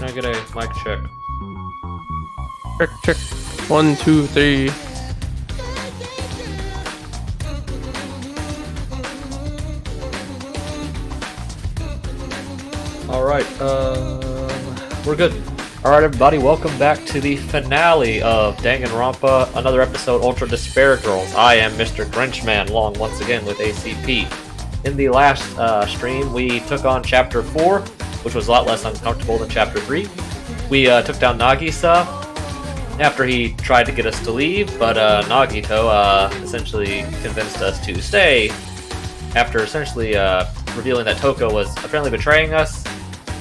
Can I get a mic check? Check, check. 1, 2, 3. Alright, we're good. Alright everybody, welcome back to the finale of Danganronpa, another episode, Ultra Despair Girls. I am Mr. Grinchman, along once again with ACP. In the last stream, we took on Chapter 4, which was a lot less uncomfortable than Chapter 3. We took down Nagisa after he tried to get us to leave, but Nagito essentially convinced us to stay after essentially revealing that Toko was apparently betraying us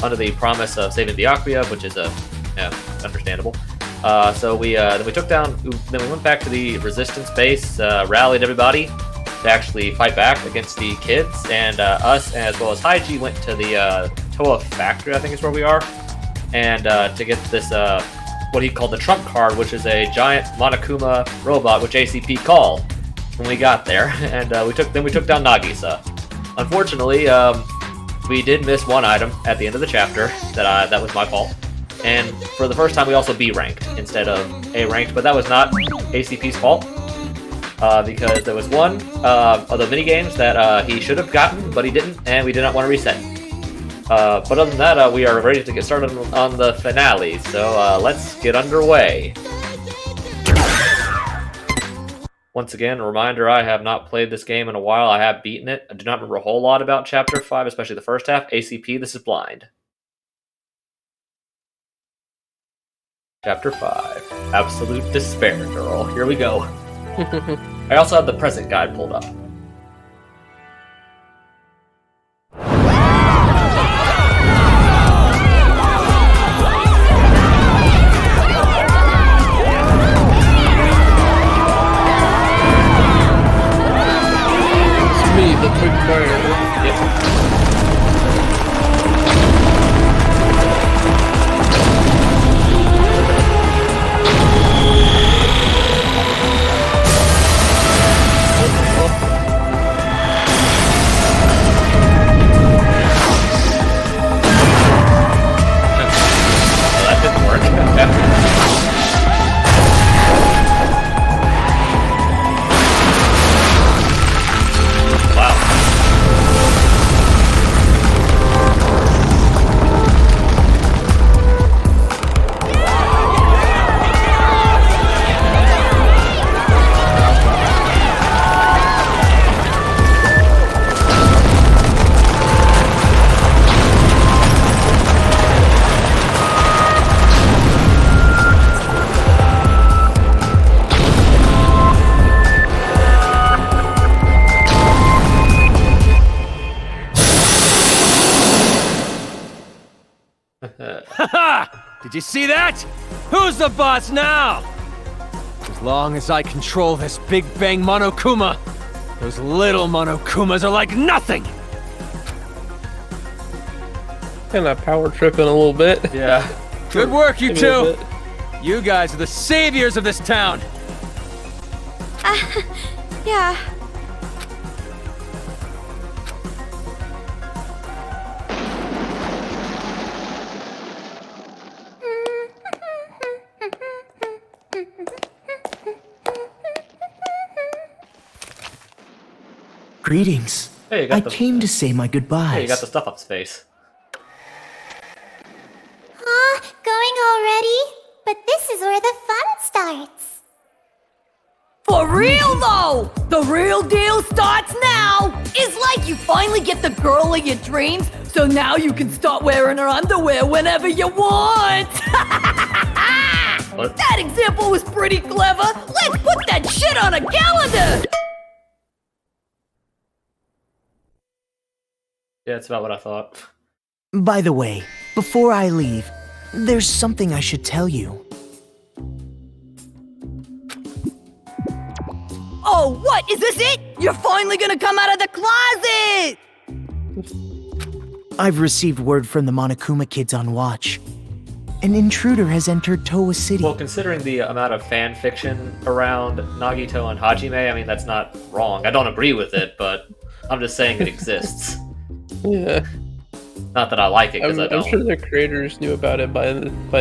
under the promise of saving the Acquia, which is understandable. So we took down. Then we went back to the resistance base, rallied everybody to actually fight back against the kids, and us as well as Haiji went to the Toa factory, I think is where we are, and to get this what he called the trump card, which is a giant Monokuma robot, which ACP called when we got there, and we took down Nagisa. Unfortunately, we did miss one item at the end of the chapter that was my fault, and for the first time we also B ranked instead of A ranked, but that was not ACP's fault because there was one of the mini games that he should have gotten but he didn't, and we did not want to reset. But other than that, we are ready to get started on the finale, so let's get underway. Once again, a reminder, I have not played this game in a while. I have beaten it. I do not remember a whole lot about Chapter 5, especially the first half. ACP, this is blind. Chapter 5. Absolute Despair, girl. Here we go. I also have the present guide pulled up. The quick fire. That didn't work. Did you see that? Who's the boss now? As long as I control this Big Bang Monokuma, those little Monokumas are like nothing! Kinda power tripping a little bit. Yeah. Good work, you Maybe a two! bit. You guys are the saviors of this town! Yeah. Greetings. Hey, you I got came to say my goodbyes. Hey, you got the stuff up space. Going already? But this is where the fun starts. For real though! The real deal starts now! It's like you finally get the girl of your dreams, so now you can start wearing her underwear whenever you want! What? That example was pretty clever! Let's put that shit on a calendar! Yeah, it's about what I thought. By the way, before I leave, there's something I should tell you. Oh, what? Is this it? You're finally gonna come out of the closet! I've received word from the Monokuma kids on watch. An intruder has entered Toa City. Well, considering the amount of fan fiction around Nagito and Hajime, I mean, that's not wrong. I don't agree with it, but I'm just saying it exists. Yeah. Not that I like it, because I I'm don't. sure the creators knew about it by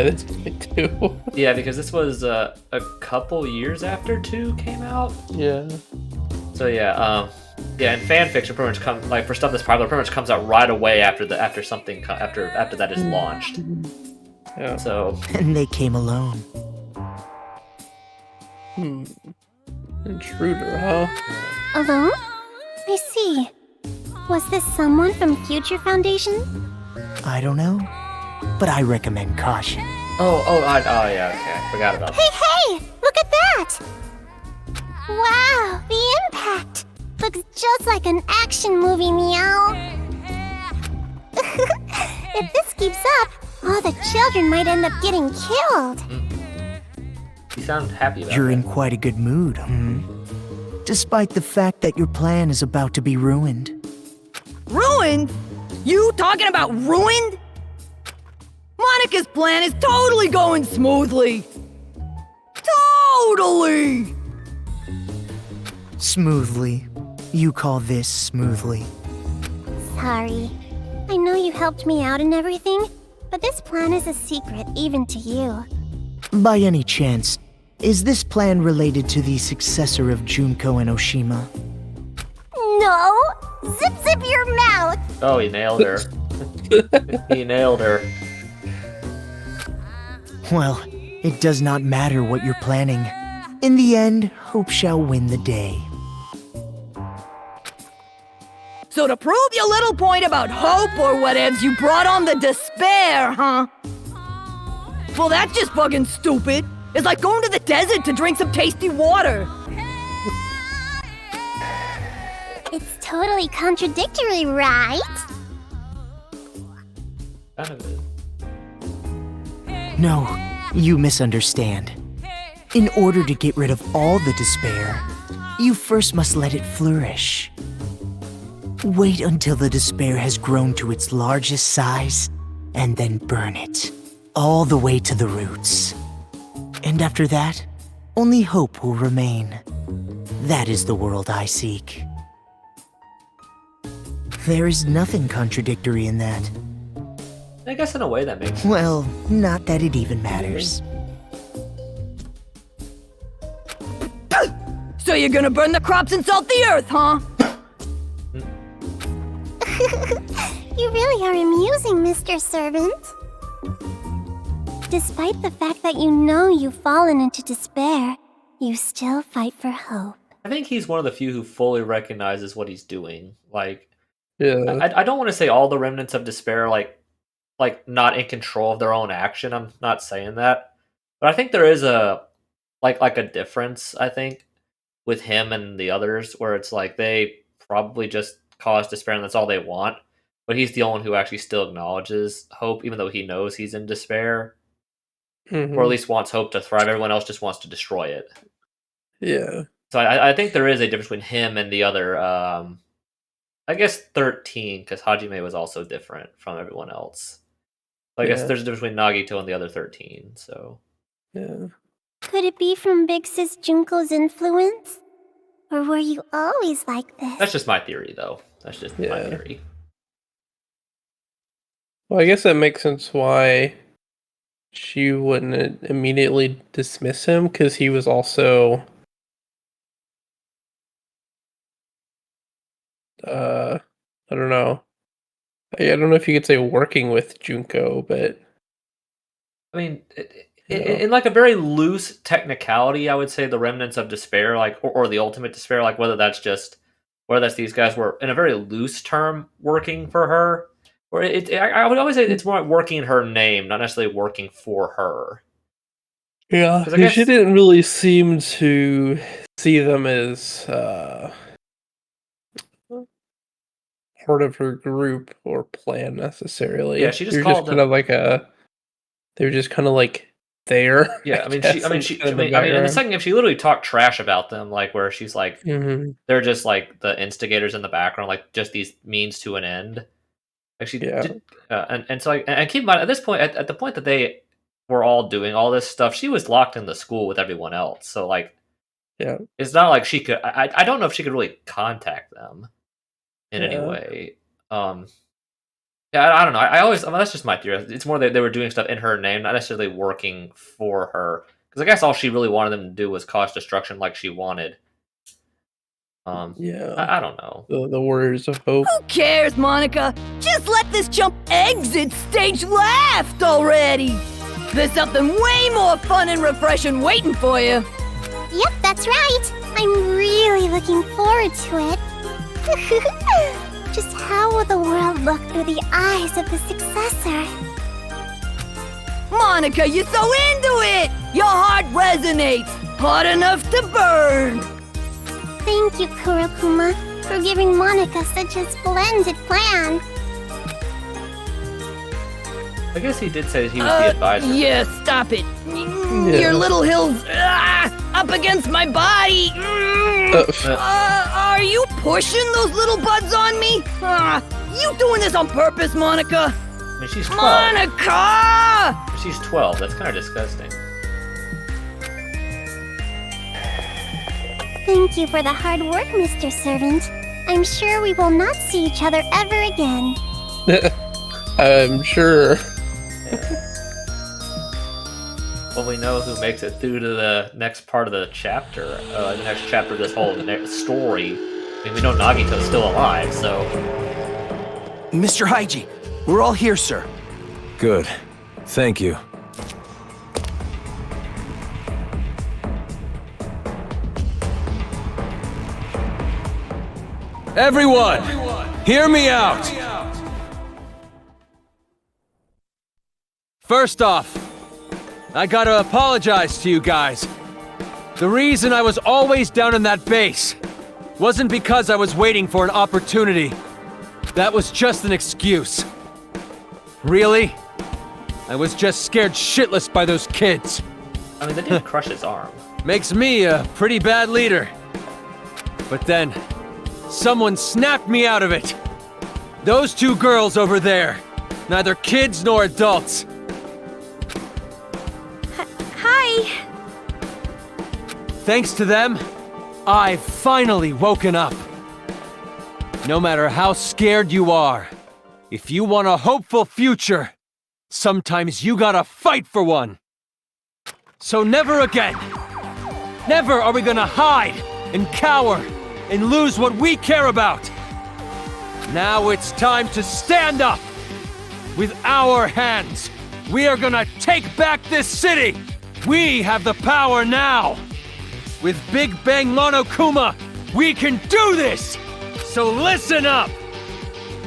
this point too. Yeah, because this was a couple years after 2 came out. Yeah. So yeah, and fan fiction pretty much comes like for stuff that's popular, pretty much comes out right away after that is launched. Yeah. So And they came alone. Intruder, huh? Alone? I see. Was this someone from Future Foundation? I don't know, but I recommend caution. yeah, okay, I forgot about that. Hey! Look at that! Wow, the impact! Looks just like an action movie, meow. If this keeps up, all the children might end up getting killed. You sound happy about You're it. in quite a good mood, despite the fact that your plan is about to be ruined. Ruined? You talking about ruined? Monica's plan is totally going smoothly. Totally! Smoothly. You call this smoothly. Sorry. I know you helped me out and everything, but this plan is a secret even to you. By any chance, is this plan related to the successor of Junko and Oshima? No! Zip zip your mouth! Oh, he nailed her. He nailed her. Well, it does not matter what you're planning. In the end, hope shall win the day. So to prove your little point about hope or whatevs, you brought on the despair, huh? Well, that's just fucking stupid. It's like going to the desert to drink some tasty water. It's totally contradictory, right? Kind of is. No, you misunderstand. In order to get rid of all the despair, you first must let it flourish. Wait until the despair has grown to its largest size, and then burn it, all the way to the roots. And after that, only hope will remain. That is the world I seek. There is nothing contradictory in that. I guess in a way that makes Well, not that it even matters. So you're gonna burn the crops and salt the earth, huh? You really are amusing, Mr. Servant. Despite the fact that you know you've fallen into despair, you still fight for hope. I think he's one of the few who fully recognizes what he's doing. Like, Yeah. I don't want to say all the remnants of despair like not in control of their own action. I'm not saying that, but I think there is a like a difference. I think with him and the others, where it's like they probably just cause despair and that's all they want. But he's the only one who actually still acknowledges hope, even though he knows he's in despair, or at least wants hope to thrive. Everyone else just wants to destroy it. Yeah. So I think there is a difference between him and the other. I guess 13, because Hajime was also different from everyone else. So I guess Yeah. there's a difference between Nagito and the other 13. So Yeah. Could it be from Big Sis Junko's influence? Or were you always like this? that's just my theory, though. That's just my Yeah. theory. Well, I guess that makes sense why she wouldn't immediately dismiss him, because he was also I don't know. I don't know if you could say working with Junko, but I mean, Yeah. in like a very loose technicality, I would say the remnants of despair, like or the ultimate despair, like whether that's these guys were in a very loose term working for her, or I would always say it's more like working in her name, not necessarily working for her. yeah, 'Cause I she guess- didn't really seem to see them as part of her group or plan necessarily. Yeah, she just They were called kind of like they were just kind of like there. Yeah, I mean, in the background. second game, she literally talked trash about them, like where she's like, Mhm. they're just like the instigators in the background, like just these means to an end. Like she Yeah. did, and so like, and keep in mind at this point, at the point that they were all doing all this stuff, she was locked in the school with everyone else. So like, Yeah. it's not like she could. I don't know if she could really contact them in any Yeah. way. Yeah, I don't know. I always, that's just my theory. It's more that they were doing stuff in her name, not necessarily working for her. Because I guess all she really wanted them to do was cause destruction like she wanted. Yeah. I don't know. The Warriors of Hope. Who cares, Monica? Just let this chump exit stage left already. There's something way more fun and refreshing waiting for you. Yep, that's right. I'm really looking forward to it. Just how will the world look through the eyes of the successor? Monica, you're so into it! Your heart resonates, hot enough to burn! Thank you, Kurokuma, for giving Monica such a splendid plan. I guess he did say that he was the advisor. Yeah, stop it. Your little hills up against my body. Are you pushing those little buds on me? You doing this on purpose, Monica? I mean, she's 12. Monica! She's 12. That's kind of disgusting. Thank you for the hard work, Mr. Servant. I'm sure we will not see each other ever again. I'm sure. Well, we know who makes it through to the next part of the chapter, the next chapter of this whole story. I mean, we know Nagito's still alive, so... Mr. Haiji, we're all here, sir. Good. Thank you. Everyone, hear me out! First off, I gotta apologize to you guys. The reason I was always down in that base wasn't because I was waiting for an opportunity. That was just an excuse. Really? I was just scared shitless by those kids. I mean, they did crush his arm. Makes me a pretty bad leader. But then, someone snapped me out of it. Those two girls over there, neither kids nor adults. Hi. Thanks to them, I've finally woken up. No matter how scared you are, if you want a hopeful future, sometimes you gotta fight for one. So never again. Never are we gonna hide and cower and lose what we care about. Now it's time to stand up. With our hands, we are gonna take back this city. We have the power now. With Big Bang Monokuma, we can do this. So listen up.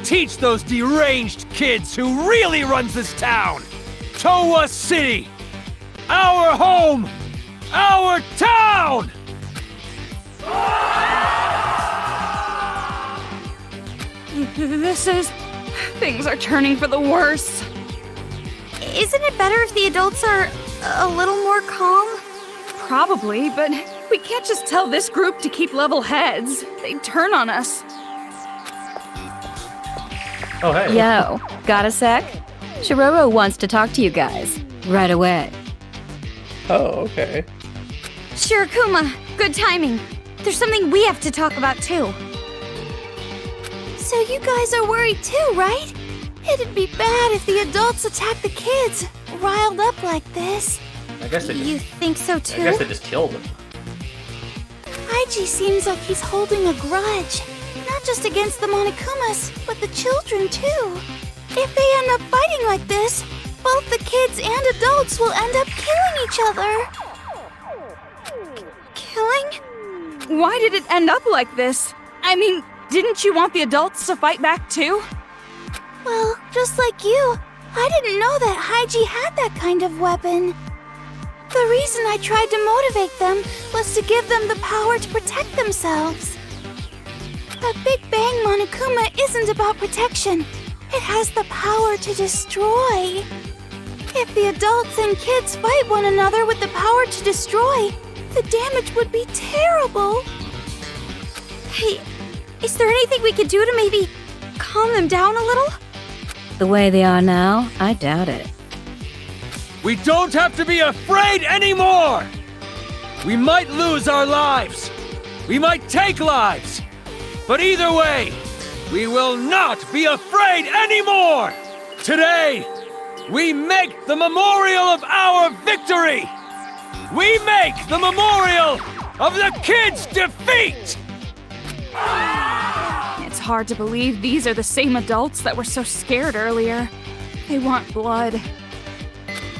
Teach those deranged kids who really runs this town. Towa City. Our home. Our town. Things are turning for the worse. Isn't it better if the adults are a little more calm? Probably, but we can't just tell this group to keep level heads. They'd turn on us. Oh, hey. Yo, got a sec? Shiroro wants to talk to you guys. Right away. Oh, okay. Sure, Kuma. Good timing. There's something we have to talk about, too. So you guys are worried too, right? It'd be bad if the adults attack the kids, riled up like this. I guess they You just, think so too? I guess they just killed him. Haiji seems like he's holding a grudge. Not just against the Monokumas, but the children too. If they end up fighting like this, both the kids and adults will end up killing each other. Killing? Why did it end up like this? I mean, didn't you want the adults to fight back too? Well, just like you, I didn't know that Haiji had that kind of weapon. The reason I tried to motivate them was to give them the power to protect themselves. But Big Bang Monokuma isn't about protection. It has the power to destroy. If the adults and kids fight one another with the power to destroy, the damage would be terrible. Hey, is there anything we could do to maybe calm them down a little? The way they are now, I doubt it. We don't have to be afraid anymore! We might lose our lives. We might take lives. But either way, We will not be afraid anymore! Today, we make the memorial of our victory! We make the memorial of the kids' defeat! It's hard to believe these are the same adults that were so scared earlier. They want blood.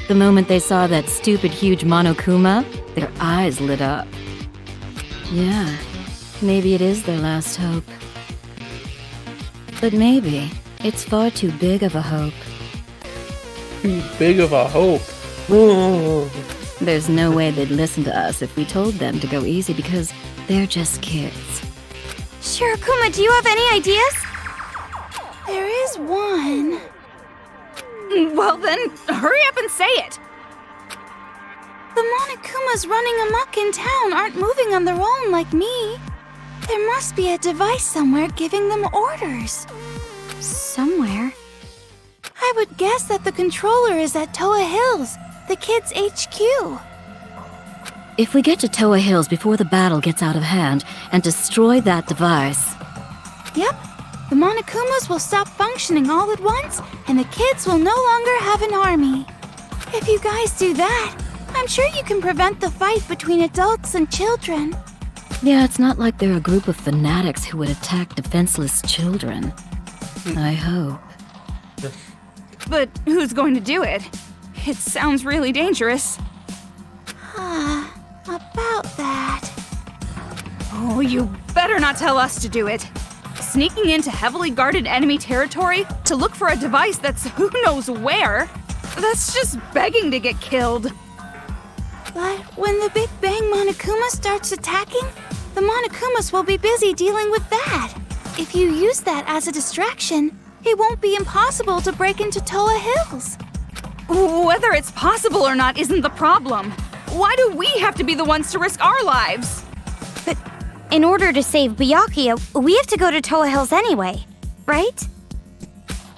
The moment they saw that stupid huge Monokuma, their eyes lit up. Yeah, maybe it is their last hope. But maybe it's far too big of a hope. Too big of a hope. There's no way they'd listen to us if we told them to go easy because they're just kids. Shirokuma, do you have any ideas? There is one. Well then, hurry up and say it! The Monokumas running amok in town aren't moving on their own like me. There must be a device somewhere giving them orders. Somewhere? I would guess that the controller is at Toa Hills, the kids' HQ. If we get to Toa Hills before the battle gets out of hand and destroy that device... Yep, the Monokumas will stop functioning all at once, and the kids will no longer have an army. If you guys do that, I'm sure you can prevent the fight between adults and children. Yeah, it's not like they're a group of fanatics who would attack defenseless children. I hope. But who's going to do it? It sounds really dangerous. About that. Oh, you better not tell us to do it. Sneaking into heavily guarded enemy territory to look for a device that's who knows where? That's just begging to get killed. But when the Big Bang Monokuma starts attacking, the Monokumas will be busy dealing with that. If you use that as a distraction, it won't be impossible to break into Toa Hills. Whether it's possible or not isn't the problem. Why do we have to be the ones to risk our lives? But in order to save Byakuya, we have to go to Toa Hills anyway, right?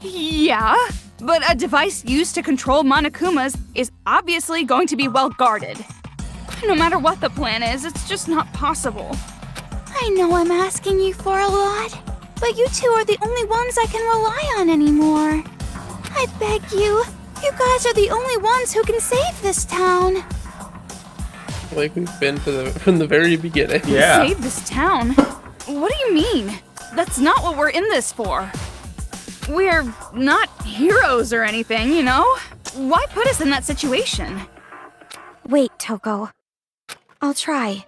Yeah, but a device used to control Monokumas is obviously going to be well guarded. No matter what the plan is, it's just not possible. I know I'm asking you for a lot, but you two are the only ones I can rely on anymore. I beg you, you guys are the only ones who can save this town. Like we've been from the very beginning. Yeah. Save this town? What do you mean? That's not what we're in this for. We're not heroes or anything, you know? Why put us in that situation? Wait, Toko. I'll try.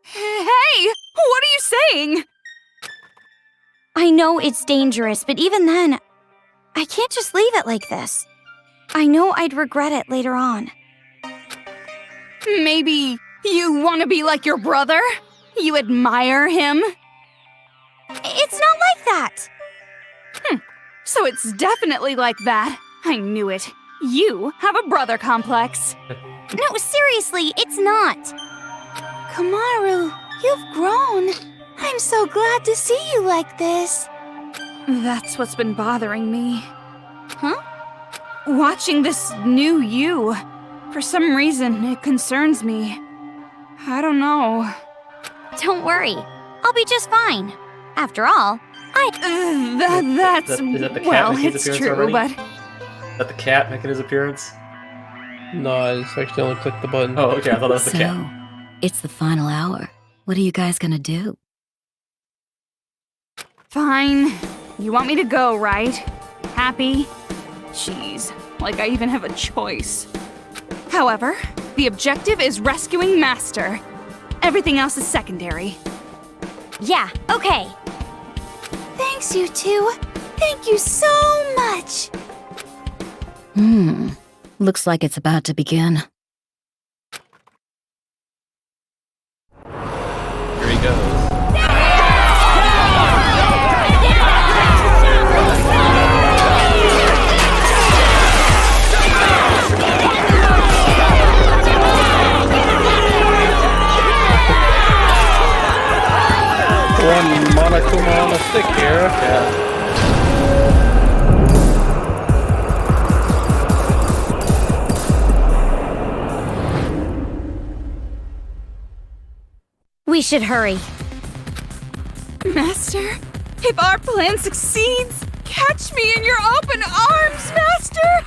Hey! What are you saying? I know it's dangerous, but even then, I can't just leave it like this. I know I'd regret it later on. Maybe you want to be like your brother? You admire him? It's not like that! So it's definitely like that. I knew it. You have a brother complex. No, seriously, it's not. Kamaru, you've grown. I'm so glad to see you like this. That's what's been bothering me. Huh? Watching this new you. For some reason, it concerns me. I don't know. Don't worry. I'll be just fine. After all, that's... Is that the cat well, making his it's appearance true, already? but... Is that the cat making his appearance? No, I just accidentally clicked the button. Oh, okay, I thought that was the So, cat. it's the final hour. What are you guys gonna do? Fine. You want me to go, right? Happy? Jeez, like I even have a choice. However, the objective is rescuing Master. Everything else is secondary. Yeah, okay. Thanks, you two. Thank you so much. Looks like it's about to begin. Here he goes. One Monokuma on a stick here. Yeah. We should hurry. Master, if our plan succeeds, catch me in your open arms, Master!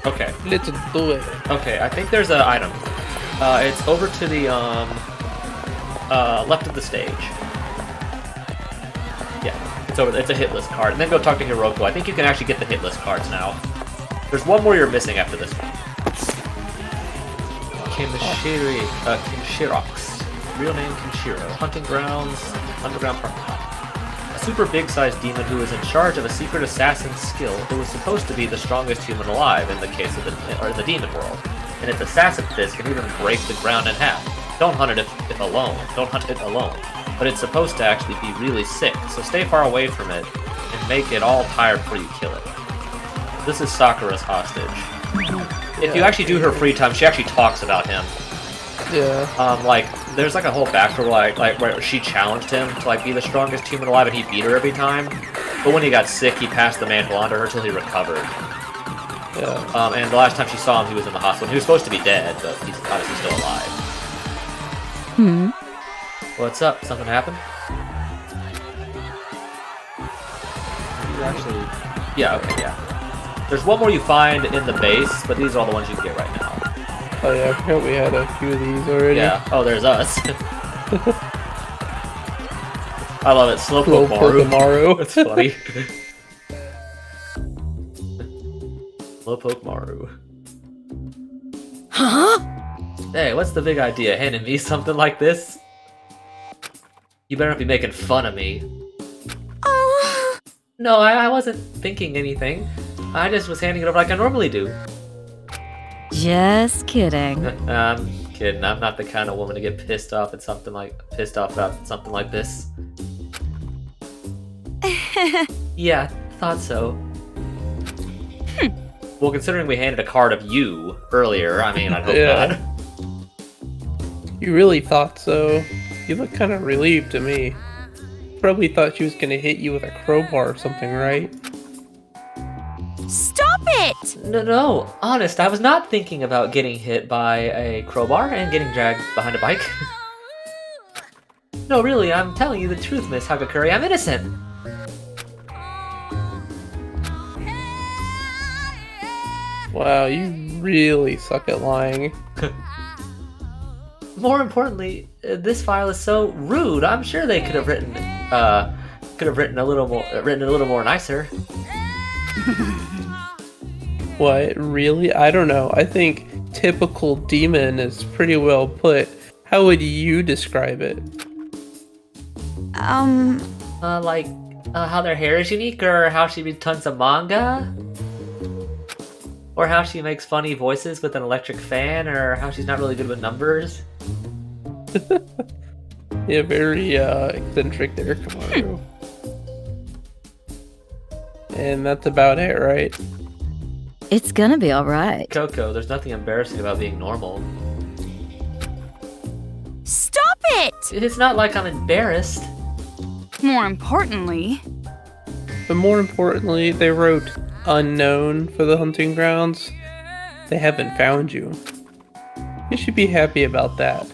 Okay. Let's do it. Okay, I think there's an item. It's over to the left of the stage. Yeah, it's over. It's a hit list card, and then go talk to Hiroko. I think you can actually get the hit list cards now. There's one more you're missing after this one. Kinshirox. Real name Kinshiro. Hunting grounds, underground parking lot. A super big-sized demon who is in charge of a secret assassin skill who was supposed to be the strongest human alive in the case of the demon world. And its assassin fist can even break the ground in half. Don't hunt it if alone. Don't hunt it alone. But it's supposed to actually be really sick, so stay far away from it and make it all tired before you kill it. This is Sakura's hostage. If you actually do her free time, she actually talks about him. Yeah. Like, there's like a whole backstory like where she challenged him to like be the strongest human alive, and he beat her every time. But when he got sick, he passed the mantle on to her till he recovered. Yeah. And the last time she saw him, he was in the hospital. He was supposed to be dead, but he's obviously still alive. What's up? Something happened? You actually... Yeah, okay, yeah. There's one more you find in the base, but these are all the ones you can get right now. Oh yeah, I forgot we had a few of these already. Yeah. Oh, there's us. I love it. Slowpoke Maru. That's funny. Slowpoke Maru. Huh? Hey, what's the big idea? Handing me something like this? You better not be making fun of me. Oh, No, I wasn't thinking anything. I just was handing it over like I normally do. Just kidding. I'm kidding. I'm not the kind of woman to get pissed off about something like this. Yeah, thought so. Well, considering we handed a card of you earlier, I mean, I hope not. You really thought so? You look kind of relieved to me. Probably thought she was gonna hit you with a crowbar or something, right? stop it! No, honest, I was not thinking about getting hit by a crowbar and getting dragged behind a bike. No, really, I'm telling you the truth, Miss Hagakure, I'm innocent. Wow, you really suck at lying. More importantly, this file is so rude. I'm sure they could have written a little more nicer. What, really? I don't know. I think typical demon is pretty well put. How would you describe it? How their hair is unique, or how she reads tons of manga? Or how she makes funny voices with an electric fan, or how she's not really good with numbers? Yeah, very eccentric there, Kamaru. And that's about it, right? It's gonna be alright. Coco, there's nothing embarrassing about being normal. Stop it! It's not like I'm embarrassed. More importantly, But more importantly, they wrote unknown for the hunting grounds. They haven't found you. You should be happy about that.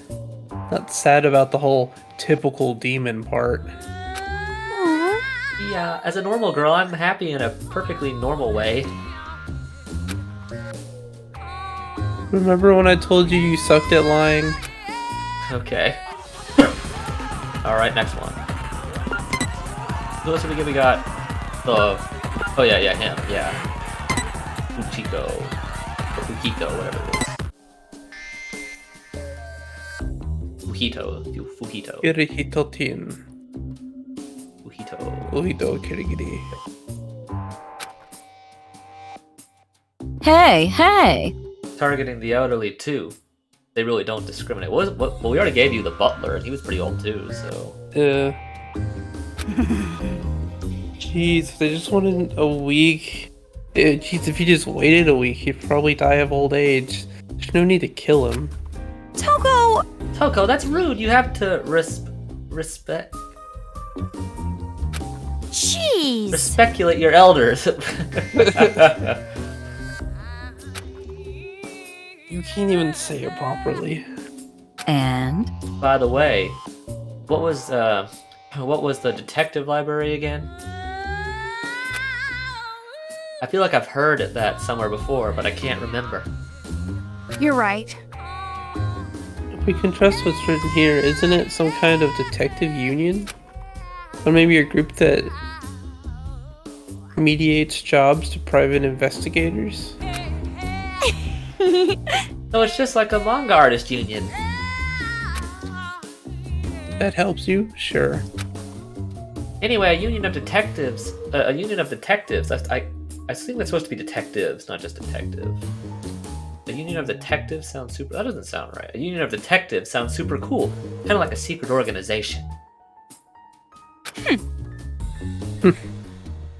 Not sad about the whole typical demon part. Aw. Yeah, as a normal girl, I'm happy in a perfectly normal way. Remember when I told you you sucked at lying? Okay. Alright, next one. Who else did we got? Oh yeah, him, yeah. Fuchiko. Or Fukiko, whatever it is. Fujito. Kirihito-tin. Fujito Kirigiri. Hey! Targeting the elderly, too. They really don't discriminate. Well, we already gave you the butler, and he was pretty old, too, so... Jeez, if they just wanted a week... Jeez, if you just waited a week, he'd probably die of old age. There's no need to kill him. Toko, that's rude. You have to respect... Jeez. Respeculate your elders. You can't even say it properly. And? By the way, what was the detective library again? I feel like I've heard that somewhere before, but I can't remember. You're right. If we can trust what's written here, isn't it some kind of detective union? Or maybe a group that mediates jobs to private investigators? No, it's just like a manga artist union. That helps you? Sure. Anyway, a union of detectives. I think that's supposed to be detectives, not just detective. A union of detectives sounds super. That doesn't sound right. A union of detectives sounds super cool, kind of like a secret organization.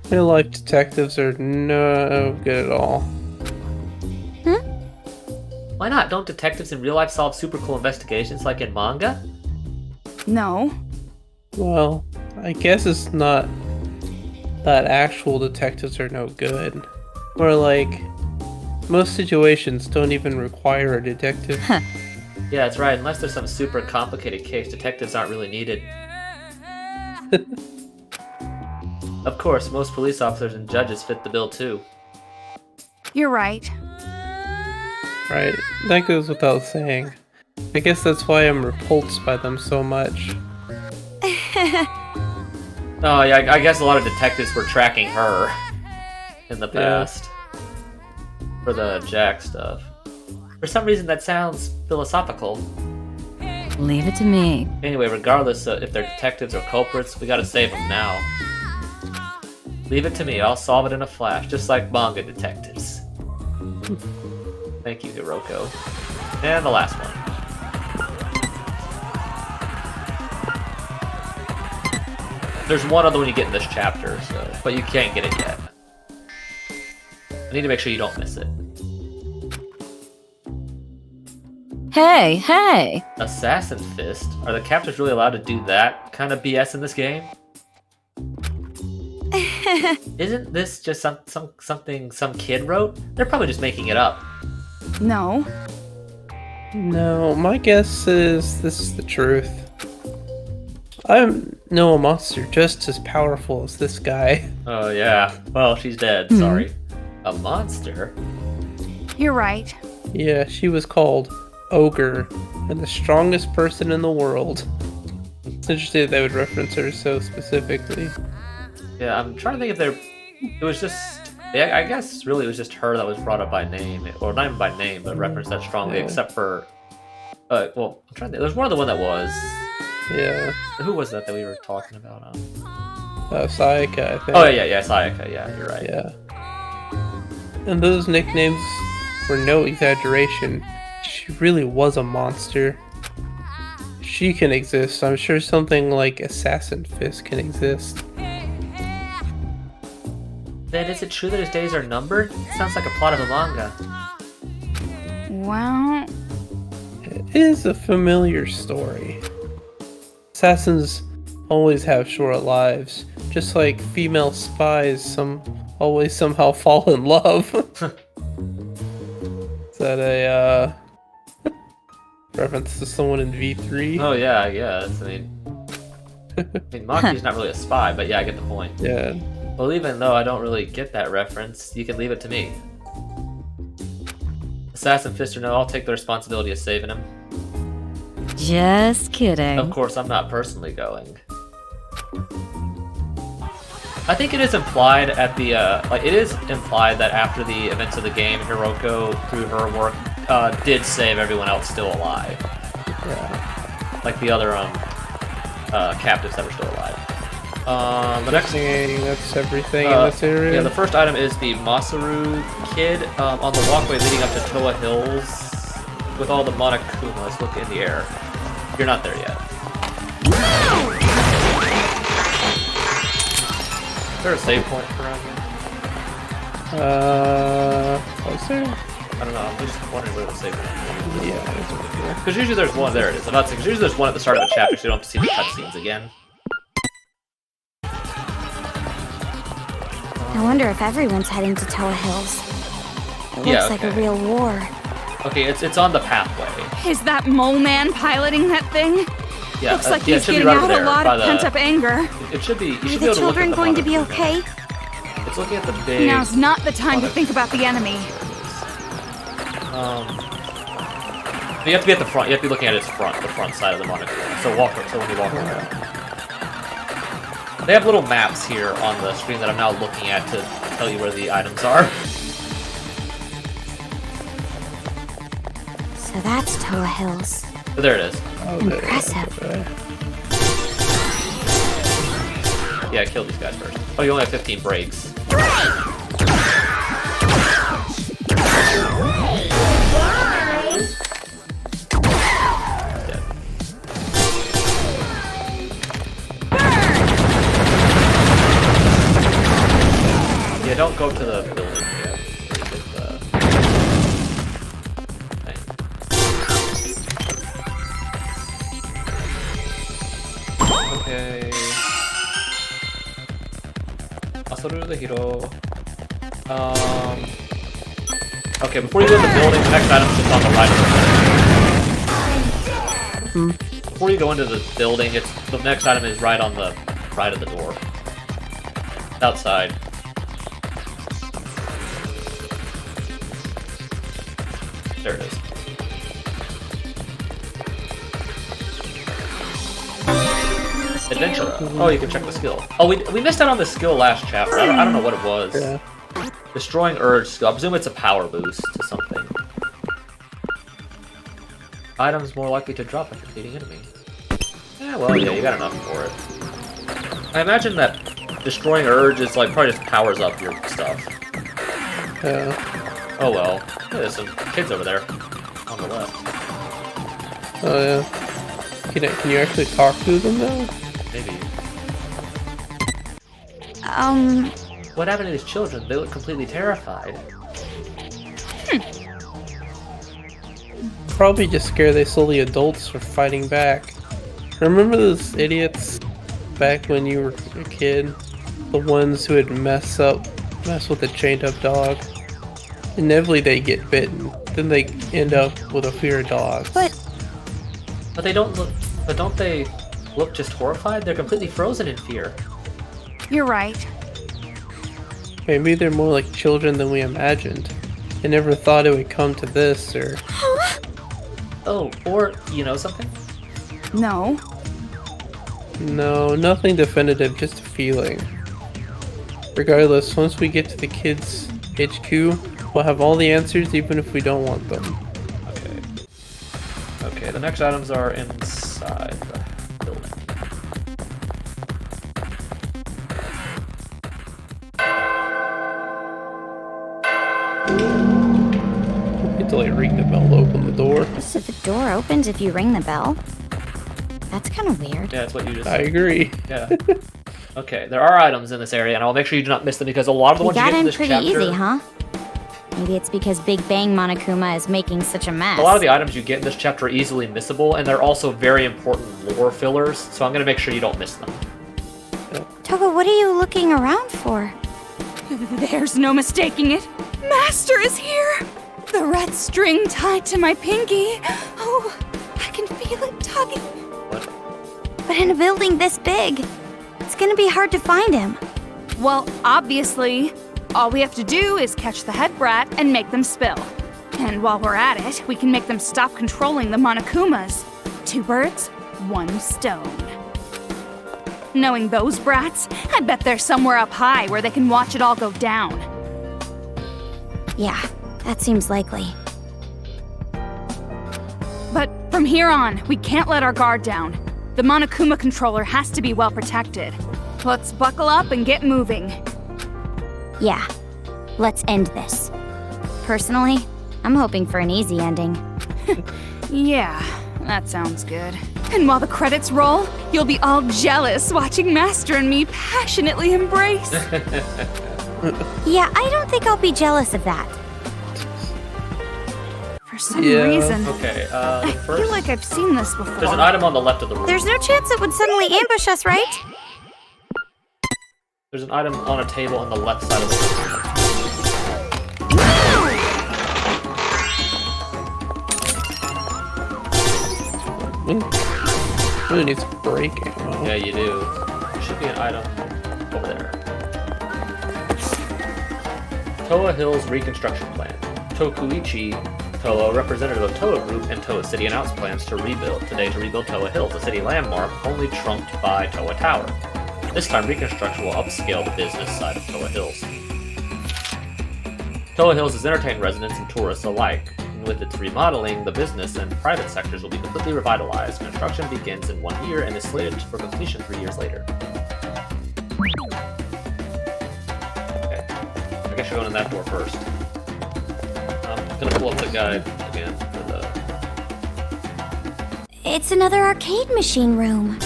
Real life detectives are no good at all. Why not? Don't detectives in real life solve super cool investigations like in manga? No. Well, I guess it's not that actual detectives are no good. Or like, most situations don't even require a detective. Yeah, that's right. Unless there's some super complicated case, detectives aren't really needed. Of course, most police officers and judges fit the bill too. You're right. Right, that goes without saying. I guess that's why I'm repulsed by them so much. Oh yeah, I guess a lot of detectives were tracking her in the past for the Jack stuff. For some reason, that sounds philosophical. Leave it to me. Anyway, regardless if they're detectives or culprits, we gotta save them now. Leave it to me. I'll solve it in a flash, just like manga detectives. Thank you, Hiroko. And the last one. There's one other one you get in this chapter, so but you can't get it yet. I need to make sure you don't miss it. Hey! Assassin Fist? Are the captors really allowed to do that kind of BS in this game? Isn't this just something some kid wrote? They're probably just making it up. No. No, my guess is this is the truth. I know a monster just as powerful as this guy. Oh yeah. Well, she's dead. Sorry. A monster? You're right. Yeah, she was called Ogre, and the strongest person in the world. It's interesting that they would reference her so specifically. Yeah, I'm trying to think if there. It was just. Yeah, I guess really it was just her that was brought up by name, or not even by name, but referenced that strongly. Yeah. Except for, well, I'm trying to think. There's one other one that was. Yeah. Who was that we were talking about? Sayaka, I think. Oh yeah, Sayaka. Yeah, you're right. Yeah. And those nicknames were no exaggeration. She really was a monster. She can exist. I'm sure something like Assassin Fist can exist. Then is it true that his days are numbered? Sounds like a plot of a manga. Well, It is a familiar story. Assassins always have short lives, just like female spies always somehow fall in love. Is that a reference to someone in V3? Oh yeah, I guess. I mean, Maki's not really a spy, but yeah, I get the point. Yeah. Well, even though I don't really get that reference, you can leave it to me. Assassin Fist or no, I'll take the responsibility of saving him. Just kidding. Of course, I'm not personally going. I think it is implied at the, it is implied that after the events of the game, Hiroko, through her work, did save everyone else still alive. Yeah. Like the other, captives that were still alive. The next That's everything in this area. Yeah, the first item is the Masaru kid on the walkway leading up to Toa Hills with all the Monokumas. Look in the air. You're not there yet. Is there a save point around here? Was there? I don't know. I'm just wondering where the save point is. Yeah, it's over here. Because usually there's one. There it is. I'm about to say, because usually there's one at the start of the chapter, so you don't have to see the cutscenes again. I wonder if everyone's heading to Toa Hills. It looks Yeah, like a okay. real war. Okay, it's on the pathway. Is that mole man piloting that thing? Yeah, Looks like yeah, it he's should be getting right out over a there lot by of the- pent-up anger. It should be. You Are should be the able to look at children the going to be Monokuma. okay? It's looking at the big. Now's not the time to think about the enemy. You have to be at the front. You have to be looking at its front, the front side of the Monokuma. So when you walk around. They have little maps here on the screen that I'm now looking at to tell you where the items are. So that's Toa Hills. But there it is. Oh, there. Impressive. Okay. Yeah, kill these guys first. Oh, you only have 15 breaks. Dead. Yeah, don't go to the building yet. Thing. Okay. Masaru the hero. Okay, before you go to the building, the next item is just on the right of the building. Before you go into the building, the next item is right on the right of the door. Outside. There it is. Adventure. Oh, you can check the skill. Oh, we missed out on the skill last chapter. I don't know what it was. Yeah. Destroying Urge skill. I presume it's a power boost to something. Items more likely to drop after defeating enemy. Yeah, well, yeah, you got enough for it. I imagine that destroying Urge is like probably just powers up your stuff. Yeah. Oh well. Yeah, there's some kids over there on the left. Oh yeah. Can you actually talk to them though? Maybe. What happened to these children? They look completely terrified. Probably just scared they saw the adults for fighting back. Remember those idiots back when you were a kid? The ones who would mess with a chained up dog? Inevitably they get bitten. Then they end up with a fear of dogs. But they don't look. But don't they look just horrified? They're completely frozen in fear. You're right. Maybe they're more like children than we imagined. I never thought it would come to this, or... Oh, or you know something? No. No, nothing definitive, just a feeling. Regardless, once we get to the kids' HQ, we'll have all the answers even if we don't want them. Okay. Okay, the next items are inside the building. Get to like ring the bell to open the door. so the door opens if you ring the bell? That's kind of weird. Yeah, that's what you just I said. agree. Yeah. Okay, there are items in this area, and I'll make sure you do not miss them because a lot of the We ones you got get in in this pretty chapter... easy, huh? Maybe it's because Big Bang Monokuma is making such a mess. A lot of the items you get in this chapter are easily missable, and they're also very important lore fillers, so I'm going to make sure you don't miss them. Toga, what are you looking around for? There's no mistaking it. Master is here! The red string tied to my pinky. Oh, I can feel it tugging. What? But in a building this big, it's gonna be hard to find him. Well, obviously, all we have to do is catch the head brat and make them spill. And while we're at it, we can make them stop controlling the Monokumas. 2 birds, 1 stone. Knowing those brats, I bet they're somewhere up high where they can watch it all go down. Yeah, that seems likely. But from here on, we can't let our guard down. The Monokuma controller has to be well protected. Let's buckle up and get moving. Yeah, let's end this. Personally, I'm hoping for an easy ending. Yeah, that sounds good. And while the credits roll, you'll be all jealous watching Master and me passionately embrace. Yeah, I don't think I'll be jealous of that. For some Yeah. reason, Okay, I first... feel like I've seen this before. There's an item on the left of the room. There's no chance it would suddenly ambush us, right? There's an item on a table on the left side of the room. Really needs break ammo. Yeah, you do. There should be an item over there. Toa Hills Reconstruction Plan. Tokuichi Toa, representative of Toa Group and Toa City, announced plans to rebuild Toa Hills, a city landmark only trumped by Toa Tower. This time, reconstruction will upscale the business side of Toa Hills. Toa Hills has entertained residents and tourists alike. And with its remodeling, the business and private sectors will be completely revitalized. Construction begins in 1 year and is slated for completion 3 years later. Okay. I guess you're going in that door first. I'm gonna pull up the guide again for the... It's another arcade machine room.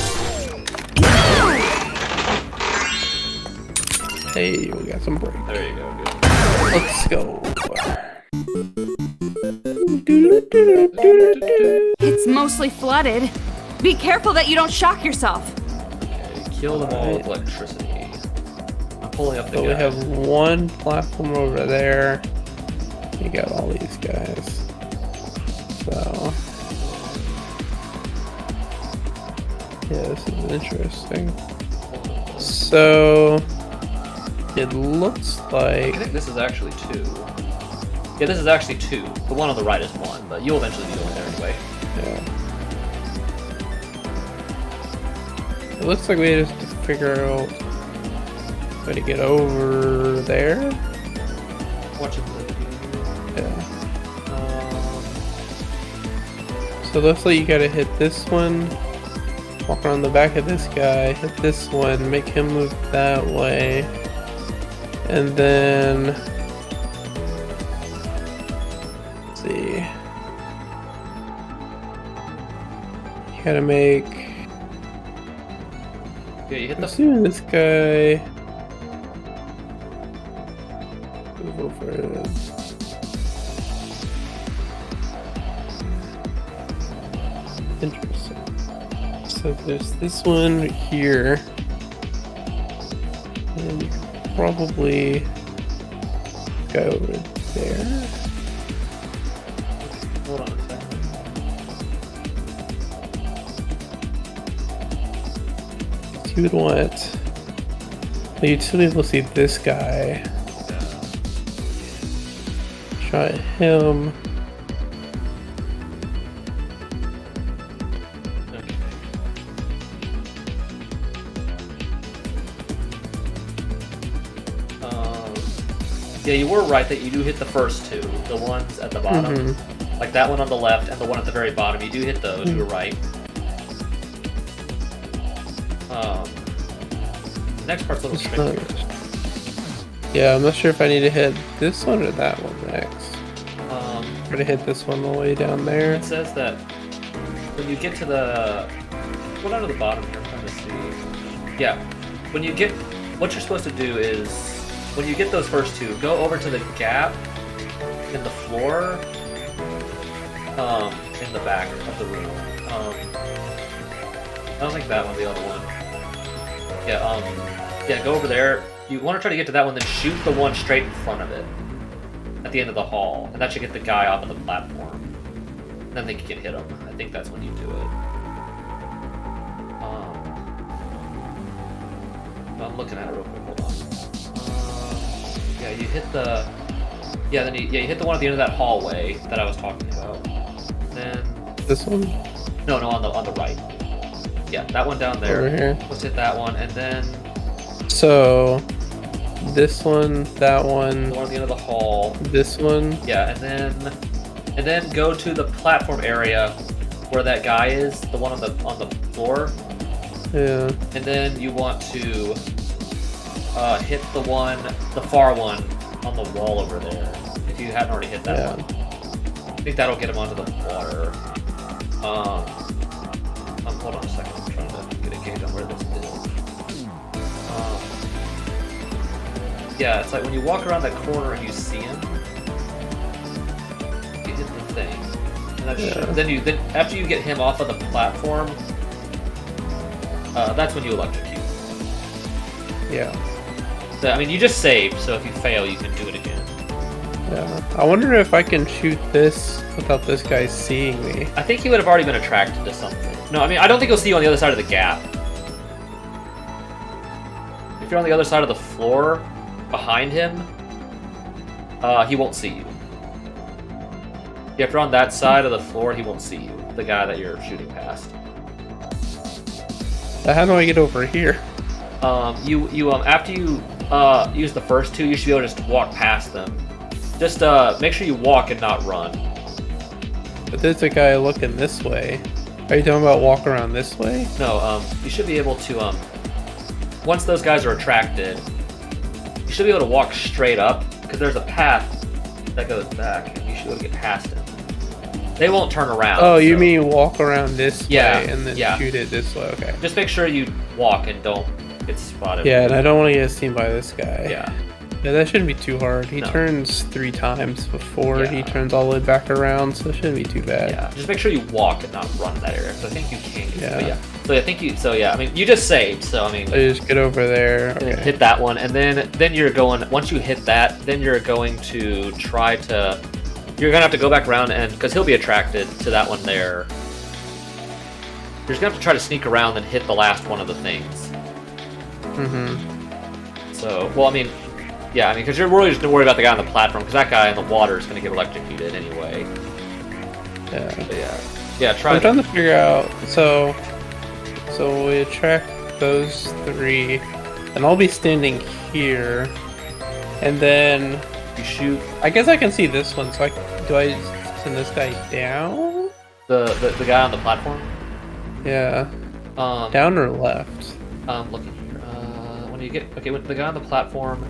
Hey, we got some break. There you go, good. Let's go. It's mostly flooded. Be careful that you don't shock yourself. Okay, kill them all with electricity. I'm pulling up the So we guide. have one platform over there. We got all these guys. So yeah, this is interesting. So it looks I like think this is actually 2. Yeah, this is actually 2. The one on the right is 1, but you'll eventually be going there anyway. yeah. It looks like we just have to figure out how to get over there. Watch it. Yeah. So it looks like you gotta hit this one, walk around the back of this guy, hit this one, make him move that way, and then let's see. You gotta make. Yeah, you hit I'm the... assuming this guy. Move over. Interesting. So there's this one here. And you can probably go over there. Hold on a second. So you would want. Well, you'd still be able to see this guy. Shot him. Yeah, you were right that you do hit the first 2, the ones at the bottom. Like that one on the left and the one at the very bottom. You do hit those, you were right. The next part's a little tricky. Yeah, I'm not sure if I need to hit this one or that one next. Or to hit this one all the way down there. It says that when you get to the... Go down to the bottom here, I'm trying to see. Yeah, when you get... What you're supposed to do is... When you get those first 2, go over to the gap in the floor, in the back of the room. I don't think that one's the other one. Yeah, go over there. You want to try to get to that one, then shoot the one straight in front of it, at the end of the hall, and that should get the guy off of the platform. Then they can hit him. I think that's when you do it. I'm looking at it real quick. Hold on. Yeah, you hit the... Yeah, then you hit the one at the end of that hallway that I was talking about. Then... This one? No, on the right. Yeah, that one down there. Over here. Let's hit that one, and then... So... This one, that one... The one at the end of the hall. This one? Yeah, and then go to the platform area where that guy is, the one on the floor. Yeah. And then you want to hit the far one on the wall over there. If you hadn't already hit that one. I think that'll get him onto the water. Hold on a second, I'm trying to get a gauge on where this is. Yeah, it's like when you walk around that corner and you see him, you hit the thing. And that then after you get him off of the platform, that's when you electrocute. Yeah. So, I mean, you just saved, so if you fail, you can do it again. Yeah. I wonder if I can shoot this without this guy seeing me. I think he would have already been attracted to something. No, I mean, I don't think he'll see you on the other side of the gap. If you're on the other side of the floor, behind him, he won't see you. Yeah, if you're on that side of the floor, he won't see you. The guy that you're shooting past. How do I get over here? After you use the first two, you should be able to just walk past them. Just make sure you walk and not run. But there's a guy looking this way. Are you talking about walk around this way? No, you should be able to once those guys are attracted, you should be able to walk straight up because there's a path that goes back, and you should be able to get past it. They won't turn around. Oh, you mean walk around this Yeah, way and then yeah. shoot it this way? Okay. Just make sure you walk and don't get spotted. Yeah, and I don't want to get seen by this guy. Yeah. Yeah, that shouldn't be too hard. He No. turns 3 times before Yeah. he turns all the way back around, so it shouldn't be too bad. Yeah, just make sure you walk and not run in that area. So I think you can. Get Yeah. So I think you. So yeah, I mean, you just saved. So I mean, So you just get over there. Okay. hit that one, and then you're going. Once you hit that, then you're going to try to. You're gonna have to go back around, and because he'll be attracted to that one there. You're just gonna have to try to sneak around and hit the last one of the things. Mm-hmm. So, well, I mean, yeah, I mean, because you're really just worried about the guy on the platform, because that guy in the water is going to get electrocuted anyway. Yeah. But yeah, try. I'm trying to figure out. So we attract those 3, and I'll be standing here, and then You shoot I guess I can see this one. So do I send this guy down? the guy on the platform. Yeah. Um, Down or left? looking here. When you get with the guy on the platform,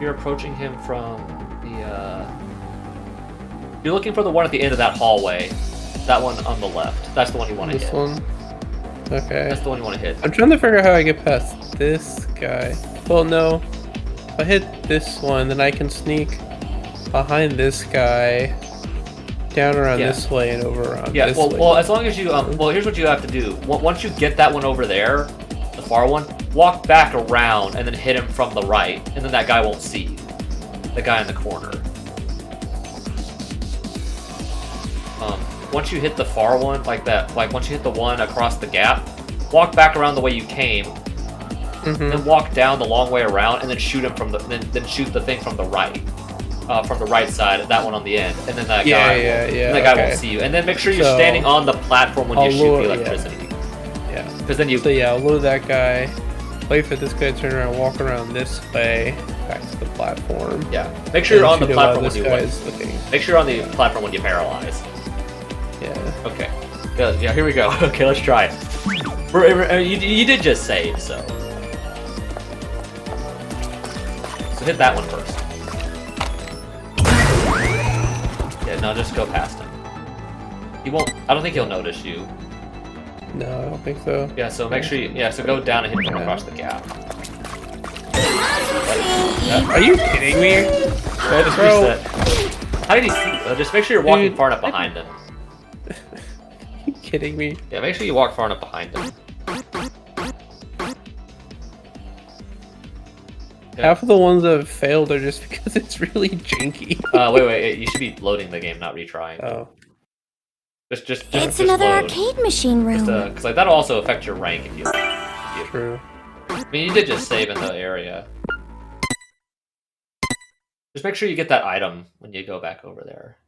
you're approaching him from the. You're looking for the one at the end of that hallway. That one on the left. That's the one you want to This hit. one. Okay. That's the one you want to hit. I'm trying to figure out how I get past this guy. Well, no. If I hit this one, then I can sneak behind this guy, down around Yeah. this way and over around Yeah, this well, way. well, as long as you, well, here's what you have to do. Once you get that one over there, the far one, walk back around and then hit him from the right, and then that guy won't see you. The guy in the corner. Once you hit the far one, like that, like once you hit the one across the gap, walk back around the way you came, then walk down the long way around, and then shoot him from the, then shoot the thing from the right. From the right side, that one on the end, and then that guy, that guy won't see you. And then make sure you're So, standing on the platform when you I'll shoot lure- the electricity. Yeah. Because then you, So yeah, I'll lure that guy. Wait for this guy to turn around, walk around this way, back to the platform. yeah. Make sure you're on the platform when this you guy's looking. Make sure you're on the platform when you paralyze. Yeah. Okay. Yeah. Here we go. Okay, let's try it. You did just save, so. So hit that one first. Yeah, no, just go past him. He won't. I don't think he'll notice you. No, I don't think so. Yeah, so make sure you. Yeah, so go down and hit him across the gap. Are you kidding me? Yeah, just Bro. reset. How did he see? Just make sure you're walking Dude. far enough behind him. Are you kidding me? Yeah, make sure you walk far enough behind him. Yeah. Half of the ones that have failed are just because it's really janky. Wait. You should be loading the game, not retrying. Oh. It's another load. arcade machine room. Because like that'll also affect your rank if you. True. I mean, you did just save in the area. Just make sure you get that item when you go back over there.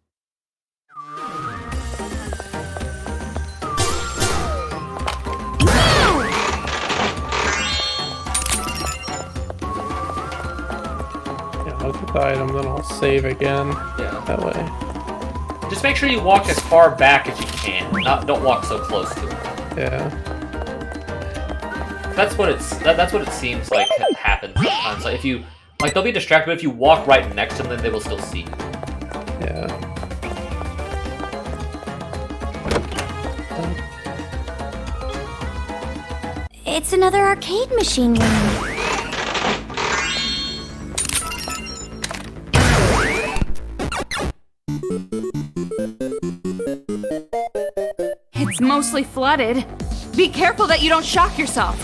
Yeah, I'll get the item, then I'll save again. Yeah. That way. Just make sure you walk as far back as you can. Don't walk so close to it. Yeah. That's what that's what it seems like happens sometimes. Like if you they'll be distracted, but if you walk right next to them, then they will still see you. Yeah. It's another arcade machine room. It's mostly flooded. Be careful that you don't shock yourself.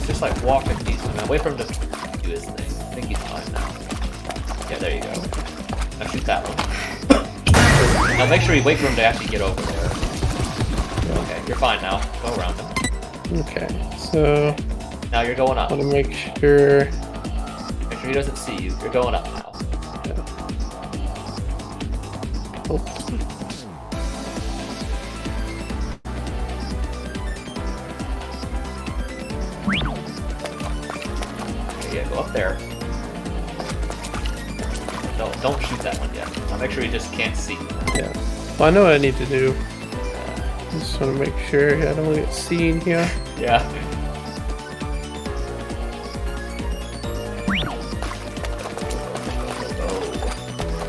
Just like walk a decent amount. Wait for him to do his thing. think he's fine now. Yeah, there you go. Now shoot that one. Now make sure you wait for him to actually get over there. Okay, you're fine now. Go around him. Okay, so Now you're going up. I want to make sure. Make sure he doesn't see you. You're going up now. Oops. Okay, yeah, go up there. Don't shoot that one yet. Now make sure he just can't see you. Yeah. Well, I know what I need to do. I just want to make sure I don't get seen here. Yeah.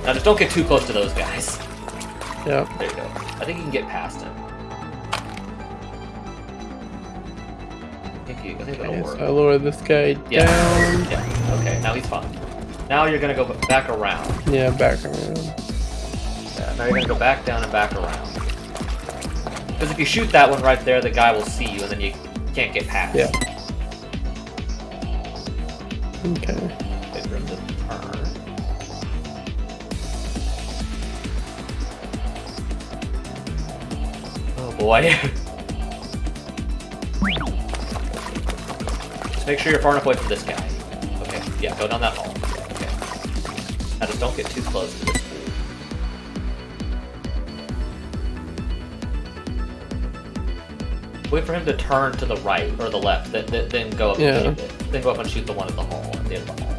Now just don't get too close to those guys. Yeah. There you go. I think you can get past him. I think that'll Okay, work. so I lower this guy down. Yeah. Okay, now he's fine. Now you're gonna go back around. Yeah, back around. Yeah, now you're gonna go back down and back around. Because if you shoot that one right there, the guy will see you, and then you can't get past. Yeah. Okay. Wait for him to turn. Oh boy. Just make sure you're far enough away from this guy. Okay, yeah, go down that hall. Okay. Now just don't get too close to this fool. Wait for him to turn to the right or the left, then go up. Yeah. Then go up and shoot the one at the hall, at the end of the hall.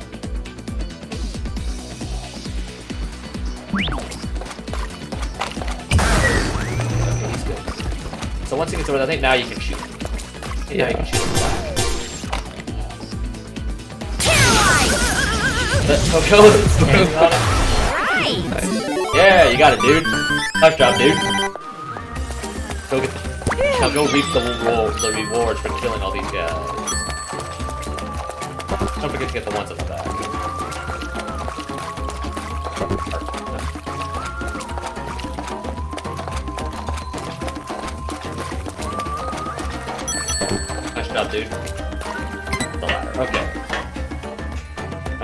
Okay, he's good. So once he gets over there, I think now you can shoot. Okay, now you can shoot him. Let's go. Yeah, you got it, dude. Nice job, dude. Go get the. Now go reap the rewards for killing all these guys. Don't forget to get the ones at the back. Nice job, dude. The ladder. Okay.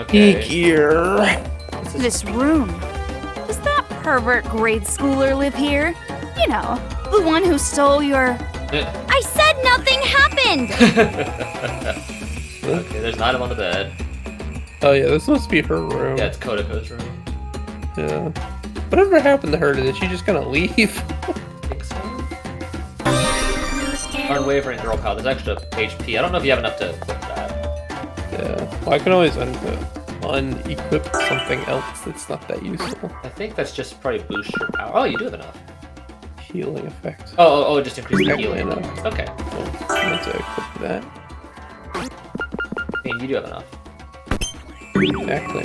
Okay. Here. This room. Does that pervert grade schooler live here? You know, the one who stole your... I said nothing happened! Okay, there's an item on the bed. Oh yeah, this must be her room. Yeah, it's Kodako's room. Yeah. Whatever happened to her? Did she just gonna leave? I think so. Unwavering girl power. There's extra HP. I don't know if you have enough to equip that. Yeah. Well, I can always unequip something else that's not that useful. I think that's just probably boost your power. Oh, you do have enough. Healing effect. Oh, just increase the Exactly healing. enough. Okay. Well, I need to equip that. I mean, you do have enough. Exactly.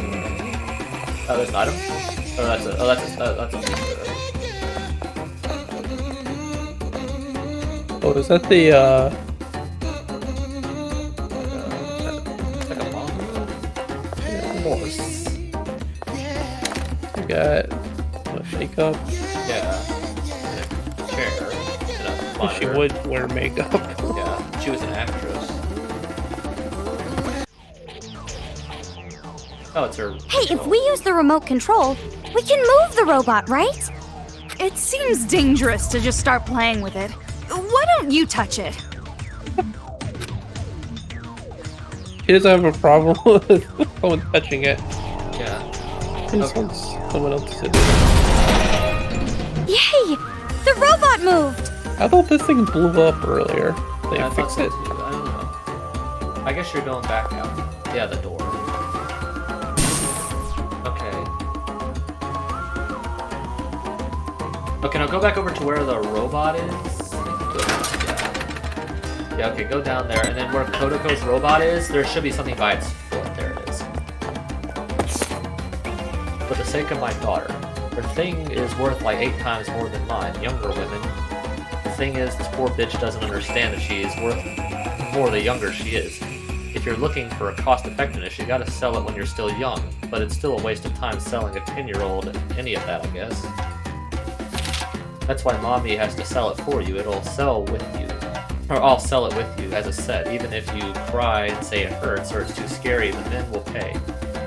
Oh, there's an item? Oh, that's a Oh, is that the it's like a horse. I got a shake up? Yeah. And a chair. And a If she monitor. would wear makeup. Yeah, she was an actress. Oh, it's her. Hey, if we use the remote control, we can move the robot, right? It seems dangerous to just start playing with it. Why don't you touch it? She doesn't have a problem with someone touching it. Yeah. She just wants someone else to do it. Yay! The robot moved! I thought this thing blew up earlier. They I thought fixed so it. too. I don't know. I guess you're going back out. Yeah, the door. Okay. Okay, now go back over to where the robot is. Yeah, okay, go down there, and then where Kodako's robot is, there should be something by its foot. There it is. For the sake of my daughter, her thing is worth like 8 times more than mine. Younger women. The thing is, this poor bitch doesn't understand that she is worth more the younger she is. If you're looking for a cost-effectiveness, you gotta sell it when you're still young, but it's still a waste of time selling a 10-year-old any of that, I guess. That's why Mommy has to sell it for you. It'll sell with you. Or I'll sell it with you as a set, even if you cry and say it hurts or it's too scary, the men will pay.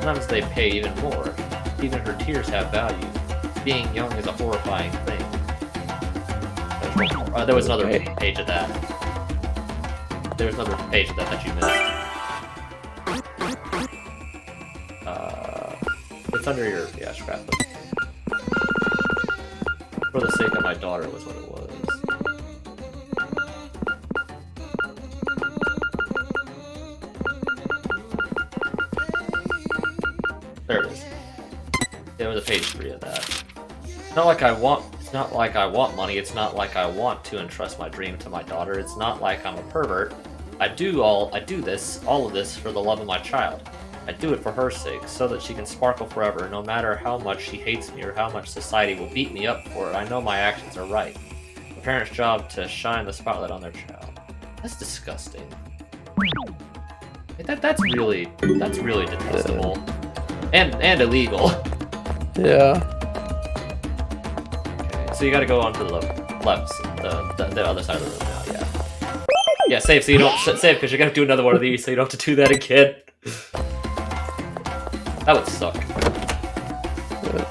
Sometimes they pay even more. Even her tears have value. Being young is a horrifying thing. There was another page of that. There was another page of that you missed. It's under your scrapbook. For the sake of my daughter was what it was. There it is. There was a page 3 of that. It's not like I want money, it's not like I want to entrust my dream to my daughter, it's not like I'm a pervert. I do all of this for the love of my child. I do it for her sake, so that she can sparkle forever, no matter how much she hates me or how much society will beat me up for it. I know my actions are right. A parent's job to shine the spotlight on their child. That's disgusting. That's really detestable. And illegal. Yeah. Okay, so you gotta go on to the left, the other side of the room now, yeah. Yeah, save so you don't save because you're gonna do another one of these so you don't have to do that again. That would suck. Yeah.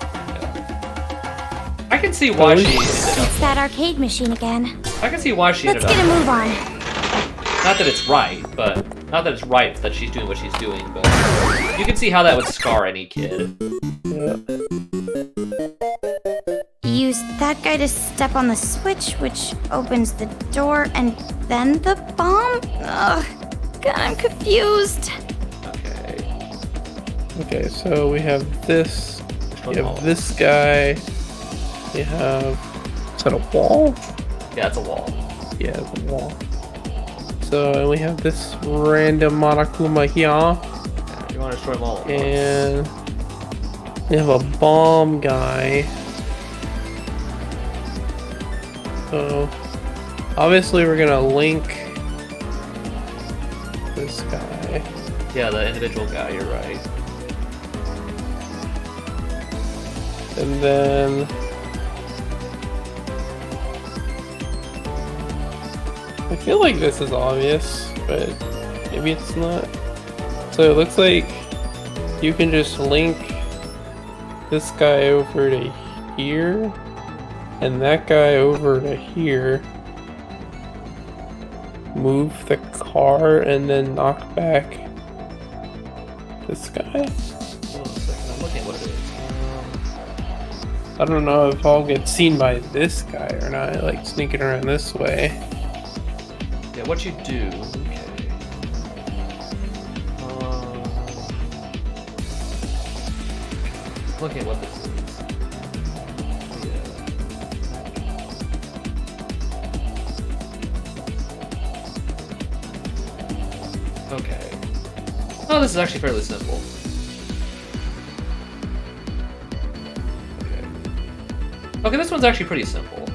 I can see why she ended up. It's that arcade machine again. I can see why she ended up. Let's get a move on. Not that it's right, but not that it's right that she's doing what she's doing, but you can see how that would scar any kid. Yeah. Use that guy to step on the switch, which opens the door, and then the bomb? Ugh. God, I'm confused. Okay, so we have this. We have this guy. We have. Is that a wall? Yeah, it's a wall. Yeah, it's a wall. So we have this random Monokuma here. You want to destroy them all? And we have a bomb guy. So obviously we're gonna link this guy. Yeah, the individual guy, you're right. And then I feel like this is obvious, but maybe it's not. So it looks like you can just link this guy over to here and that guy over to here. Move the car and then knock back this guy. Hold on a second, I'm looking at what it is. I don't know if I'll get seen by this guy or not, like sneaking around this way. Yeah, what you do. Okay. Looking at what this is. Yeah. Okay. Oh, this is actually fairly simple. Okay, this one's actually pretty simple.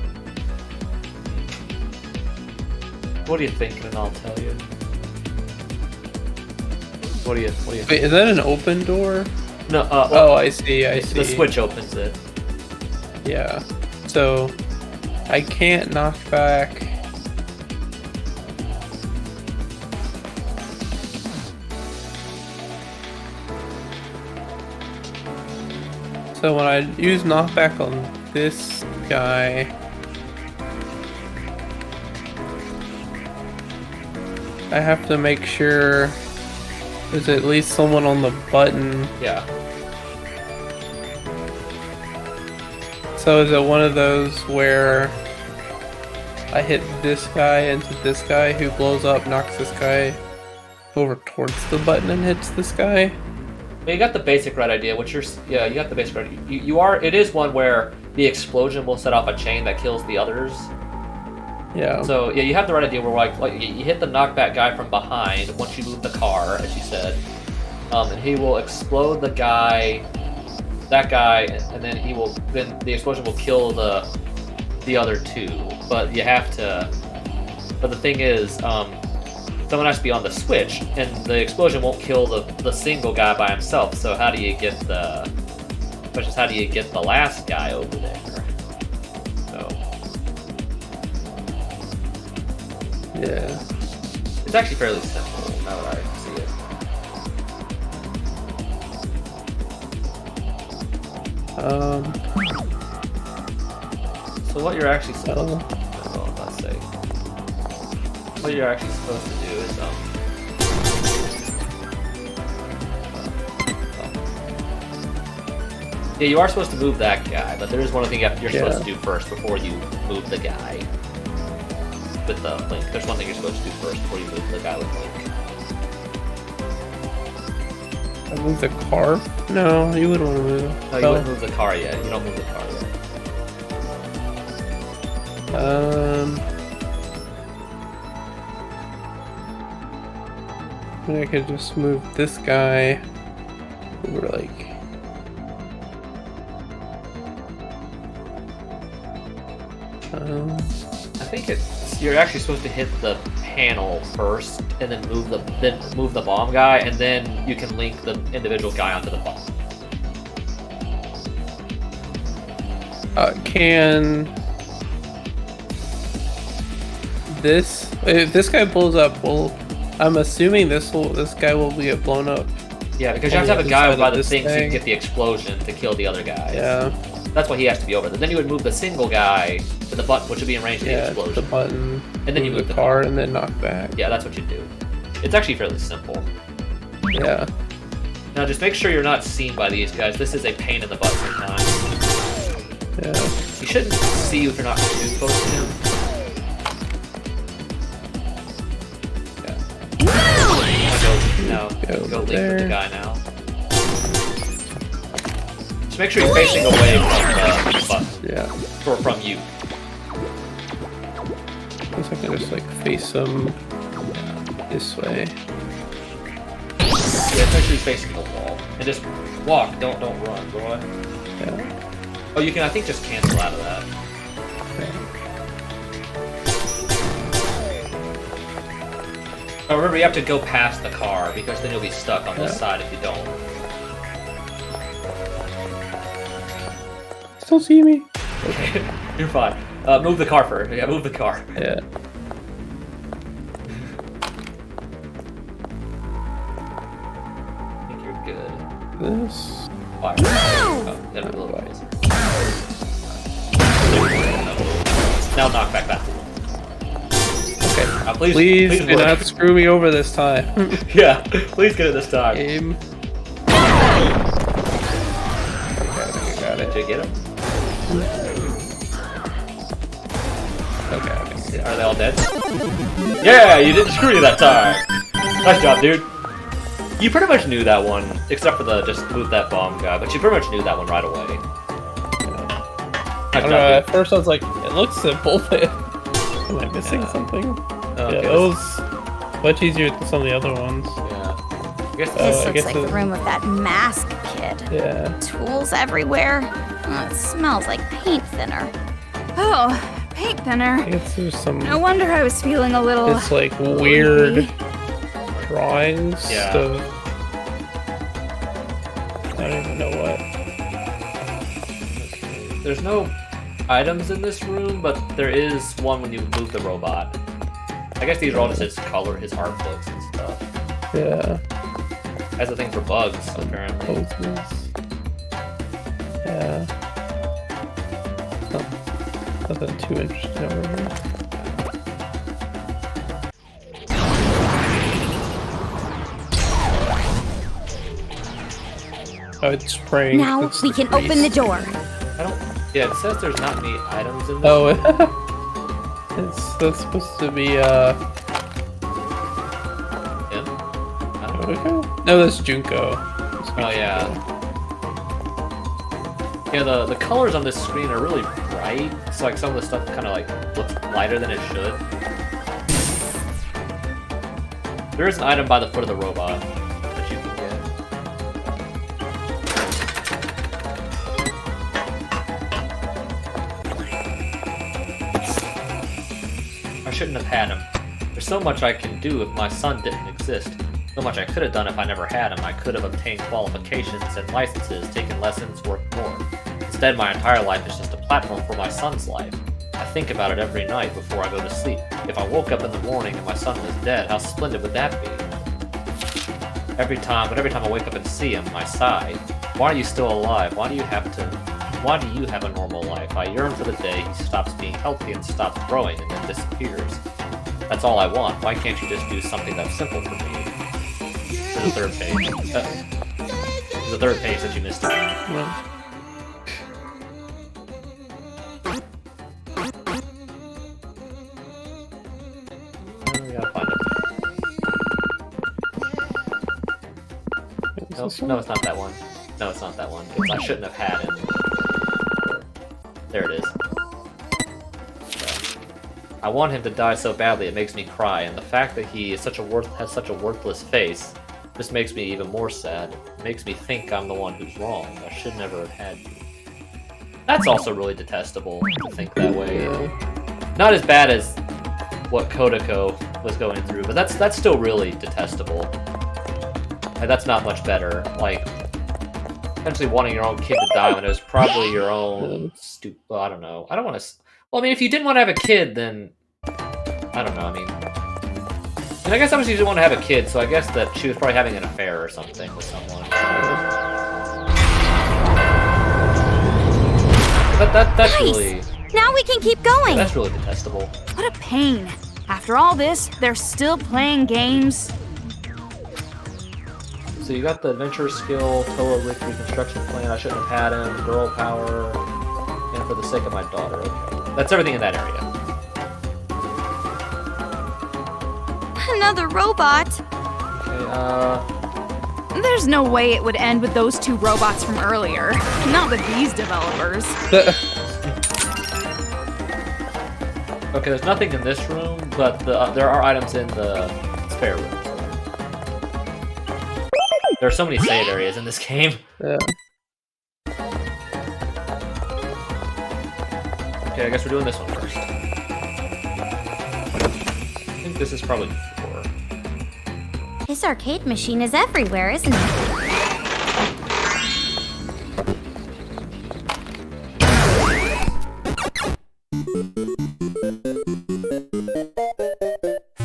What do you think, and I'll tell you. What do you think? Wait, is that an open door? No, oh, I see. The switch opens it. Yeah. So, I can't knock back. So when I use knockback on this guy, I have to make sure there's at least someone on the button. Yeah. So is it one of those where I hit this guy into this guy who blows up, knocks this guy over towards the button and hits this guy? You got the basic right idea. You got the basic right. It is one where the explosion will set off a chain that kills the others. Yeah. So yeah, you have the right idea where like you hit the knockback guy from behind once you move the car, as you said, and he will explode that guy, and then the explosion will kill the other two. But you have to. But the thing is, someone has to be on the switch, and the explosion won't kill the single guy by himself. So how do you get the last guy over there? So yeah, it's actually fairly simple now that I see So what you're actually supposed to let's say. What you're actually supposed to do is yeah, you are supposed to move that guy, but there is one thing you're supposed to do first before you move the guy with the link. There's one thing you're supposed to do first before you move the guy with link. I move the car? No, you wouldn't want to move. No, you wouldn't move the car yet. You don't move the car yet. I could just move this guy over, like. I think you're actually supposed to hit the panel first, and then move the bomb guy, and then you can link the individual guy onto the button. Can this? If this guy blows up, I'm assuming this guy will get blown up. Yeah, because you have to have a guy by the thing so you can get the explosion to kill the other guys. Yeah. That's why he has to be over there. Then you would move the single guy to the button, which would be in range of the explosion. The button. And then you move the car, and then knock back. Yeah, that's what you do. It's actually fairly simple. Yeah. Now just make sure you're not seen by these guys. This is a pain in the butt sometimes. Yeah. You shouldn't see you if you're not too close to him. Go link with the guy now. Just make sure you're facing away from the button. Yeah. Or from you. I guess I can just like face him this way. Yeah, make sure you're facing the wall. And just walk, don't run, boy. Yeah. Oh, you can, I think, just cancel out of that. Oh, remember, you have to go past the car, because then you'll be stuck on this side if you don't. Still see me? You're fine. Move the car first. Yeah, move the car. Yeah. I think you're good. This. Fire. Oh, that'll be a little closer. Now knock back that. Okay. Please do not screw me over this time. Yeah, please get it this time. Aim. Got it. Did you get him? Okay. Are they all dead? Yeah, you didn't screw you that time. Nice job, dude. You pretty much knew that one, except for the just move that bomb guy, but you pretty much knew that one right away. Nice job, At first I was like, it looks simple, but am I missing something? Okay, Yeah, that was much easier than some of the other ones. Yeah. I guess This I looks guess like the room of that mask kid. Yeah. Tools everywhere. Oh, it smells like paint thinner. Oh, paint thinner. I guess there's some. No wonder I was feeling a little. It's like weird drawings. Yeah. Of, I don't even know what. there's no items in this room, but there is one when you move the robot. I guess these are all just his color, his art books and stuff. Yeah. Has a thing for bugs, apparently. Poses. Yeah. Nothing too interesting over here. Oh, it's spraying. Now It's we can open the door. I don't. Yeah, it says there's not any items in this. Oh, that's supposed to be Him? I don't know. Junko? No, that's Junko. Oh yeah. Yeah, the colors on this screen are really bright. It's like some of the stuff kind of like looks lighter than it should. There is an item by the foot of the robot that you can get. I shouldn't have had him. There's so much I can do if my son didn't exist. So much I could have done if I never had him. I could have obtained qualifications and licenses, taken lessons, worked more. Instead, my entire life is just a platform for my son's life. I think about it every night before I go to sleep. If I woke up in the morning and my son was dead, how splendid would that be? Every time I wake up and see him, I sigh. Why are you still alive? Why do you have to why do you have a normal life? I yearn for the day he stops being healthy and stops growing and then disappears. That's all I want. Why can't you just do something that's simple for me? There's a third page. There's a third page that you missed. Well, We gotta find it. No, no, it's not that one. No, it's not that one. I shouldn't have had it. There it is. I want him to die so badly it makes me cry, and the fact that he is has such a worthless face just makes me even more sad. It makes me think I'm the one who's wrong. I should never have had you. That's also really detestable to think that way. Not as bad as what Kodako was going through, but that's still really detestable. Like, that's not much better. Like, essentially wanting your own kid to die when it was probably your own stupid. Well, I don't know. I don't want to. Well, I mean, if you didn't want to have a kid, then I don't know. I mean, and I guess obviously you didn't want to have a kid, so I guess that she was probably having an affair or something with someone. That's Nice. really. Now we can keep going. That's really detestable. What a pain. After all this, they're still playing games. So you got the adventure skill, Toa Rick reconstruction plan. I shouldn't have had him. Girl power, and for the sake of my daughter. Okay, that's everything in that area. Another robot. Okay, There's no way it would end with those two robots from earlier. Not with these developers. okay. There's nothing in this room, but there are items in the spare room. There are so many save areas in this game. yeah. Okay, I guess we're doing this one first. I think this is probably 4. This arcade machine is everywhere, isn't it?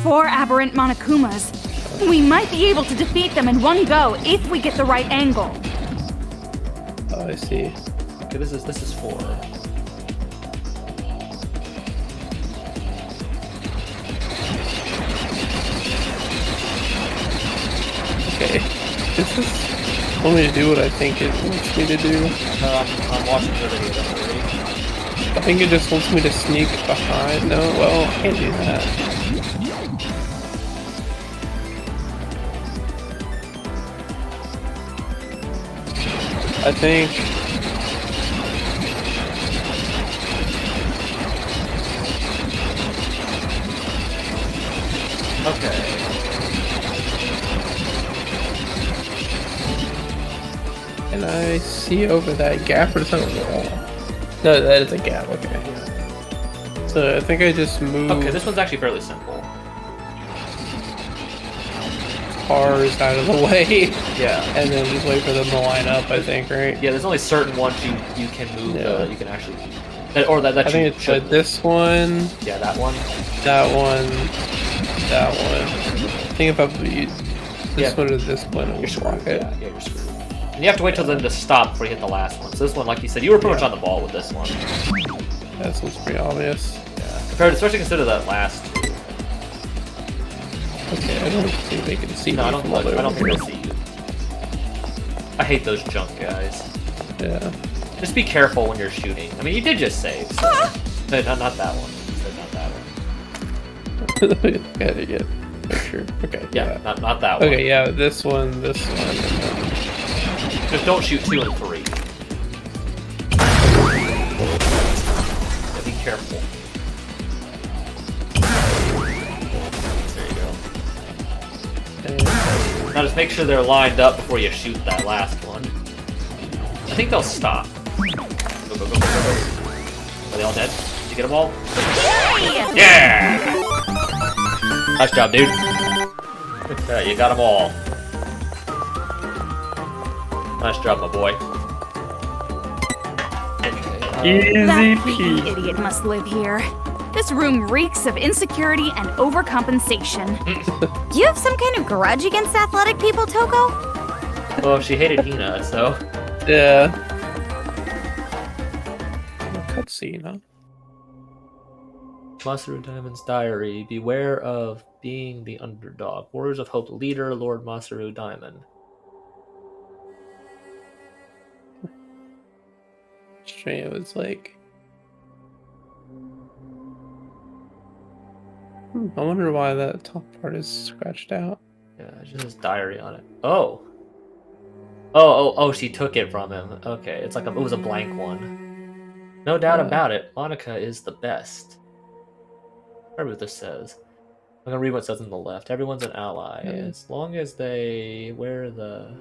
Four aberrant Monokumas. We might be able to defeat them in one go if we get the right angle. Oh, I see. Okay, this is 4. Okay. This is want me to do what I think it wants me to do. I'm watching the video already. I think it just wants me to sneak behind. No, well, I can't do that. I think. Okay. Can I see over that gap or something? No, that is a gap. Okay. So I think I just move Okay, this one's actually fairly simple. cars out of the way. Yeah. And then just wait for them to line up. I think, right? Yeah, there's only certain ones you can move. Yeah. That you can actually, or that I you think it's should. this one, Yeah, that one. that one, that one. I think if I use this Yeah. one or this one, it You're will screwed. block it. Yeah, you're screwed. And you have to wait till them to stop before you hit the last one. So this one, like you said, you were pretty much on the ball with this one. That one's pretty obvious. Yeah. Compared, especially consider that last two. Okay, I don't think they can see No, me I don't. from all the I don't way think over they'll see you. I hate those junk guys. here. Yeah. Just be careful when you're shooting. I mean, you did just save. So. No, not that one. So not that one. Yeah, to get picture. Okay. Yeah, not that one. Okay, yeah, this one, and then Just don't shoot 2 and 3. Yeah, be careful. There you go. and Now just make sure they're lined up before you shoot that last one. I think they'll stop. Go, go, go, go, go, go. Are they all dead? Did you get them all? Yeah! Nice job, dude. You got them all. Nice job, my boy. That creepy idiot must live here. This room reeks of insecurity and overcompensation. Do you have some kind of grudge against athletic people, Toko? Well, she hated Hina, so. yeah. scene, huh? Masaru Diamond's diary. Beware of being the underdog. Warriors of Hope leader, Lord Masaru Diamond. Strange. It was like. I wonder why that top part is scratched out. Yeah, it just has diary on it. Oh, she took it from him. Okay, it's like it was a blank one. No doubt about it, Monica is the best. Whatever this says. I'm gonna read what it says on the left. Everyone's an ally. As long as they wear the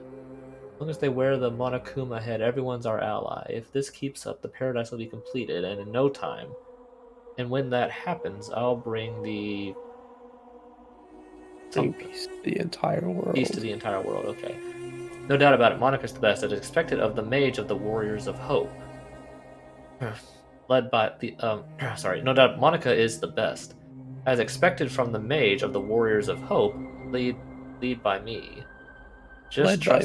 Monokuma head, everyone's our ally. If this keeps up, the paradise will be completed, and in no time. And when that happens, I'll bring the Peace to the entire world. Peace to the entire world, okay. No doubt about it, Monica's the best. It is expected of the mage of the Warriors of Hope. Led by the no doubt Monica is the best. As expected from the mage of the Warriors of Hope, lead by me. Led by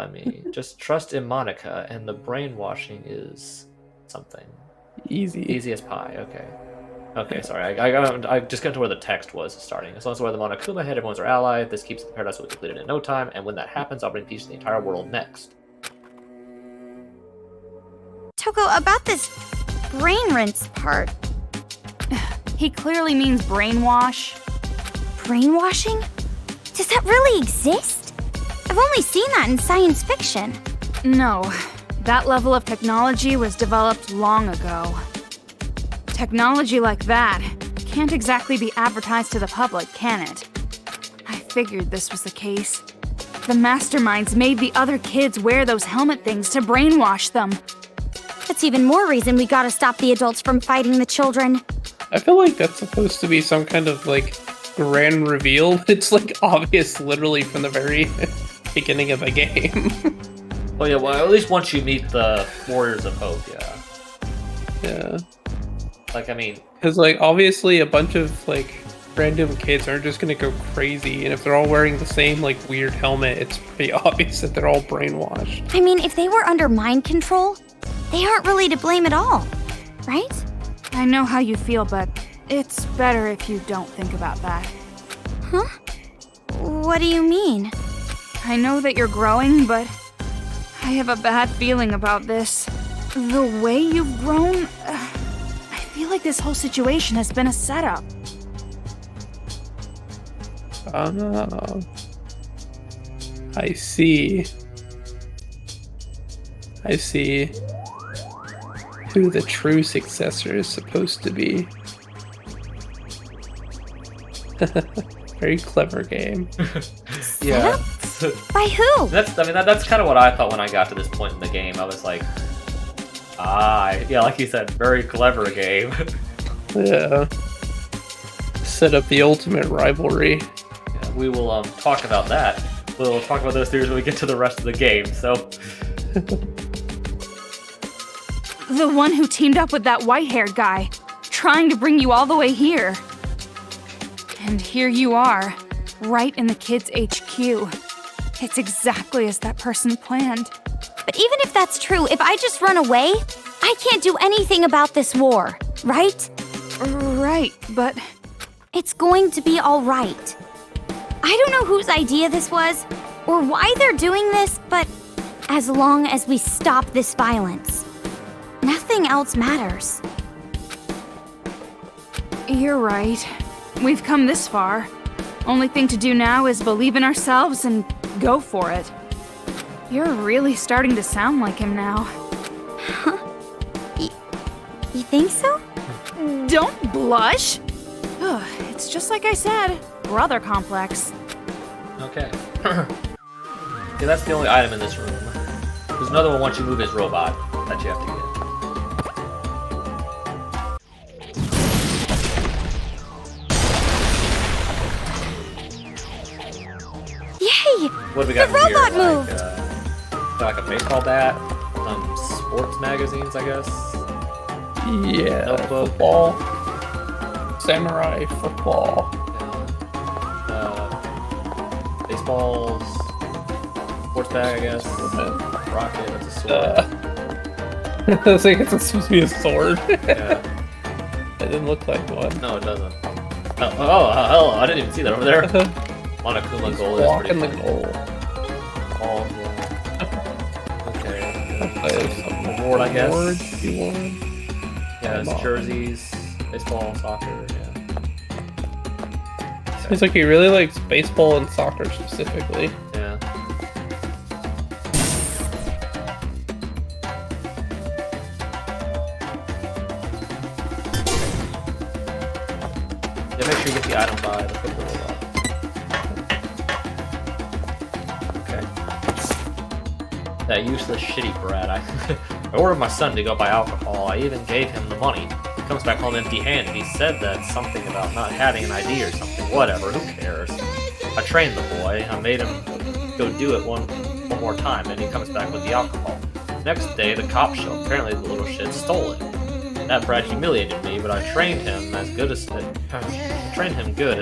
me. Just trust in Monica, and the brainwashing is something. Easy as pie, okay. Okay, sorry. I just got to where the text was starting. As long as we're the Monokuma head, everyone's our ally. This keeps the paradise will be completed in no time, and when that happens, I'll bring peace to the entire world next. Toko, about this brain rinse part. He clearly means brainwash. Brainwashing? Does that really exist? I've only seen that in science fiction. No, that level of technology was developed long ago. Technology like that can't exactly be advertised to the public, can it? I figured this was the case. The masterminds made the other kids wear those helmet things to brainwash them. That's even more reason we gotta stop the adults from fighting the children. I feel like that's supposed to be some kind of, like, grand reveal. It's, like, obvious literally from the very beginning of a game. Oh yeah, well, at least once you meet the Warriors of Hope, yeah. Yeah. Like, I mean... Because, like, obviously a bunch of, like, random kids aren't just gonna go crazy, and if they're all wearing the same, like, weird helmet, it's pretty obvious that they're all brainwashed. I mean, if they were under mind control, they aren't really to blame at all, right? I know how you feel, but it's better if you don't think about that. Huh? What do you mean? I know that you're growing, but I have a bad feeling about this. The way you've grown... I feel like this whole situation has been a setup. I see. I see who the true successor is supposed to be. Very clever game. Yeah. By who? That's kind of what I thought when I got to this point in the game. I was like, yeah, like you said, very clever game. Yeah. Set up the ultimate rivalry. Yeah, we will talk about that. We'll talk about those theories when we get to the rest of the game, so... The one who teamed up with that white-haired guy, trying to bring you all the way here. And here you are, right in the kids' HQ. It's exactly as that person planned. But even if that's true, if I just run away, I can't do anything about this war, right? Right, but... It's going to be all right. I don't know whose idea this was, or why they're doing this, but as long as we stop this violence, nothing else matters. You're right. We've come this far. Only thing to do now is believe in ourselves and go for it. You're really starting to sound like him now. Huh? You think so? Don't blush! It's just like I said, brother complex. Okay. Yeah, that's the only item in this room. There's another one once you move his robot that you have to get. Yay! What do we got the robot here? moved! Like a baseball bat, sports magazines, I guess. Yeah, Notebook. Football. Samurai football. Baseballs. Sports bag, I guess. Rocket, that's a sword. I was like, it's supposed to be a sword. Yeah. It didn't look like one. No, it doesn't. Oh, I didn't even see that over there. Monokuma goal is Walking pretty the fun. goal. Oh, yeah. Okay. Some Reward, I guess. Reward, reward. Yeah, it's jerseys, baseball, soccer, yeah. Seems like he really likes baseball and soccer specifically. Yeah. Yeah, make sure you get the item by the football. Okay. That useless shitty brat. I ordered my son to go buy alcohol. I even gave him the money. He comes back home empty-handed. He said that something about not having an ID or something. Whatever, who cares? I trained the boy. I made him go do it one more time, and he comes back with the alcohol. Next day, the cops show. Apparently, the little shit stole it. That brat humiliated me, but I trained him good as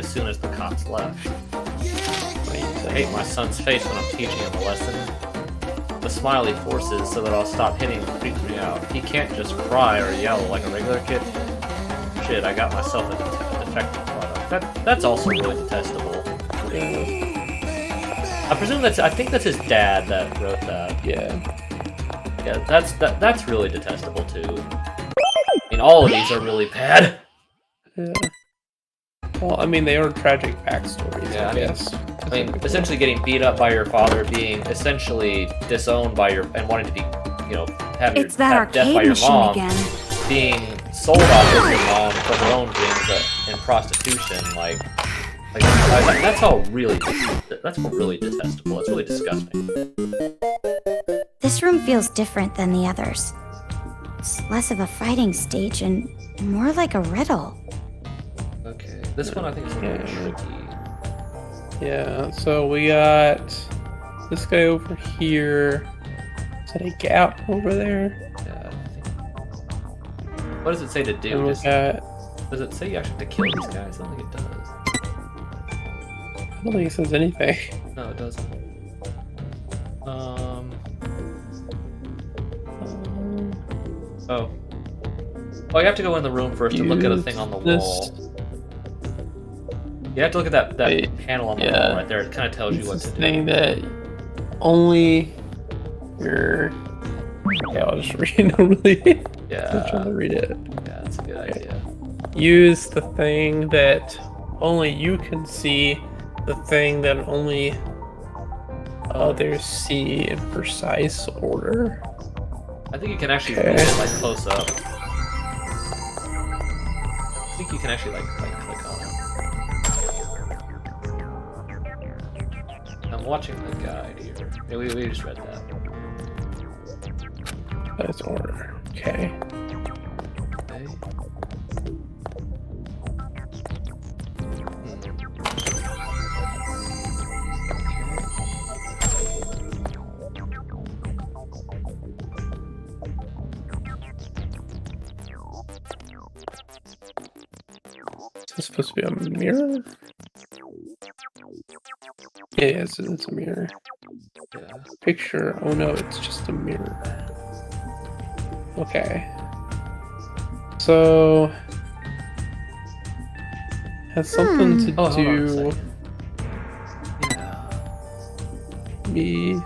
soon as the cops left. I hate my son's face when I'm teaching him a lesson. The smile he forces so that I'll stop hitting him freaks me out. He can't just cry or yell like a regular kid. Shit, I got myself a defective product. That's also really detestable. I presume I think that's his dad that wrote that. Yeah. Yeah, that's really detestable too. I mean, all of these are really bad. Yeah. Well, I mean, they are tragic backstories, Yeah, I guess. I mean, essentially getting beat up by your father, being essentially disowned by and wanting to be, have It's that have death by arcade your machine mom, again. being sold off of your mom for her own dreams in prostitution, that's all really detestable. It's really disgusting. This room feels different than the others. It's less of a fighting stage and more like a riddle. Okay, this one I think is a little tricky. Yeah, so we got this guy over here. Is that a gap over there? Yeah. What does it say to do? And we got... Does it say you actually have to kill these guys? I don't think it does. I don't think it says anything. No, it doesn't. Oh, you have to go in the room first to look at a thing on the wall. You have to look at that panel on the wall right there. It kind of tells you what to do. Thing that only your... Yeah, I'll just read it normally. Yeah. I'm trying to read it. Yeah, that's a good idea. Use the thing that only you can see, the thing that only others see in precise order. I think you can actually read it like close up. I think you can actually like click on it. I'm watching the guide here. Yeah, we just read that. That's order. Okay. Is this supposed to be a mirror? Yeah, it's a mirror. Yeah. Picture. Oh no, it's just a mirror. Okay. So has something to do me,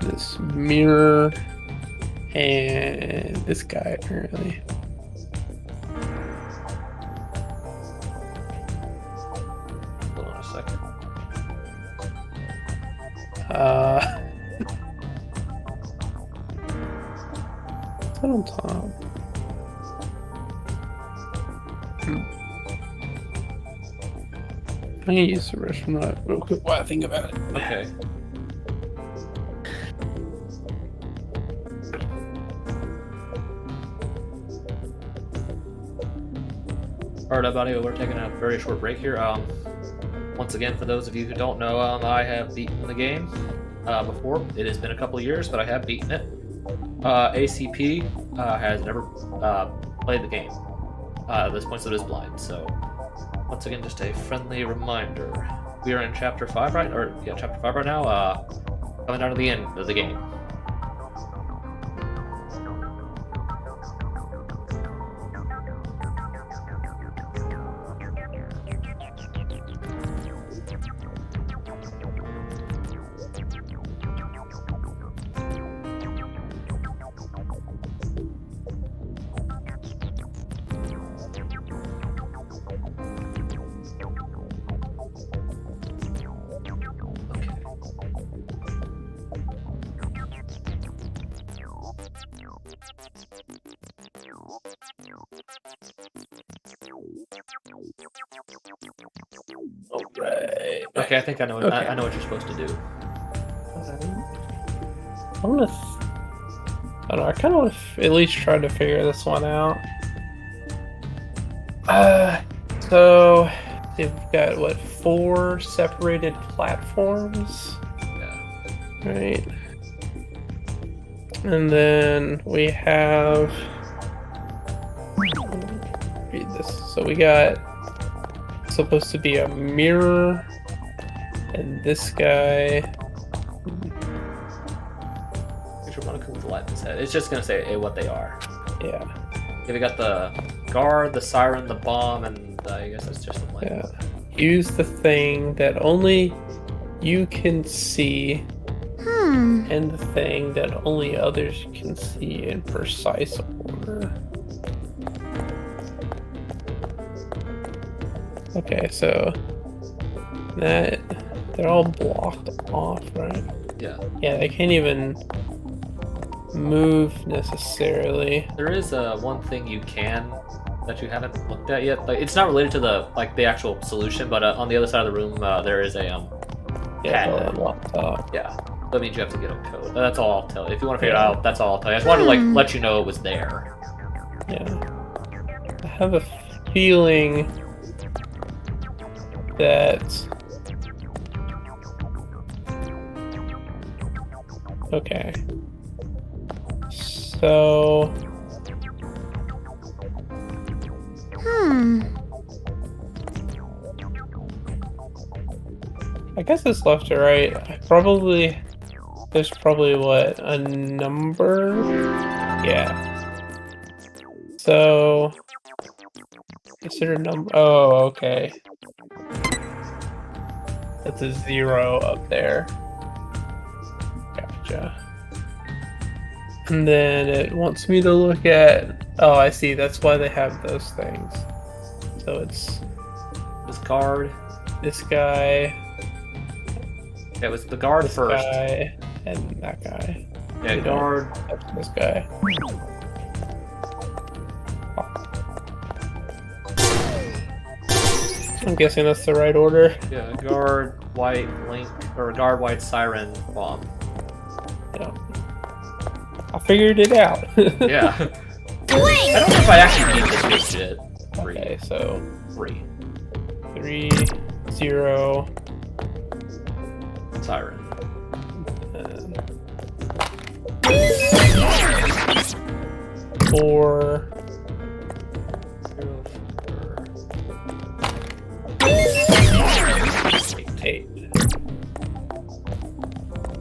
this mirror, and this guy apparently. Hold on a second. Is that on top? I'm gonna use the restroom real quick while I think about it. Okay. Alright, everybody, we're taking a very short break here. Once again, for those of you who don't know, I have beaten the game before. It has been a couple of years, but I have beaten it. ACP has never played the game at this point, so it is blind. So, once again, just a friendly reminder. We are in Chapter 5 right? Or, yeah, Chapter 5 right now. Coming down to the end of the game. Alright. Okay, I think I know. Okay. I know what you're supposed to do. I want to. I don't know. I kind of want to at least try to figure this one out. So they've got what, 4 separated platforms, Yeah. right? And then we have. Read this. So we got supposed to be a mirror, and this guy. Picture Monokuma with a light in his head. It's just gonna say what they are. Yeah. Yeah, we got the guard, the siren, the bomb, and I guess that's just the light. Yeah. Use the thing that only you can see, and the thing that only others can see in precise order. Okay, so that they're all blocked off, right? Yeah. Yeah, they can't even move necessarily. There is one thing you can that you haven't looked at yet. Like, it's not related to the actual solution, but on the other side of the room there is a Yeah, pad. the laptop. Yeah. That means you have to get a code. That's all I'll tell you. If you want to figure it out, that's all I'll tell you. I just wanted to let you know it was there. Yeah. I have a feeling that. Okay. So. I guess it's left to right. There's probably what, a number? Yeah. So. Consider number. Oh, okay. That's a 0 up there. Gotcha. And then it wants me to look at. Oh, I see. That's why they have those things. So it's This guard. this guy. It was the guard This first. guy and that guy. Yeah, You know, guard. that's this guy. I'm guessing that's the right order. Yeah, guard, white, link, or guard, white, siren, bomb. Yeah. I figured it out. Yeah. I don't know if I actually beat this good shit. Okay, so 3. 3, 0, Siren. and 4. 8.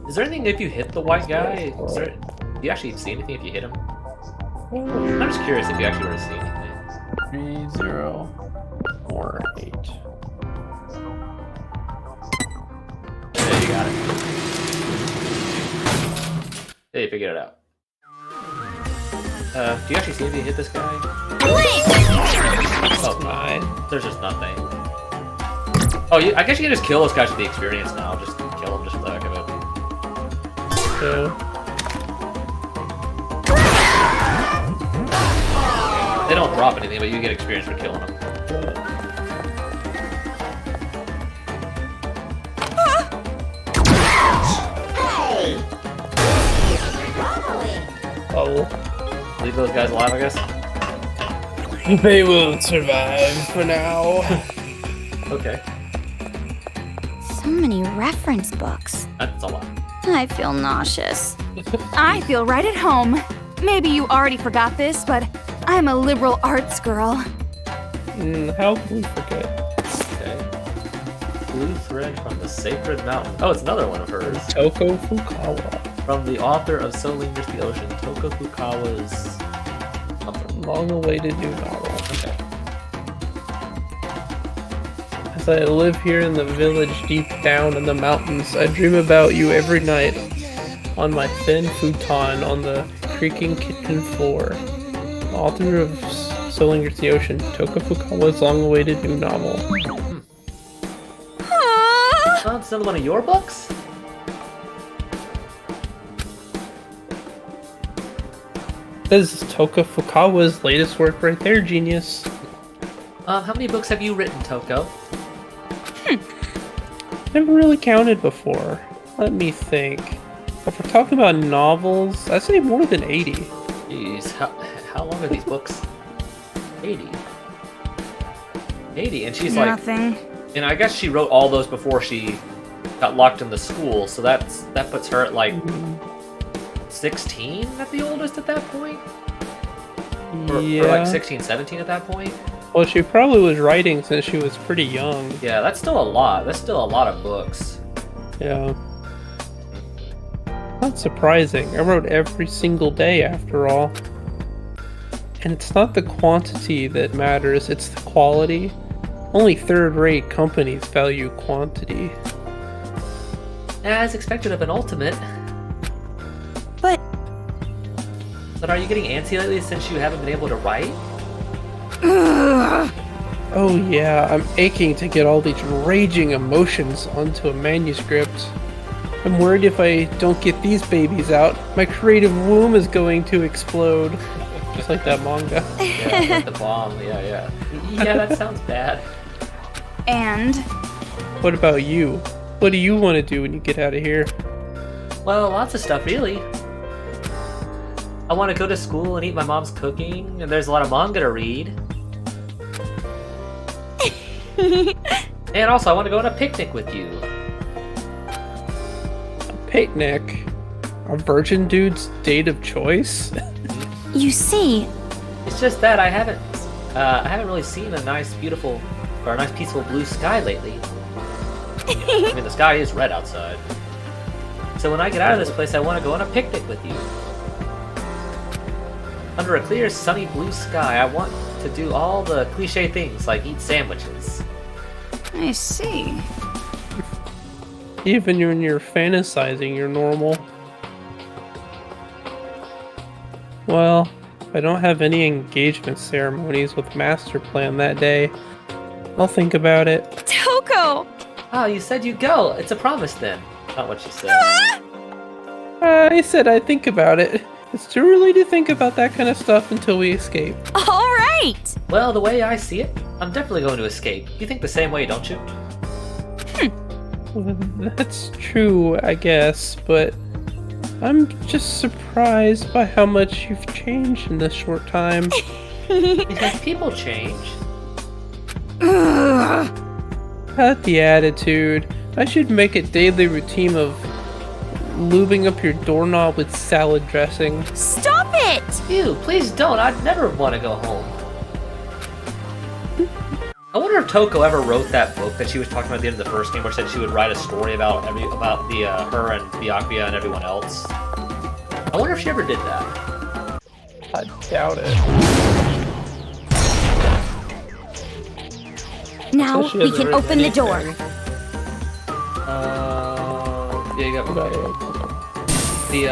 Is there anything if you hit the white guy? Do you actually see anything if you hit him? I'm just curious if you actually were to see anything. 3, 0, 4, 8. Yeah, you got it. Yeah, you figured it out. Do you actually see if you hit this guy? Oh, 9. there's just nothing. Oh, I guess you can just kill those guys with the experience now. Just kill them just for the heck of it. 2. They don't drop anything, but you get experience for killing them. Oh. Leave those guys alive, I guess. They will survive for now. Okay, So many reference books. that's a lot. I feel nauseous. I feel right at home. Maybe you already forgot this, but I'm a liberal arts girl. How can we forget? Okay. Blue thread from the sacred mountain. Oh, it's another one of hers. Toko Fukawa. From the author of So Lingers the Ocean, Toko Fukawa's something. Long-awaited new novel. Okay. As I live here in the village deep down in the mountains, I dream about you every night on my thin futon on the creaking kitchen floor. The author of So Lingers the Ocean, Toko Fukawa's long-awaited new novel. Oh, it's another one of your books? This is Toko Fukawa's latest work right there, genius. How many books have you written, Toko? Never really counted before. Let me think. If we're talking about novels, I'd say more than 80. Jeez, how long are these books? 80. 80, and she's like... Nothing. And I guess she wrote all those before she got locked in the school, so that puts her at like 16 at the oldest at that point? Or like 16, 17 at that point? Well, she probably was writing since she was pretty young. Yeah, that's still a lot. That's still a lot of books. Yeah. Not surprising. I wrote every single day after all. And it's not the quantity that matters, it's the quality. Only third-rate companies value quantity. As expected of an ultimate. But But are you getting antsy lately since you haven't been able to write? Oh yeah, I'm aching to get all these raging emotions onto a manuscript. I'm worried if I don't get these babies out, my creative womb is going to explode. Just like that manga. Yeah, like the bomb. Yeah. Yeah, that sounds bad. And What about you? What do you want to do when you get out of here? Well, lots of stuff, really. I want to go to school and eat my mom's cooking, and there's a lot of manga to read. And also, I want to go on a picnic with you. A picnic? A virgin dude's date of choice? you see, It's just that I haven't really seen a nice, beautiful, or a nice, peaceful blue sky lately. I mean, the sky is red outside. So when I get out of this place, I want to go on a picnic with you. Under a clear, sunny blue sky, I want to do all the cliche things like eat sandwiches. I see. Even when you're fantasizing, you're normal. Well, if I don't have any engagement ceremonies with Master Plan that day, I'll think about it. Toko! Oh, you said you'd go. It's a promise then. Not what you said. I said I'd think about it. It's too early to think about that kind of stuff until we escape. all right. Well, the way I see it, I'm definitely going to escape. You think the same way, don't you? Well, that's true, I guess, but I'm just surprised by how much you've changed in this short time. Because people change. Cut the attitude. I should make a daily routine of lubing up your doorknob with salad dressing. Stop it! Ew, please don't. I'd never want to go home. I wonder if Toko ever wrote that book that she was talking about at the end of the first game, where said she would write a story about her and Byakuya and everyone else. I wonder if she ever did that. I doubt it. Now So she we hasn't can written open the door. anything. Yeah, you got me. The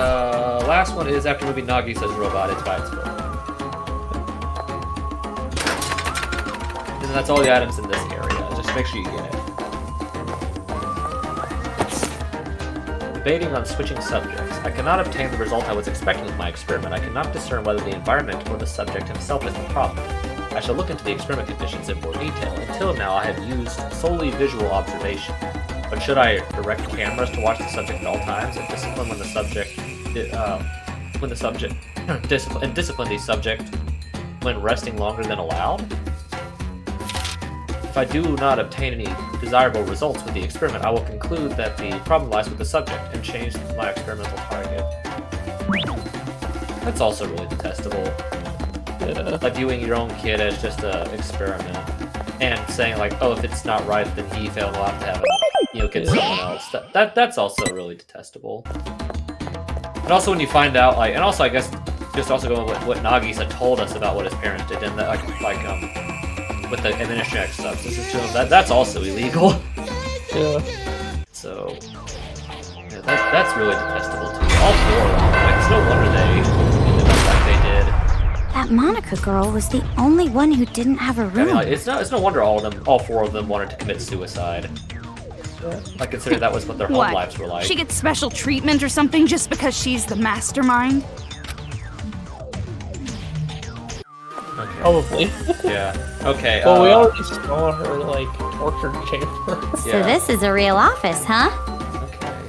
last one is after movie Nagisa's robot. It's by its book. And that's all the items in this area. Just make sure you get it. Debating on switching subjects. I cannot obtain the result I was expecting with my experiment. I cannot discern whether the environment or the subject himself is the problem. I shall look into the experiment conditions in more detail. Until now, I have used solely visual observation. But should I direct cameras to watch the subject at all times and discipline when the subject, discipline the subject when resting longer than allowed? If I do not obtain any desirable results with the experiment, I will conclude that the problem lies with the subject and change my experimental target. That's also really detestable. Like viewing your own kid as just an experiment and saying like, oh, if it's not right, then he failed. We'll have to have it, get someone else. That's also really detestable. And also when you find out, like, and also I guess just also going with what Nagisa told us about what his parents did, and that with the administrative substances to him, that's also illegal. Yeah. So yeah, that's really detestable too. All four of them. Like, it's no wonder they ended up like they did. That Monica girl was the only one who didn't have a I room. mean, like, it's no wonder all four of them wanted to commit suicide. I consider that was what their home What? lives were like. She gets special treatment or something just because she's the mastermind? Okay, Probably. Yeah. Okay. Well, we already saw her, like, torture chamber. So this is a real office, huh?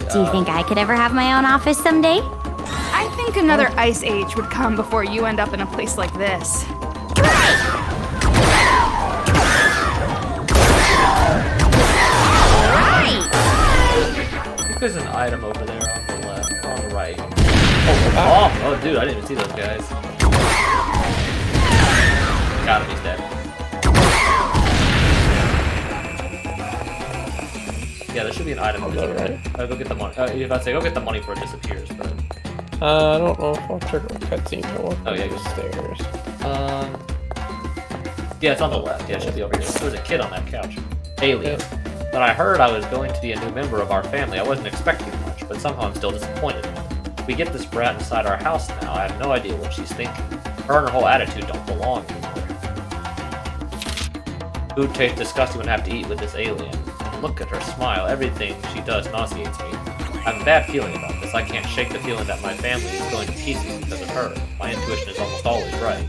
Okay, Do you think I could ever have my own office someday? I think another ice age would come before you end up in a place like this. I think there's an item over there on the left, on the right. Oh, dude, I didn't even see those guys. Got him, he's dead. Yeah, there should be an item over there. Right. Go get the money. If I say go get the money before it disappears, but. I don't know if I'll trigger a cutscene or Oh, yeah, the stairs. Yeah, it's on the left. Yeah, it should be over here. There was a kid on that couch. Alien. When I heard I was going to be a new member of our family, I wasn't expecting much, but somehow I'm still disappointed. We get this brat inside our house now. I have no idea what she's thinking. Her and her whole attitude don't belong anymore. Food tastes disgusting when I have to eat with this alien. Look at her smile. Everything she does nauseates me. I have a bad feeling about this. I can't shake the feeling that my family is going to pieces because of her. My intuition is almost always right.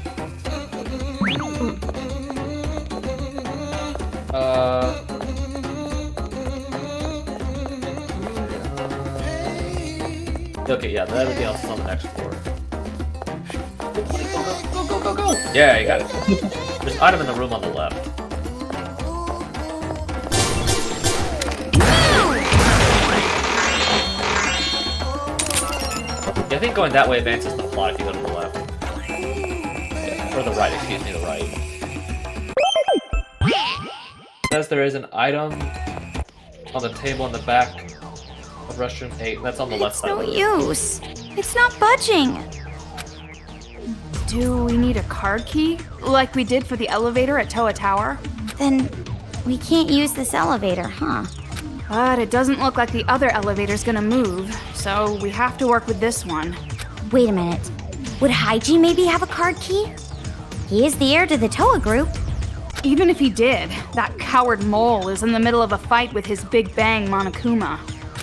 Okay, yeah, everything else is on the next floor. Go! Yeah, you got it. There's an item in the room on the left. Yeah, I think going that way advances the plot if you go to the left. Or the right, excuse me, the right. Says there is an item on the table in the back of restroom 8. That's on the left side. No use. It's not budging. Do we need a card key? Like we did for the elevator at Toa Tower? Then we can't use this elevator, huh? But it doesn't look like the other elevator's gonna move, so we have to work with this one. Wait a minute. Would Haiji maybe have a card key? He is the heir to the Toa group. Even if he did, that coward mole is in the middle of a fight with his Big Bang Monokuma.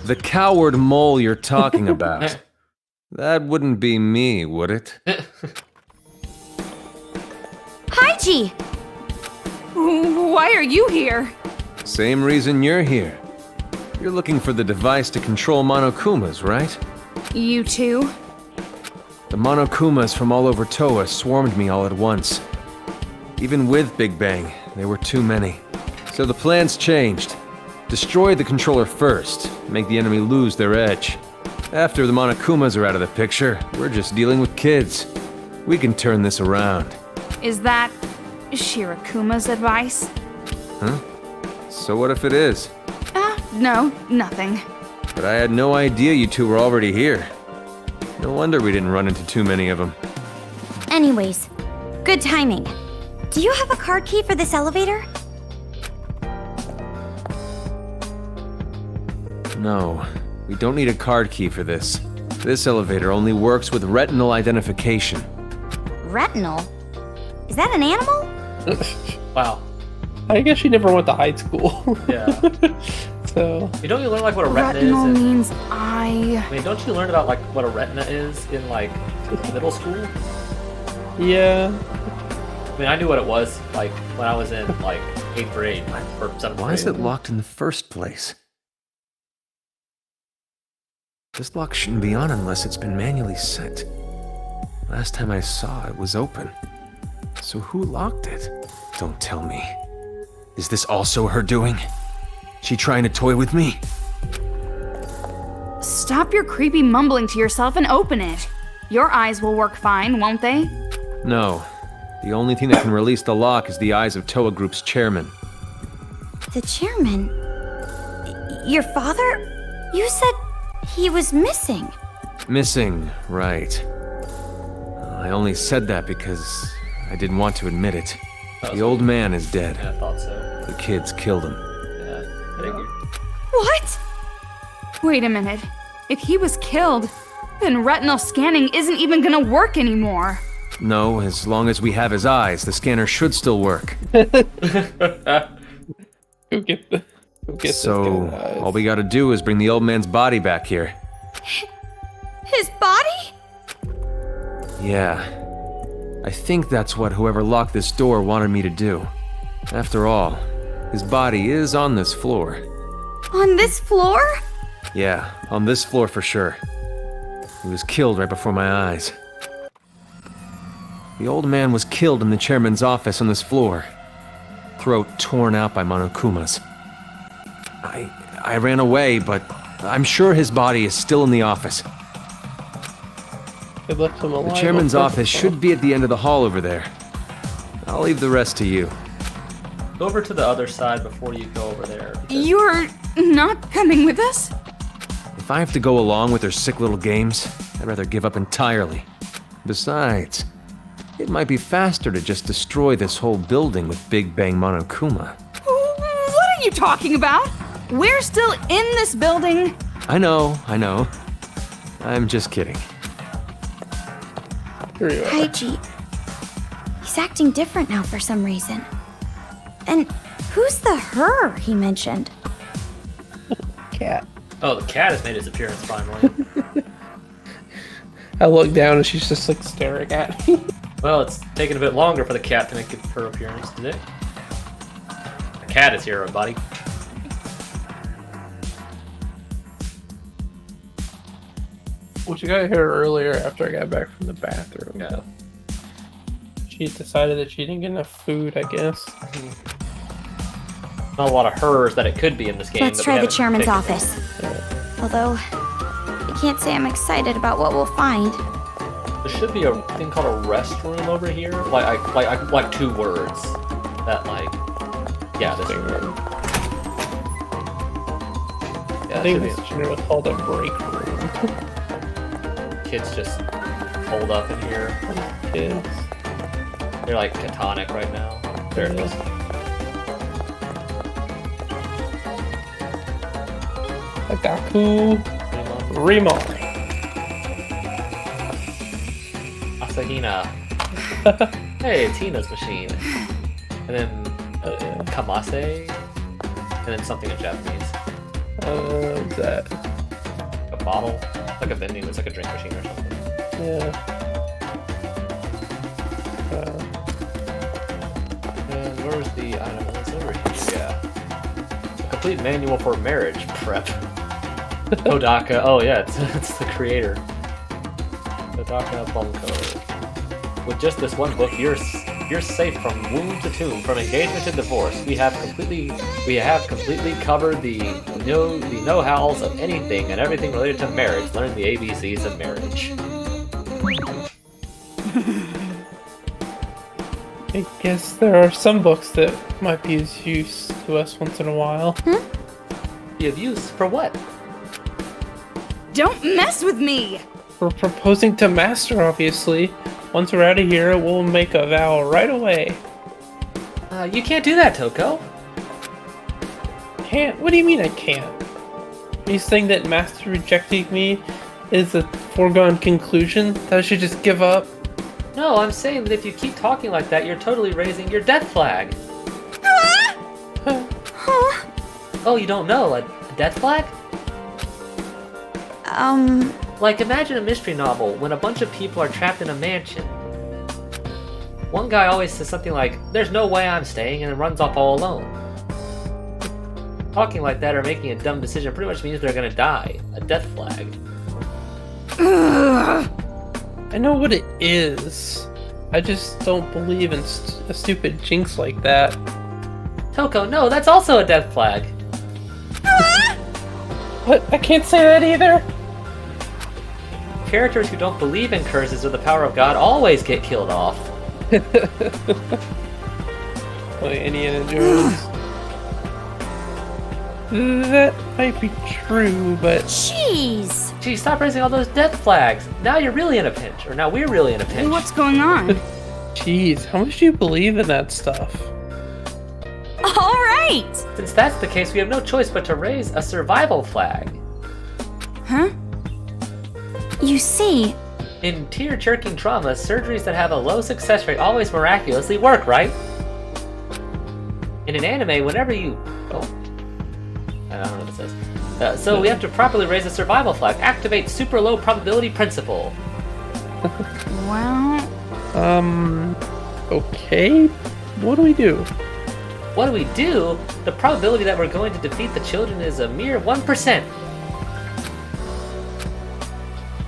The coward mole you're talking about. That wouldn't be me, would it? Haiji! Why are you here? Same reason you're here. You're looking for the device to control Monokumas, right? You too? The Monokumas from all over Toa swarmed me all at once. Even with Big Bang, there were too many. So the plan's changed. Destroy the controller first, make the enemy lose their edge. After the Monokumas are out of the picture, we're just dealing with kids. We can turn this around. Is that Shirakuma's advice? Huh? So what if it is? No, nothing. But I had no idea you two were already here. No wonder we didn't run into too many of them. Anyways, good timing. Do you have a card key for this elevator? No, we don't need a card key for this. This elevator only works with retinal identification. Retinal? Is that an animal? Wow. I guess she never went to high school. Yeah. So. You don't you learn like what a retina Retinal is? means eye. I mean, don't you learn about like what a retina is in like middle school? Yeah. I mean, I knew what it was like when I was in like 8th grade or 7th grade. Why is it locked in the first place? This lock shouldn't be on unless it's been manually set. Last time I saw it was open. So who locked it? Don't tell me. Is this also her doing? She trying to toy with me? Stop your creepy mumbling to yourself and open it. Your eyes will work fine, won't they? No. The only thing that can release the lock is the eyes of Toa Group's chairman. The chairman? Your father? You said he was missing. Missing, right. I only said that because I didn't want to admit it. The old man is dead. Yeah, I thought so. The kids killed him. Yeah, I figured. What? Wait a minute. If he was killed, then retinal scanning isn't even gonna work anymore. No, as long as we have his eyes, the scanner should still work. Go get this So, guy, guys. all we gotta do is bring the old man's body back here. His body? Yeah. I think that's what whoever locked this door wanted me to do. After all, his body is on this floor. On this floor? Yeah, on this floor for sure. He was killed right before my eyes. The old man was killed in the chairman's office on this floor. Throat torn out by Monokumas. I ran away, but I'm sure his body is still in the office. They left him alive. The chairman's office should be at the end of the hall over there. I'll leave the rest to you. Go over to the other side before you go over there. You're not coming with us? If I have to go along with their sick little games, I'd rather give up entirely. Besides, it might be faster to just destroy this whole building with Big Bang Monokuma. What are you talking about? We're still in this building. I know. I'm just kidding. Here you are. Haiji. He's acting different now for some reason. And who's the her he mentioned? Cat. Oh, the cat has made its appearance finally. I look down and she's just like staring at me. Well, it's taken a bit longer for the cat to make her appearance today. The cat is here, everybody. Which I got here earlier after I got back from the bathroom. Yeah. She decided that she didn't get enough food, I guess. Not a lot of hers that it could be in this game. Let's but we try the haven't chairman's picked office. Although, I can't say I'm excited about what we'll find. There should be a thing called a restroom over here. Like 2 words. That yeah, this thing. Yeah, I think this is generally called a break room. Kids just hold up in here. Kids. They're like catonic right now. There it is. Agaku. Remo. Asahina. Hey, it's Hina's machine. And then Kamase. And then something in Japanese. What's that? A bottle. Like a vending, it's like a drink machine or something. Yeah. And where's the item? It's over here. Yeah. A complete manual for marriage prep. Kodaka. Oh yeah, it's the creator. Kodaka Bunko. With just this one book, you're safe from womb to tomb, from engagement to divorce. We have completely covered the know-hows of anything and everything related to marriage. Learn the ABCs of marriage. I guess there are some books that might be of use to us once in a while. Be of use for what? Don't mess with me! We're proposing to Master, obviously. Once we're out of here, we'll make a vow right away. You can't do that, Toko. Can't? What do you mean I can't? Are you saying that Master rejecting me is a foregone conclusion? That I should just give up? No, I'm saying that if you keep talking like that, you're totally raising your death flag. Oh, you don't know? A death flag? Like, imagine a mystery novel when a bunch of people are trapped in a mansion. One guy always says something like, "There's no way I'm staying," and then runs off all alone. Talking like that or making a dumb decision pretty much means they're gonna die. A death flag. I know what it is. I just don't believe in a stupid jinx like that. Toko, no, that's also a death flag. What? I can't say that either? Characters who don't believe in curses or the power of God always get killed off. Like Indiana Jones. That might be true, but... Jeez! Gee, stop raising all those death flags. Now you're really in a pinch. Or now we're really in a pinch. What's going on? Jeez, how much do you believe in that stuff? Alright! Since that's the case, we have no choice but to raise a survival flag. Huh? You see, In tear-jerking dramas, surgeries that have a low success rate always miraculously work, right? In an anime, whenever you... Oh. I don't know what it says. So we have to properly raise a survival flag. Activate super low probability principle. Well, Okay. What do we do? What do we do? The probability that we're going to defeat the children is a mere 1%.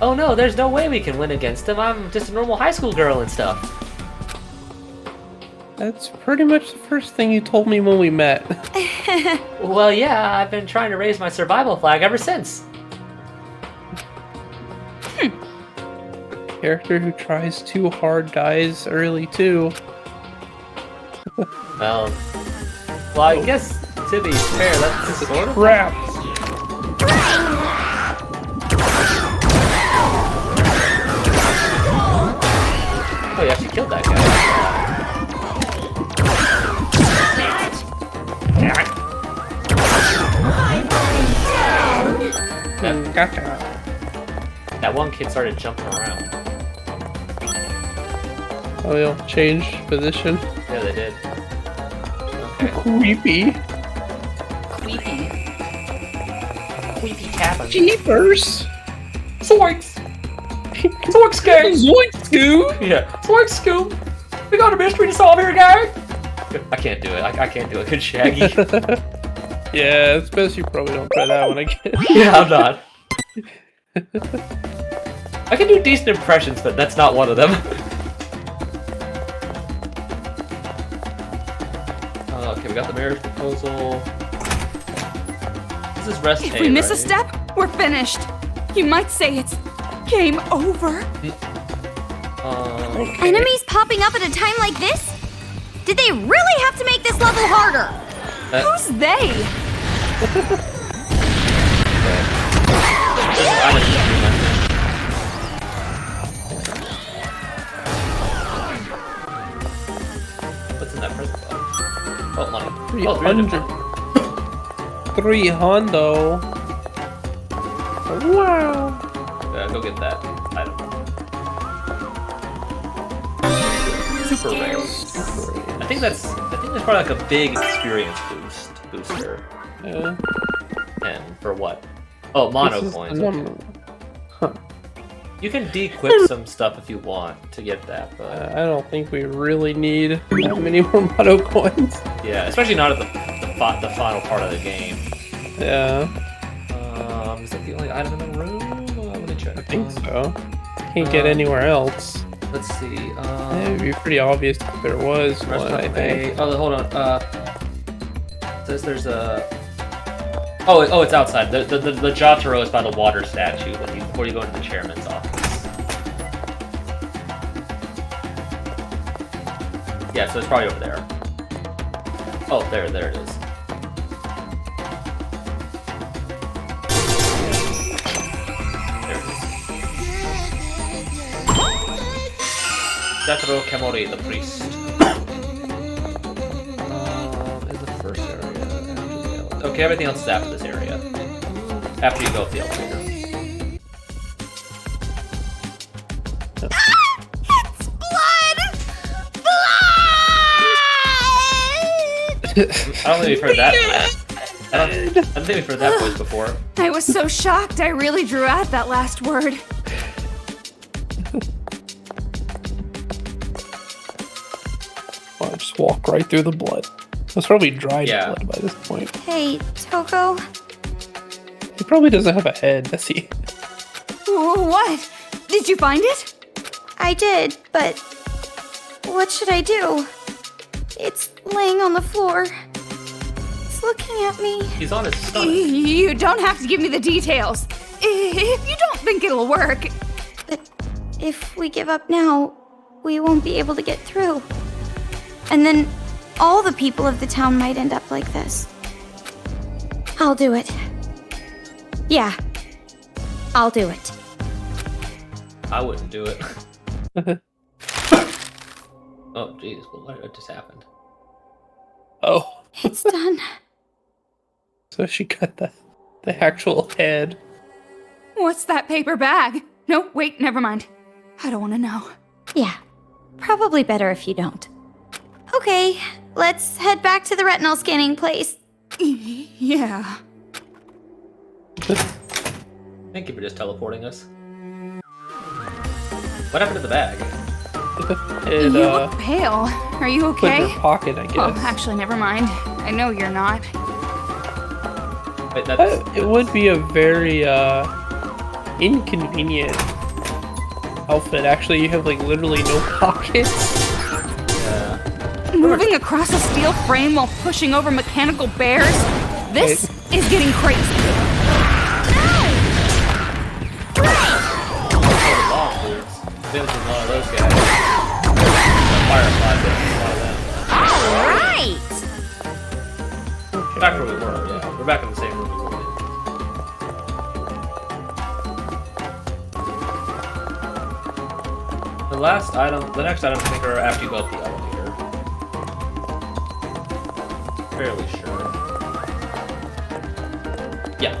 Oh no, there's no way we can win against them. I'm just a normal high school girl and stuff. That's pretty much the first thing you told me when we met. Well, yeah, I've been trying to raise my survival flag ever since. Character who tries too hard dies early too. Well, I guess to be fair, that's sort of... Crap! Oh yeah, she killed that guy. Gotcha. That one kid started jumping around. Oh, you'll change position. Yeah, they did. Okay. Creepy. Creepy cabin. Jeepers! Zoinks! Zoinks, gang! Zoinks, Scoob! Yeah, Zoinks, Scoop! We got a mystery to solve here, gang! I can't do it. I can't do it. Good Shaggy. Yeah, it's best you probably don't try that one again. Yeah, I'm not. I can do decent impressions, but that's not one of them. Okay, we got the marriage proposal. This is rest If A, we miss a right? step, we're finished. You might say it's game over. Okay. Enemies popping up at a time like this? Did they really have to make this level harder? Who's they? What's in that present box? Oh, money. 300. 300. Wow. Go get that item. Super rare. I think that's probably like a big experience booster. Yeah. And for what? Oh, mono This is coins. the Okay. number. Huh. You can de-equip some stuff if you want to get that, but I don't think we really need that many more mono coins. yeah, especially not at the final part of the game. Yeah, Is that the only item in the room? Let me check. I think so. Can't get anywhere else. Let's see. It would be pretty obvious if there was one, I think. Oh, hold on. Says there's a. Oh, it's outside. The Jotaro is by the water statue before you go into the chairman's office. Yeah, so it's probably over there. Oh, there it is. There it is. Jotaro Kamori, the priest. In the first area. Okay, everything else is after this area. After you go up the elevator. It's blood! Blood! I don't think we've heard that voice. I don't think we've heard that voice before. I was so shocked I really drew out that last word. I'll just walk right through the blood. It's probably dried Yeah. blood by this point. Hey, Toko. He probably doesn't have a head, does he? What? Did you find it? I did, but what should I do? It's laying on the floor. It's looking at me. He's on his stomach. You don't have to give me the details. If you don't think it'll work. But if we give up now, we won't be able to get through. And then all the people of the town might end up like this. I'll do it. Yeah, I'll do it. I wouldn't do it. Oh, jeez. What just happened? Oh, It's done. so she got the actual head. What's that paper bag? No, wait, never mind. I don't want to know. Yeah, probably better if you don't. Okay, let's head back to the retinal scanning place. Yeah. Thank you for just teleporting us. What happened to the bag? It You look pale. Are you put in okay? her pocket, I Oh, guess. actually, never mind. I know you're not. Wait, that's, It would be a very inconvenient outfit. Actually, you have like literally no pockets. Moving across a steel frame while pushing over mechanical bears? This is getting crazy. long boots. Vince is one of those guys. Firefly Vince is one of them. Alright! Back where we were, yeah. We're back in the same room we were in. The next item I think are after you go up the elevator. Fairly sure. Yeah.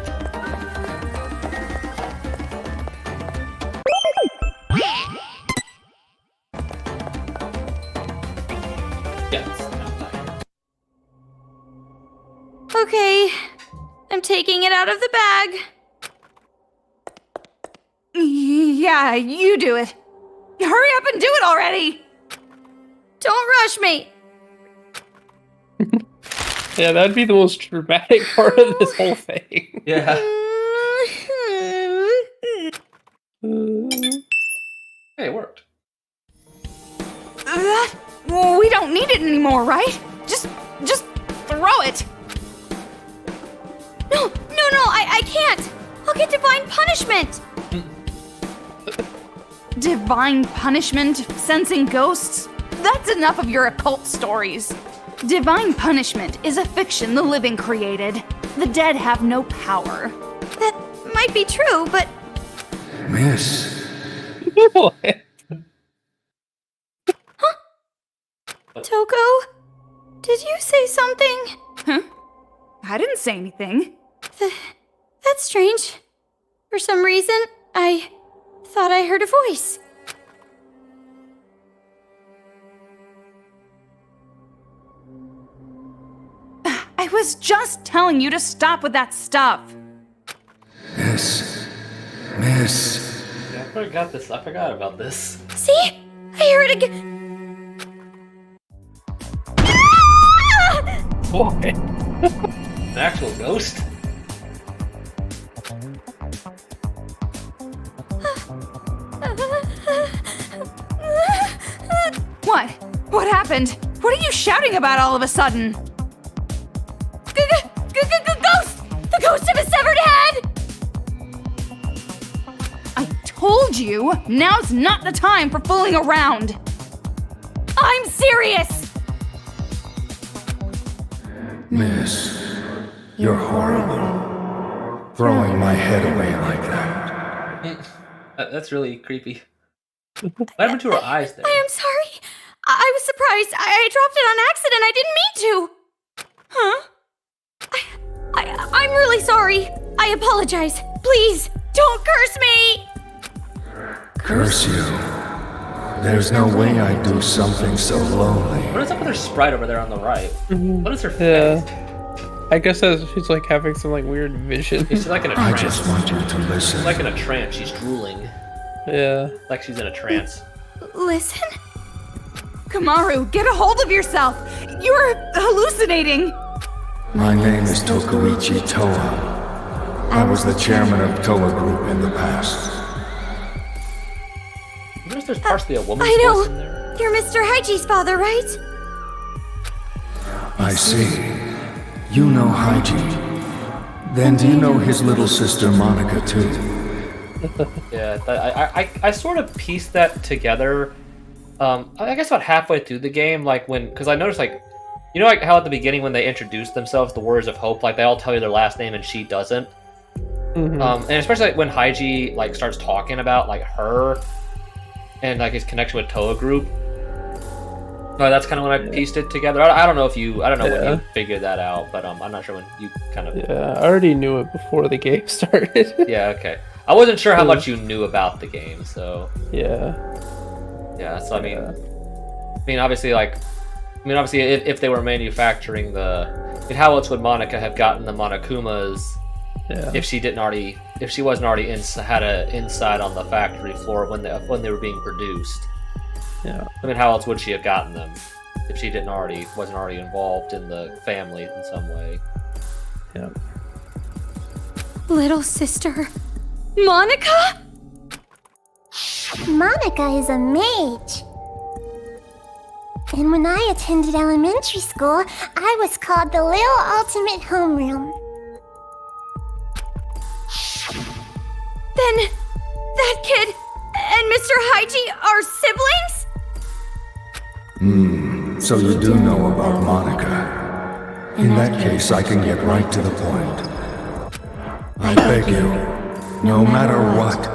Yes. Okay, I'm taking it out of the bag. Yeah, you do it. Hurry up and do it already! Don't rush me. Yeah, that'd be the most dramatic part of this whole thing. Yeah. Hey, it worked. We don't need it anymore, right? Just throw it. No, I can't. I'll get divine punishment. Divine punishment, sensing ghosts? That's enough of your occult stories. Divine punishment is a fiction the living created. The dead have no power. That might be true, but Miss, What? Toko, did you say something? Huh? I didn't say anything. That's strange. For some reason, I thought I heard a voice. I was just telling you to stop with that stuff. Miss. Yeah, I forgot about this. See? I hear it again. What? An actual ghost? What? What happened? What are you shouting about all of a sudden? Ghost! The ghost of a severed head! I told you, now's not the time for fooling around. I'm serious! Miss, you're horrible. Throwing my head away like that. That's really creepy. What happened to her eyes there? I am sorry. I was surprised. I dropped it on accident. I didn't mean to. Huh? I'm really sorry. I apologize. Please, don't curse me! Curse you. There's no way I'd do something so lonely. What is up with her sprite over there on the right? What is her face? Yeah. I guess she's like having some like weird vision. She's like in a I trance. just want you to listen. She's like in a trance. She's drooling. Yeah. Like she's in a trance. Listen? Kamaru, get a hold of yourself! You're hallucinating! My name is Tokuichi Toa. I was the chairman of Toa Group in the past. You notice there's partially a woman's I know. voice in there? You're Mr. Haiji's father, right? I see. You know Haiji. Then do you know his little sister Monica too? Yeah, I sort of pieced that together. I guess about halfway through the game, like because I noticed like, you know, like how at the beginning when they introduce themselves, the Warriors of Hope, like they all tell you their last name and she doesn't. Mhm. And especially like, when Haiji like starts talking about like her and like his connection with Toa Group. That's kind of when I pieced it together. I don't know when you figured that out, but I'm not sure when you kind of. Yeah, I already knew it before the game started. Yeah, okay. I wasn't sure how much you knew about the game, so. Yeah. Yeah, so I mean, obviously, if they were manufacturing how else would Monica have gotten the Monokumas if she wasn't already had an inside on the factory floor when they were being produced? Yeah. I mean, how else would she have gotten them if she wasn't already involved in the family in some way? Yeah. Little sister. Monica? Monica is a mage. And when I attended elementary school, I was called the Little Ultimate Homeroom. Then that kid and Mr. Haiji are siblings? So you do know about Monica. In that case, I can get right to the point. I beg you, no matter what,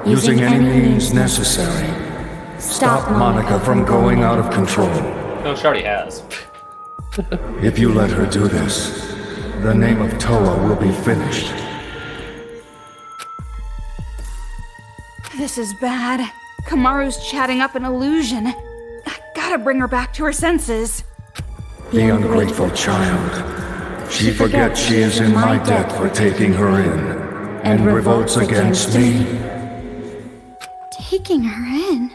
using any means necessary, stop Monica from going out of control. No, she already has. If you let her do this, the name of Toa will be finished. This is bad. Kamaru's chatting up an illusion. I gotta bring her back to her senses. The ungrateful child. She forgets she is in my debt for taking her in, and revolts against me. Taking her in?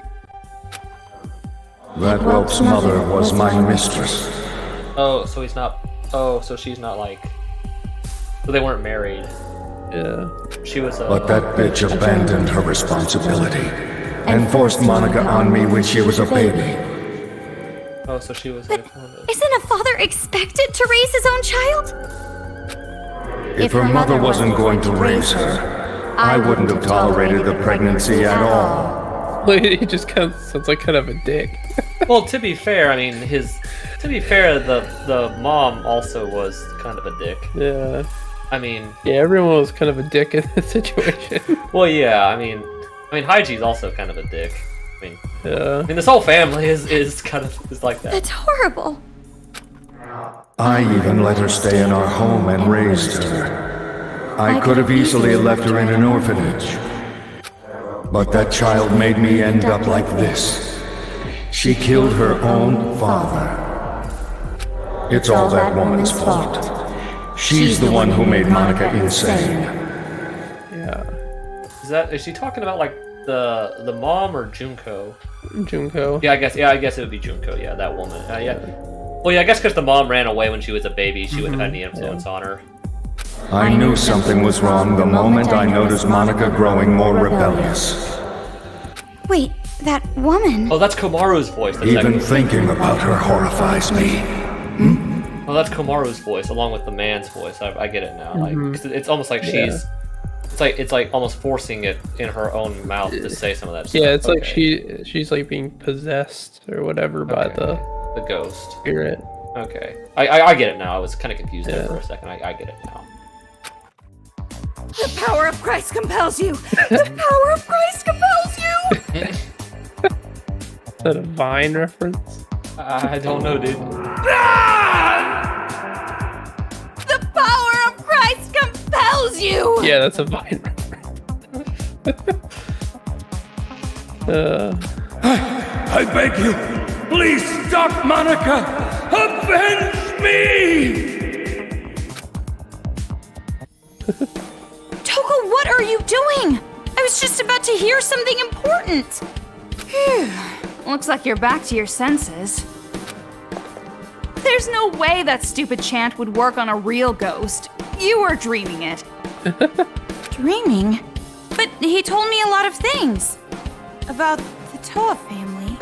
That whelp's mother was my mistress. Oh, so he's not. Oh, so she's not like. So they weren't married. Yeah. She was a. But that bitch abandoned her responsibility and forced Monica on me when she was a baby. Oh, so she was like. Isn't a father expected to raise his own child? If her mother wasn't going to raise her, I wouldn't have tolerated the pregnancy at all. He just kind of sounds like kind of a dick. Well, to be fair, I mean, the mom also was kind of a dick. Yeah. I mean. Yeah, everyone was kind of a dick in this situation. Well, yeah, I mean, Haiji's also kind of a dick. Yeah. I mean, this whole family is like that. That's horrible. I even let her stay in our home and raised her. I could have easily left her in an orphanage. But that child made me end up like this. She killed her own father. It's all that woman's fault. She's the one who made Monica insane. Yeah. Is she talking about like the mom or Junko? Junko. Yeah, I guess it would be Junko. Yeah, that woman. Yeah. Well, yeah, I guess because the mom ran away when she was a baby, she wouldn't have had any influence on her. I knew something was wrong the moment I noticed Monica growing more rebellious. Wait, that woman. Oh, that's Komaru's voice. Even thinking about her horrifies me. Oh, that's Komaru's voice, along with the man's voice. I get it now. Like, 'cause it's almost like she's. It's like almost forcing it in her own mouth to say some of that stuff. Yeah, it's like she's like being possessed or whatever by the ghost spirit. Okay, I get it now. I was kind of confused there for a second. I get it now. The power of Christ compels you. The power of Christ compels you. Is that a Vine reference? I don't know, dude. The power of Christ compels you. Yeah, that's a Vine reference. I beg you, please stop Monica! Avenge me! Toko, what are you doing? I was just about to hear something important. Phew. Looks like you're back to your senses. There's no way that stupid chant would work on a real ghost. You were dreaming it. Dreaming? But he told me a lot of things. About the Toa family.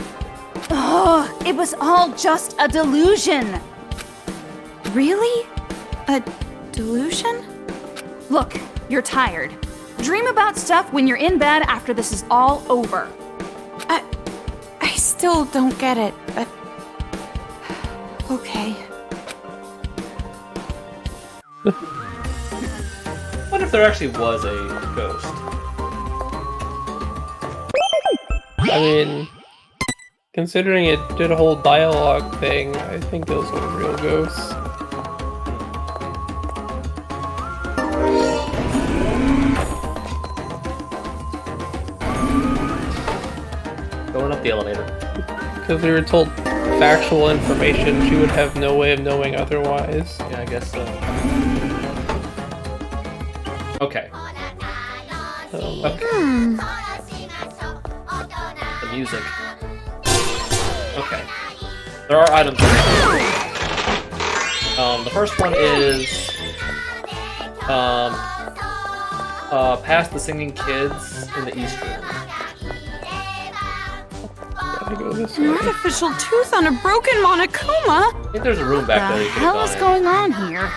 Oh, it was all just a delusion. Really? A delusion? Look, you're tired. Dream about stuff when you're in bed after this is all over. I still don't get it, but... Okay. What if there actually was a ghost? I mean, considering it did a whole dialogue thing, I think those were real ghosts. Going up the elevator. Because we were told factual information, she would have no way of knowing otherwise. Yeah, I guess so. Okay. Okay. The music. Okay. There are items. The first one is past the singing kids in the East Room. Gotta go this An way. artificial tooth on a broken Monokuma? I think there's a room back there you What could the have hell is gone in. going on here?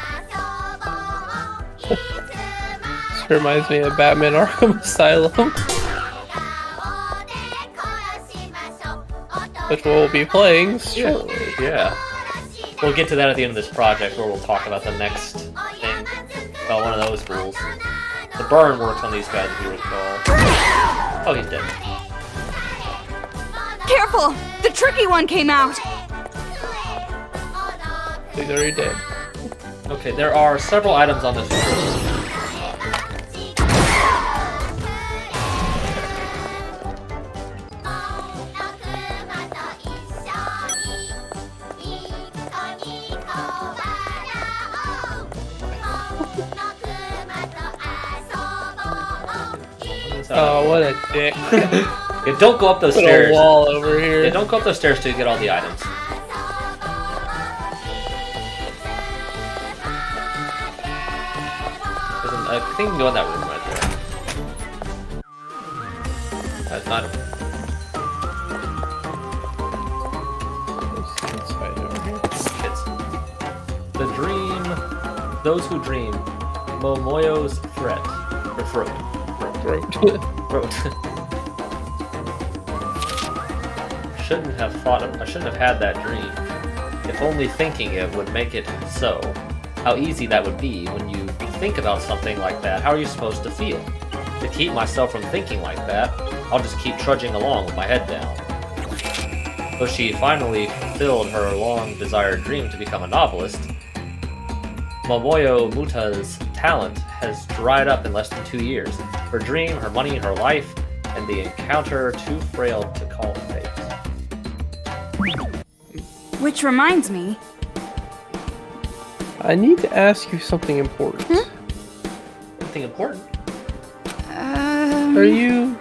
This reminds me of Batman Arkham Asylum. Which we'll be playing shortly. Yeah. We'll get to that at the end of this project where we'll talk about the next thing. About one of those rules. The burn works on these guys if you recall. Oh, he's dead. Careful! The tricky one came out! He's already dead. Okay, there are several items on this room. Oh, what a dick. Yeah, don't go up those Put stairs. a wall over here. Yeah, don't go up those stairs till you get all the items. There's a thing you can go in that room right there. That's not. Let's find over here. It's the dream. Those who dream. Momoyo's threat. Or throat. Throat. Throat. I shouldn't have had that dream. If only thinking it would make it so. How easy that would be when you think about something like that. How are you supposed to feel? To keep myself from thinking like that, I'll just keep trudging along with my head down. So she finally fulfilled her long-desired dream to become a novelist. Momoyo Muta's talent has dried up in less than 2 years. Her dream, her money, her life, and the encounter too frail to call fate. Which reminds me, I need to ask you something important. Something important? Are you,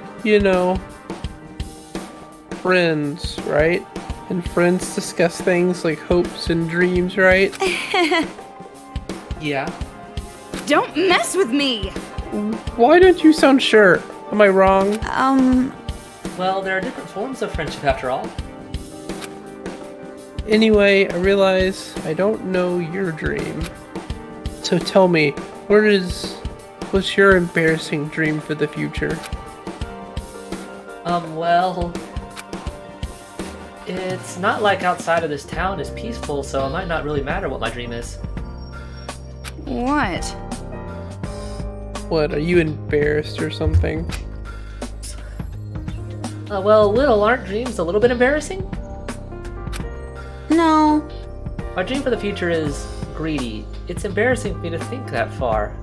friends, right? And friends discuss things like hopes and dreams, right? Yeah. don't mess with me! Why don't you sound sure? Am I wrong? Well, there are different forms of friendship after all. Anyway, I realize I don't know your dream. So tell me, what's your embarrassing dream for the future? Well, it's not like outside of this town is peaceful, so it might not really matter what my dream is. What? What, are you embarrassed or something? Well, aren't dreams a little bit embarrassing? No. My dream for the future is greedy. It's embarrassing for me to think that far.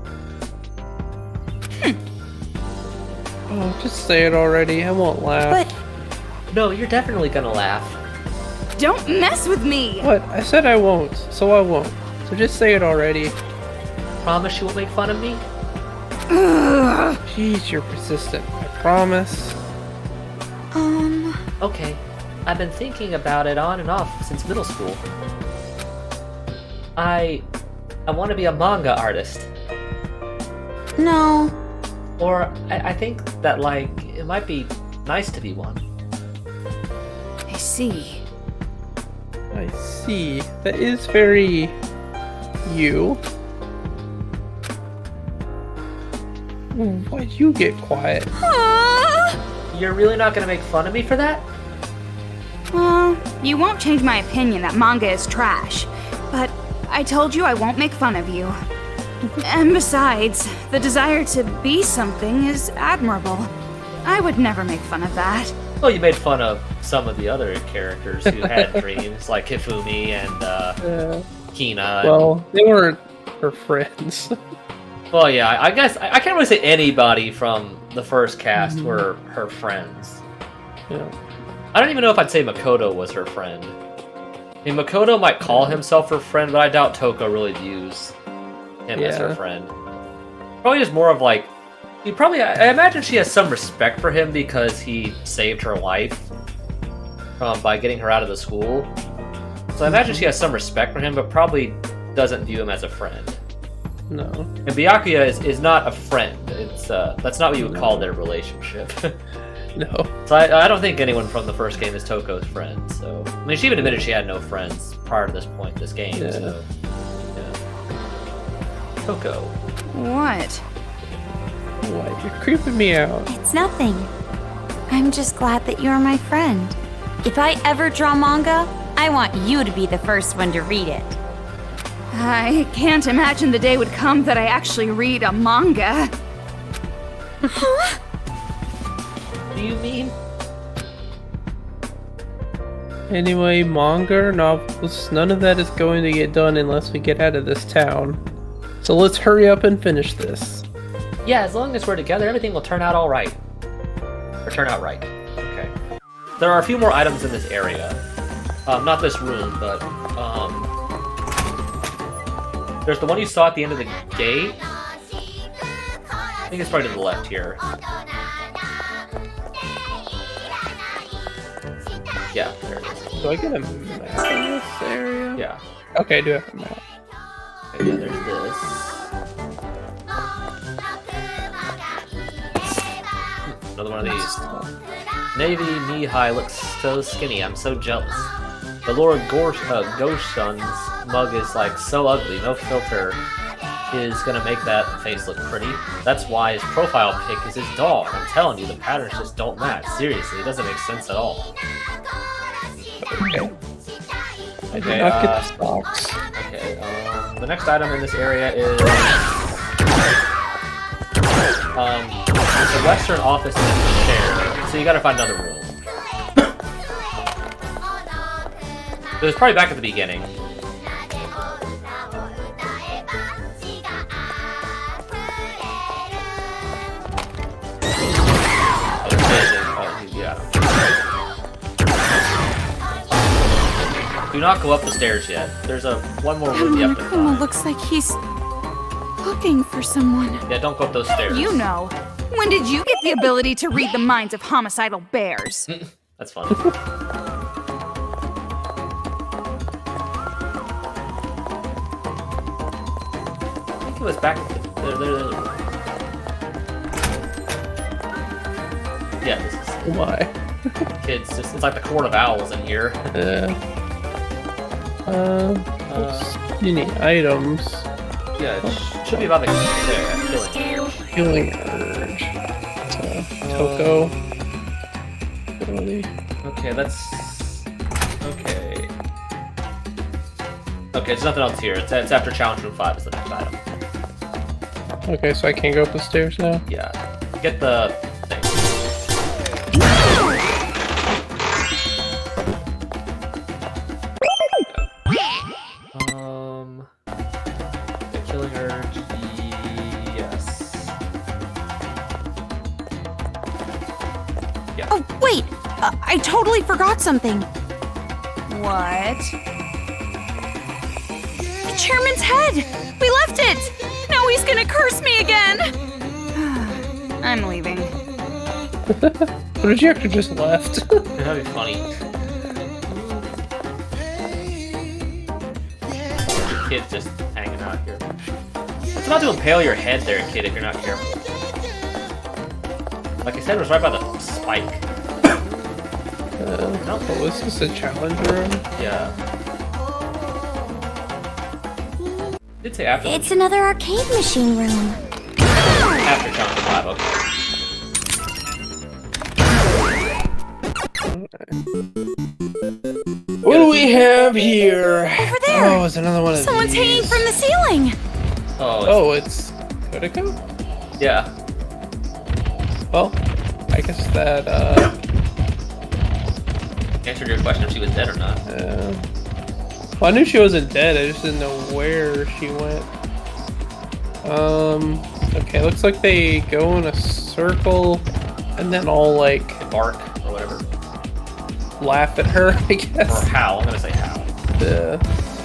Oh, just say it already, I won't laugh. But No, you're definitely gonna laugh. don't mess with me! What? I said I won't, so I won't. So just say it already. Promise you won't make fun of me? Jeez, you're persistent. I promise. Okay. I've been thinking about it on and off since middle school. I want to be a manga artist. No. Or I think that, it might be nice to be one. I see. I see. That is very... you. Why'd you get quiet? You're really not gonna make fun of me for that? Well, you won't change my opinion that manga is trash. But I told you I won't make fun of you. And besides, the desire to be something is admirable. I would never make fun of that. Well, you made fun of some of the other characters who had dreams, like Hifumi and Hina. Well, they weren't her friends. Well, yeah, I guess I can't really say anybody from the first cast were her friends. Yeah. I don't even know if I'd say Makoto was her friend. I mean, Makoto might call himself her friend, but I doubt Toko really views him as her friend. Probably just more of I imagine she has some respect for him because he saved her life. by getting her out of the school. So I imagine she has some respect for him, but probably doesn't view him as a friend. No. And Byakuya is not a friend. It's that's not what you would call their relationship. No. So I don't think anyone from the first game is Toko's friend. So I mean, she even admitted she had no friends prior to this point in this game. Yeah. So yeah. Toko. What? What? You're creeping me out. It's nothing. I'm just glad that you're my friend. If I ever draw manga, I want you to be the first one to read it. I can't imagine the day would come that I actually read a manga. Huh? What do you mean? Anyway, manga or novels, none of that is going to get done unless we get out of this town. So let's hurry up and finish this. Yeah, as long as we're together, everything will turn out all right. Or turn out right. Okay. There are a few more items in this area. Not this room, but there's the one you saw at the end of the gate. I think it's probably to the left here. Yeah, there it is. Do I get a map in this area? Yeah. Okay, I do have a map. Okay, yeah, there's this. Another one of these. Navy knee-high looks so skinny, I'm so jealous. The Lord Goshen's mug is like so ugly, no filter is gonna make that face look pretty. That's why his profile pic is his dog. I'm telling you, the patterns just don't match. Seriously, it doesn't make sense at all. Okay. I did Okay, not get the stocks. Okay, the next item in this area is the western office is shared, so you gotta find another room. It was probably back at the beginning. Yeah. Do not go up the stairs yet. There's one more room you have to Monokuma find. looks like he's looking for someone. Yeah, don't go up those stairs. You know. When did you get the ability to read the minds of homicidal bears? That's funny. I think it was back there. Yeah, this is Why? kids. It's like the court of owls in here. Yeah. You need items. Yeah, it should be about the killing. Healing urge. Toko. Ability. Okay, that's okay. Okay, there's nothing else here. It's after challenge room 5 is the next item. Okay, so I can't go up the stairs now? Yeah, get the thing. The killing urge. Yes. Yeah. Oh, wait! I totally forgot something. What? The chairman's head! We left it! Now he's gonna curse me again! I'm leaving. What if you actually just left? That'd be funny. Kid's just hanging out here. It's about to impale your head there, kid, if you're not careful. Like I said, it was right by the spike. Oh, this is a challenge room? Yeah. Did say after. It's another arcade machine room. After challenge 5, okay. What do we have here? Over there! Oh, it's another one of Someone's these. hanging from the ceiling! Oh, it's Kodako? Yeah. Well, I guess that, Answered your question if she was dead or not. well, I knew she wasn't dead, I just didn't know where she went. Okay, looks like they go in a circle and then all, like, Bark or whatever. laugh at her, I guess. Or howl. I'm gonna say howl. Do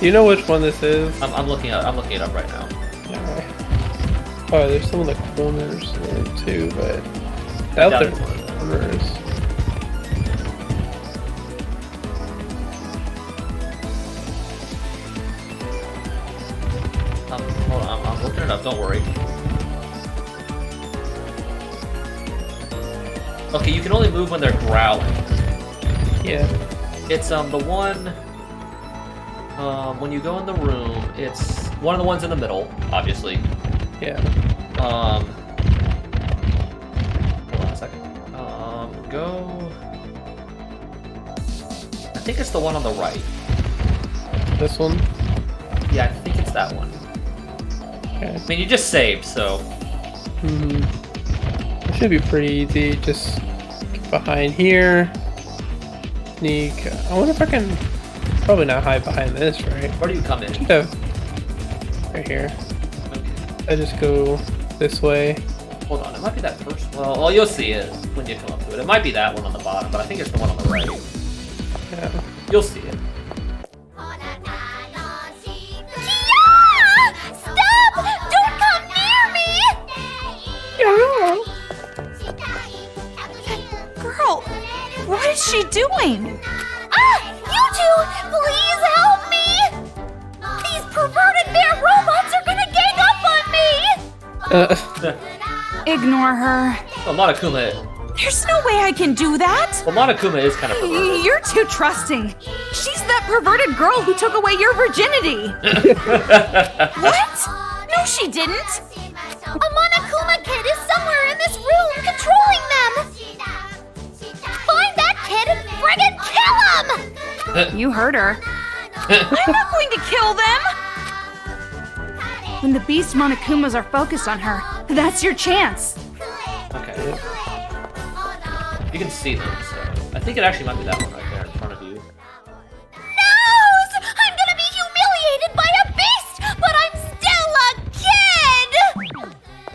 you know which one this is? I'm looking it up right now. Alright. Oh, there's some of the corners there too, but I out doubt there it's one of those. corners. enough, don't worry. Okay, you can only move when they're growling. Yeah. It's the one when you go in the room, it's one of the ones in the middle, obviously. Yeah. Hold on a second. Go. I think it's the one on the right. This one? Yeah, I think it's that one. Okay. I mean, you just saved, so. It should be pretty easy. Just get behind here. Sneak. I wonder if I can. Probably not hide behind this, right? Where do you come in? Should have. Right here. I just go this way. Hold on, it might be that first. Well, you'll see it when you come up to it. It might be that one on the bottom, but I think it's the one on the right. Yeah. You'll see it. Stop! Don't come near me! Girl, what is she doing? You two, please help me! These perverted bear robots are gonna gang up on me! Ignore her. Well, Monokuma. There's no way I can do that. Well, Monokuma is kind of perverted. You're too trusting. She's that perverted girl who took away your virginity. What? No, she didn't. A Monokuma kid is somewhere in this room controlling them! Find that kid and friggin' kill him! You heard her. I'm not going to kill them. When the beast Monokumas are focused on her, that's your chance. Okay. You can see them, so I think it actually might be that one right there in front of you. No! I'm gonna be humiliated by a beast, but I'm still a kid!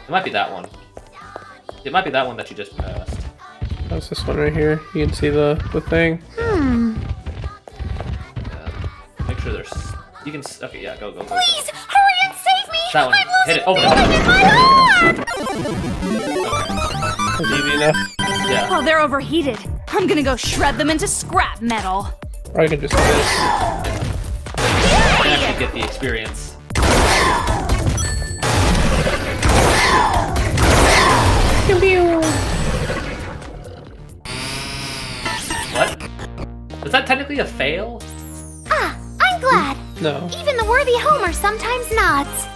It might be that one. It might be that one that you just passed. That's this one right here. You can see the thing. Yeah. Make sure there's. You can. Okay, yeah, go. Please, hurry and save me! That one. I'm losing Hit it. Open feeling in my heart! Easy enough. Yeah. While they're overheated, I'm gonna go shred them into scrap metal. Or I can just do this. You can actually get the experience. What? Is that technically a fail? I'm glad. No. Even the worthy Homer sometimes nods.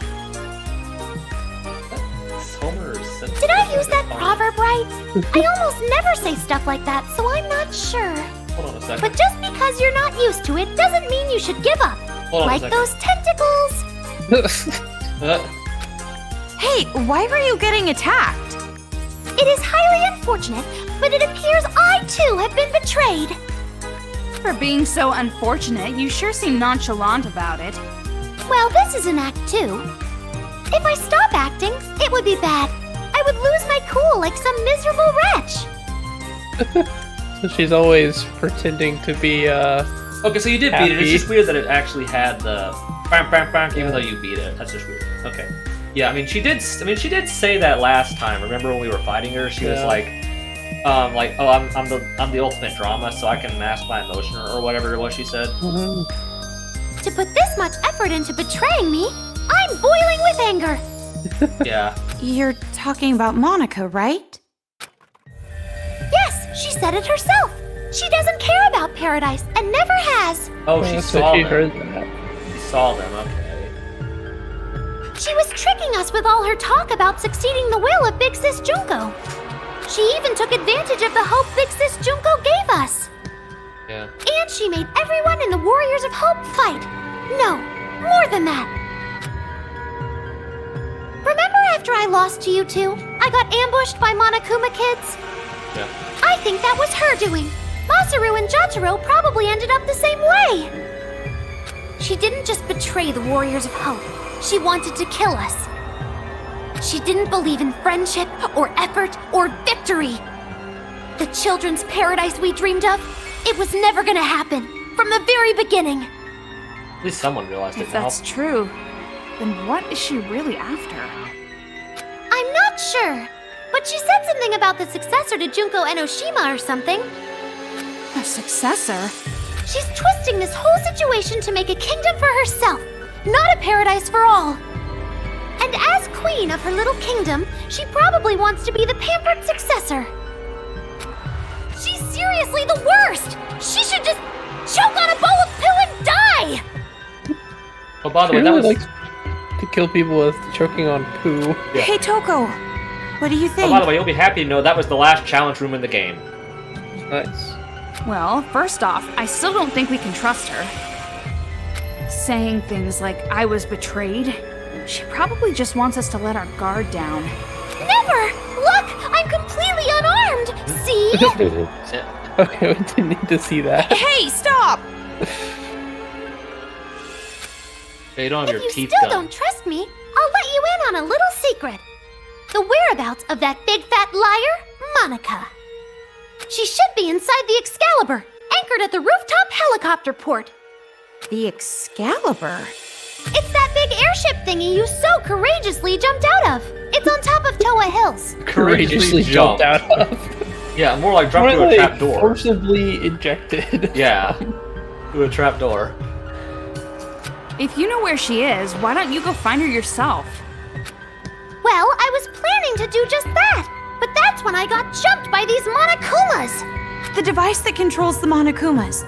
Did I use that proverb right? I almost never say stuff like that, so I'm not sure. Hold on a second. But just because you're not used to it doesn't mean you should give up. Hold on a Like second. those tentacles. Hey, why were you getting attacked? It is highly unfortunate, but it appears I too have been betrayed. For being so unfortunate, you sure seem nonchalant about it. Well, this is an act 2. If I stop acting, it would be bad. I would lose my cool like some miserable wretch. So she's always pretending to be Okay, so you did beat it. It's just weird that it actually had the bang bang bang, even though you beat it. That's just weird. Okay. Yeah, I mean she did say that last time. Remember when we were fighting her? She was like, oh, I'm the ultimate drama, so I can mask my emotion or whatever it was she said. To put this much effort into betraying me, I'm boiling with anger. Yeah. You're talking about Monica, right? Yes, she said it herself. She doesn't care about paradise and never has. Oh, she so saw she them. heard that. She saw them. Okay. She was tricking us with all her talk about succeeding the will of Big Sis Junko. She even took advantage of the hope Big Sis Junko gave us. Yeah. And she made everyone in the Warriors of Hope fight. No, more than that. Remember after I lost to you two, I got ambushed by Monokuma kids? Yeah. I think that was her doing. Masaru and Jotaro probably ended up the same way. She didn't just betray the Warriors of Hope. She wanted to kill us. She didn't believe in friendship or effort or victory. The children's paradise we dreamed of, it was never gonna happen from the very beginning. At least someone realized it If now. that's true, then what is she really after? I'm not sure, but she said something about the successor to Junko Enoshima or something. A successor? She's twisting this whole situation to make a kingdom for herself, not a paradise for all. And as queen of her little kingdom, she probably wants to be the pampered successor. She's seriously the worst! She should just choke on a bowl of poo and die! Oh, by the way, She that really was... likes to kill people with choking on poo. Yeah. Hey, Toko. What do you Oh, think? by the way, you'll be happy to know that was the last challenge room in the game. Nice. Well, first off, I still don't think we can trust her. Saying things like, I was betrayed, she probably just wants us to let our guard down. Never! Look! I'm completely unarmed! See? Okay, we didn't need to see that. Hey, stop! Hey, you don't have If your you teeth still done. don't trust me, I'll let you in on a little secret. The whereabouts of that big fat liar, Monica. She should be inside the Excalibur, anchored at the rooftop helicopter port. The Excalibur? It's that big airship thingy you so courageously jumped out of. It's on top of Toa Hills. Courageously jumped out of. Yeah, more like dropped More through a like trap door. forcibly ejected. Yeah, through a trap door. If you know where she is, why don't you go find her yourself? Well, I was planning to do just that, but that's when I got jumped by these Monokumas. The device that controls the Monokumas.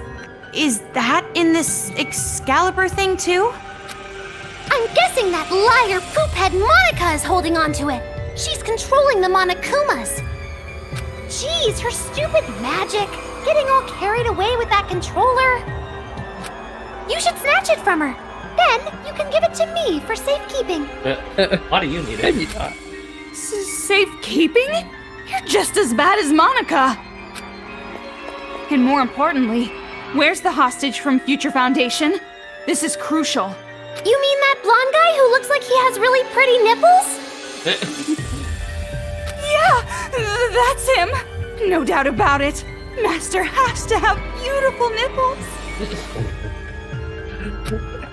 Is that in this Excalibur thing too? I'm guessing that liar poophead Monica is holding on to it. She's controlling the Monokumas. Jeez, her stupid magic. Getting all carried away with that controller. You should snatch it from her. Then you can give it to me for safekeeping. Why do you need it? Maybe not. Safekeeping? You're just as bad as Monica. And more importantly, where's the hostage from Future Foundation? This is crucial. You mean that blonde guy who looks like he has really pretty nipples? Yeah, that's him. No doubt about it. Master has to have beautiful nipples.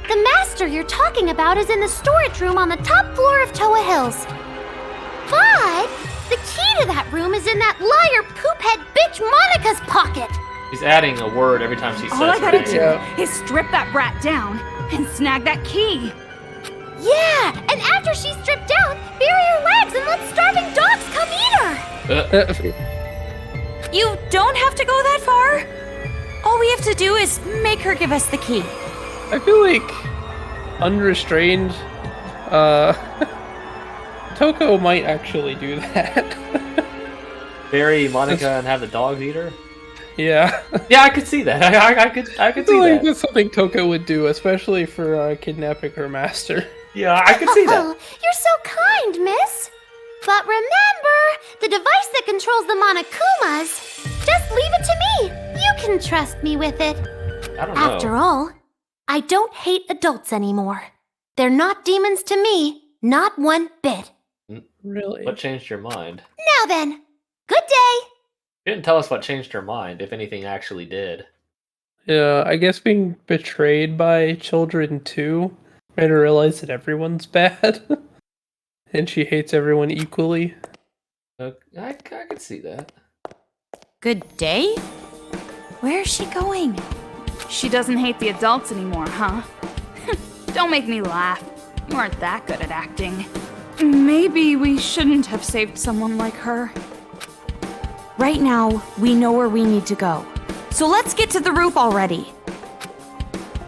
The master you're talking about is in the storage room on the top floor of Toa Hills. But the key to that room is in that liar poophead bitch Monica's pocket. He's adding a word every time she says All I her gotta name. do is strip that brat down and snag that key. Yeah, and after she's stripped down, bury her legs and let starving dogs come eat her. You don't have to go that far. All we have to do is make her give us the key. I feel like unrestrained, Toko might actually do that. Bury Monica and have the dogs eat her? Yeah. Yeah, I could see that. I could I see feel like that. that's something Toko would do, especially for kidnapping her master. Yeah, I could see that. Oh, you're so kind, miss. But remember, the device that controls the Monokumas, just leave it to me. You can trust me with it. I don't know. After all, I don't hate adults anymore. They're not demons to me, not one bit. Really? What changed your mind? Now then, good day. You didn't tell us what changed her mind, if anything actually did. Yeah, I guess being betrayed by children too made her realize that everyone's bad. And she hates everyone equally. I could see that. Good day? Where is she going? She doesn't hate the adults anymore, huh? Don't make me laugh. You aren't that good at acting. Maybe we shouldn't have saved someone like her. Right now, we know where we need to go. So let's get to the roof already.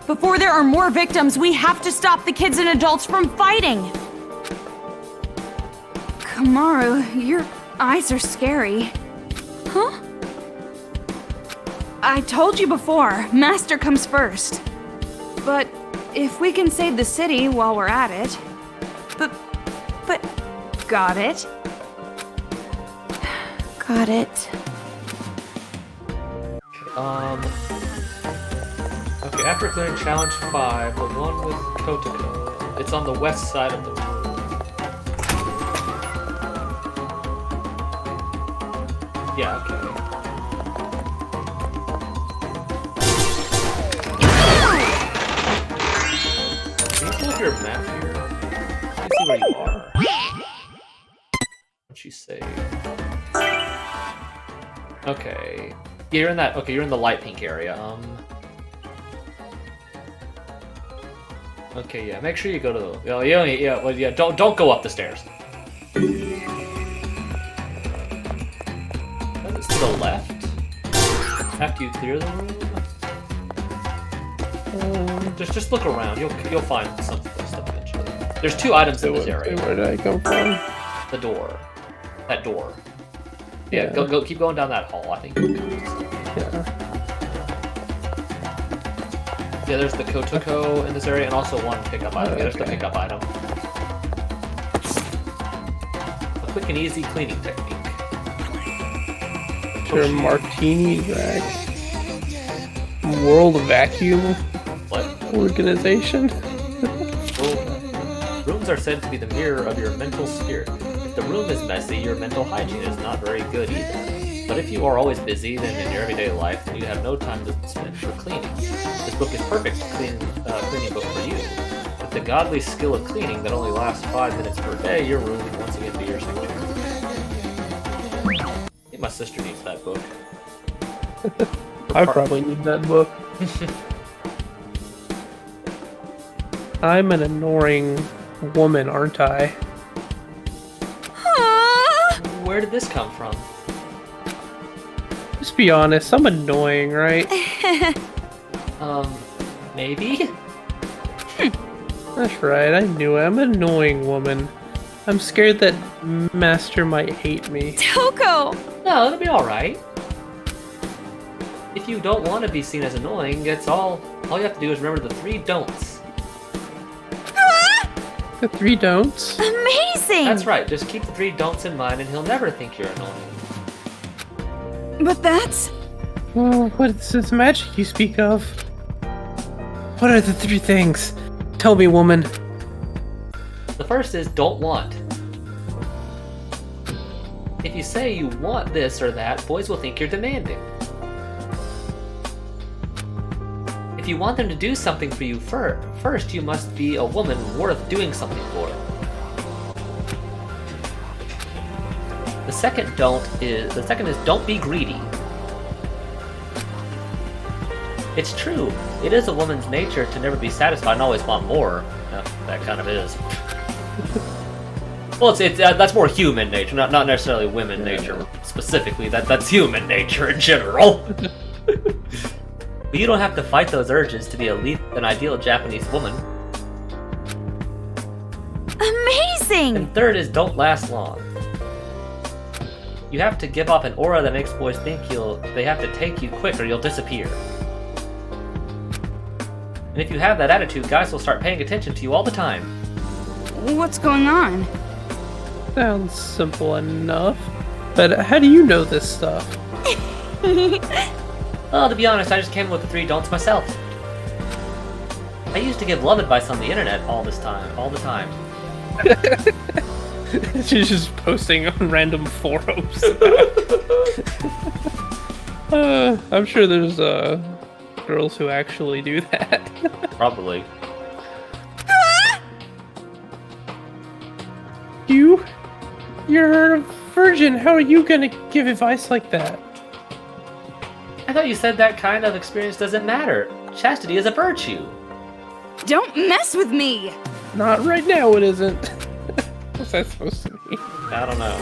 Before there are more victims, we have to stop the kids and adults from fighting. Kamaru, your eyes are scary. Huh? I told you before, Master comes first. But if we can save the city while we're at it... But... Got it? Got it. Okay, after clearing challenge 5, the one with Kotoko, it's on the west side of the room. Yeah, okay. Can you pull up your map here? Let me see where you are. What you say? Okay. Yeah, you're in that. Okay, you're in the light pink area. Okay, yeah. Make sure you go to the. Don't go up the stairs. It's to the left. After you clear the room. Just look around. You'll find some stuff eventually. There's 2 items in this area. Where did I come from? The door. That door. Yeah. Go. Keep going down that hall. I think. Yeah. Yeah, there's the Kotoko in this area, and also 1 pickup item. Yeah, there's the pickup item. A quick and easy cleaning technique. Sure, martini rack. World Vacuum What? Organization. Well, rooms are said to be the mirror of your mental spirit. If the room is messy, your mental hygiene is not very good either. But if you are always busy, then in your everyday life, then you have no time to spend for cleaning. This book is perfect cleaning book for you. With the godly skill of cleaning that only lasts 5 minutes per day, your room will once again be your sanctuary. I think my sister needs that book. I probably need that book. I'm an annoying woman, aren't I? Where did this come from? Just be honest, I'm annoying, right? Maybe? That's right, I knew it. I'm an annoying woman. I'm scared that Master might hate me. Toko! No, it'll be alright. If you don't want to be seen as annoying, it's all you have to do is remember the 3 don'ts. The 3 don'ts? Amazing! That's right, just keep the 3 don'ts in mind and he'll never think you're annoying. But that's... Oh, what is this magic you speak of? What are the 3 things? Tell me, woman. The first is don't want. If you say you want this or that, boys will think you're demanding. If you want them to do something for you first, you must be a woman worth doing something for. The second is don't be greedy. It's true. It is a woman's nature to never be satisfied and always want more. That kind of is. Well, it's that's more human nature, not necessarily women nature specifically. That's human nature in general. But you don't have to fight those urges to be an ideal Japanese woman. Amazing! And third is don't last long. You have to give off an aura that makes boys think they have to take you quick or you'll disappear. And if you have that attitude, guys will start paying attention to you all the time. What's going on? Sounds simple enough. But how do you know this stuff? Well, to be honest, I just came up with the 3 don'ts myself. I used to give love advice on the internet all the time. She's just posting on random forums. I'm sure there's girls who actually do that. Probably. You're a virgin. How are you gonna give advice like that? I thought you said that kind of experience doesn't matter. Chastity is a virtue. Don't mess with me! Not right now, it isn't. What's that supposed to be? I don't know.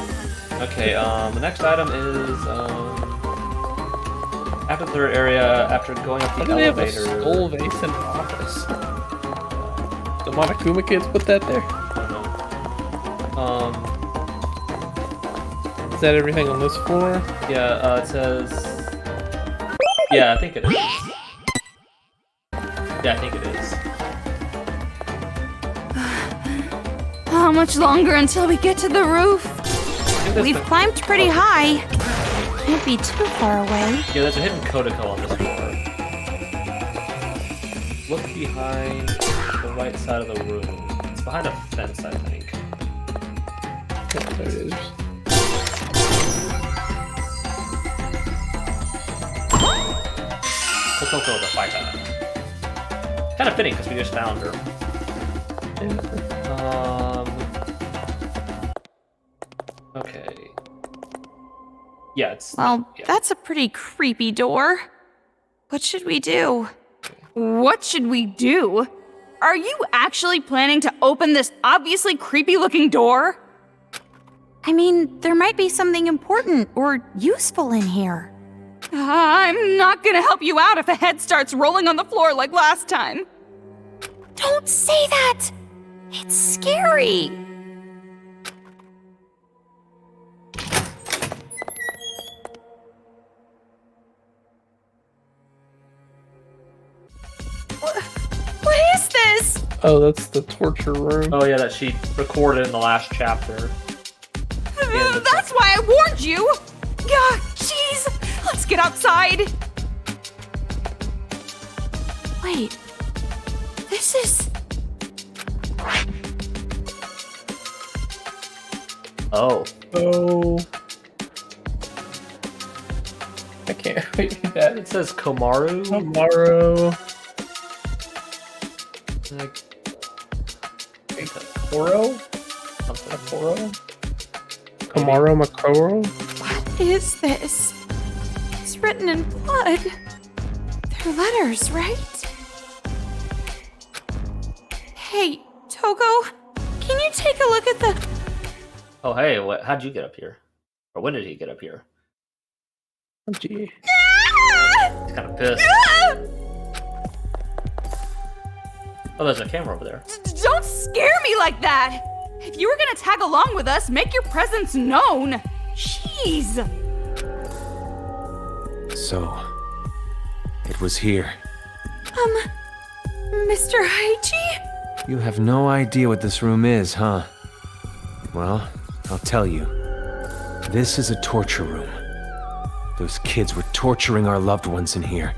Okay, the next item is, after the 3rd area, after going up the Why do elevator... they have a skull vase in the office? The Monokuma kids put that there? I don't know. Is that everything on this floor? Yeah, it says... Yeah, I think it is. Yeah, I think it is. How much longer until we get to the roof? We've climbed pretty high. Can't be too far away. Yeah, there's a hidden Kodako on this floor. Look behind the right side of the room. It's behind a fence, I think. Yeah, there it is. Kodako to fight her. Kind of fitting because we just found her. Okay. Yeah, it's... Well, yeah. that's a pretty creepy door. What should we do? What should we do? are you actually planning to open this obviously creepy-looking door? I mean, there might be something important or useful in here. I'm not gonna help you out if a head starts rolling on the floor like last time. Don't say that! It's scary! What is this? Oh, that's the torture room. Oh yeah, that she recorded in the last chapter. That's why I warned you! Yeah, jeez! Let's get outside! Wait. This is... Oh. Oh. I can't read that. It says Komaru. Tomorrow. Like, Koro? something. Koro? Komaro Makoro? What is this? It's written in blood. They're letters, right? Hey, Togo, can you take a look at the... Oh hey, how'd you get up here? Or when did he get up here? Oh, gee. He's kind of pissed. Oh, there's a camera over there. Don't scare me like that! If you were gonna tag along with us, make your presence known! Jeez! So, it was here. Mr. Haiji? You have no idea what this room is, huh? Well, I'll tell you. This is a torture room. Those kids were torturing our loved ones in here.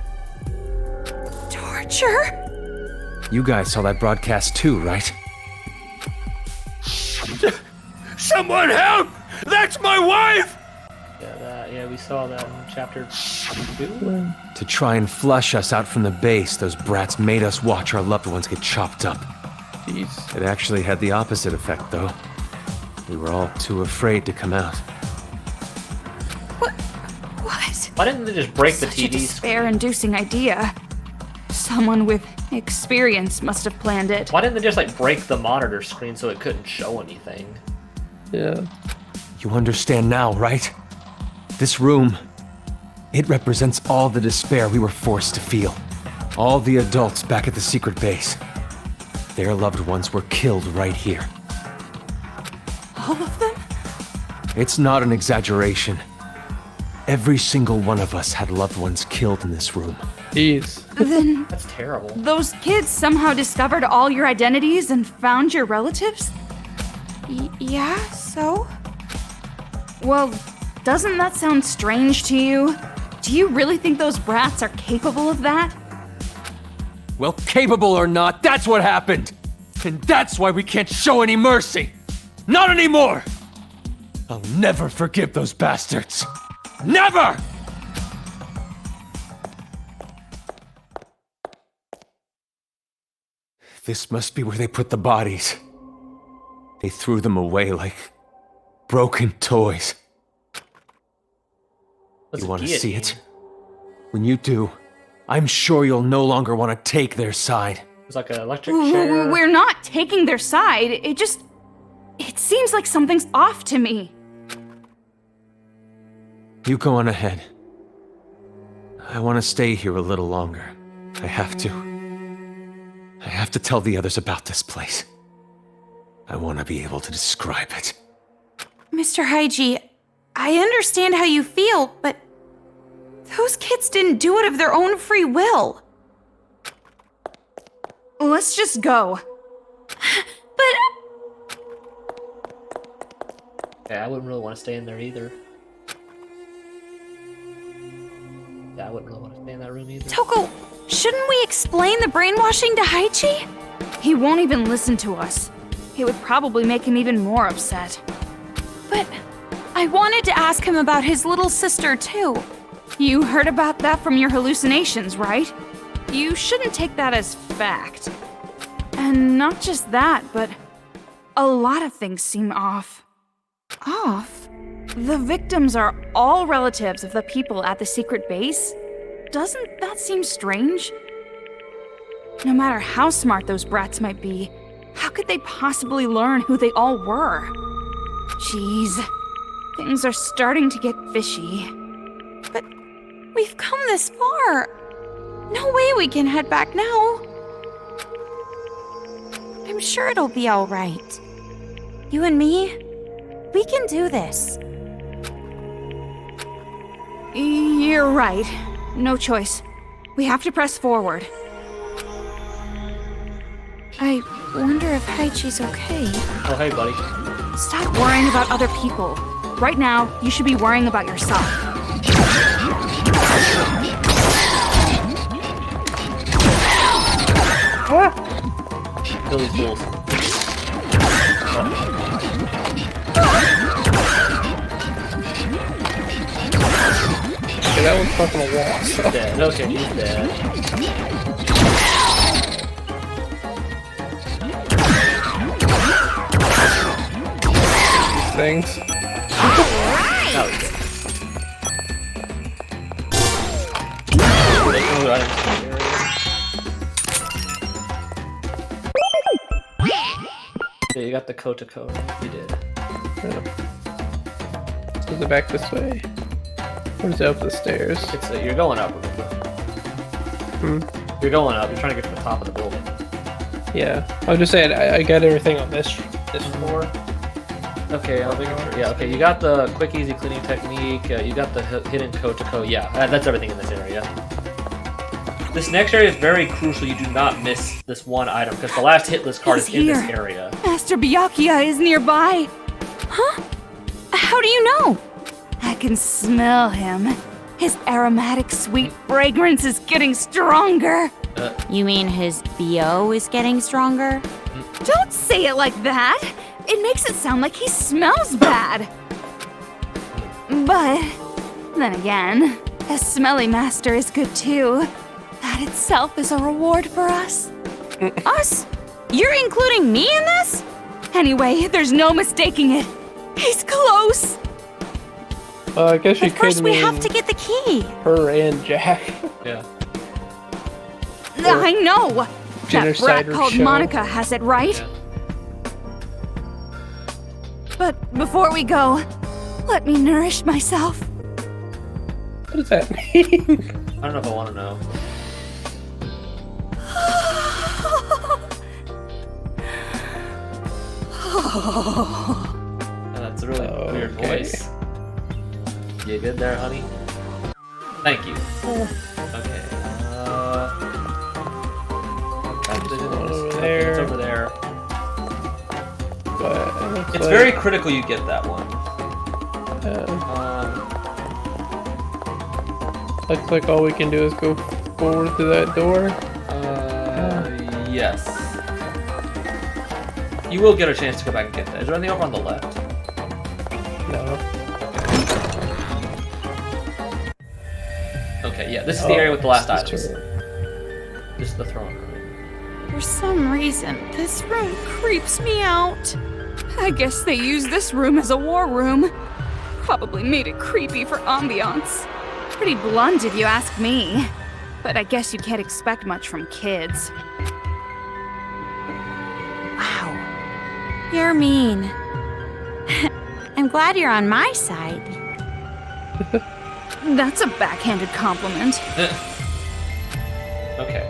Torture? You guys saw that broadcast too, right? Someone help! That's my wife! Yeah, we saw that in chapter 2. To try and flush us out from the base, those brats made us watch our loved ones get chopped up. Jeez. It actually had the opposite effect, though. We were all too afraid to come out. What? Why didn't they just break Such the a TV? despair-inducing idea. Someone with experience must have planned it. Why didn't they just like break the monitor screen so it couldn't show anything? Yeah. You understand now, right? This room, it represents all the despair we were forced to feel. All the adults back at the secret base. Their loved ones were killed right here. All of them? It's not an exaggeration. Every single one of us had loved ones killed in this room. Jeez. Then That's terrible. those kids somehow discovered all your identities and found your relatives? Yeah, so? Well, doesn't that sound strange to you? Do you really think those brats are capable of that? Well, capable or not, that's what happened! And that's why we can't show any mercy! Not anymore! I'll never forgive those bastards! Never! This must be where they put the bodies. They threw them away like broken toys. That's You a want to see guillotine. it? When you do, I'm sure you'll no longer want to take their side. It's like an electric chair. We're not taking their side. It seems like something's off to me. You go on ahead. I want to stay here a little longer. I have to. I have to tell the others about this place. I want to be able to describe it. Mr. Haiji, I understand how you feel, but those kids didn't do it of their own free will. Let's just go. But Yeah, I wouldn't really want to stay in there either. Yeah, I wouldn't really want to stay in that room either. Toko, shouldn't we explain the brainwashing to Haiji? He won't even listen to us. It would probably make him even more upset. But I wanted to ask him about his little sister, too. You heard about that from your hallucinations, right? You shouldn't take that as fact. And not just that, but a lot of things seem off. Off? The victims are all relatives of the people at the secret base. Doesn't that seem strange? No matter how smart those brats might be, how could they possibly learn who they all were? Jeez, things are starting to get fishy. But we've come this far. No way we can head back now. I'm sure it'll be all right. You and me, we can do this. You're right. No choice. We have to press forward. I wonder if Haichi's okay. Oh, hey, buddy. Stop worrying about other people. Right now, you should be worrying about yourself. Kill these fools. Okay, that one's fucking a wall. He's dead. Okay, he's dead. Things. No, he's dead. Yeah, you got the Kota code. You did. So is it back this way? Or is it up the stairs? It's you're going up. You're going up. You're trying to get to the top of the building. Yeah. I was just saying, I got everything on this floor. Okay, I'll make sure. Yeah, okay. You got the quick, easy cleaning technique. You got the hidden Kotoko. Yeah, that's everything in this area. This next area is very crucial. You do not miss this one item because the last hit list card is in this area. Master Byakuya is nearby. Huh? How do you know? I can smell him. His aromatic, sweet fragrance is getting stronger. You mean his BO is getting stronger? Don't say it like that. It makes it sound like he smells bad. But then again, a smelly master is good too. That itself is a reward for us. Us? You're including me in this? Anyway, there's no mistaking it. He's close. I guess you But could first we mean have to get the key. her and Jack. Yeah. I know. That brat Genocider called show. Monica has it right. Yeah. But before we go, let me nourish myself. What does that mean? I don't know if I want to know. That's a really weird voice. You good there, honey? Thank you. Okay. over Okay, it's there. over there. But it looks It's like, very critical you get that one. Looks like all we can do is go forward to that door. Yes. You will get a chance to go back and get that. Is there anything over on the left? No. Okay, yeah, this is the area with the last this items. is This is the throne room. For some reason, this room creeps me out. I guess they used this room as a war room. Probably made it creepy for ambiance. Pretty blunt if you ask me. But I guess you can't expect much from kids. Wow. You're mean. I'm glad you're on my side. That's a backhanded compliment. Okay.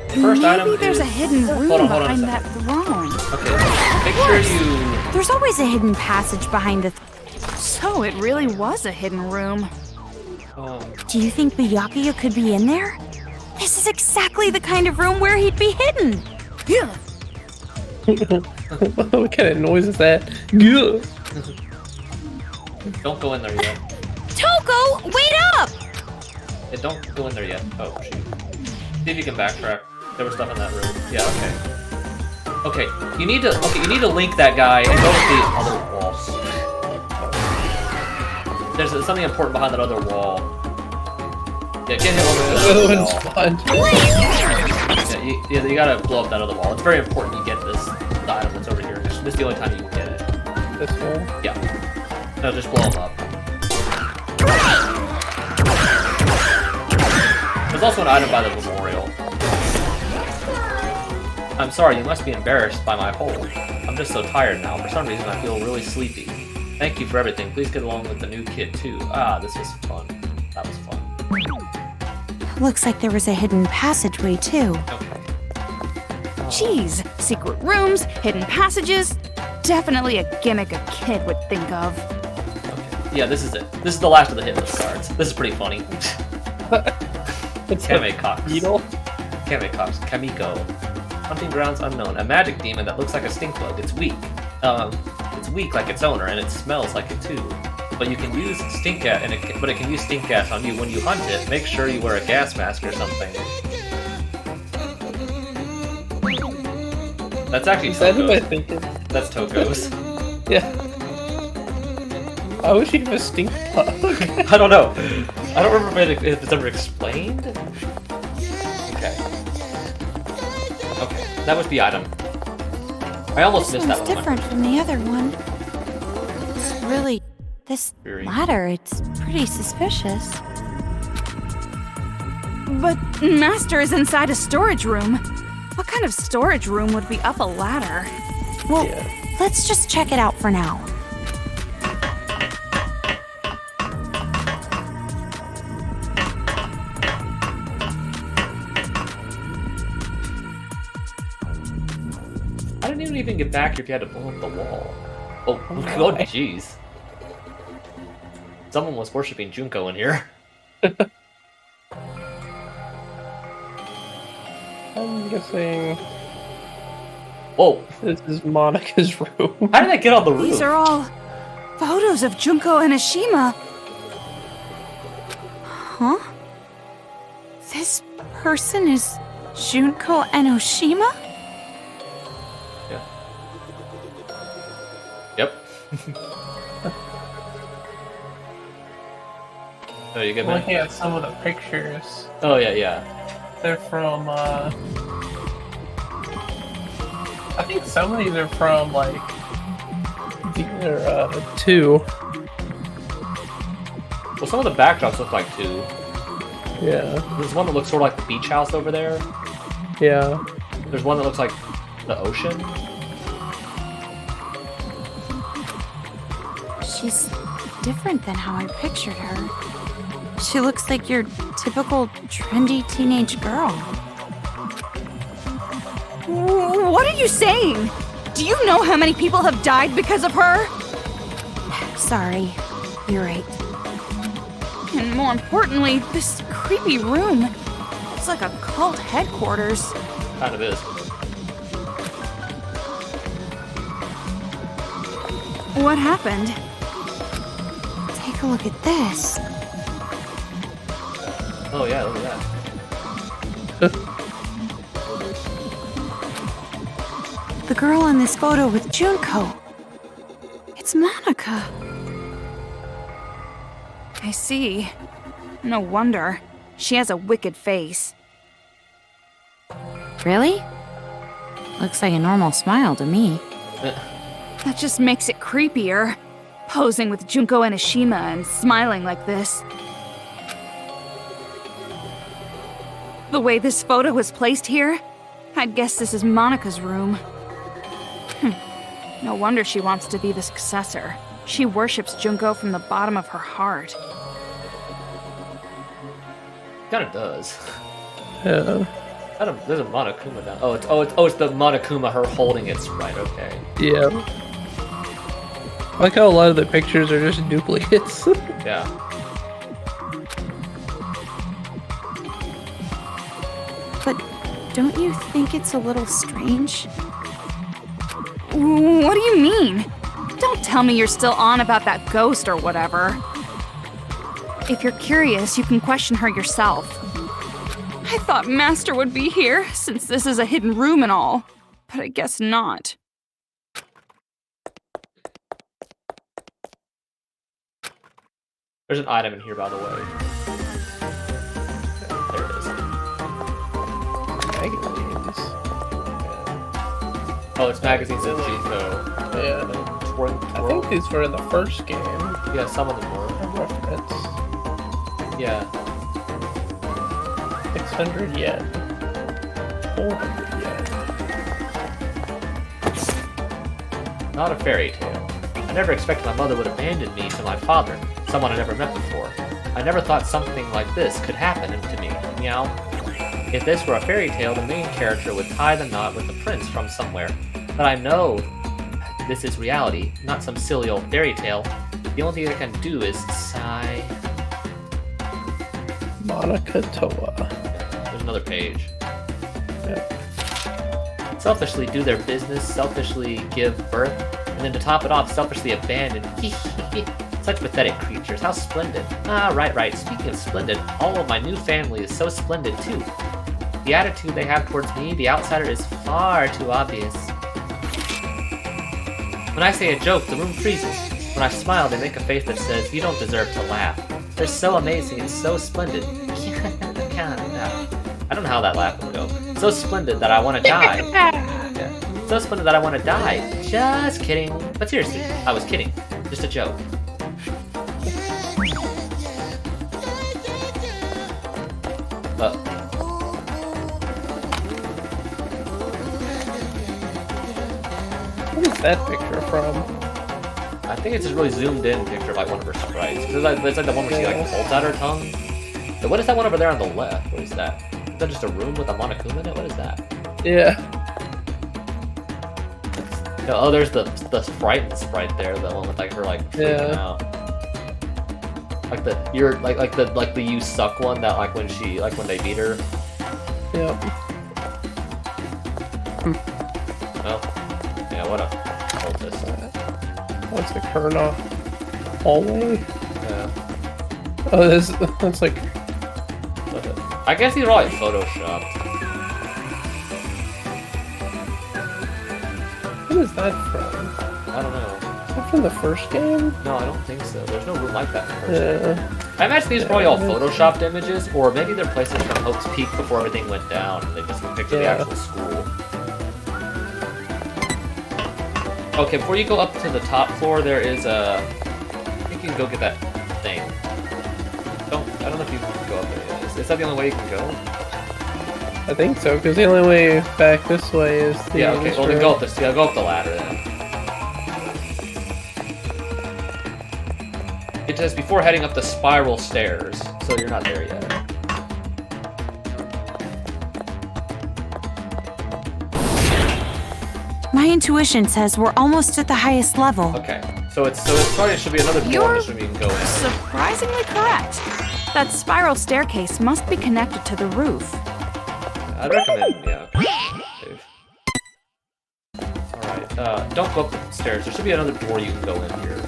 The first item Maybe there's is... a hidden room Hold on a behind that second. throne. Okay, make sure you... There's always a hidden passage behind the So it really was a hidden room. Do you think Byakuya could be in there? This is exactly the kind of room where he'd be hidden. Yeah. What kind of noise is that? Gah. Don't go in there yet. Toko, wait up! Yeah, don't go in there yet. Oh, shoot. See if you can backtrack. There was stuff in that room. Yeah, okay. Okay, you need to link that guy and go with the other wall. There's something important behind that other wall. Yeah, get him over The the other wall. one's fun. Yeah, you gotta blow up that other wall. It's very important you get the item that's over here. This is the only time you can get it. This wall? Yeah. No, just blow them up. There's also an item by the memorial. I'm sorry, you must be embarrassed by my hole. I'm just so tired now. For some reason, I feel really sleepy. Thank you for everything. Please get along with the new kid, too. Ah, this was fun. That was fun. Looks like there was a hidden passageway, too. Okay. Jeez, secret rooms, hidden passages. Definitely a gimmick a kid would think of. Okay. Yeah, this is it. This is the last of the hit list cards. This is pretty funny. Kame Cox. Kame Cox. Kamiko. Hunting grounds unknown. A magic demon that looks like a stink bug. It's weak. It's weak like its owner, and it smells like it too. But you can use stink gas, but it can use stink gas on you when you hunt it. Make sure you wear a gas mask or something. That's actually Is that who I Toko's. think it? That's Toko's. Yeah. I wish you'd have a stink bug. I don't know. I don't remember if it's ever explained. Okay. Okay, that was the item. I almost missed that one. This one's different from the other one. It's really... This Very. ladder, it's pretty suspicious. But Master is inside a storage room. What kind of storage room would be up a ladder? Well, let's just check it out for now. I didn't even get back here if you had to blow up the wall. Oh, oh, jeez. Someone was worshipping Junko in here. I'm guessing Whoa! this is Monica's room. How did I get on the roof? These are all photos of Junko and Ashima. Huh? This person is Junko and Oshima? Yeah. Yep. Oh, you get Looking back? at some of the pictures, Oh, yeah, yeah. they're from, I think some of these are from, like, either, 2. Well, some of the backdrops look like two. Yeah. There's one that looks sort of like the beach house over there. Yeah. There's one that looks like the ocean. She's different than how I pictured her. She looks like your typical trendy teenage girl. What are you saying? Do you know how many people have died because of her? Sorry, you're right. And more importantly, this creepy room. It's like a cult headquarters. Kind of is. What happened? Take a look at this. Oh, yeah, look at that. The girl in this photo with Junko. It's Monica. I see. No wonder. She has a wicked face. Really? Looks like a normal smile to me. That just makes it creepier. Posing with Junko and Ashima and smiling like this. The way this photo was placed here, I'd guess this is Monica's room. No wonder she wants to be the successor. She worships Junko from the bottom of her heart. Kind of does. Yeah. There's a Monokuma down. It's the Monokuma. Her holding it's right. Okay. Yeah. I like how a lot of the pictures are just duplicates. Yeah. But don't you think it's a little strange? What do you mean? Don't tell me you're still on about that ghost or whatever. If you're curious, you can question her yourself. I thought Master would be here, since this is a hidden room and all. But I guess not. There's an item in here, by the way. There it is. Magazines. Oh, it's magazines of Jinko. Yeah. Twirl. I think these were in the first game. Yeah, some of them were. Reference. Yeah. 600 yen. 400 yen. not a fairy tale. I never expected my mother would abandon me to my father, someone I never met before. I never thought something like this could happen to me. Meow. If this were a fairy tale, the main character would tie the knot with a prince from somewhere. But I know this is reality, not some silly old fairy tale. The only thing I can do is sigh. Monica Toa. There's another page. Yep. Selfishly do their business, selfishly give birth, and then to top it off, selfishly abandon. Such pathetic creatures, how splendid. Ah, right. Speaking of splendid, all of my new family is so splendid too. The attitude they have towards me, the outsider, is far too obvious. When I say a joke, the room freezes. When I smile, they make a face that says, you don't deserve to laugh. They're so amazing and so splendid. I don't know how that laugh will go. So splendid that I want to die. Yeah. So splendid that I want to die. Just kidding. But seriously, I was kidding. Just a joke. What is that picture from? I think it's just really zoomed in picture of like one of her sprites. It's like the one where she like holds out her tongue. So what is that one over there on the left? What is that? Is that just a room with a Monokuma in it? What is that? Yeah. Oh, there's the frightened sprite there, the one with like her like freaking out. Like the you suck one that like when they beat her. Yep. Oh. Yeah, what a cultist. That's a Kurna hallway. Yeah. Oh, that's like. I guess these are all like photoshopped. What is that from? I don't know. Is that from the first game? No, I don't think so. There's no room like that in the first game. Yeah. I imagine these are probably all photoshopped images, or maybe they're places from Hope's Peak before everything went down, and they just picture the actual school. Okay, before you go up to the top floor, there is a... I think you can go get that thing. I don't know if you can go up there yet. Is that the only way you can go? I think so, because the only way back this way is the... Yeah, okay, well then go up the ladder then. It says before heading up the spiral stairs, so you're not there yet. My intuition says we're almost at the highest level. Okay, so it's probably should be another door in this room you can go in. Surprisingly correct. That spiral staircase must be connected to the roof. I'd recommend, yeah. Alright, don't go up the stairs. There should be another door you can go in here.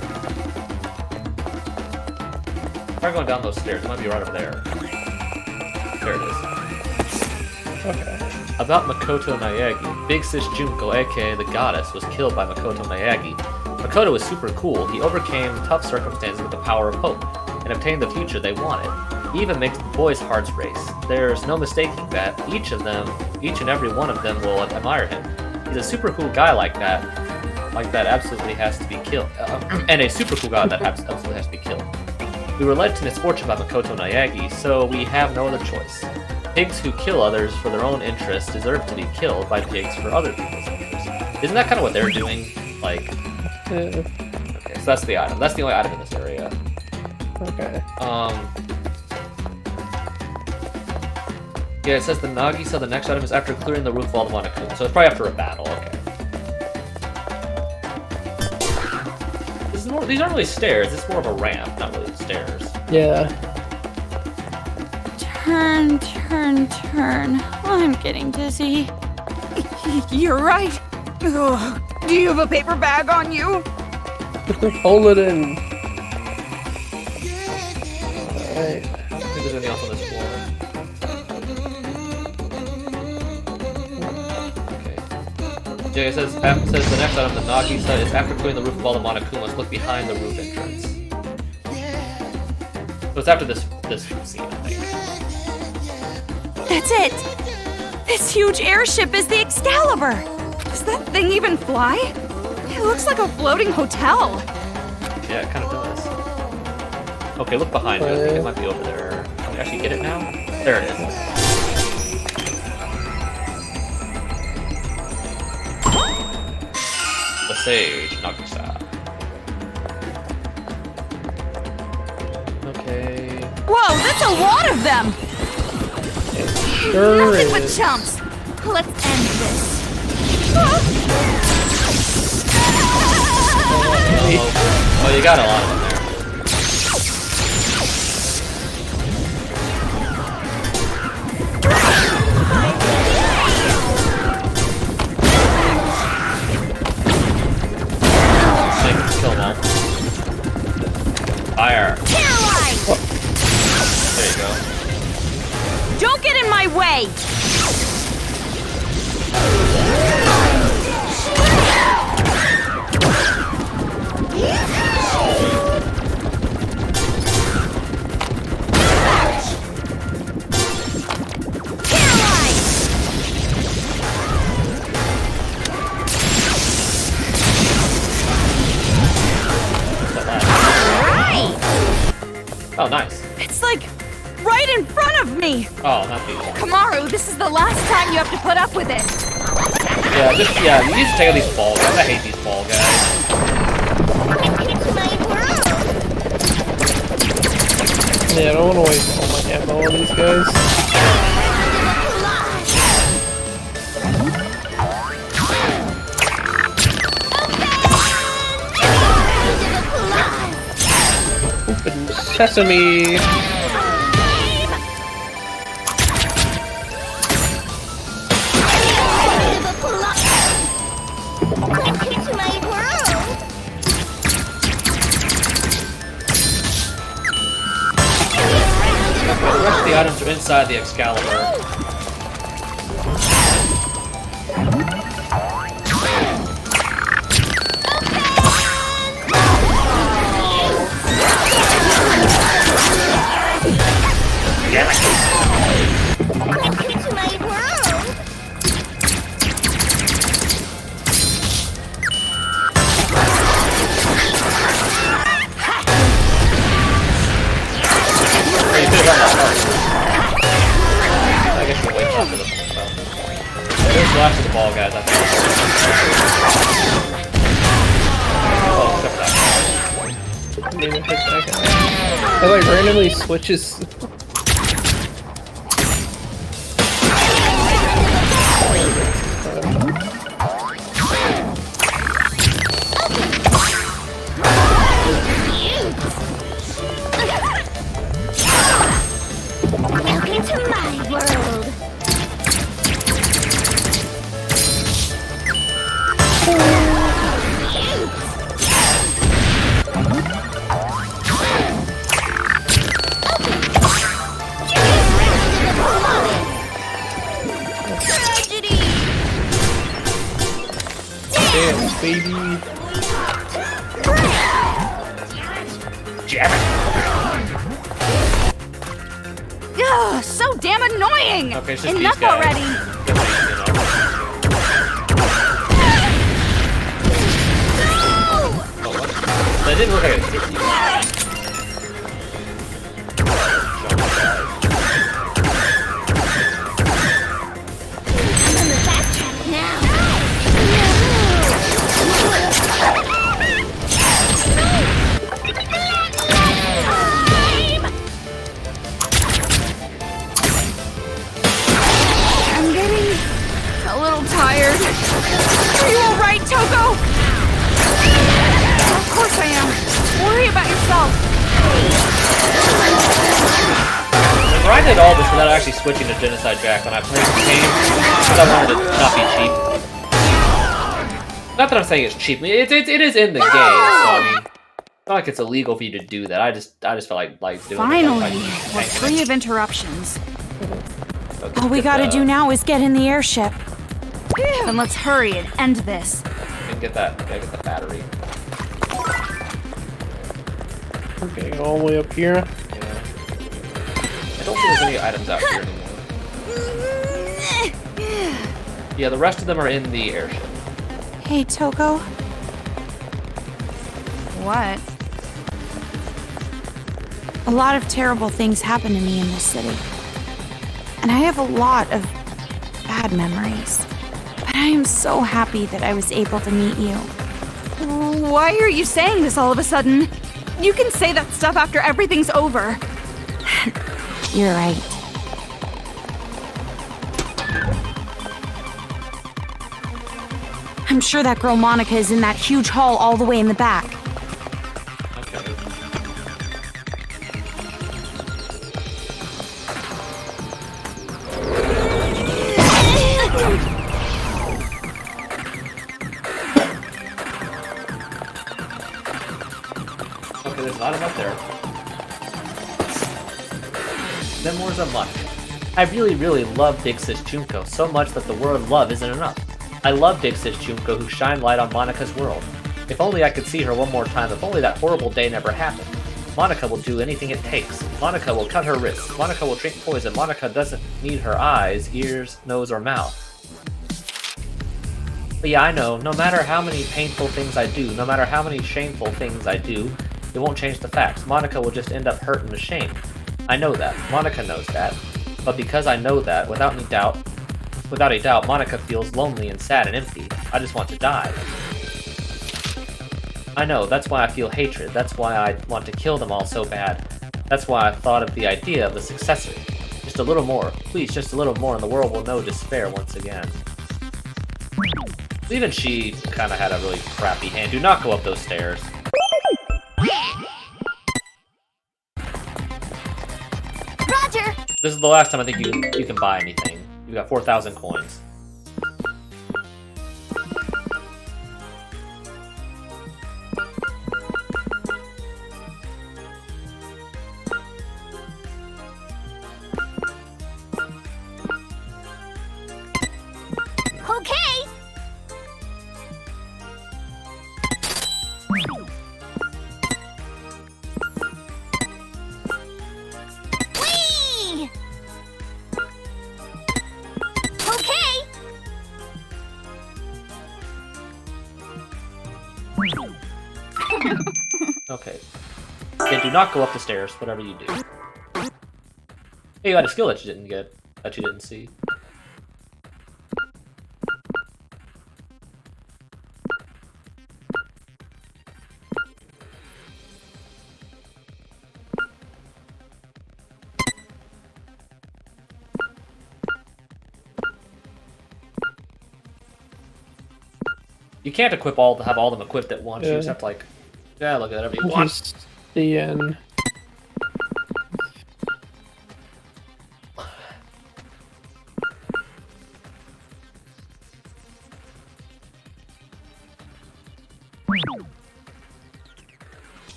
Try going down those stairs. It might be right over there. There it is. Okay. About Makoto Naegi. Big Sis Junko, aka the goddess, was killed by Makoto Naegi. Makoto was super cool. He overcame tough circumstances with the power of hope, and obtained the future they wanted. He even makes the boys' hearts race. There's no mistaking that. Each and every one of them will admire him. He's a super cool guy like that absolutely has to be killed. And a super cool guy that absolutely has to be killed. We were led to misfortune by Makoto Naegi, so we have no other choice. Pigs who kill others for their own interests deserve to be killed by pigs for other people's interests. Isn't that kind of what they're doing? Like... Yeah. Okay, so that's the item. That's the only item in this area. Okay. Yeah, it says the Nagi said the next item is after clearing the roof wall of Monokuma, so it's probably after a battle, okay. These aren't really stairs, it's more of a ramp, not really stairs. Yeah. Turn. I'm getting dizzy. You're right. Ugh. Do you have a paper bag on you? Hold it in. Alright. I don't think there's anything else on this floor. Okay. Yeah, it says the next item, the Nagi said, is after clearing the roof of all the Monokumas, look behind the roof entrance. So it's after this scene, I think. That's it! This huge airship is the Excalibur! Does that thing even fly? It looks like a floating hotel. Yeah, it kind of does. Okay, look behind you. I think it might be over there. Can we actually get it now? There it is. The Sage Nakusa. Okay. Whoa, that's a lot of them! Sure Nothing but is. chumps. Let's end this. Oh, you got a lot of them there. Kill them all. Fire. There you go. Don't get in my way! Oh, nice. It's like right in front of me! Oh, not these. Kamaru, this is the last time you have to put up with it. Yeah, you need to take out these ball guys. I hate these ball guys. Yeah, I don't want to waste all my ammo on these guys. Open sesame! The rest of the items are inside the Excalibur. I guess we'll wait after this one. There's the last of the ball guys, I think. Oh, except for that. Name it hit that guy. It like randomly switches. Welcome to my world. Tragedy. Damn, baby. Ugh, so damn annoying! Okay, it's just Enough these guys. already! They didn't look like it. I'm on the fast track now. I'm getting a little tired. Are you alright, Toko? Of course I am. Worry about yourself. Remember, I did all this without actually switching to Genocide Jack when I played the game, because I wanted to not be cheap. Not that I'm saying it's cheap. It is in the game, so I mean, it's not like it's illegal for you to do that. I just felt like doing Finally, it. we're free of interruptions. All we gotta do now is get in the airship. Then let's hurry and end this. Get that battery. Okay, all the way up here. Yeah. I don't think there's any items out here anymore. Yeah, the rest of them are in the airship. Hey, Toko. What? A lot of terrible things happen to me in this city. And I have a lot of bad memories. But I am so happy that I was able to meet you. Why are you saying this all of a sudden? You can say that stuff after everything's over. You're right. I'm sure that girl Monica is in that huge hall all the way in the back. Okay. Okay, there's not enough there. Then more's a muck. I really love Big Sis Junko, so much that the word love isn't enough. I love Big Sis Junko who shined light on Monica's world. If only I could see her one more time, if only that horrible day never happened. Monica will do anything it takes. Monica will cut her wrists. Monica will drink poison. Monica doesn't need her eyes, ears, nose, or mouth. But yeah, I know, no matter how many painful things I do, no matter how many shameful things I do, it won't change the facts. Monica will just end up hurt and ashamed. I know that. Monica knows that. But because I know that, without a doubt, Monica feels lonely and sad and empty. I just want to die. I know, that's why I feel hatred. That's why I want to kill them all so bad. That's why I thought of the idea of the successor. Just a little more. Please, just a little more and the world will know despair once again. Even she kind of had a really crappy hand. Do not go up those stairs. Roger! This is the last time I think you can buy anything. You got 4,000 coins. Okay! Whee! Okay! Okay. Yeah, do not go up the stairs, whatever you do. Hey, you had a skill that you didn't get, that you didn't see. You can't equip have all of them equipped at once. You just have to look at whatever you want. Just the end.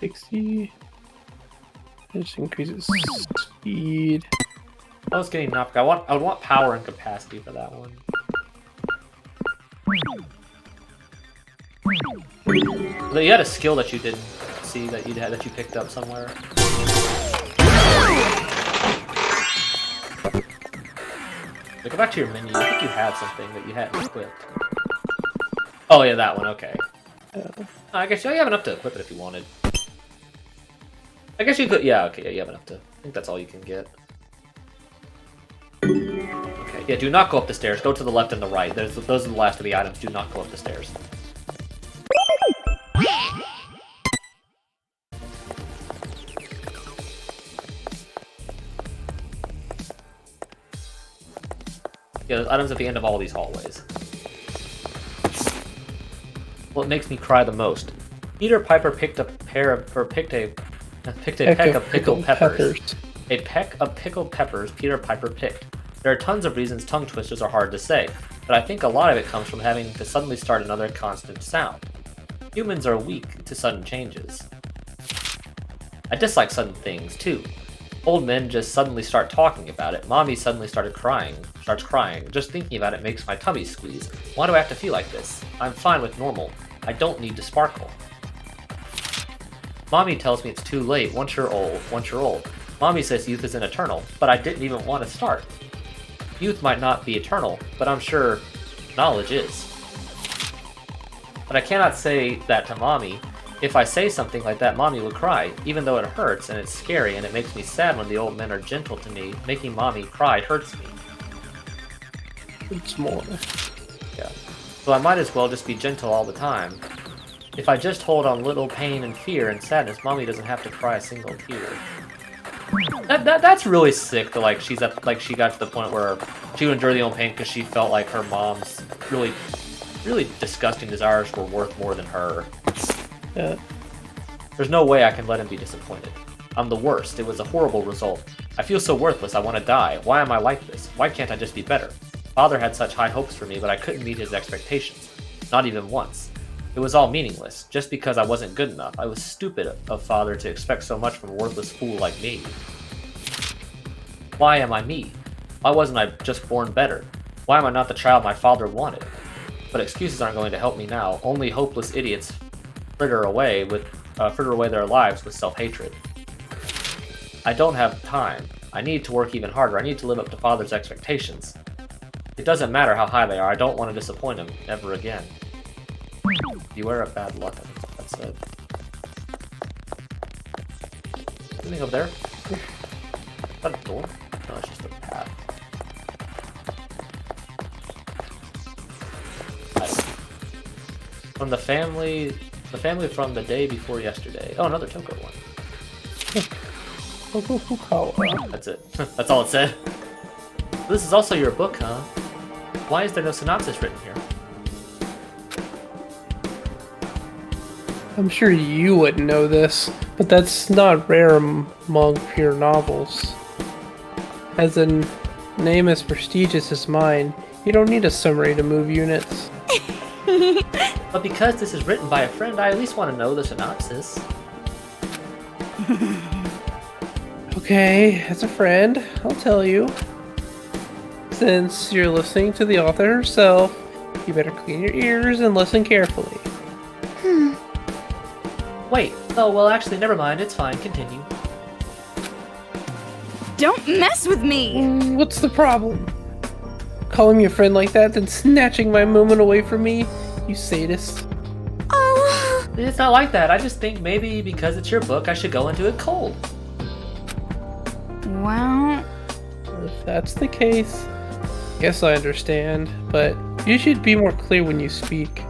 Pixie. Just increases speed. I was getting knocked. I would want power and capacity for that one. But you had a skill that you didn't see that you picked up somewhere. Go back to your menu. I think you had something that you hadn't equipped. Oh yeah, that one. Okay. I guess you have enough to equip it if you wanted. I guess you could. Yeah. Okay. Yeah, you have enough to. I think that's all you can get. Okay. Yeah. Do not go up the stairs. Go to the left and the right. Those are the last of the items. Do not go up the stairs. Yeah, there's items at the end of all these hallways. What makes me cry the most? Peter Piper picked a peck of pickled peppers. A peck of pickled peppers Peter Piper picked. There are tons of reasons tongue twisters are hard to say, but I think a lot of it comes from having to suddenly start another constant sound. Humans are weak to sudden changes. I dislike sudden things, too. Old men just suddenly start talking about it. Mommy suddenly starts crying. Just thinking about it makes my tummy squeeze. Why do I have to feel like this? I'm fine with normal. I don't need to sparkle. Mommy tells me it's too late. Once you're old. Mommy says youth isn't eternal, but I didn't even want to start. Youth might not be eternal, but I'm sure knowledge is. But I cannot say that to Mommy. If I say something like that, Mommy would cry, even though it hurts and it's scary and it makes me sad when the old men are gentle to me. Making Mommy cry hurts me. It's more. Yeah. So I might as well just be gentle all the time. If I just hold on little pain and fear and sadness, Mommy doesn't have to cry a single tear. That's really sick. That like she got to the point where she would endure the own pain because she felt like her mom's really disgusting desires were worth more than her. Yeah. There's no way I can let him be disappointed. I'm the worst. It was a horrible result. I feel so worthless. I want to die. Why am I like this? Why can't I just be better? Father had such high hopes for me, but I couldn't meet his expectations. Not even once. It was all meaningless, just because I wasn't good enough. I was stupid of Father to expect so much from a worthless fool like me. Why am I me? Why wasn't I just born better? Why am I not the child my father wanted? But excuses aren't going to help me now. Only hopeless idiots fritter away their lives with self-hatred. I don't have time. I need to work even harder. I need to live up to Father's expectations. It doesn't matter how high they are. I don't want to disappoint him ever again. Beware of bad luck, I think that's it. Anything over there? Is that a door? No, it's just a path. From the family from the day before yesterday. Oh, another Toko one. That's it. That's all it said. This is also your book, huh? Why is there no synopsis written here? I'm sure you wouldn't know this, but that's not rare among pure novels. As a name as prestigious as mine, you don't need a summary to move units. But because this is written by a friend, I at least want to know the synopsis. Okay, as a friend, I'll tell you. Since you're listening to the author herself, you better clean your ears and listen carefully. Wait, oh, well, actually, never mind. It's fine. Continue. Don't mess with me! What's the problem? Calling me a friend like that, then snatching my moment away from me? You sadist. Oh. It's not like that. I just think maybe because it's your book, I should go into it cold. Well... If that's the case, guess I understand, but you should be more clear when you speak.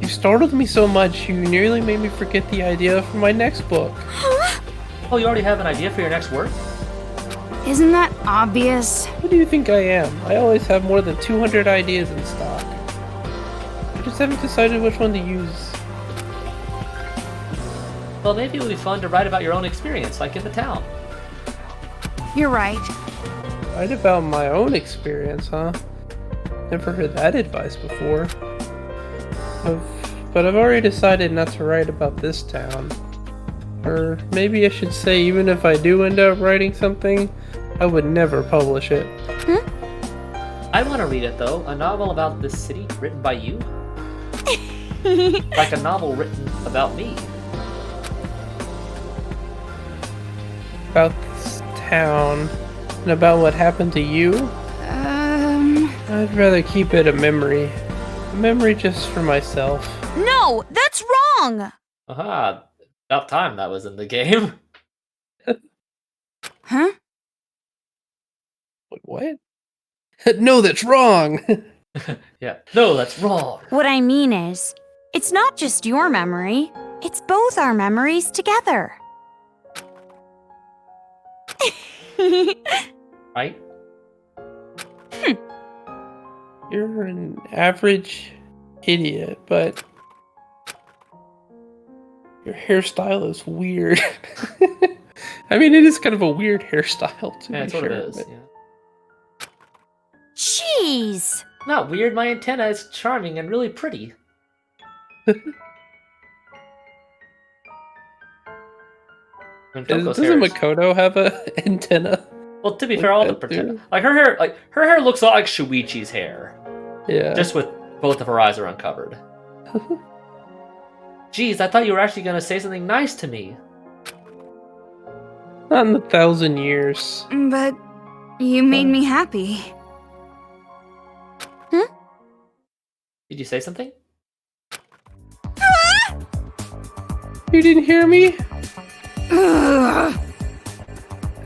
You startled me so much, you nearly made me forget the idea for my next book. Huh? Oh, you already have an idea for your next work? Isn't that obvious? What do you think I am? I always have more than 200 ideas in stock. I just haven't decided which one to use. Well, maybe it would be fun to write about your own experience, like in the town. You're right. Write about my own experience, huh? Never heard that advice before. But I've already decided not to write about this town. Or maybe I should say, even if I do end up writing something, I would never publish it. I want to read it, though. A novel about this city, written by you. Like a novel written about me. About this town, and about what happened to you? I'd rather keep it a memory. A memory just for myself. No, that's wrong! Aha, about time that was in the game. Huh? Wait, what? No, that's wrong! Yeah, no, that's wrong. What I mean is, it's not just your memory, it's both our memories together. Right? You're an average idiot, but your hairstyle is weird. I mean, it is kind of a weird hairstyle, to Yeah, be it's what sure. it is. But... Yeah. Jeez! Not weird, my antenna is charming and really pretty. Doesn't Makoto have an antenna? Well, to be fair, all the pretend like her hair looks a lot like Shuichi's hair. Yeah. Just with both of her eyes are uncovered. Jeez, I thought you were actually gonna say something nice to me. Not in 1,000 years. But you made me happy. Did you say something? You didn't hear me? I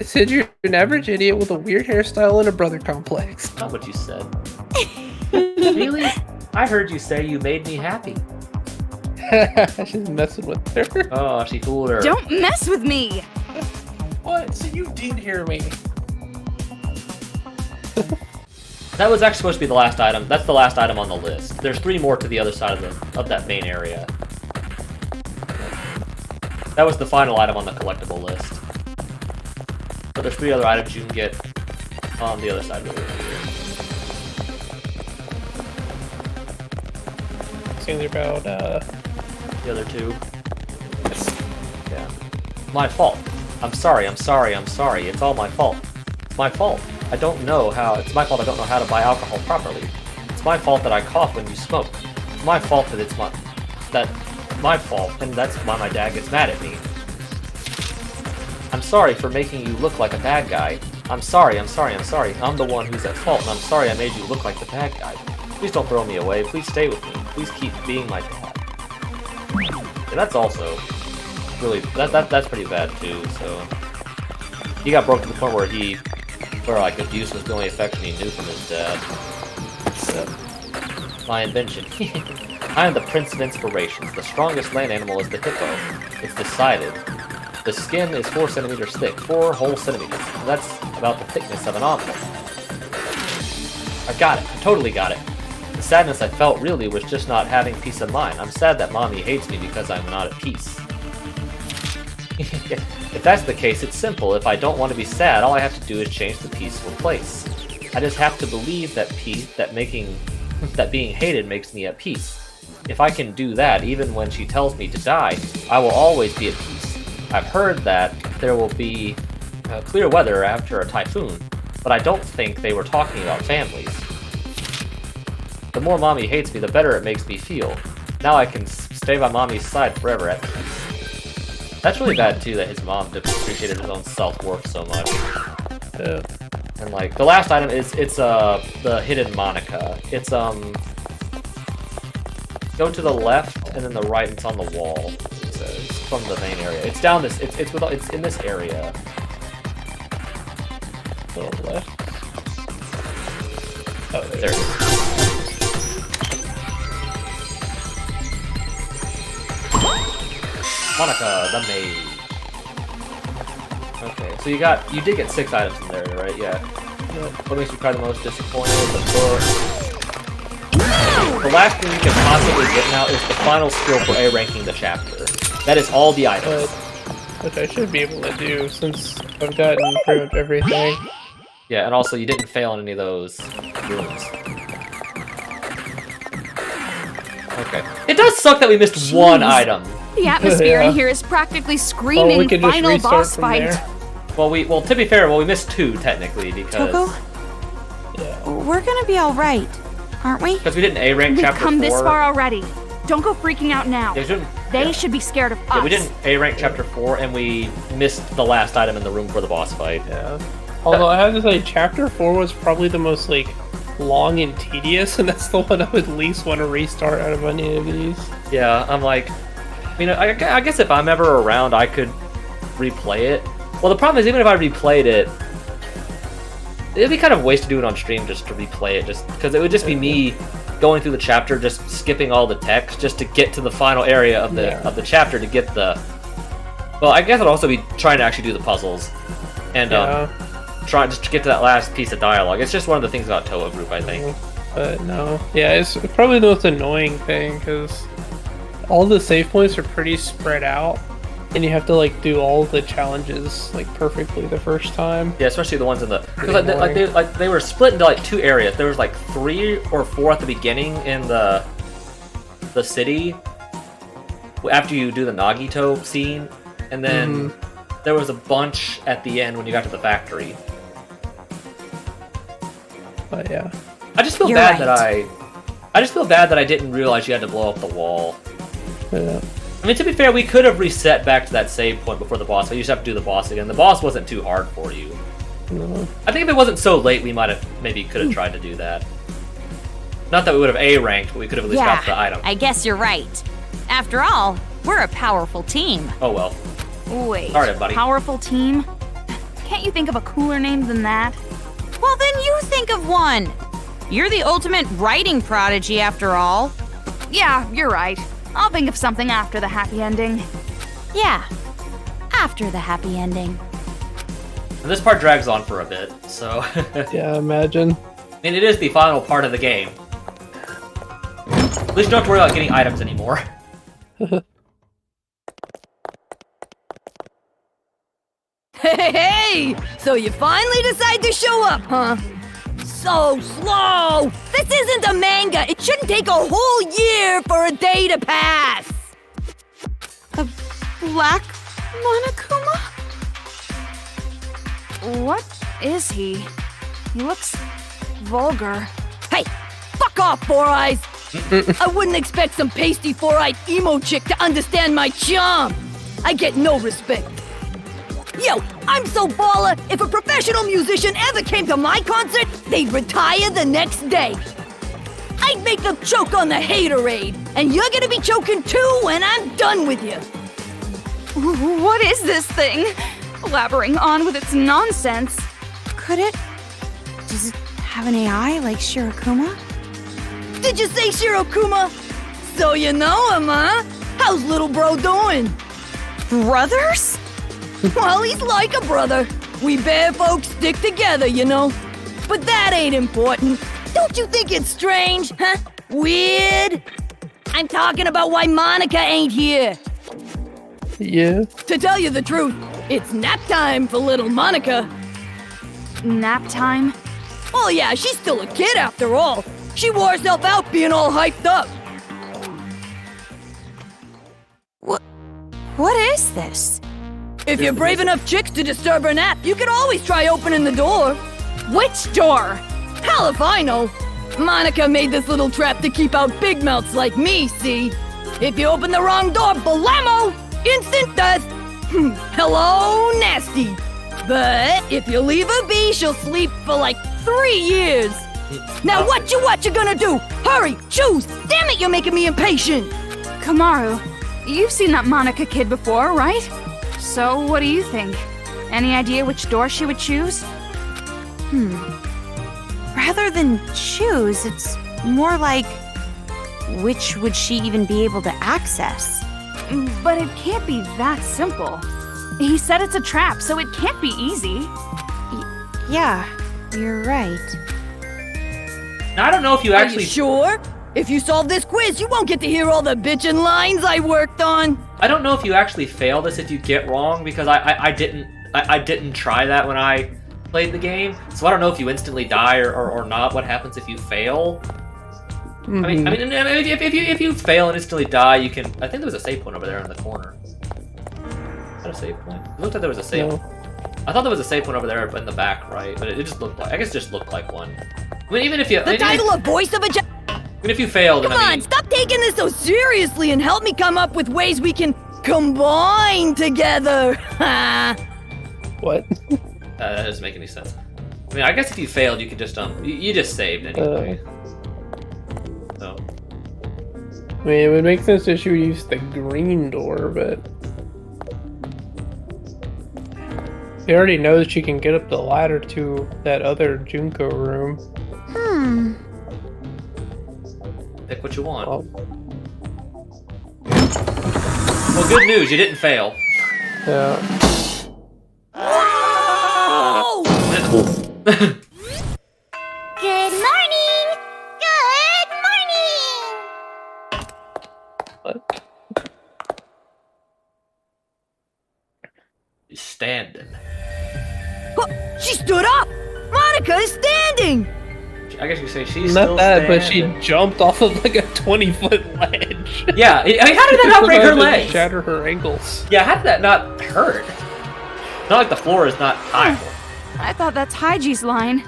said you're an average idiot with a weird hairstyle and a brother complex. Not what you said. Really? I heard you say you made me happy. She's messing with her. Oh, she fooled her. Don't mess with me! What? So you did hear me. That was actually supposed to be the last item. That's the last item on the list. There's 3 more to the other side of that main area. That was the final item on the collectible list. But there's 3 other items you can get on the other side of the room here. Saying about The other 2. Yeah. My fault. I'm sorry. It's all my fault. It's my fault. I don't know how. It's my fault I don't know how to buy alcohol properly. It's my fault that I cough when you smoke. It's my fault that my fault, and that's why my dad gets mad at me. I'm sorry for making you look like a bad guy. I'm sorry. I'm the one who's at fault, and I'm sorry I made you look like the bad guy. Please don't throw me away. Please stay with me. Please keep being my dad. And that's also really that's pretty bad too. So he got broke to the point where like abuse was the only affection he knew from his dad. My invention. I am the Prince of Inspirations. The strongest land animal is the hippo. It's decided. The skin is 4 centimeters thick, 4 whole centimeters. That's about the thickness of an omelet. I got it. I totally got it. The sadness I felt really was just not having peace of mind. I'm sad that Mommy hates me because I'm not at peace. If that's the case, it's simple. If I don't want to be sad, all I have to do is change the peaceful place. I just have to believe that being hated makes me at peace. If I can do that, even when she tells me to die, I will always be at peace. I've heard that there will be clear weather after a typhoon, but I don't think they were talking about families. The more Mommy hates me, the better it makes me feel. Now I can stay by Mommy's side forever at peace. That's really bad too, that his mom appreciated his own self-worth so much. And like, the last item is, it's the hidden Monica. It's, go to the left, and then the right, it's on the wall. It's from the main area. It's down this, it's in this area. To the left. Oh, there it is. Monica, the maid. Okay, so you did get 6 items in there, right? Yeah. What makes you cry the most? Disappointed? The book. The last thing you can possibly get now is the final skill for A ranking the chapter. That is all the items. Which I should be able to do since I've gotten pretty much everything. Yeah, and also you didn't fail in any of those rooms. Okay. It does suck that we missed one item. The atmosphere in here is practically screaming final boss fight. Well, to be fair, we missed 2 technically because. Toko? Yeah. We're gonna be all right, aren't we? Because we didn't A rank chapter 4. We've come this far already. Don't go freaking out now. They should be scared of us. Yeah, we didn't A rank chapter 4, and we missed the last item in the room for the boss fight. Yeah. Although I have to say, chapter 4 was probably the most long and tedious, and that's the one I would least want to restart out of any of these. Yeah, I'm like, I guess if I'm ever around, I could replay it. Well, the problem is, even if I replayed it, it'd be kind of a waste to do it on stream just to replay it, just because it would just be me going through the chapter, just skipping all the text, just to get to the final area of the chapter to get the. Well, I guess I'd also be trying to actually do the puzzles, and try just to get to that last piece of dialogue. It's just one of the things about Toa Group, I think. But no, yeah, it's probably the most annoying thing because all the save points are pretty spread out, and you have to do all the challenges perfectly the first time. Yeah, especially the ones in the because they were split into 2 areas. There was 3 or 4 at the beginning in the city after you do the Nagito scene, and then there was a bunch at the end when you got to the factory. But yeah, I just feel bad that I just feel bad that I didn't realize you had to blow up the wall. Yeah. I mean, to be fair, we could have reset back to that save point before the boss, but you just have to do the boss again. The boss wasn't too hard for you. No. I think if it wasn't so late, we could have tried to do that. Not that we would have A ranked, but we could have at least got the item. I guess you're right. After all, we're a powerful team. Oh well. Wait, Sorry, buddy. Powerful team? Can't you think of a cooler name than that? Well, then you think of one. You're the ultimate writing prodigy, after all. Yeah, you're right. I'll think of something after the happy ending. Yeah, after the happy ending. And this part drags on for a bit, so... Yeah, imagine. And it is the final part of the game. At least you don't have to worry about getting items anymore. Hey! So you finally decide to show up, huh? So slow! This isn't a manga! It shouldn't take a whole year for a day to pass! A black Monokuma? What is he? He looks vulgar. Hey! Fuck off, Four Eyes! I wouldn't expect some pasty four-eyed emo chick to understand my charm! I get no respect. Yo, I'm so baller, if a professional musician ever came to my concert, they'd retire the next day. I'd make them choke on the haterade, and you're gonna be choking too when I'm done with you. What is this thing? Blabbering on with its nonsense. Could it? Does it have an AI like Shirokuma? Did you say Shirokuma? So you know him, huh? How's little bro doing? Brothers? Well, he's like a brother. We bear folks stick together, you know. But that ain't important. Don't you think it's strange, huh? Weird? I'm talking about why Monica ain't here. Yeah. To tell you the truth, it's nap time for little Monica. Nap time? Oh yeah, she's still a kid after all. She wore herself out being all hyped up. What is this? If you're brave enough chicks to disturb her nap, you could always try opening the door. Which door? Hell if I know. Monica made this little trap to keep out big mouths like me, see? If you open the wrong door, blammo! Instant death! Hello, nasty! But if you leave her be, she'll sleep for like 3 years. Now what you gonna do? Hurry, choose! Damn it, you're making me impatient! Kamaru, you've seen that Monica kid before, right? So, what do you think? Any idea which door she would choose? Rather than choose, it's more like, which would she even be able to access? But it can't be that simple. He said it's a trap, so it can't be easy. Yeah, you're right. Now, I don't know if you actually... Are you sure? If you solve this quiz, you won't get to hear all the bitchin' lines I worked on. I don't know if you actually fail this if you get wrong, because I didn't try that when I played the game, so I don't know if you instantly die or not. What happens if you fail? Mm-hmm. I mean, if you fail and instantly die, you can. I think there was a save point over there in the corner. Is that a save point? It looked like there was a save. No. I thought there was a save point over there in the back, right? But it just looked like. I guess it just looked like one. I mean, even if you. The title of Voice of a Even if you fail, then Come I on, mean, stop taking this so seriously and help me come up with ways we can combine together. What? that doesn't make any sense. I mean, I guess if you failed, you could just you just saved anyway. So. I mean, it would make sense that she would use the green door, but she already knows she can get up the ladder to that other Junko room. Pick what you want. Oh. Well, good news, you didn't fail. Yeah. Whoa! Good morning! Good morning! What? He's standing. Oh, she stood up! Monica is standing! I guess you could say she's Not still that, but standing. she jumped off of like a 20-foot ledge. Yeah, I mean, how did that not break her Survived and legs? Shatter her ankles. Yeah, how did that not hurt? Not like the floor is not tile. I thought that's Haiji's line.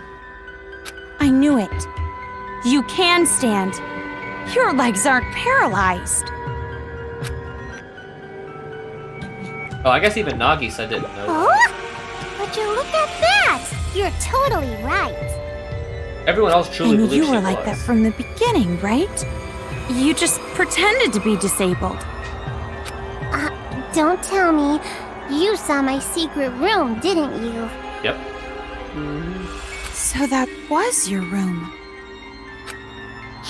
I knew it. You can stand. Your legs aren't paralyzed. Oh, I guess even Nagisa didn't know. Oh? Would you look at that? You're totally right. Everyone else truly And believes you she were like was. that from the beginning, right? You just pretended to be disabled. Don't tell me. You saw my secret room, didn't you? Yep. So that was your room.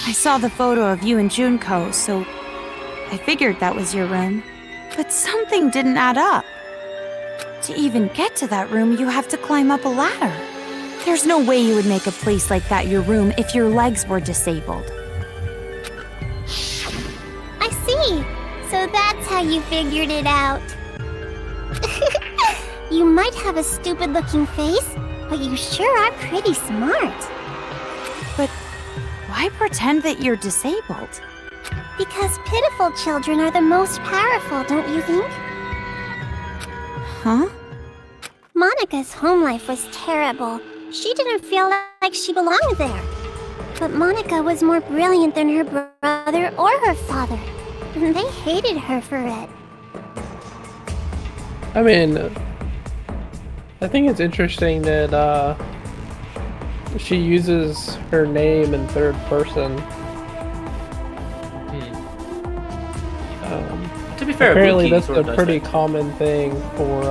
I saw the photo of you and Junko, so I figured that was your room. But something didn't add up. To even get to that room, you have to climb up a ladder. There's no way you would make a place like that your room if your legs were disabled. I see. So that's how you figured it out. You might have a stupid-looking face, but you sure are pretty smart. But why pretend that you're disabled? Because pitiful children are the most powerful, don't you think? Huh? Monika's home life was terrible. She didn't feel like she belonged there. But Monika was more brilliant than her brother or her father. And they hated her for it. I mean, I think it's interesting that she uses her name in third person. To be fair, apparently Buki that's sort a of does pretty that. common thing for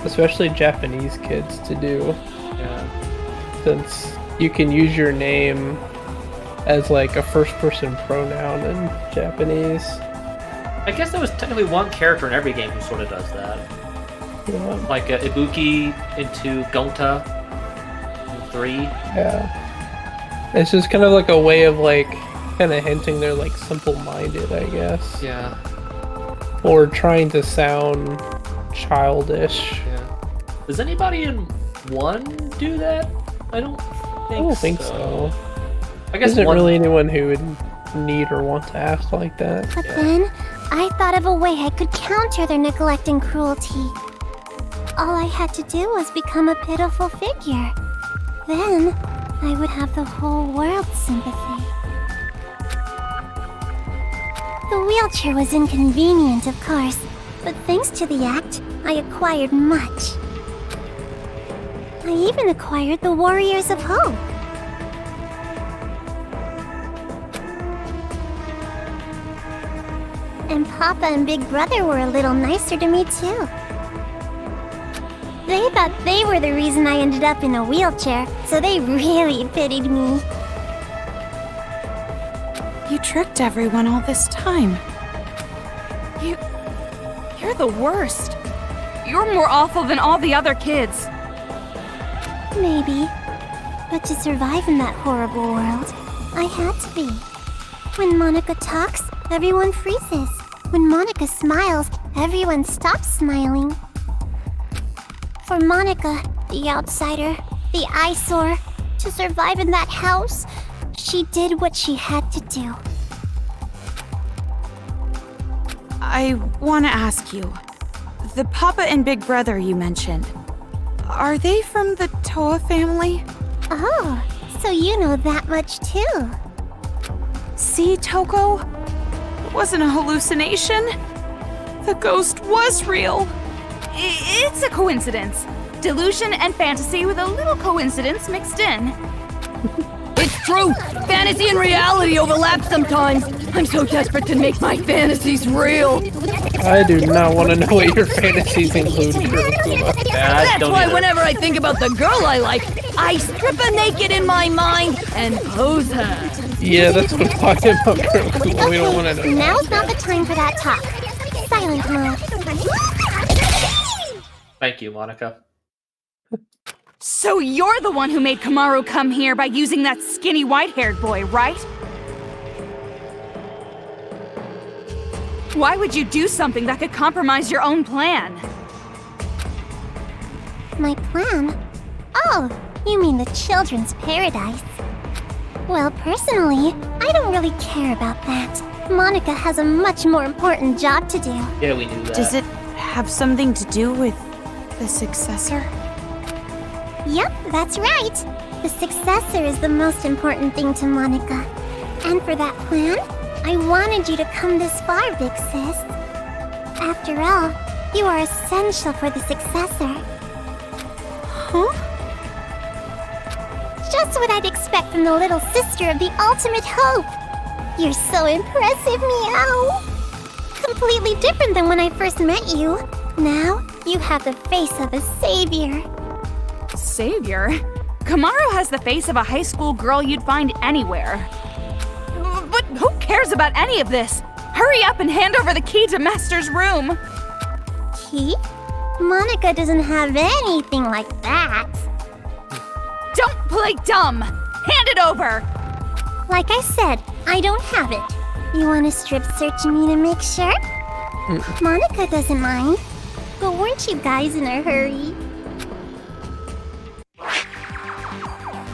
especially Japanese kids to do. Yeah. Since you can use your name as like a first person pronoun in Japanese. I guess there was technically one character in every game who sort of does that. Yeah. Like Ibuki into Gonta in 3. Yeah. It's just kind of like a way of like kind of hinting they're like simple-minded, I guess. Yeah. Or trying to sound childish. Yeah. Does anybody in 1 do that? I don't think so. I guess Isn't one... really anyone who would need or want to act like that. But then, I thought of a way I could counter their neglect and cruelty. All I had to do was become a pitiful figure. Then, I would have the whole world's sympathy. The wheelchair was inconvenient, of course, but thanks to the act, I acquired much. I even acquired the Warriors of Hope. And Papa and Big Brother were a little nicer to me, too. They thought they were the reason I ended up in a wheelchair, so they really pitied me. You tricked everyone all this time. You're the worst. You're more awful than all the other kids. Maybe. But to survive in that horrible world, I had to be. When Monika talks, everyone freezes. When Monika smiles, everyone stops smiling. For Monika, the outsider, the eyesore, to survive in that house, she did what she had to do. I want to ask you, the Papa and Big Brother you mentioned, are they from the Toa family? Oh, so you know that much too. See, Toko? It wasn't a hallucination. The ghost was real. It's a coincidence. Delusion and fantasy with a little coincidence mixed in. It's true. Fantasy and reality overlap sometimes. I'm so desperate to make my fantasies real. I do not want to know what your fantasies include, Kurokuma. That's why whenever I think about the girl I like, I strip her naked in my mind and pose her. Yeah, that's what I'm talking about, Kurokuma. We don't want to know. Now's not the time for that talk. Silent mode. Thank you, Monika. So you're the one who made Kamaru come here by using that skinny white-haired boy, right? Why would you do something that could compromise your own plan? My plan? Oh, you mean the children's paradise. Well, personally, I don't really care about that. Monika has a much more important job to do. Yeah, we knew that. Does it have something to do with the successor? Yep, that's right. The successor is the most important thing to Monika. And for that plan, I wanted you to come this far, Big Sis. After all, you are essential for the successor. Huh? Just what I'd expect from the little sister of the ultimate hope. You're so impressive, Meow. Completely different than when I first met you. Now, you have the face of a savior. Savior? Kamaru has the face of a high school girl you'd find anywhere. Who cares about any of this? Hurry up and hand over the key to Master's room. Key? Monica doesn't have anything like that. Don't play dumb. Hand it over. Like I said, I don't have it. You want to strip search me to make sure? Monica doesn't mind. But weren't you guys in a hurry?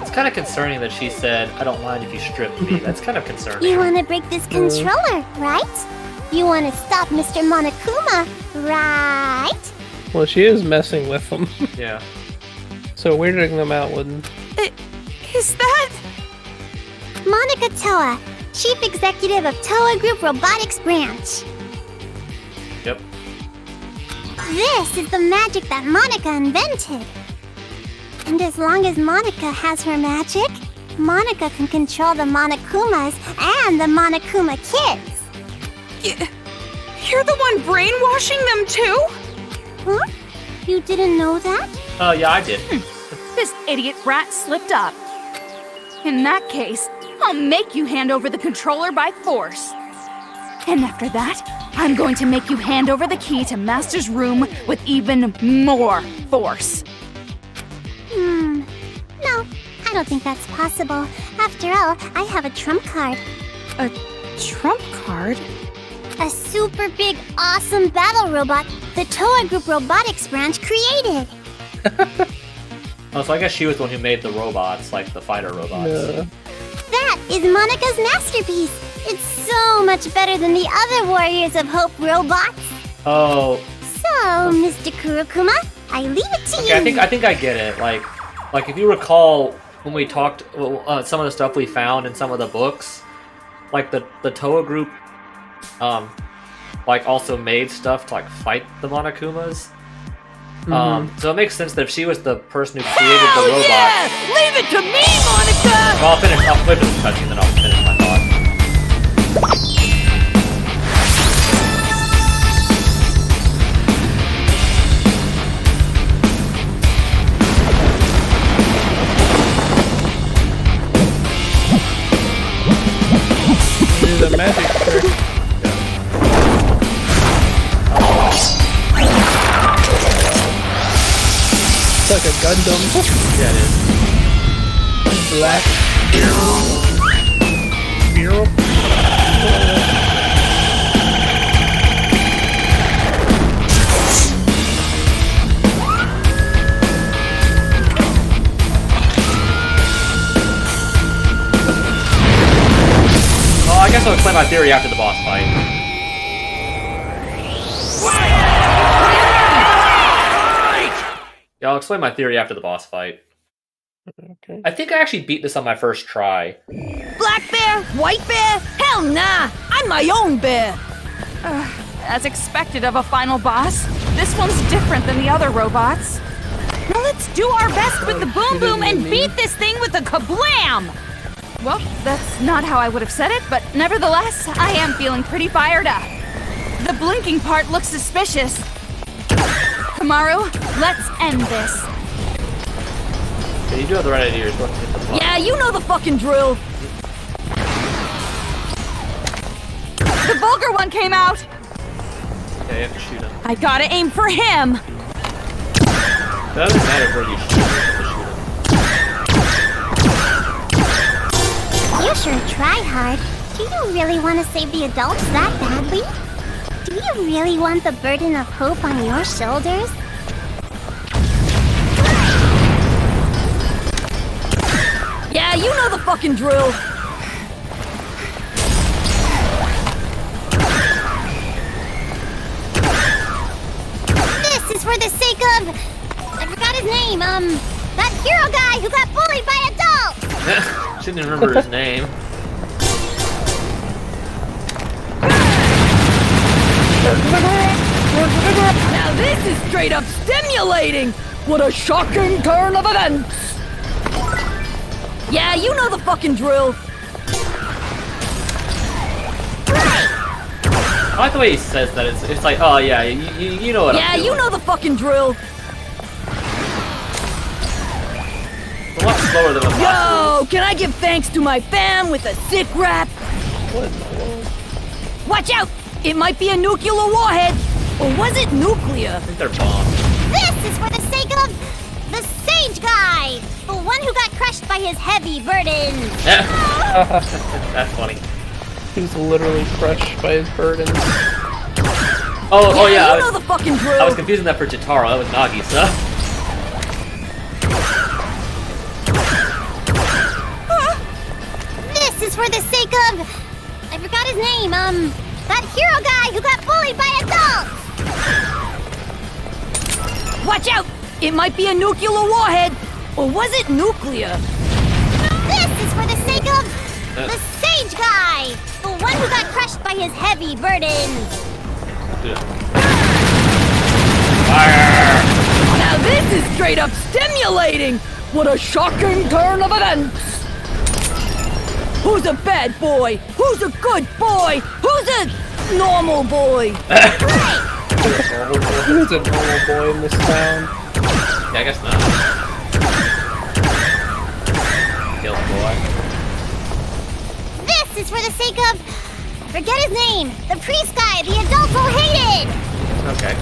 It's kind of concerning that she said, I don't mind if you strip me. That's kind of concerning. You want to break this controller, right? You want to stop Mr. Monokuma, right? Well, she is messing with them. Yeah. So weirding them out wouldn't. Is that... Monica Toa, Chief Executive of Toa Group Robotics Branch. Yep. This is the magic that Monica invented. And as long as Monica has her magic, Monica can control the Monokumas and the Monokuma kids. You're the one brainwashing them too? Huh? You didn't know that? Oh, yeah, I did. This idiot brat slipped up. In that case, I'll make you hand over the controller by force. And after that, I'm going to make you hand over the key to Master's room with even more force. No, I don't think that's possible. After all, I have a trump card. A trump card? A super big, awesome battle robot the Toa Group Robotics Branch created. Oh, so I guess she was the one who made the robots, like the fighter robots. Yeah. That is Monica's masterpiece. It's so much better than the other Warriors of Hope robots. Oh. So, Mr. Kurokuma, I leave it to you. I think I get it. Like if you recall when we talked some of the stuff we found in some of the books, like the Toa Group, like also made stuff to like fight the Monokumas. So it makes sense that if she was the person who created the robot. Yeah! Leave it to me, Monica! Well, I'll finish the cutscene, then I'll finish my thought. Do the magic trick. It's like a Gundam. Yeah, it is. Black. Mural. Well, I guess I'll explain my theory after the boss fight. Yeah, I'll explain my theory after the boss fight. Okay. I think I actually beat this on my first try. Black bear? White bear? Hell nah! I'm my own bear! As expected of a final boss, this one's different than the other robots. Now let's do our best with the boom boom and beat this thing with a kablam! Well, that's not how I would have said it, but nevertheless, I am feeling pretty fired up. The blinking part looks suspicious. Kamaru, let's end this. Yeah, you do have the right idea. You're supposed to hit the button. Yeah, you know the fucking drill! The vulgar one came out! Yeah, you have to shoot him. I gotta aim for him! It doesn't matter where you shoot him, you have to shoot him. You sure try hard. Do you really want to save the adults that badly? Do you really want the burden of hope on your shoulders? Yeah, you know the fucking drill! This is for the sake of... I forgot his name, that hero guy who got bullied by adults! Shouldn't even remember his name. Now this is straight up stimulating! What a shocking turn of events! Yeah, you know the fucking drill! I like the way he says that. It's like, oh yeah, you know what Yeah, I'm doing. you know the fucking drill! It's a lot slower than the last Yo, can I give thanks to my fam with a sick rap? What in the world? Watch out! It might be a nuclear warhead! Or was it nuclear? I think they're bombs. This is for the sake of the sage guy, the one who got crushed by his heavy burden. That's funny. He's literally crushed by his burdens. Oh yeah. You know the fucking drill. I was confusing that for Jitaro. That was Nagisa. This is for the sake of... I forgot his name, that hero guy who got bullied by adults! Watch out! It might be a nuclear warhead! Or was it nuclear? This is for the sake of the sage guy, the one who got crushed by his heavy burdens. Fire! Now this is straight up stimulating! What a shocking turn of events! Who's a bad boy? Who's a good boy? Who's a normal boy? Who's a normal boy in this town? Yeah, I guess not. Kill boy. This is for the sake of... Forget his name. The priest guy the adults all hated. Okay.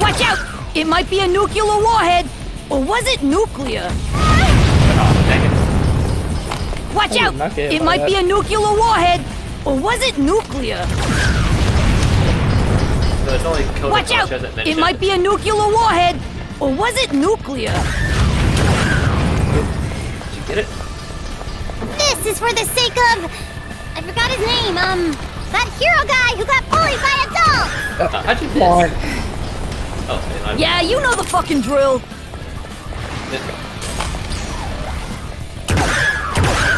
Watch out! It might be a nuclear warhead! Or was it nuclear? Oh, dang it. Watch out! It might be a nuclear warhead! Or was it nuclear? So it's only Kodako Watch out! hasn't It mentioned. might be a nuclear warhead! Or was it nuclear? Did you get it? This is for the sake of... I forgot his name, that hero guy who got bullied by adults. How'd you Why? miss? Oh, Yeah, you know the fucking drill!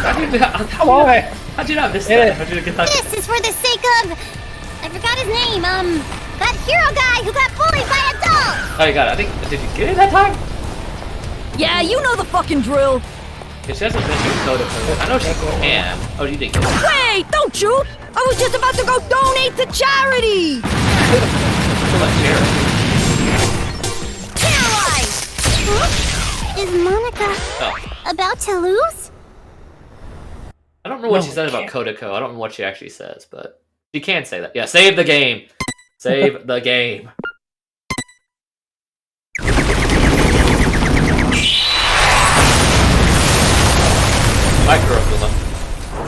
How'd you not miss that? How'd you get that? This is for the sake of... I forgot his name, that hero guy who got bullied by adults. Oh, you got it. I think. Did you get it that time? Yeah, you know the fucking drill! If she hasn't mentioned Kodako, I know she can. Oh, you didn't get it. Wait, don't shoot! I was just about to go donate to charity! Is Monica about to lose? I don't know what she said about Kodako. I don't know what she actually says, but she can say that. Yeah, save the game. Save the game. Bye, Kurokuma.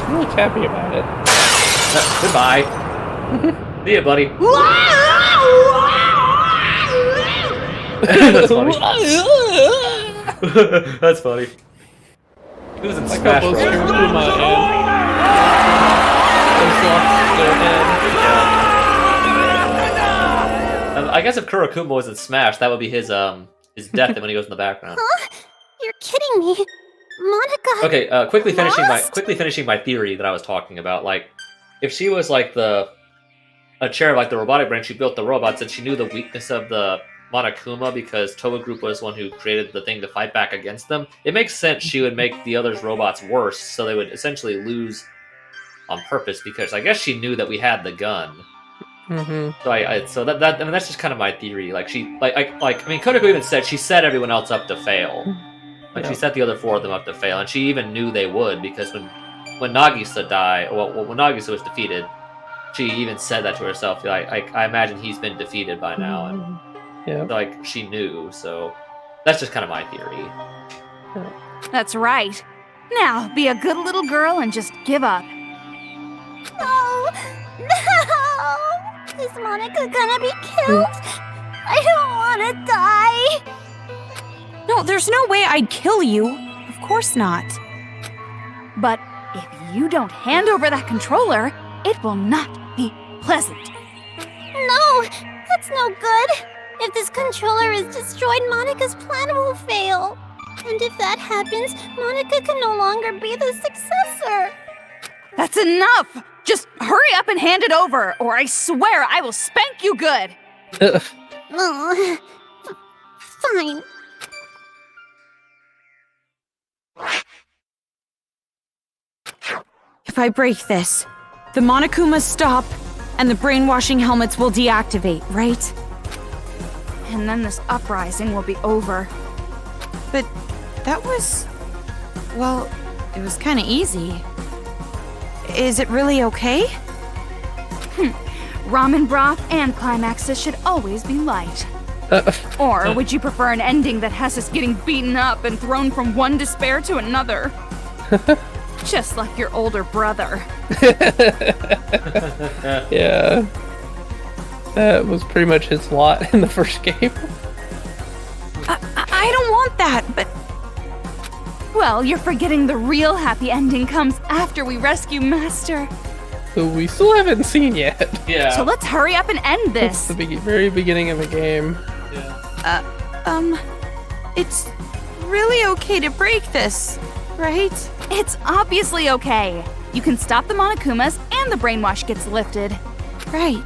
I'm really happy about it. Goodbye. See ya, buddy. That's funny. That's funny. Who's in Smash Bros? I guess if Kurokuma was in Smash, that would be his death when he goes in the background. Huh? You're kidding me. Monica. Okay, quickly finishing my theory that I was talking about. Like, if she was like a chair of like the robotic brain, she built the robots, and she knew the weakness of the Monokuma because Towa Group was one who created the thing to fight back against them. It makes sense she would make the others' robots worse, so they would essentially lose on purpose. Because I guess she knew that we had the gun. Mm-hmm. So that I mean that's just kind of my theory. Like she I mean Kodako even said she set everyone else up to fail. Like she set the other four of them up to fail, and she even knew they would because when Nagisa died, when Nagisa was defeated, she even said that to herself. Like I imagine he's been defeated by now, and like she knew. So that's just kind of my theory. That's right. Now, be a good little girl and just give up. No! No! Is Monica gonna be killed? I don't want to die. No, there's no way I'd kill you. Of course not. But if you don't hand over that controller, it will not be pleasant. No! That's no good. If this controller is destroyed, Monica's plan will fail. And if that happens, Monica can no longer be the successor. That's enough! Just hurry up and hand it over, or I swear I will spank you good! Oh, fine. If I break this, the Monokumas stop, and the brainwashing helmets will deactivate, right? And then this uprising will be over. But that was... well, it was kinda easy. Is it really okay? Ramen broth and climaxes should always be light. Or would you prefer an ending that has us getting beaten up and thrown from one despair to another? Just like your older brother. Yeah. That was pretty much his lot in the first game. I don't want that, but Well, you're forgetting the real happy ending comes after we rescue Master. Who we still haven't seen yet. Yeah. So let's hurry up and end It's this. the very beginning of the game. it's really okay to break this, right? It's obviously okay. You can stop the Monokumas and the brainwash gets lifted. Right.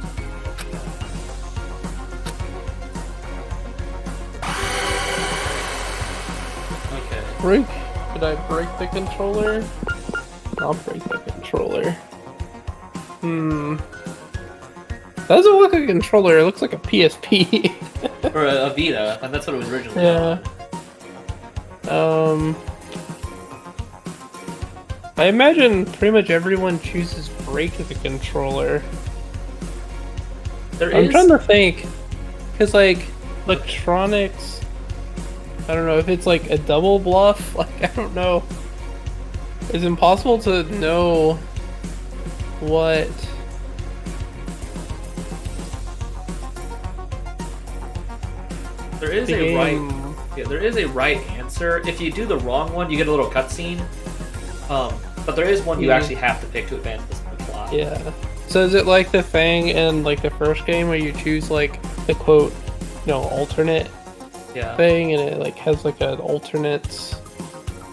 Okay. Break? Did I break the controller? I'll break the controller. Doesn't look like a controller, it looks like a PSP. Or a Vita, and that's what it was originally. Yeah. I imagine pretty much everyone chooses break the controller. I'm trying to think, because like electronics, I don't know if it's like a double bluff. Like I don't know. It's impossible to know what. There is a there is a right answer. If you do the wrong one, you get a little cutscene. But there is one you actually have to pick to advance the plot. Yeah. So is it like the thing in like the first game where you choose like the quote, alternate thing, and it like has like an alternate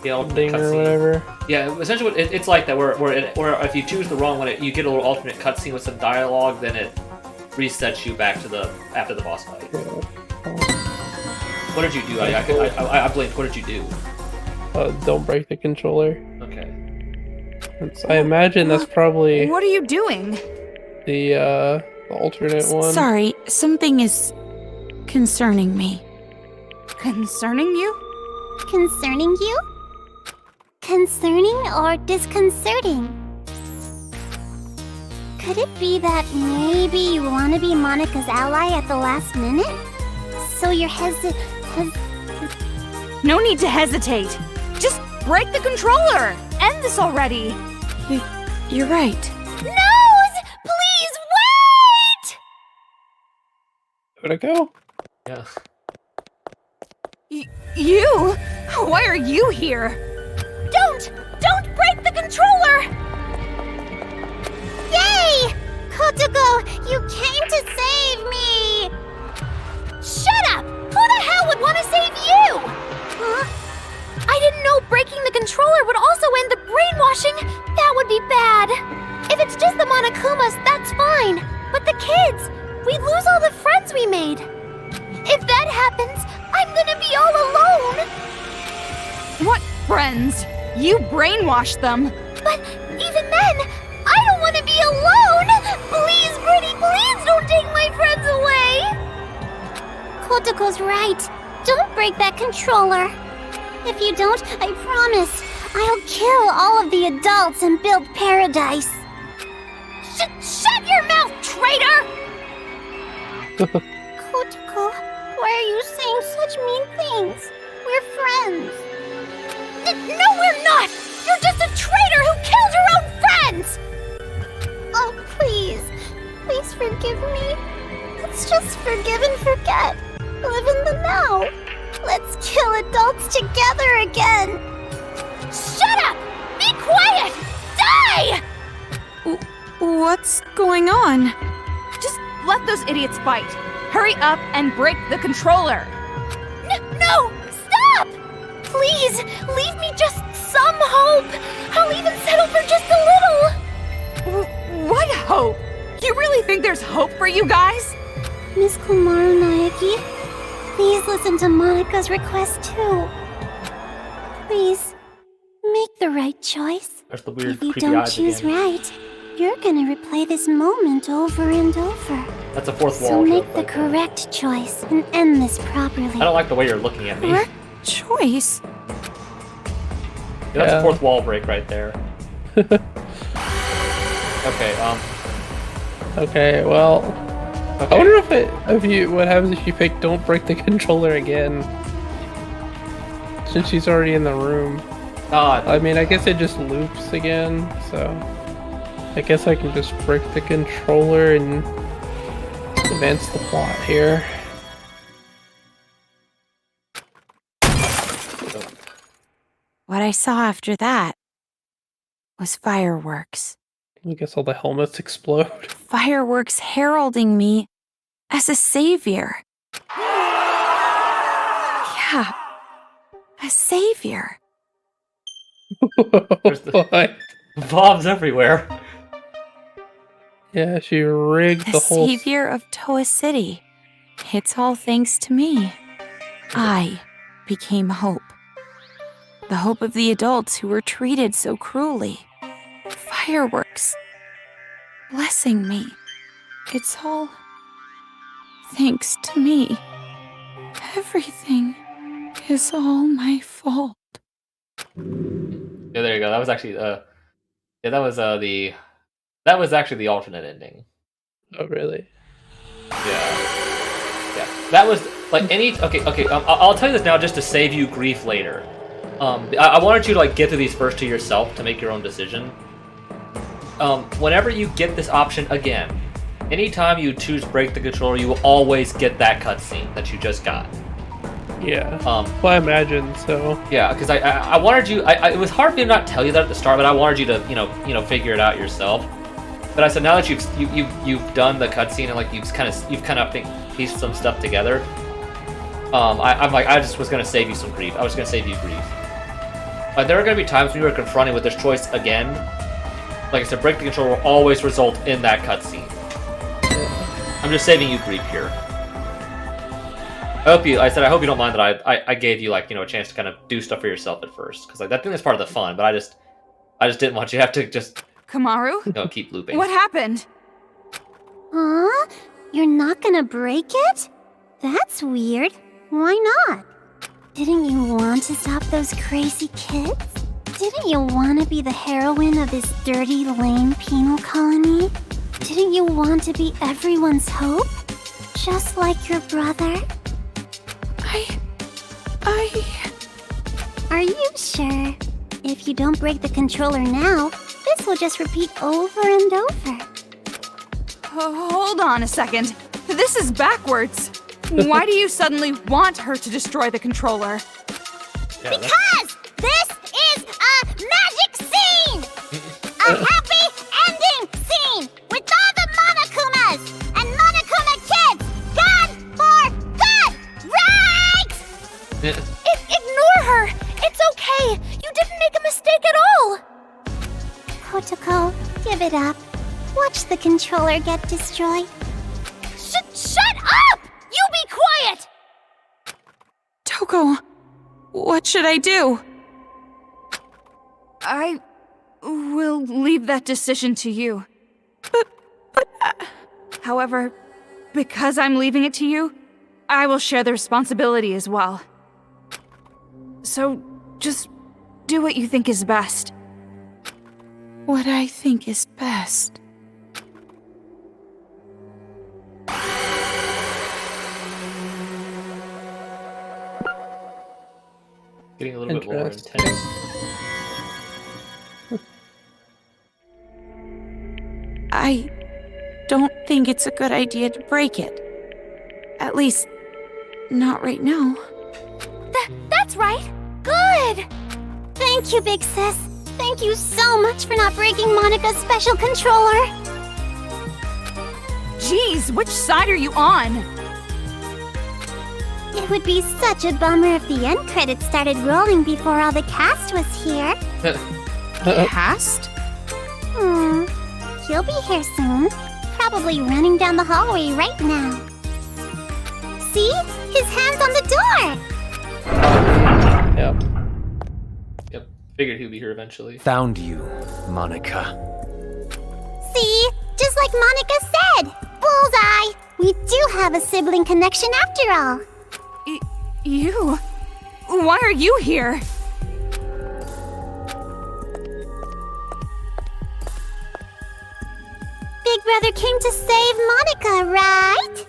alternate thing or cutscene. whatever? Yeah, essentially it's like that. Where if you choose the wrong one, you get a little alternate cutscene with some dialogue. Then it resets you back to after the boss fight. What did you do? I blinked. What did you do? Don't break the controller. Okay. I imagine that's probably What are you doing? the alternate one. Sorry, something is concerning me. Concerning you? Concerning you? Concerning or disconcerting? Could it be that maybe you want to be Monika's ally at the last minute? So you're No need to hesitate. Just break the controller. End this already. You're right. Nose! Please wait! Where'd I go? Yeah. You? Why are you here? Don't break the controller! Yay! Kotoko, you came to save me! Shut up! Who the hell would want to save you? Huh? I didn't know breaking the controller would also end the brainwashing. That would be bad. If it's just the Monokumas, that's fine. But the kids, we'd lose all the friends we made. If that happens, I'm gonna be all alone. What friends? You brainwashed them. But even then, I don't want to be alone. Please, Pretty, please don't take my friends away. Kotoko's right. Don't break that controller. If you don't, I promise, I'll kill all of the adults and build paradise. Shut your mouth, traitor! Kotoko, why are you saying such mean things? We're friends. No, we're not! You're just a traitor who killed your own friends! Oh, please. Please forgive me. Let's just forgive and forget. Live in the now. Let's kill adults together again. Shut up! Be quiet! Die! What's going on? Just let those idiots fight. Hurry up and break the controller. No! Stop! Please, leave me just some hope. I'll even settle for just a little. What hope? You really think there's hope for you guys? Miss Kumaru Naeki, please listen to Monika's request too. Please, make the right choice. There's the weird, If you creepy don't eyes choose again. right, you're gonna replay this moment over and over. That's a fourth wall. So make joke the right there. correct choice and end this properly. I don't like the way you're looking at me. Correct choice? That's a fourth wall break right there. Okay, Okay, well, okay. I wonder what happens if you pick "Don't break the controller again," since she's already in the room. I mean, I guess it just loops again, so I guess I can just break the controller and advance the plot here. What I saw after that was fireworks. I guess all the helmets explode. Fireworks heralding me as a savior. Yeah, a savior. There's the bombs everywhere. Yeah, she rigged The the whole... savior of Toa City. It's all thanks to me. I became hope. The hope of the adults who were treated so cruelly. Fireworks. Blessing me. It's all thanks to me. Everything is all my fault. Yeah, there you go. That was actually yeah, that was that was actually the alternate ending. Oh, really? Yeah, that was like okay. I'll tell you this now just to save you grief later. I wanted you to like get through these first two yourself to make your own decision. Whenever you get this option again, anytime you choose break the controller, you will always get that cutscene that you just got. Yeah. Well, I imagine so. Yeah, because I wanted you. It was hard for me to not tell you that at the start, but I wanted you to you know figure it out yourself. But I said now that you've done the cutscene and like you've kind of think pieced some stuff together. I'm like I just was gonna save you some grief. I was gonna save you grief. But there are gonna be times when you are confronted with this choice again. Like I said, break the controller will always result in that cutscene. I'm just saving you grief here. I hope you don't mind that I gave you like a chance to kind of do stuff for yourself at first, because like that thing is part of the fun. But I just didn't want you to have to just Kamaru? keep looping. What happened? Huh? You're not gonna break it? That's weird. Why not? Didn't you want to stop those crazy kids? Didn't you want to be the heroine of this dirty, lame penal colony? Didn't you want to be everyone's hope? Just like your brother? Are you sure? If you don't break the controller now, this will just repeat over and over. Hold on a second. This is backwards. Why do you suddenly want her to destroy the controller? Yeah, because this is a magic scene! A happy ending scene with all the Monokumas and Monokuma kids gone for good, right? Ignore her. It's okay. You didn't make a mistake at all. Kotoko, give it up. Watch the controller get destroyed. Shut up! You be quiet! Toko, what should I do? I will leave that decision to you. But However, because I'm leaving it to you, I will share the responsibility as well. So, just do what you think is best. What I think is best. Getting a little bit more intense. I don't think it's a good idea to break it. At least, not right now. That's right. Good. Thank you, Big Sis. Thank you so much for not breaking Monica's special controller. Jeez, which side are you on? It would be such a bummer if the end credits started rolling before all the cast was here. Cast? He'll be here soon. Probably running down the hallway right now. See? His hand's on the door! Yep. Figured he'd be here eventually. Found you, Monica. See? Just like Monica said! Bullseye! We do have a sibling connection after all. You? Why are you here? Big Brother came to save Monica, right?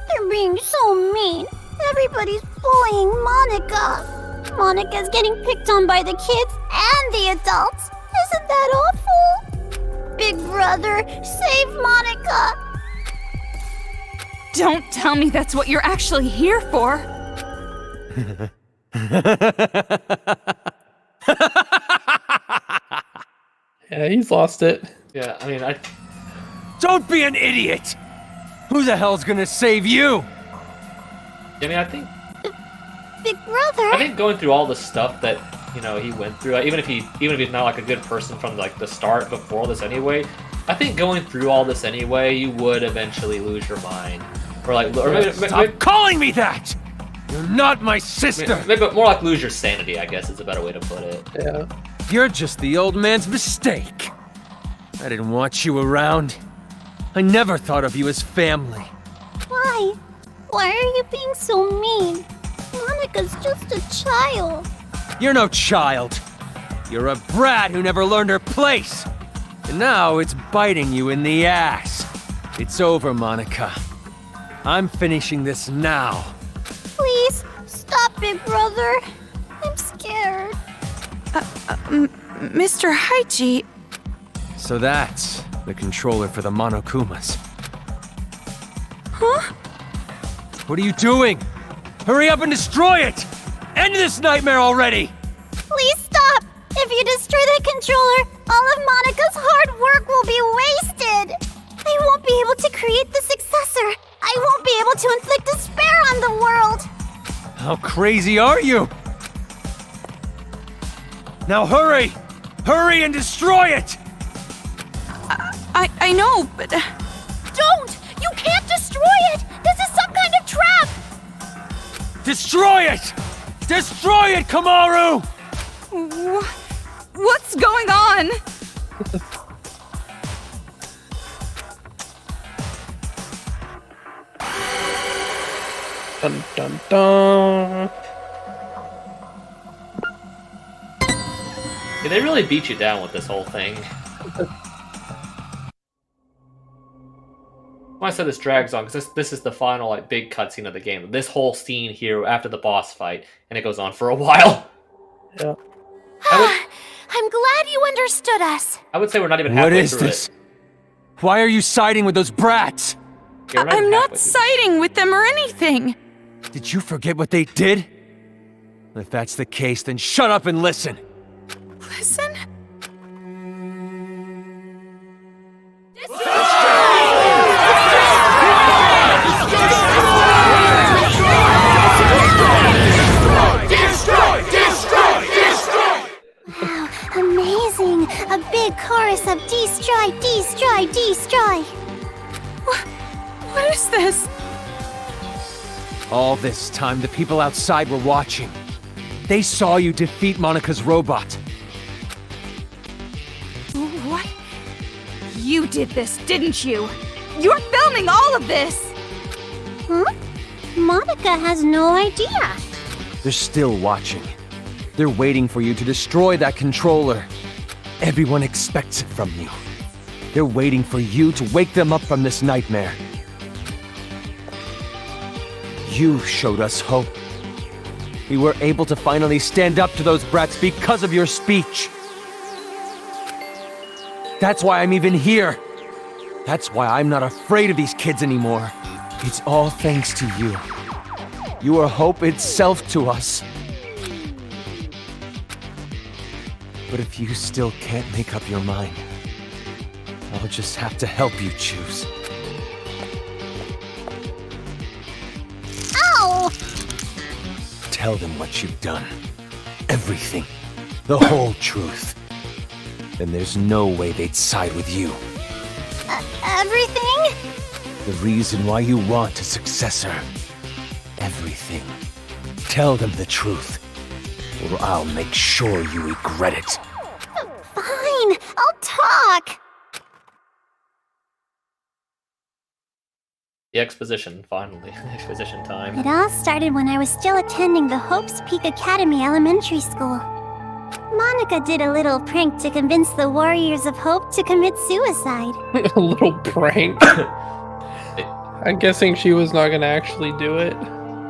They're being so mean. Everybody's bullying Monica. Monica's getting picked on by the kids and the adults. Isn't that awful? Big Brother, save Monica. Don't tell me that's what you're actually here for. Yeah, he's lost it. Yeah, I mean, Don't be an idiot! Who the hell's gonna save you? I think Big Brother? going through all the stuff that he went through, even if he's not like a good person from like the start before this anyway, I think going through all this anyway, you would eventually lose your mind, or maybe, Stop calling me that! You're not my sister! maybe more like lose your sanity, I guess is a better way to put it. Yeah. You're just the old man's mistake. I didn't want you around. I never thought of you as family. Why? Why are you being so mean? Monica's just a child. You're no child. You're a brat who never learned her place. And now it's biting you in the ass. It's over, Monica. I'm finishing this now. Please, stop, Big Brother. I'm scared. Mr. Haiji, So that's the controller for the Monokumas. huh? What are you doing? Hurry up and destroy it! End this nightmare already! Please stop! If you destroy that controller, all of Monica's hard work will be wasted! I won't be able to create the successor! I won't be able to inflict despair on the world! How crazy are you? Now hurry! Hurry and destroy it! I know, but... Don't! You can't destroy it! This is some kind of trap! Destroy it! Destroy it, Kamaru! What's going on? Dun dun dun. Yeah, they really beat you down with this whole thing. Why I said this drags on, because this is the final like big cutscene of the game. This whole scene here after the boss fight, and it goes on for a while. Yeah. I'm glad you understood us. I would say we're not even What halfway is through this? Why are you siding with those brats? Yeah, we're not even I'm not halfway through. siding with them or anything. Did you forget what they did? If that's the case, then shut up and listen. Listen? Wow, amazing! A big chorus of destroy, destroy, destroy! What is this? All this time, the people outside were watching. They saw you defeat Monica's robot. What? You did this, didn't you? You're filming all of this! Huh? Monica has no idea. They're still watching. They're waiting for you to destroy that controller. Everyone expects it from you. They're waiting for you to wake them up from this nightmare. You showed us hope. We were able to finally stand up to those brats because of your speech. That's why I'm even here. That's why I'm not afraid of these kids anymore. It's all thanks to you. You are hope itself to us. But if you still can't make up your mind, I'll just have to help you choose. Ow! Tell them what you've done. Everything. The whole truth. Then there's no way they'd side with you. Everything? The reason why you want a successor. Everything. Tell them the truth, or I'll make sure you regret it. Fine, I'll talk. The exposition, finally. Exposition time. It all started when I was still attending the Hope's Peak Academy Elementary School. Monica did a little prank to convince the Warriors of Hope to commit suicide. A little prank. I'm guessing she was not gonna actually do it.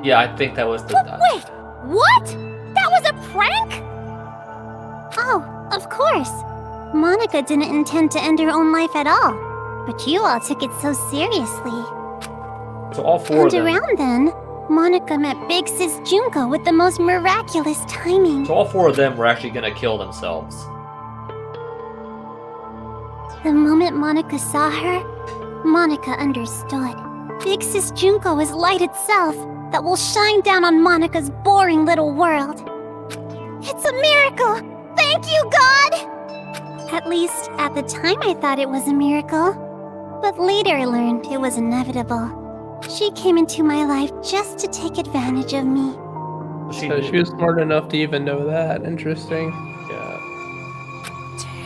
Yeah, I think that was the... Wait, what? That was a prank? Oh, of course. Monica didn't intend to end her own life at all. But you all took it so seriously. So all four of them... And around then, Monica met Big Sis Junko with the most miraculous timing. So all four of them were actually gonna kill themselves. The moment Monica saw her, Monica understood. Big Sis Junko is light itself that will shine down on Monica's boring little world. It's a miracle! Thank you, God! At least, at the time I thought it was a miracle. But later I learned it was inevitable. She came into my life just to take advantage of me. So she was smart enough to even know that. Interesting. Yeah.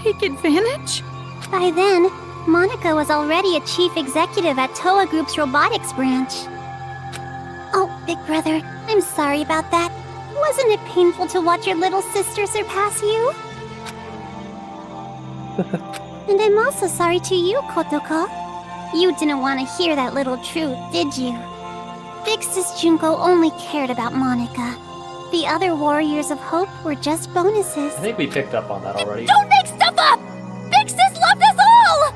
Take advantage? By then, Monica was already a chief executive at Toa Group's robotics branch. Oh, Big Brother, I'm sorry about that. Wasn't it painful to watch your little sister surpass you? And I'm also sorry to you, Kotoko. You didn't want to hear that little truth, did you? Big Sis Junko only cared about Monica. The other Warriors of Hope were just bonuses. I think we picked up on that already. Don't make stuff up! Big Sis loved us all!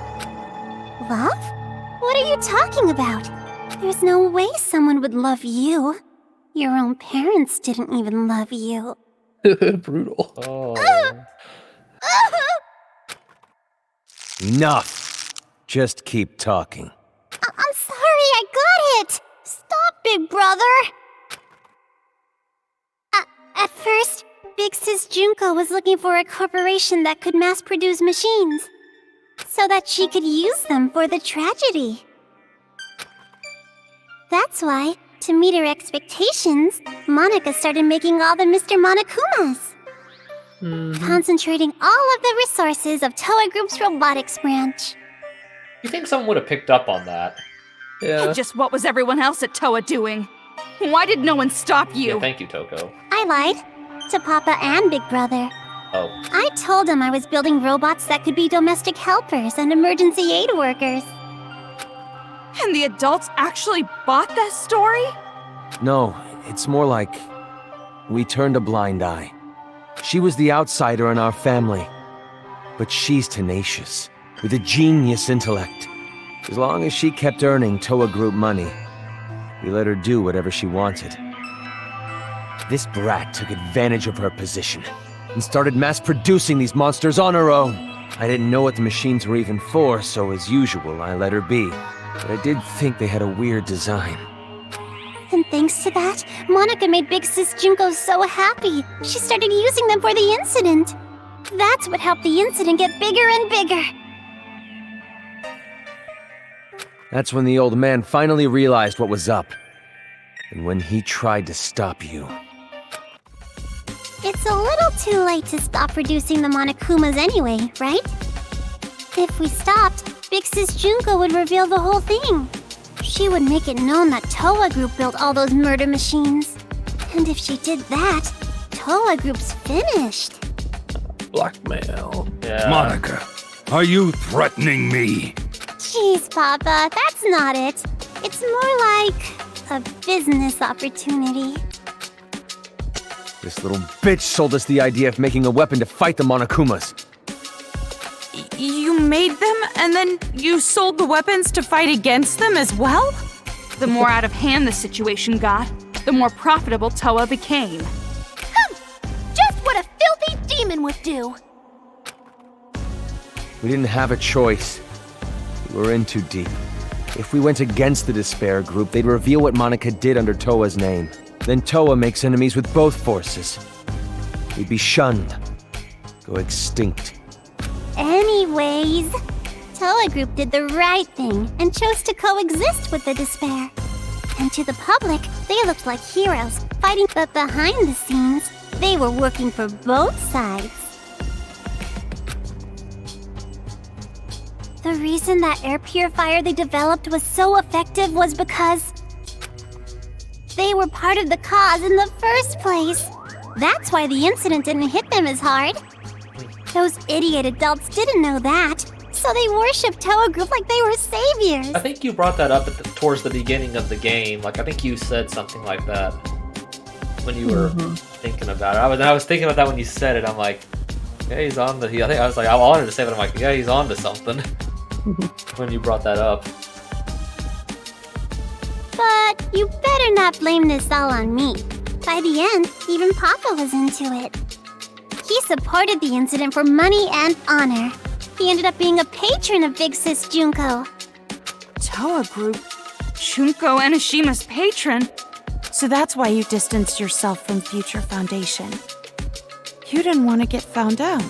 Love? What are you talking about? There's no way someone would love you. Your own parents didn't even love you. Brutal. Oh. Enough. Just keep talking. I'm sorry, I got it! Stop, Big Brother! At first, Big Sis Junko was looking for a corporation that could mass-produce machines, so that she could use them for the tragedy. That's why, to meet her expectations, Monica started making all the Mr. Monokumas. Concentrating all of the resources of Toa Group's robotics branch. You think someone would have picked up on that? Yeah. And just what was everyone else at Toa doing? Why did no one stop you? Yeah, thank you, Toko. I lied. To Papa and Big Brother. Oh. I told him I was building robots that could be domestic helpers and emergency aid workers. And the adults actually bought that story? No, it's more like we turned a blind eye. She was the outsider in our family, but she's tenacious, with a genius intellect. As long as she kept earning Toa Group money, we let her do whatever she wanted. This brat took advantage of her position and started mass-producing these monsters on her own. I didn't know what the machines were even for, so as usual, I let her be. But I did think they had a weird design. And thanks to that, Monica made Big Sis Junko so happy. She started using them for the incident. That's what helped the incident get bigger and bigger. That's when the old man finally realized what was up. And when he tried to stop you. It's a little too late to stop producing the Monokumas anyway, right? If we stopped, Big Sis Junko would reveal the whole thing. She would make it known that Toa Group built all those murder machines. And if she did that, Toa Group's finished. Blackmail. Yeah. Monica, are you threatening me? Jeez, Papa, that's not it. It's more like a business opportunity. This little bitch sold us the idea of making a weapon to fight the Monokumas. You made them, and then you sold the weapons to fight against them as well? The more out of hand the situation got, the more profitable Toa became. Just what a filthy demon would do! We didn't have a choice. We were in too deep. If we went against the Despair Group, they'd reveal what Monica did under Toa's name. Then Toa makes enemies with both forces. We'd be shunned. Go extinct. Anyways, Toa Group did the right thing and chose to coexist with the Despair. And to the public, they looked like heroes, fighting, but behind the scenes, they were working for both sides. The reason that air purifier they developed was so effective was because they were part of the cause in the first place. That's why the incident didn't hit them as hard. Those idiot adults didn't know that, so they worshipped Toa Group like they were saviors. I think you brought that up towards the beginning of the game. Like, I think you said something like that when you were thinking about it. I was thinking about that when you said it. I'm like, yeah, he's on the. I think I was like, I wanted to say that. I'm like, yeah, he's on to something. When you brought that up. But you better not blame this all on me. By the end, even Papa was into it. He supported the incident for money and honor. He ended up being a patron of Big Sis Junko. Toa Group? Junko Enoshima's patron? So that's why you distanced yourself from Future Foundation. You didn't want to get found out.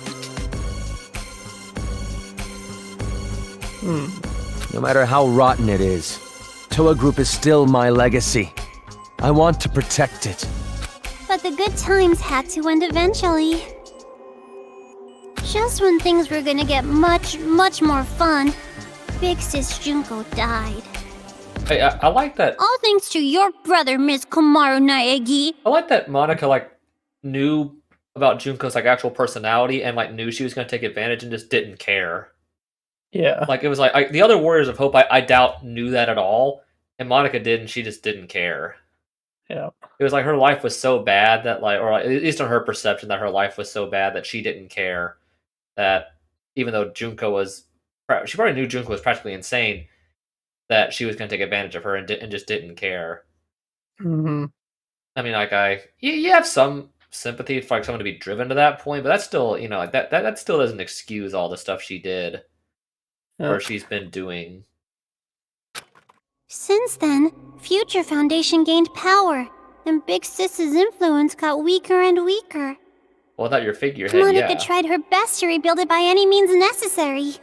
No matter how rotten it is, Toa Group is still my legacy. I want to protect it. But the good times had to end eventually. Just when things were gonna get much, much more fun, Big Sis Junko died. Hey, I like that. All thanks to your brother, Miss Komaru Naegi. I like that Monica like knew about Junko's like actual personality and like knew she was gonna take advantage and just didn't care. Yeah. Like it was like the other Warriors of Hope, I doubt knew that at all, and Monica did, and she just didn't care. Yeah. It was like her life was so bad that like, or at least in her perception, that her life was so bad that she didn't care. That even though Junko was, she probably knew Junko was practically insane, that she was going to take advantage of her and just didn't care. Mm-hmm. I mean, like you have some sympathy for like someone to be driven to that point, but that's still, you know, like that still doesn't excuse all the stuff she did or she's been doing. Since then, Future Foundation gained power, and Big Sis's influence got weaker and weaker. Well, I thought your figurehead, Monica tried her best to rebuild it by any means necessary.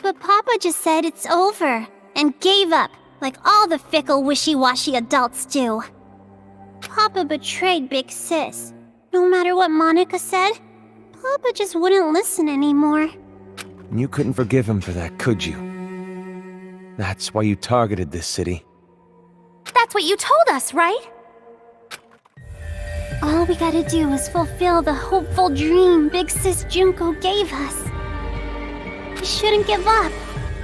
But Papa just said it's over, and gave up, like all the fickle, wishy-washy adults do. Papa betrayed Big Sis. No matter what Monica said, Papa just wouldn't listen anymore. You couldn't forgive him for that, could you? That's why you targeted this city. That's what you told us, right? All we gotta do is fulfill the hopeful dream Big Sis Junko gave us. We shouldn't give up.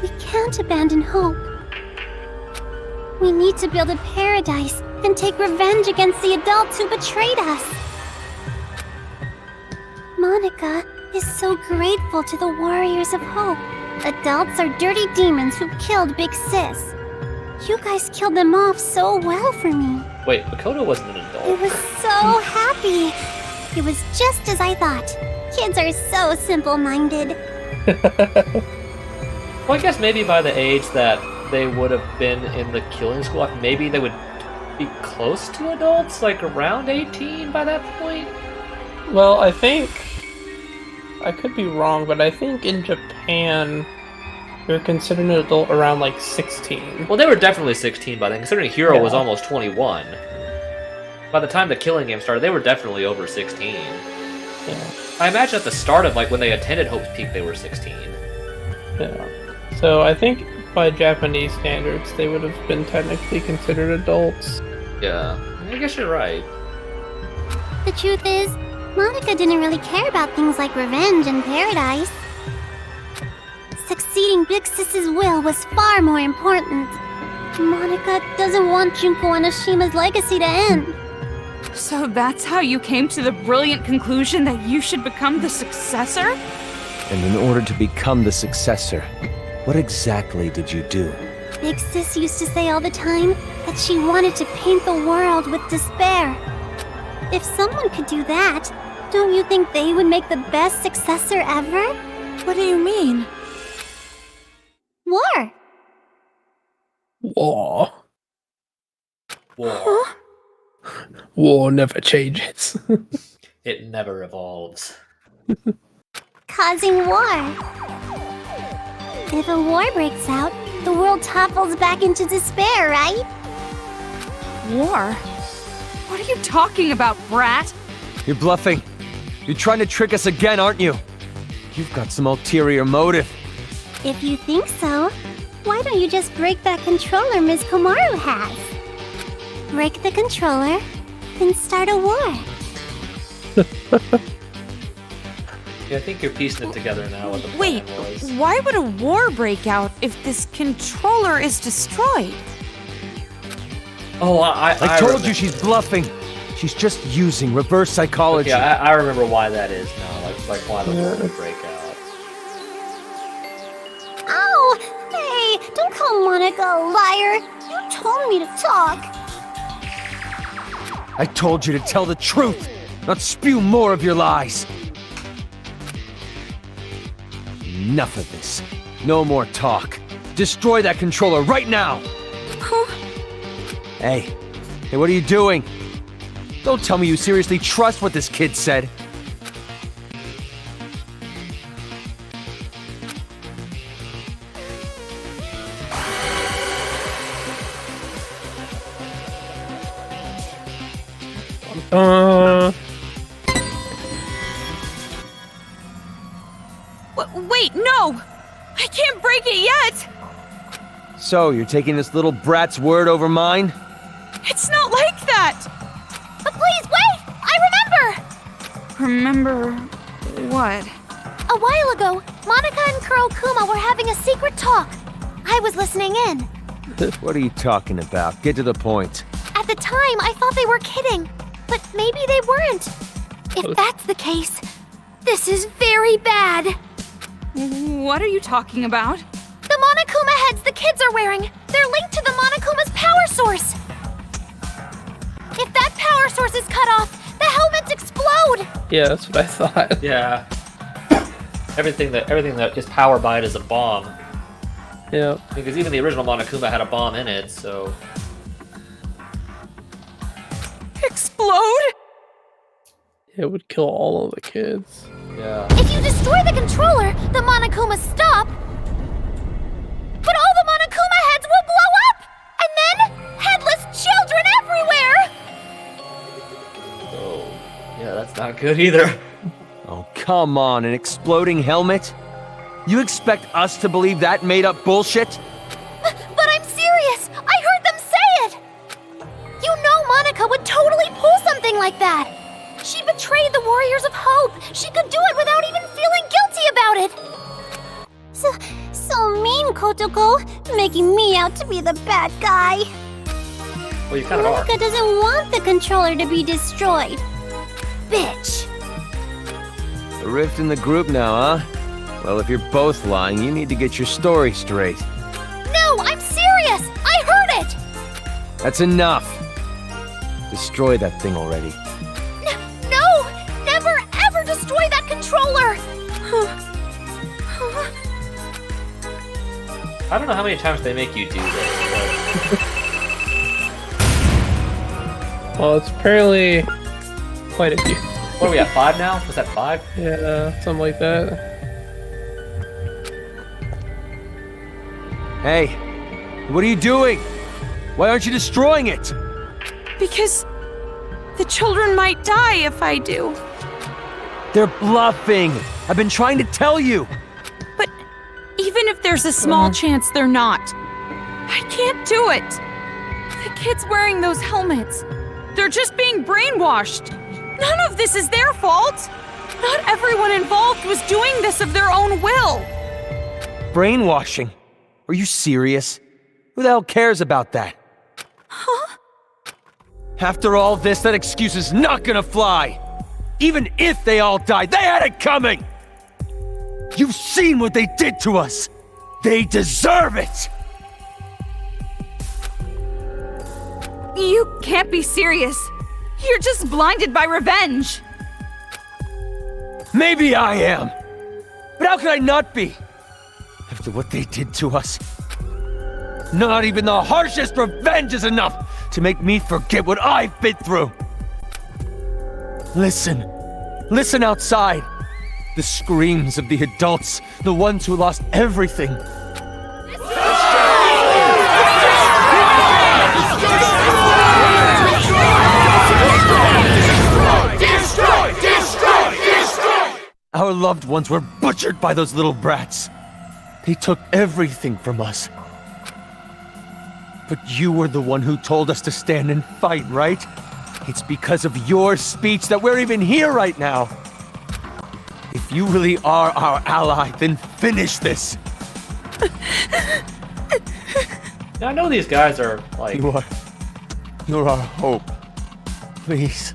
We can't abandon hope. We need to build a paradise and take revenge against the adults who betrayed us. Monica is so grateful to the Warriors of Hope. Adults are dirty demons who killed Big Sis. You guys killed them off so well for me. Wait, Makoto wasn't an adult. I was so happy. It was just as I thought. Kids are so simple-minded. Well, I guess maybe by the age that they would have been in the killing school, like maybe they would be close to adults, like around 18 by that point? Well, I think... I could be wrong, but I think in Japan, you're considered an adult around, like, 16. Well, they were definitely 16 by then, considering Hiro was almost 21. By the time the killing game started, they were definitely over 16. Yeah. I imagine at the start of, like, when they attended Hope's Peak, they were 16. Yeah. So I think by Japanese standards, they would have been technically considered adults. Yeah, I guess you're right. The truth is, Monica didn't really care about things like revenge and paradise. Succeeding Big Sis's will was far more important. Monica doesn't want Junko Enoshima's legacy to end. So that's how you came to the brilliant conclusion that you should become the successor? And in order to become the successor, what exactly did you do? Big Sis used to say all the time that she wanted to paint the world with despair. If someone could do that, don't you think they would make the best successor ever? What do you mean? War. War. War. War never changes. It never evolves. Causing war. If a war breaks out, the world topples back into despair, right? War? What are you talking about, brat? You're bluffing. You're trying to trick us again, aren't you? You've got some ulterior motive. If you think so, why don't you just break that controller Ms. Komaru has? Break the controller, then start a war. Yeah, I think you're piecing it together now. What the plan Wait, was. why would a war break out if this controller is destroyed? Oh, I told remember. you she's bluffing. She's just using reverse psychology. Yeah, I remember why that is now. Like why the war would break out. Oh, hey, don't call Monica a liar. You told me to talk. I told you to tell the truth, not spew more of your lies. Enough of this. No more talk. Destroy that controller right now! Hey, what are you doing? Don't tell me you seriously trust what this kid said. Wait, no! I can't break it yet! So, you're taking this little brat's word over mine? It's not like that! But please, wait! I remember! Remember what? A while ago, Monica and Kurokuma were having a secret talk. I was listening in. What are you talking about? Get to the point. At the time, I thought they were kidding. But maybe they weren't. If that's the case, this is very bad. What are you talking about? The Monokuma heads the kids are wearing, they're linked to the Monokuma's power source. If that power source is cut off, the helmets explode. Yeah, that's what I thought. Yeah. Everything that is powered by it is a bomb. Yeah. Because even the original Monokuma had a bomb in it, so... Explode? It would kill all of the kids. Yeah. If you destroy the controller, the Monokumas stop. But all the Monokuma heads will blow up! And then, headless children everywhere! Oh, yeah, that's not good either. Oh, come on, an exploding helmet? You expect us to believe that made-up bullshit? But I'm serious! I heard them say it! You know Monica would totally pull something like that! She betrayed the Warriors of Hope! She could do it without even feeling guilty about it! So mean, Kotoko, making me out to be the bad guy. Well, you kind of are. Monica doesn't want the controller to be destroyed. Bitch! A rift in the group now, huh? Well, if you're both lying, you need to get your story straight. No, I'm serious! I heard it! That's enough. Destroy that thing already. No! Never ever destroy that controller! I don't know how many times they make you do this. Well, it's apparently quite a few. What are we at, 5 now? Was that 5? Yeah, something like that. Hey, what are you doing? Why aren't you destroying it? Because the children might die if I do. They're bluffing. I've been trying to tell you. But even if there's a small chance they're not, I can't do it. The kids wearing those helmets, they're just being brainwashed. None of this is their fault. Not everyone involved was doing this of their own will. Brainwashing? Are you serious? Who the hell cares about that? Huh? After all this, that excuse is not gonna fly! Even if they all died, they had it coming! You've seen what they did to us! They deserve it! You can't be serious. You're just blinded by revenge. Maybe I am! But how could I not be? After what they did to us. Not even the harshest revenge is enough to make me forget what I've been through! Listen. Listen outside. The screams of the adults, the ones who lost everything. Our loved ones were butchered by those little brats. They took everything from us. But you were the one who told us to stand and fight, right? It's because of your speech that we're even here right now. If If you really are our ally, then finish this. Now, I know these guys are like. You're our hope. Please.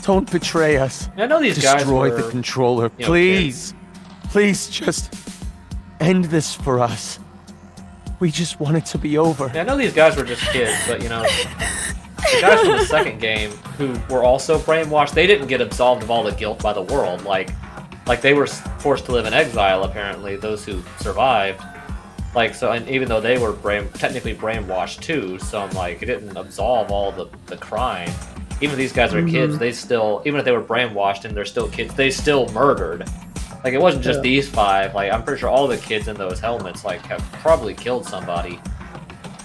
Don't betray us. I know these guys Destroy were, the controller. you know, Please. Please just end this for us. We just want it to be over. I know these guys were just kids, but you know, the guys from the second game who were also brainwashed, they didn't get absolved of all the guilt by the world. Like they were forced to live in exile, apparently, those who survived. Like, so, and even though they were technically brainwashed too, so I'm like, it didn't absolve all the crime. Even if these guys are kids, they still, even if they were brainwashed and they're still kids, they still murdered. Like, it wasn't just these 5. Like, I'm pretty sure all the kids in those helmets, like, have probably killed somebody.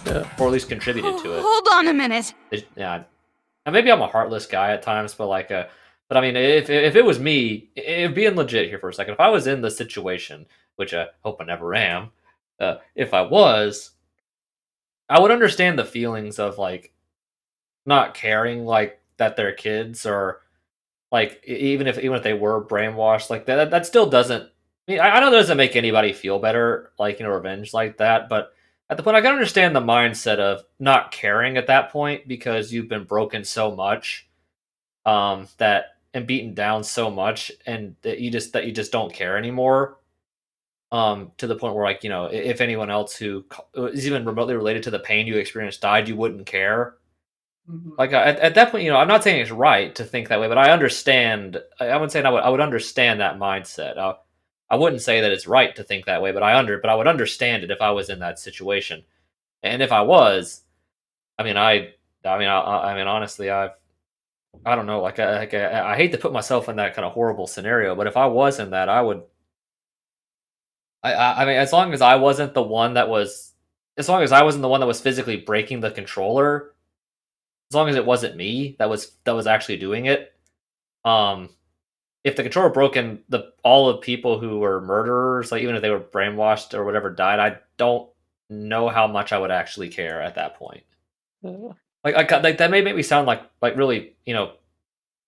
Yeah. Or at least contributed to it. Hold on a minute. Yeah. Now, maybe I'm a heartless guy at times, but like, but I mean, if it was me, being legit here for a second, if I was in the situation, which I hope I never am, if I was, I would understand the feelings of like not caring, like that they're kids, or like even if they were brainwashed, like that still doesn't. I mean, I know that doesn't make anybody feel better, like, you know, revenge like that, but at the point, I can understand the mindset of not caring at that point because you've been broken so much, that and beaten down so much, and that you just don't care anymore. To the point where, like, you know, if anyone else who is even remotely related to the pain you experienced died, you wouldn't care. Like, at that point, you know, I'm not saying it's right to think that way, but I understand. I would say I would understand that mindset. I wouldn't say that it's right to think that way, but I would understand it if I was in that situation. And if I was, I mean, honestly, I don't know. Like, I hate to put myself in that kind of horrible scenario, but if I was in that, I would. I mean, as long as I wasn't the one that was physically breaking the controller, as long as it wasn't me that was actually doing it, if the controller broke and all the people who were murderers, like even if they were brainwashed or whatever died, I don't know how much I would actually care at that point. Like that may make me sound like really, you know,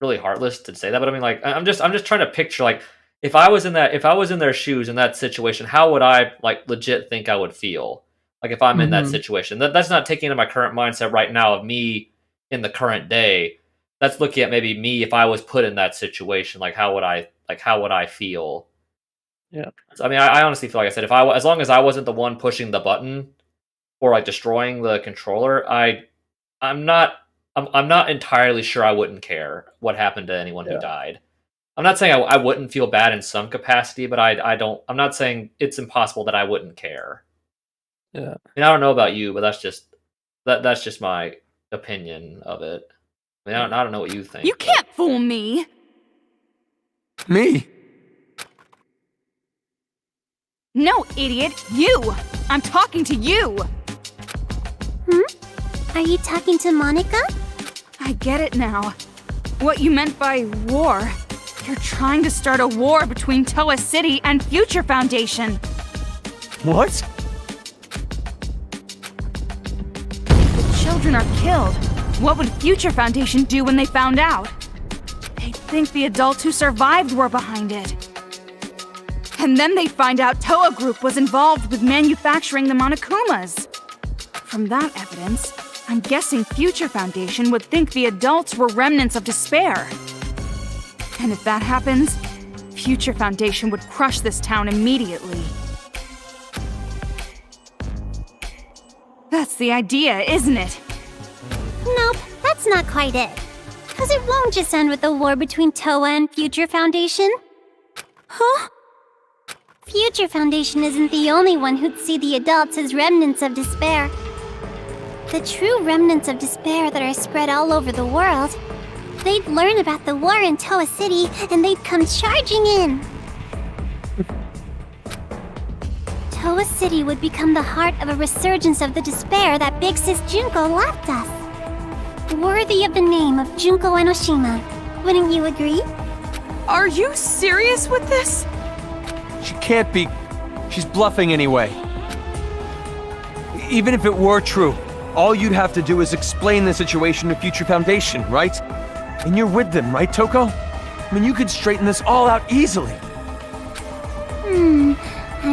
really heartless to say that, but I mean, like, I'm just trying to picture, like, if I was in their shoes in that situation, how would I like legit think I would feel? Like if I'm in that situation. That's not taking into my current mindset right now of me in the current day. That's looking at maybe me if I was put in that situation. Like how would I feel? Yeah. So, I mean, I honestly feel like I said, as long as I wasn't the one pushing the button or like destroying the controller, I'm not entirely sure I wouldn't care what happened to anyone who died. I'm not saying I wouldn't feel bad in some capacity, but I'm not saying it's impossible that I wouldn't care. Yeah. I mean, I don't know about you, but that's just my opinion of it. I mean, I don't know what you think. You can't fool me. Me? No, idiot. You. I'm talking to you. Are you talking to Monica? I get it now. What you meant by war. You're trying to start a war between Toa City and Future Foundation. What? The children are killed. What would Future Foundation do when they found out? They'd think the adults who survived were behind it. And then they'd find out Toa Group was involved with manufacturing the Monokumas. From that evidence, I'm guessing Future Foundation would think the adults were remnants of despair. And if that happens, Future Foundation would crush this town immediately. That's the idea, isn't it? Nope, that's not quite it. Because it won't just end with a war between Toa and Future Foundation. Huh? Future Foundation isn't the only one who'd see the adults as remnants of despair. The true remnants of despair that are spread all over the world. They'd learn about the war in Toa City, and they'd come charging in. Toa City would become the heart of a resurgence of the despair that Big Sis Junko left us. Worthy of the name of Junko Enoshima. Wouldn't you agree? Are you serious with this? She can't be. She's bluffing anyway. Even if it were true, all you'd have to do is explain the situation to Future Foundation, right? And you're with them, right, Toko? I mean, you could straighten this all out easily.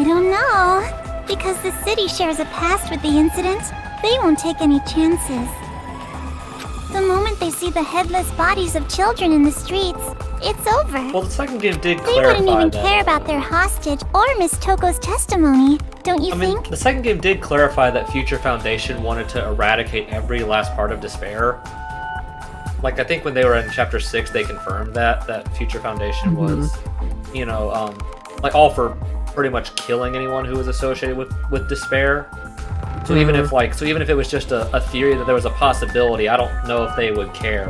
I don't know. Because the city shares a past with the incident, they won't take any chances. The moment they see the headless bodies of children in the streets, it's over. Well, the second game did They clarify wouldn't even that. care about their hostage or Miss Toko's testimony, don't you think? The second game did clarify that Future Foundation wanted to eradicate every last part of despair. Like, I think when they were in Chapter 6, they confirmed that Future Foundation was, you know, like, all for pretty much killing anyone who was associated with despair. So even if it was just a theory that there was a possibility, I don't know if they would care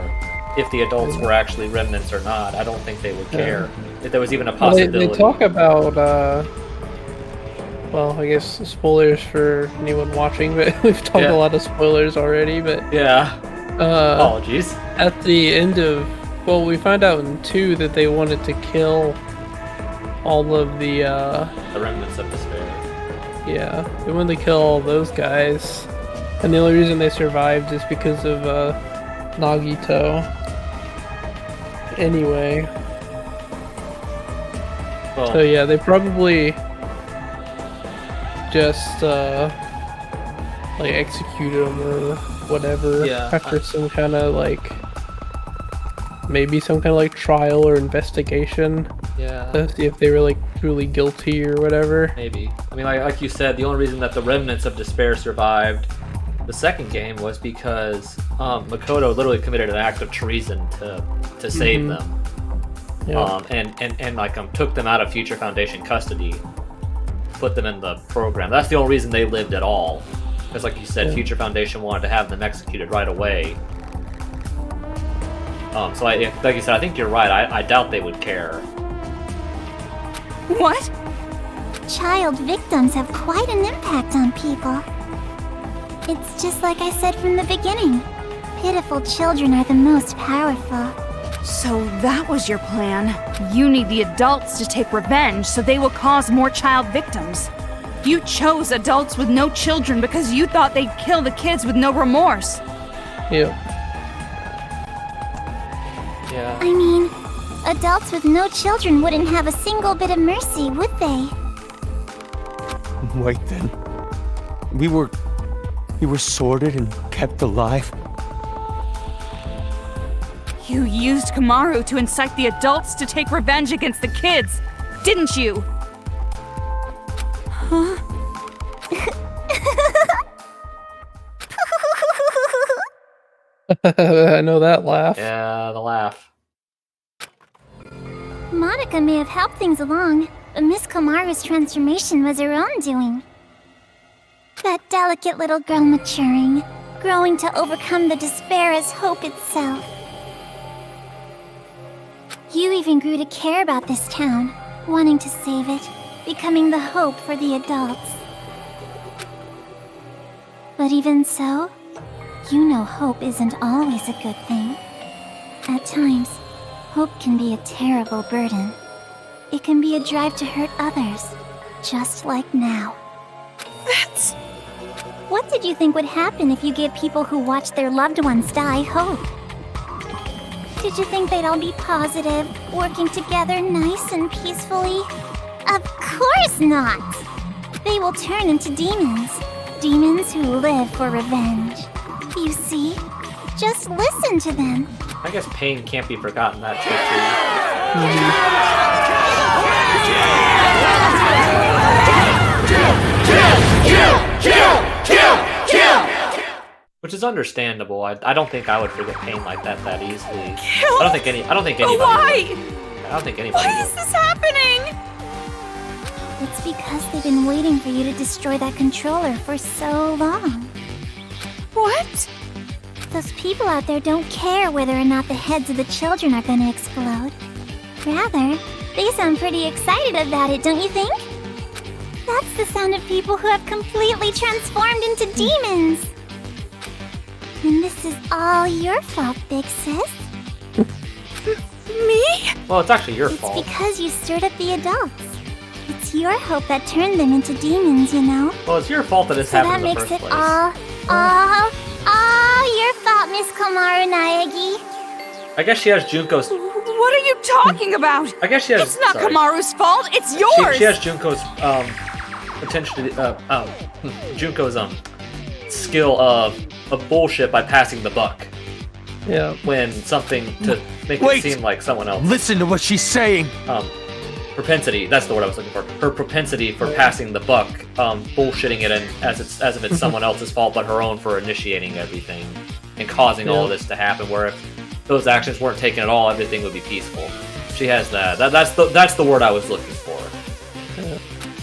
if the adults were actually remnants or not. I don't think they would care if there was even a possibility. They talk about, well, I guess spoilers for anyone watching, but we've talked a lot of spoilers already, but... Yeah. Apologies. At the end of... Well, we find out in 2 that they wanted to kill all of the remnants of despair. Yeah, they wanted to kill all those guys. And the only reason they survived is because of Nagito. Anyway. Well, So yeah, they probably just like executed them or whatever after some kind of like maybe some kind of like trial or investigation. Yeah. To see if they were like truly guilty or whatever. Maybe. I mean, like you said, the only reason that the remnants of despair survived the second game was because Makoto literally committed an act of treason to save them. Yeah. And took them out of Future Foundation custody, put them in the program. That's the only reason they lived at all. Because, like you said, Future Foundation wanted to have them executed right away. So, like you said, I think you're right. I doubt they would care. What? Child victims have quite an impact on people. It's just like I said from the beginning. Pitiful children are the most powerful. So that was your plan. You need the adults to take revenge so they will cause more child victims. You chose adults with no children because you thought they'd kill the kids with no remorse. Yep. Yeah. I mean, adults with no children wouldn't have a single bit of mercy, would they? Wait then. We were sorted and kept alive? You used Kamaru to incite the adults to take revenge against the kids, didn't you? Huh? I know that laugh. Yeah, the laugh. Monica may have helped things along, but Miss Komaru's transformation was her own doing. That delicate little girl maturing, growing to overcome the despair as hope itself. You even grew to care about this town, wanting to save it, becoming the hope for the adults. But even so, you know hope isn't always a good thing. At times, hope can be a terrible burden. It can be a drive to hurt others, just like now. That's... What did you think would happen if you gave people who watched their loved ones die hope? Did you think they'd all be positive, working together nice and peacefully? Of course not! They will turn into demons. Demons who live for revenge. You see? Just listen to them. I guess pain can't be forgotten that too. Which is understandable. I don't think I would forget pain like that easily. I don't think anybody. Why? I don't think anybody. Why is this happening? It's because they've been waiting for you to destroy that controller for so long. What? Those people out there don't care whether or not the heads of the children are gonna explode. Rather, they sound pretty excited about it, don't you think? That's the sound of people who have completely transformed into demons. And this is all your fault, Big Sis. Me? Well, it's actually your fault. It's because you stirred up the adults. It's your hope that turned them into demons, you know? Well, it's your fault that this happened in the first place. So that makes it all your fault, Miss Komaru Naegi. I guess she has Junko's... What are you talking about? I guess she has... It's not Kamaru's fault, it's yours! She has Junko's potentially Junko's skill of bullshit by passing the buck. Yeah. When something to make Wait! it seem like someone else. Listen to what she's saying! Propensity, that's the word I was looking for. Her propensity for passing the buck, bullshitting it and as if it's someone else's fault but her own for initiating everything and causing all this to happen, where if those actions weren't taken at all, everything would be peaceful. She has that. That's the word I was looking for.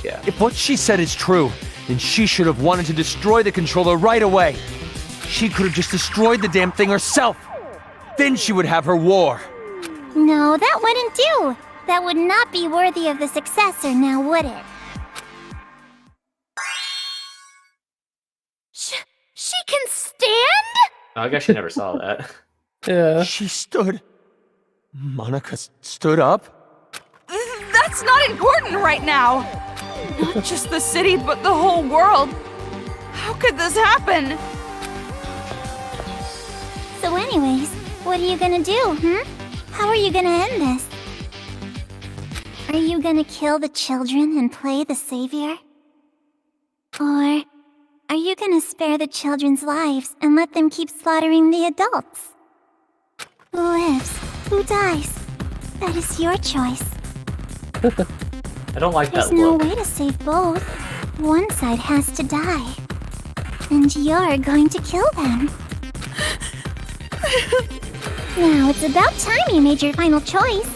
Yeah. If what she said is true, then she should have wanted to destroy the controller right away. She could have just destroyed the damn thing herself. Then she would have her war. No, that wouldn't do. That would not be worthy of the successor, now would it? She can stand? I guess you never saw that. Yeah. She stood. Monica stood up? That's not important right now. Not just the city, but the whole world. How could this happen? So anyways, what are you gonna do, How are you gonna end this? Are you gonna kill the children and play the savior? Or are you gonna spare the children's lives and let them keep slaughtering the adults? Who lives? Who dies? That is your choice. I don't like There's that no look. way to save both. One side has to die. And you're going to kill them. Now it's about time you made your final choice.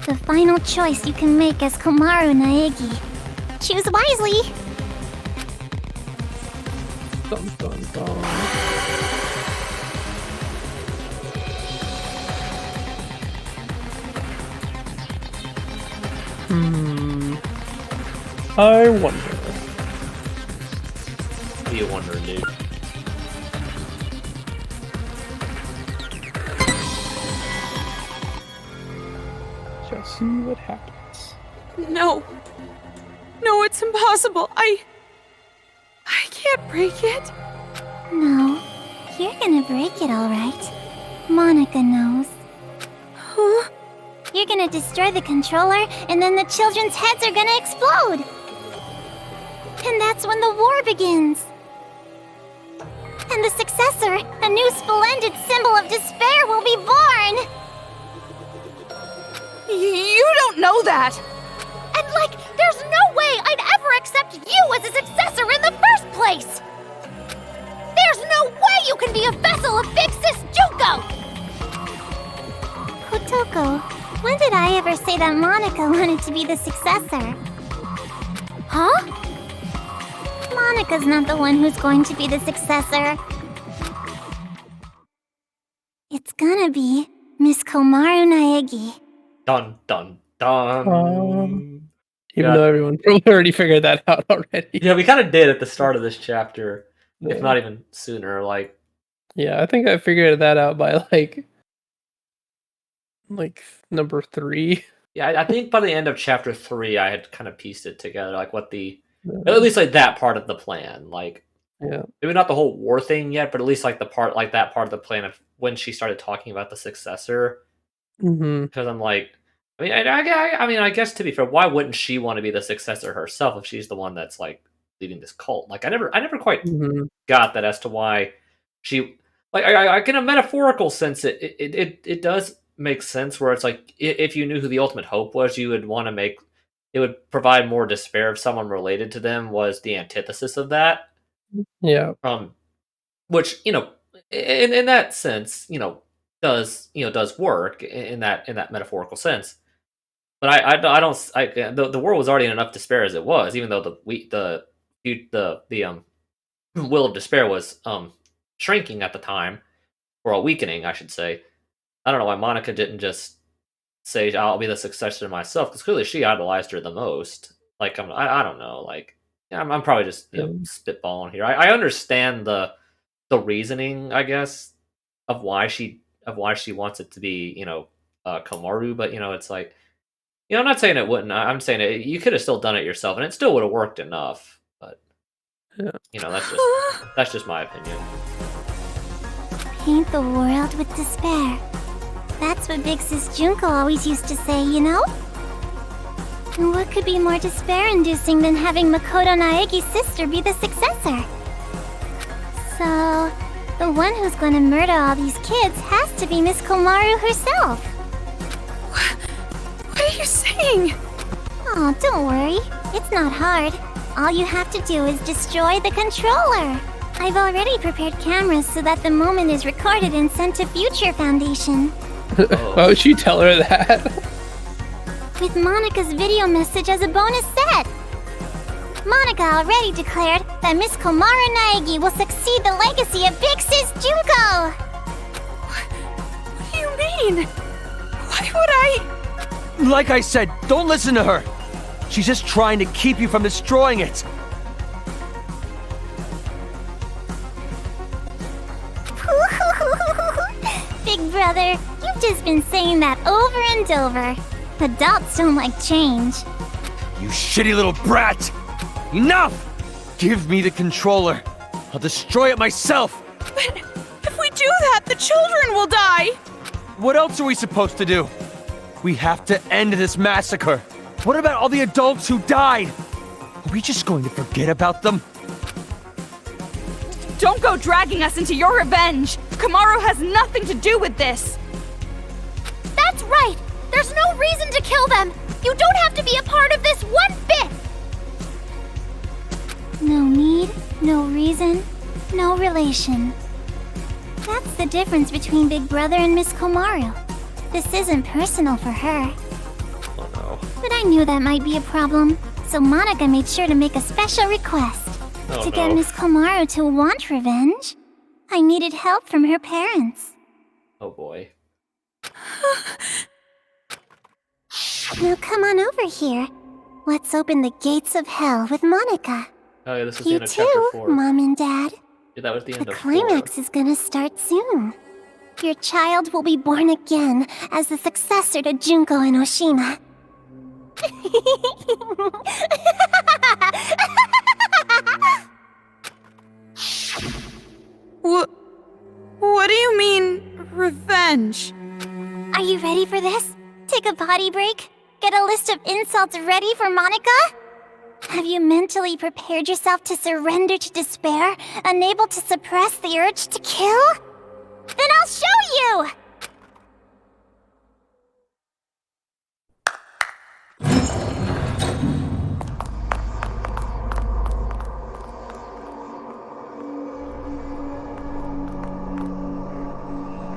The final choice you can make as Komaru Naegi. Choose wisely. Dun, dun, dun. I wonder. What are you wondering, dude? Just see what happens. No. No, it's impossible. I can't break it. No, you're gonna break it alright. Monica knows. Huh? You're gonna destroy the controller, and then the children's heads are gonna explode! And that's when the war begins! And the successor, a new splendid symbol of despair, will be born! You don't know that. And there's no way I'd ever accept you as a successor in the first place! There's no way you can be a vessel of Big Sis Junko! Kotoko, when did I ever say that Monica wanted to be the successor? Huh? Monica's not the one who's going to be the successor. It's gonna be Miss Komaru Naegi. Dun dun dun. Even though everyone probably already figured that out already. Yeah, we kind of did at the start of this chapter, if Yeah. not even sooner. Yeah, I think I figured that out by like number 3. Yeah, I think by the end of chapter 3, I had kind of pieced it together, what the at least that part of the plan, Yeah. maybe not the whole war thing yet, but at least that part of the plan of when she started talking about the successor. Mm-hmm. Because I'm I guess to be fair, why wouldn't she want to be the successor herself if she's the one that's leading this cult? I never quite got that as to why she in a metaphorical sense, it does make sense where it's if you knew who the ultimate hope was, you would want to make it would provide more despair if someone related to them was the antithesis of that. Yeah. Which in that sense, does work in that metaphorical sense. But I don't. The world was already in enough despair as it was, even though the will of despair was shrinking at the time, or weakening, I should say. I don't know why Monica didn't just say I'll be the successor myself, because clearly she idolized her the most. I don't know. I'm probably just spitballing here. I understand the reasoning, I guess, of why she wants it to be Komaru, but it's I'm not saying it wouldn't. I'm saying you could have still done it yourself, and it still would have worked enough. But that's just my opinion. Paint the world with despair. That's what Big Sis Junko always used to say, you know? What could be more despair-inducing than having Makoto Naegi's sister be the successor? So, the one who's going to murder all these kids has to be Miss Komaru herself. What are you saying? Oh, don't worry. It's not hard. All you have to do is destroy the controller. I've already prepared cameras so that the moment is recorded and sent to Future Foundation. Why would you tell her that? With Monika's video message as a bonus set. Monika already declared that Miss Komaru Naegi will succeed the legacy of Big Sis Junko. What do you mean? Why would I? Like I said, don't listen to her. She's just trying to keep you from destroying it. Big brother, you've just been saying that over and over. Adults don't like change. You shitty little brat! Enough! Give me the controller. I'll destroy it myself. But if we do that, the children will die. What else are we supposed to do? We have to end this massacre. What about all the adults who died? Are we just going to forget about them? Don't go dragging us into your revenge. Komaru has nothing to do with this. That's right. There's no reason to kill them. You don't have to be a part of this one bit. No need, no reason, no relation. That's the difference between Big Brother and Miss Komaru. This isn't personal for her. Oh no. But I knew that might be a problem, so Monika made sure to make a special request. To get Miss Komaru to want revenge, I needed help from her parents. Oh boy. Now come on over here. Let's open the gates of hell with Monika. Oh yeah, this was the You end of chapter too, 4. Mom and Dad. Yeah, that was the end The of climax 4. is gonna start soon. Your child will be born again as the successor to Junko and Oshima. What do you mean, revenge? Are you ready for this? Take a potty break? Get a list of insults ready for Monika? Have you mentally prepared yourself to surrender to despair, unable to suppress the urge to kill? Then I'll show you!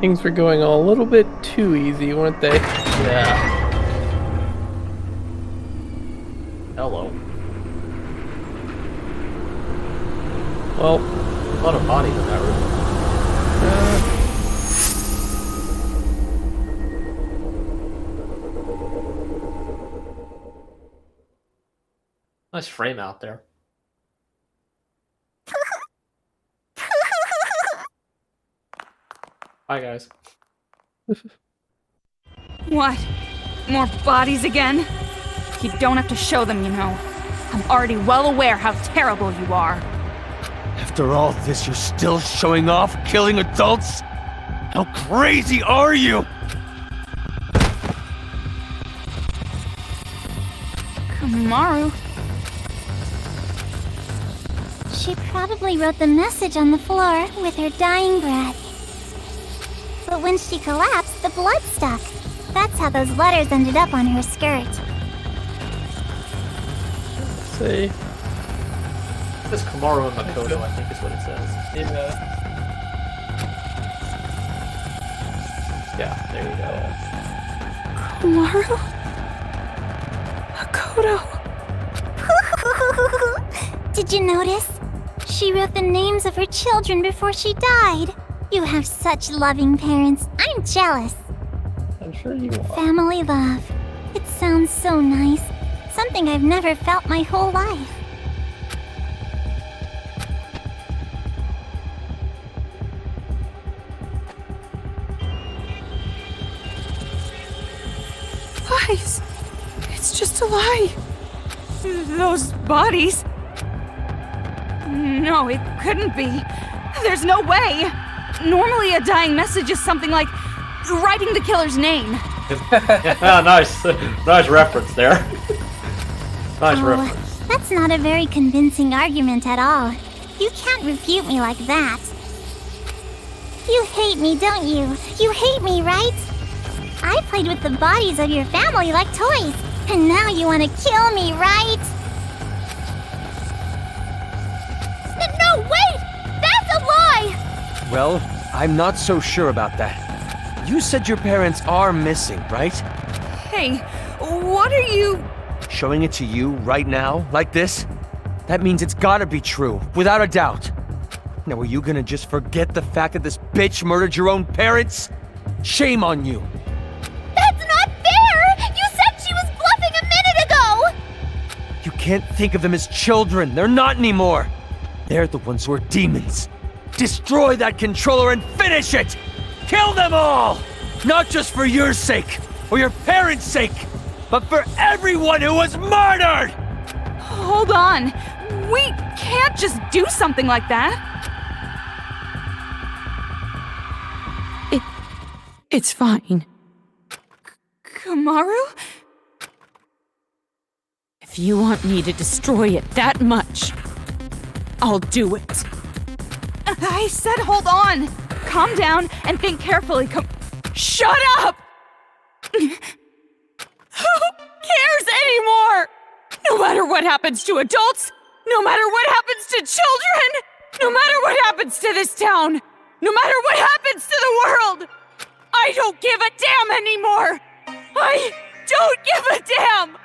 Things were going a little bit too easy, weren't they? Yeah. Hello. Well, a lot of bodies in that room. Nice frame out there. Hi guys. What? More bodies again? You don't have to show them, you know. I'm already well aware how terrible you are. After all this, you're still showing off killing adults? How crazy are you? Komaru? She probably wrote the message on the floor with her dying breath. But when she collapsed, the blood stuck. That's how those letters ended up on her skirt. let's see. This Komaru and Makoto, I think is what it says. Yeah. Yeah, there you go. Komaru? Makoto? Did you notice? She wrote the names of her children before she died. You have such loving parents. I'm jealous. I'm sure you are. Family love. It sounds so nice. Something I've never felt my whole life. Lies. It's just a lie. Those bodies. No, it couldn't be. There's no way. Normally a dying message is something like writing the killer's name. Yeah, nice. Nice reference there. Nice reference. That's not a very convincing argument at all. You can't refute me like that. You hate me, don't you? You hate me, right? I played with the bodies of your family like toys, and now you want to kill me, right? No, wait! That's a lie! Well, I'm not so sure about that. You said your parents are missing, right? Hey, what are you... Showing it to you right now, like this? That means it's gotta be true, without a doubt. Now, are you gonna just forget the fact that this bitch murdered your own parents? Shame on you. That's not fair! You said she was bluffing a minute ago! You can't think of them as children. They're not anymore. They're the ones who are demons. Destroy that controller and finish it! Kill them all! Not just for your sake, or your parents' sake, but for everyone who was murdered! Hold on. We can't just do something like that. It's fine. Kamaru? If you want me to destroy it that much, I'll do it. I said hold on. Calm down and think carefully. Shut up! Who cares anymore? No matter what happens to adults, no matter what happens to children, no matter what happens to this town, no matter what happens to the world, I don't give a damn anymore! I don't give a damn!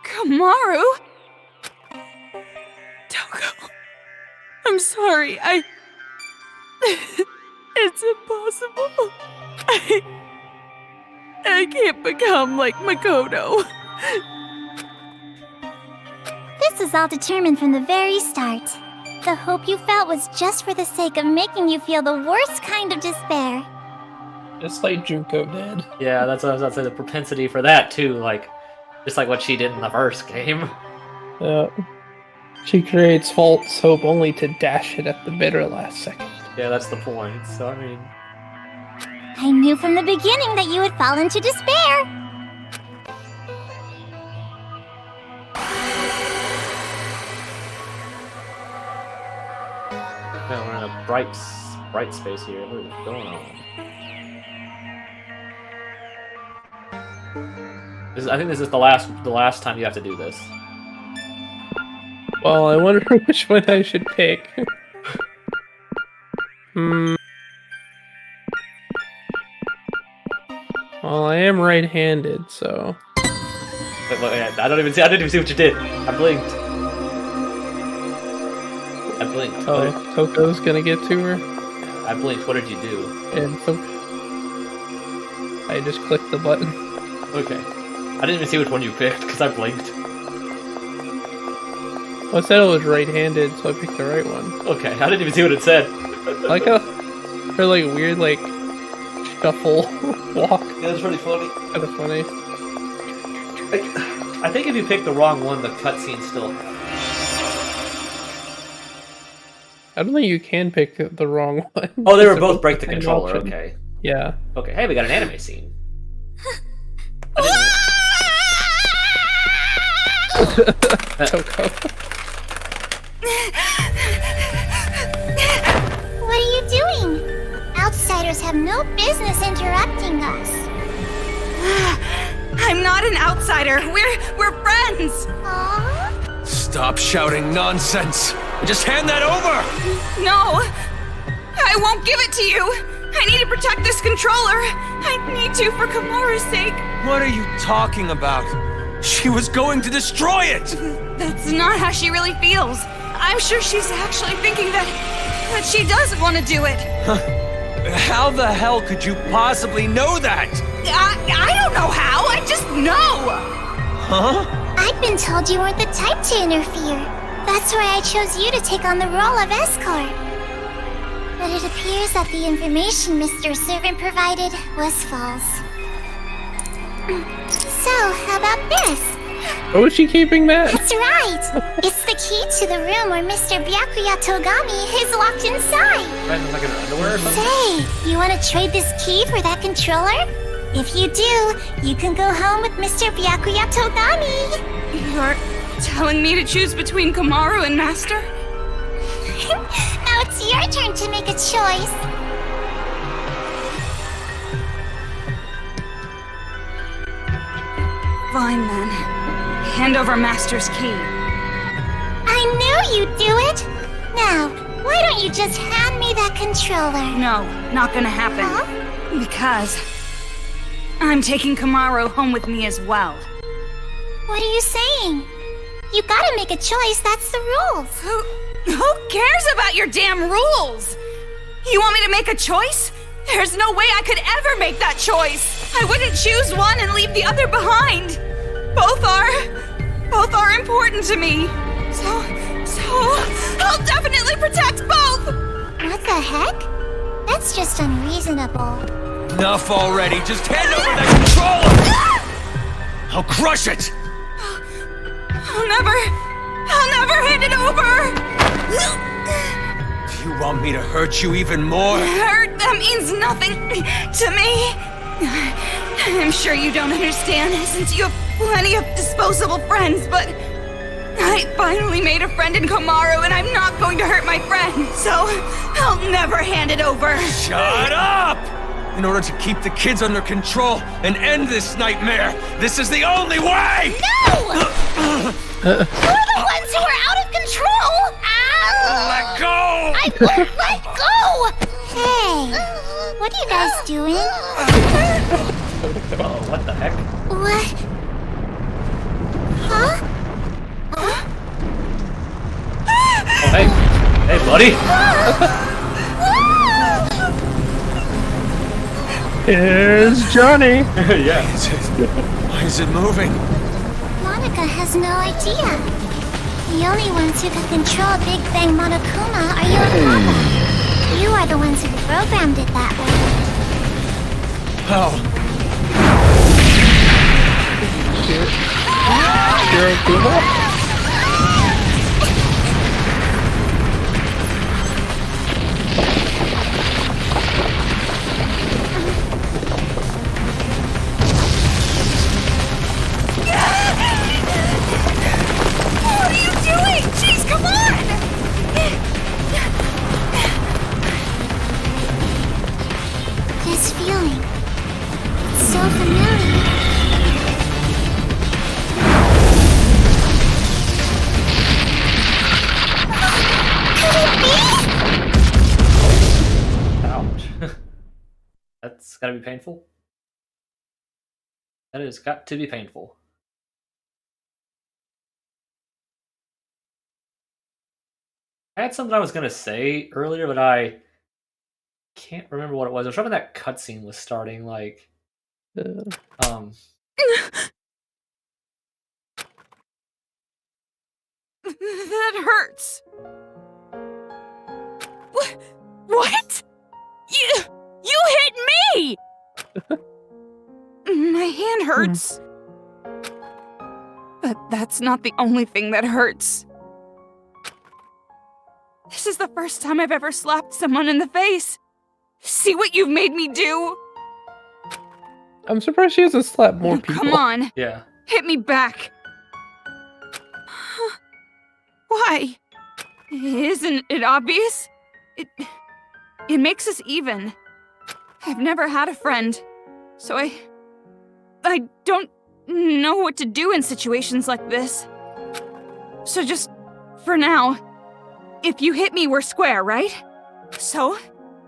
Kamaru? Toko. I'm sorry, it's impossible. I can't become like Makoto. This was all determined from the very start. The hope you felt was just for the sake of making you feel the worst kind of despair. Just like Junko did. Yeah, that's what I was about to say. The propensity for that too, just like what she did in the first game. She creates false hope only to dash it at the bitter last second. Yeah, that's the point. So I mean, I knew from the beginning that you would fall into despair. yeah, we're in a bright space here. What is going on? I think this is the last time you have to do this. Well, I wonder which one I should pick. Well, I am right-handed, so... Wait, I didn't even see what you did. I blinked. Oh, Toko's gonna get to her? I blinked. What did you do? And so... I just clicked the button. Okay. I didn't even see which one you picked, because I blinked. Well, it said it was right-handed, so I picked the right one. Okay, I didn't even see what it said. Like her weird, shuffle walk. Yeah, that's really funny. Kind of funny. I think if you pick the wrong one, the cutscene still... I don't think you can pick the wrong one. Oh, they were both break the controller, option. okay. Yeah. Okay, hey, we got an anime scene. Toko. What are you doing? Outsiders have no business interrupting us. I'm not an outsider. We're friends. Aww. Stop shouting nonsense! And just hand that over! No, I won't give it to you. I need to protect this controller. I need to for Kamaru's sake. What are you talking about? She was going to destroy it! That's not how she really feels. I'm sure she's actually thinking that she does want to do it. How the hell could you possibly know that? I don't know how. I just know. Huh? I've been told you weren't the type to interfere. That's why I chose you to take on the role of escort. But it appears that the information Mr. Servant provided was false. So, how about this? Oh, is she keeping that? That's right! It's the key to the room where Mr. Byakuya Togami is locked inside. Like an underwear or something? Say, you want to trade this key for that controller? If you do, you can go home with Mr. Byakuya Togami. You're telling me to choose between Kamaru and Master? Now it's your turn to make a choice. Fine then. Hand over Master's key. I knew you'd do it. Now, why don't you just hand me that controller? No, not gonna happen. Huh? Because I'm taking Kamaru home with me as well. What are you saying? You gotta make a choice, that's the rules. Who cares about your damn rules? You want me to make a choice? There's no way I could ever make that choice. I wouldn't choose one and leave the other behind. Both are important to me. So I'll definitely protect both. What the heck? That's just unreasonable. Enough already. Just hand over that controller. I'll crush it. I'll never hand it over. Do you want me to hurt you even more? Hurt? That means nothing to me. I'm sure you don't understand since you have plenty of disposable friends, but I finally made a friend in Kamaru and I'm not going to hurt my friend, so I'll never hand it over. Shut up! In order to keep the kids under control and end this nightmare, this is the only way! No! You're the ones who are out of control! Ow! Let go! I won't let go! Hey, what are you guys doing? Oh, what the heck? What? Huh? Oh, hey. Hey, buddy. Here's Johnny. Yeah. Why is it moving? Monica has no idea. The only ones who can control Big Bang Monokuma are you and Papa. You are the ones who programmed it that way. How? What are you doing? Jeez, come on! This feeling. It's so familiar. Ouch. That's gotta be painful. That has got to be painful. I had something I was gonna say earlier, but I can't remember what it was. I was hoping that cutscene was starting, like, That hurts. What? You hit me! My hand hurts. But that's not the only thing that hurts. This is the first time I've ever slapped someone in the face. See what you've made me do? I'm surprised she hasn't slapped more people. Come on. yeah. Hit me back. Why? Isn't it obvious? It makes us even. I've never had a friend, so I don't know what to do in situations like this. So just, for now, if you hit me, we're square, right? So,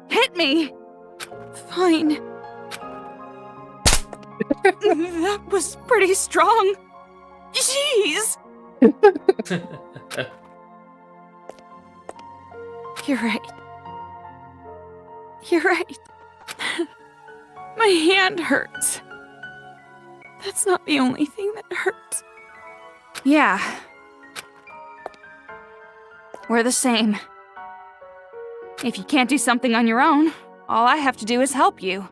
hit me! Fine. That was pretty strong. Jeez! You're right. You're right. My hand hurts. That's not the only thing that hurts. Yeah. We're the same. If you can't do something on your own, all I have to do is help you.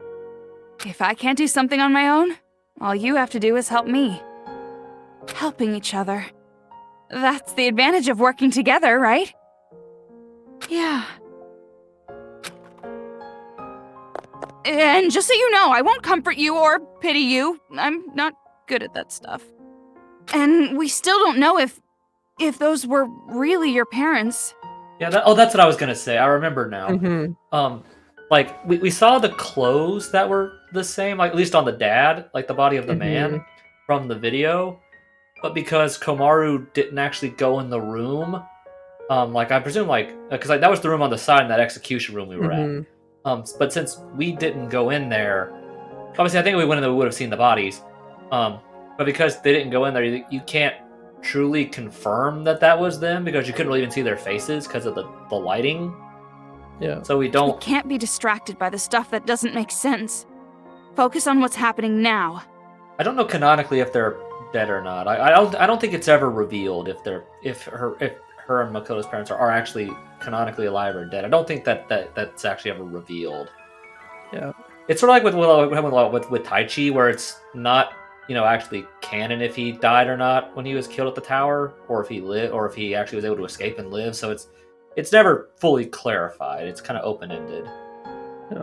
If I can't do something on my own, all you have to do is help me. Helping each other. That's the advantage of working together, right? Yeah. And just so you know, I won't comfort you or pity you. I'm not good at that stuff. And we still don't know if those were really your parents. Yeah, that's what I was gonna say. I remember now. Mm-hmm. Like, we saw the clothes that were the same, like, at least on the dad, like the body of the man from the video. But because Komaru didn't actually go in the room, like, I presume, like, because like, that was the room on the side in that execution room we were at. But since we didn't go in there, obviously I think if we went in there, we would have seen the bodies. But because they didn't go in there, you can't truly confirm that was them because you couldn't really even see their faces because of the lighting. Yeah. So we We can't be distracted by the stuff that doesn't make sense. Focus on what's happening now. I don't know canonically if they're dead or not. I don't think it's ever revealed if her and Makoto's parents are actually canonically alive or dead. I don't think that's actually ever revealed. Yeah. It's sort of like with Taichi, where it's not, actually canon if he died or not when he was killed at the tower, or if he lived, or if he actually was able to escape and live. So it's never fully clarified. It's kind of open-ended. Yeah.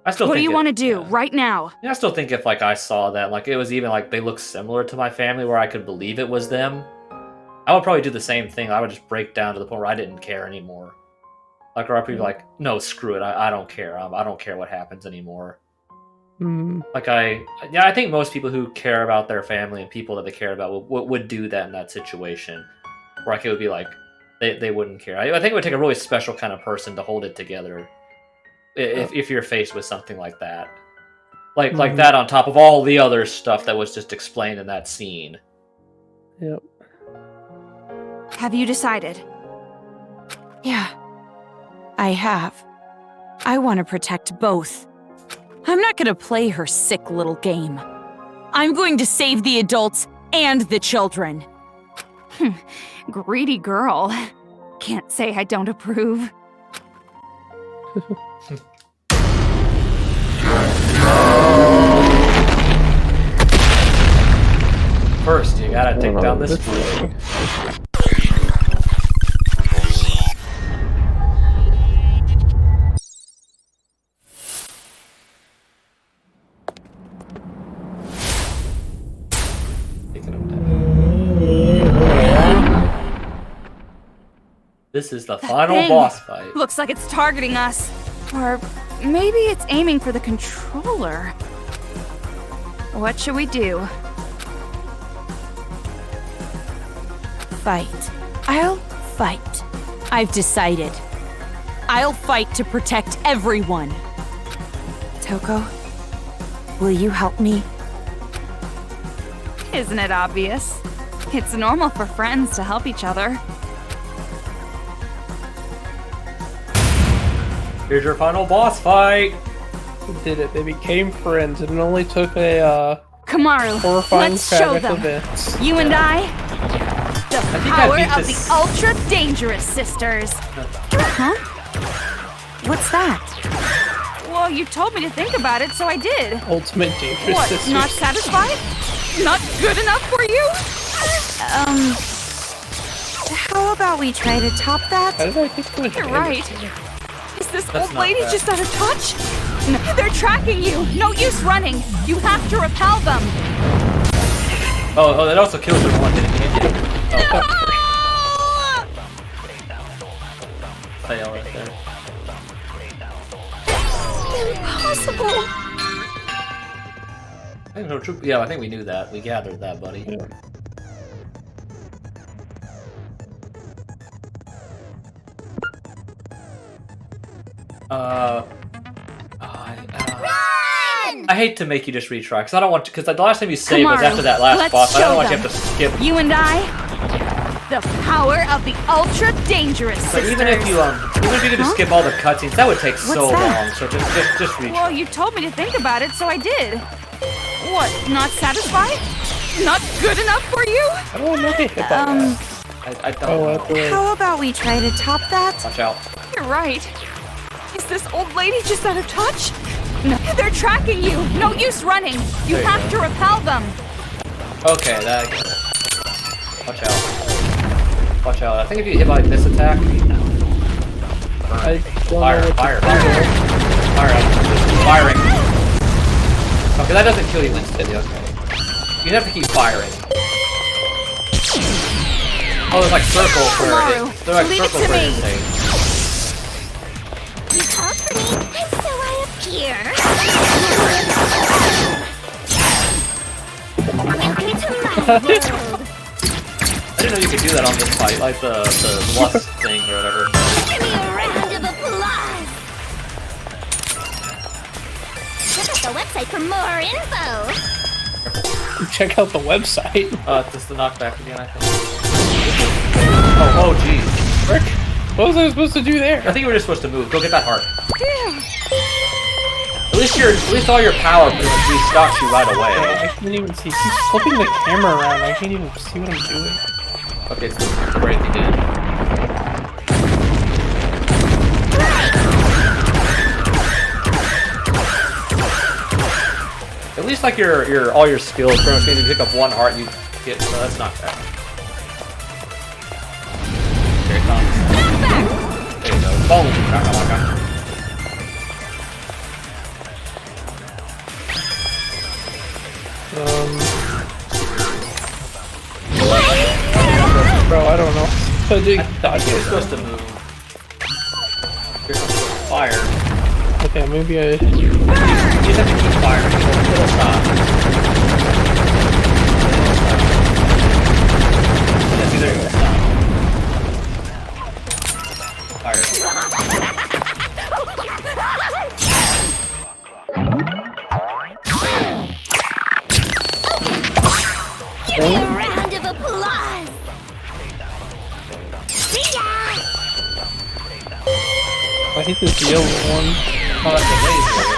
I still. What think do you want to do right now? Yeah, I still think if like I saw that, like it was even like they look similar to my family, where I could believe it was them, I would probably do the same thing. I would just break down to the point where I didn't care anymore. Like, or I'd be like, no, screw it. I don't care. I don't care what happens anymore. Like I think most people who care about their family and people that they care about would do that in that situation. Where like it would be like they wouldn't care. I think it would take a really special kind of person to hold it together. If you're faced with something like that, like that on top of all the other stuff that was just explained in that scene. Yep. Have you decided? Yeah, I have. I want to protect both. I'm not gonna play her sick little game. I'm going to save the adults and the children. Greedy girl. Can't say I don't approve. First, you gotta take down this fool. This is the final boss fight. Looks like it's targeting us. Or maybe it's aiming for the controller. What should we do? Fight. I'll fight. I've decided. I'll fight to protect everyone. Toko, will you help me? Isn't it obvious? It's normal for friends to help each other. Here's your final boss fight. They did it. They became friends, and it only took a Kamaru, horrifying let's show tragic them. events. You and I, the power of the ultra dangerous sisters. Huh? What's that? Well, you told me to think about it, so I did. Ultimate dangerous What? sisters. Not satisfied? Not good enough for you? How about we try to top that? How did I think it was You're right. Is this That's old not lady bad. just out of touch? No, they're tracking you. No use running. You have to repel them. Oh, that also kills her one hit. Fail right there. Impossible. Yeah, I think we knew that. We gathered that, buddy. Yeah. Run! I hate to make you just retry, because I don't want to, because the last time you saved was Kamaru, after that last let's boss. I don't show want you them. to have to skip. You and I, the power of the ultra dangerous So sisters. even if you could just skip all the cutscenes, that would take so What's that? long. So just retry. Well, you told me to think about it, so I did. What? Not satisfied? Not good enough for you? I don't want to get hit by that. I don't Oh, know. that's right. How about we try to top that? Watch out. You're right. Is this old lady just out of touch? No, they're tracking you. No use running. You There you have to repel them. Okay, that. Watch out. Watch out. I think if you hit like this attack. I don't know Fire, what to fire, do. fire. Alright, just keep firing. Okay, that doesn't kill you instantly, okay. You have to keep firing. Oh, there's like circles where they're like circles where you say. You called for me, and so I appear. Welcome to my world. I didn't know you could do that on this fight, like the lust thing or whatever. Give me a round of applause. Check out the website for more info. Check out the website. Just the knockback again, I think. Oh, jeez. Frick. What was I supposed to do there? I think you were just supposed to move. Go get that heart. At least all your power pretty much restocks you right away. I can't even see. He's flipping the camera around. I can't even see what I'm doing. Okay, so break again. At least like your all your skills pretty much means you pick up one heart you get, so that's not bad. Here it comes. There you go. Boom! Raka. Bro, I don't know. I think you're supposed to move. Here's some fire. Okay, maybe I... You just have to keep firing. It'll stop. Yeah, see, there you go. Stop. Fire. Give me a round of applause. See ya! I hate this yellow one. Oh, that's amazing.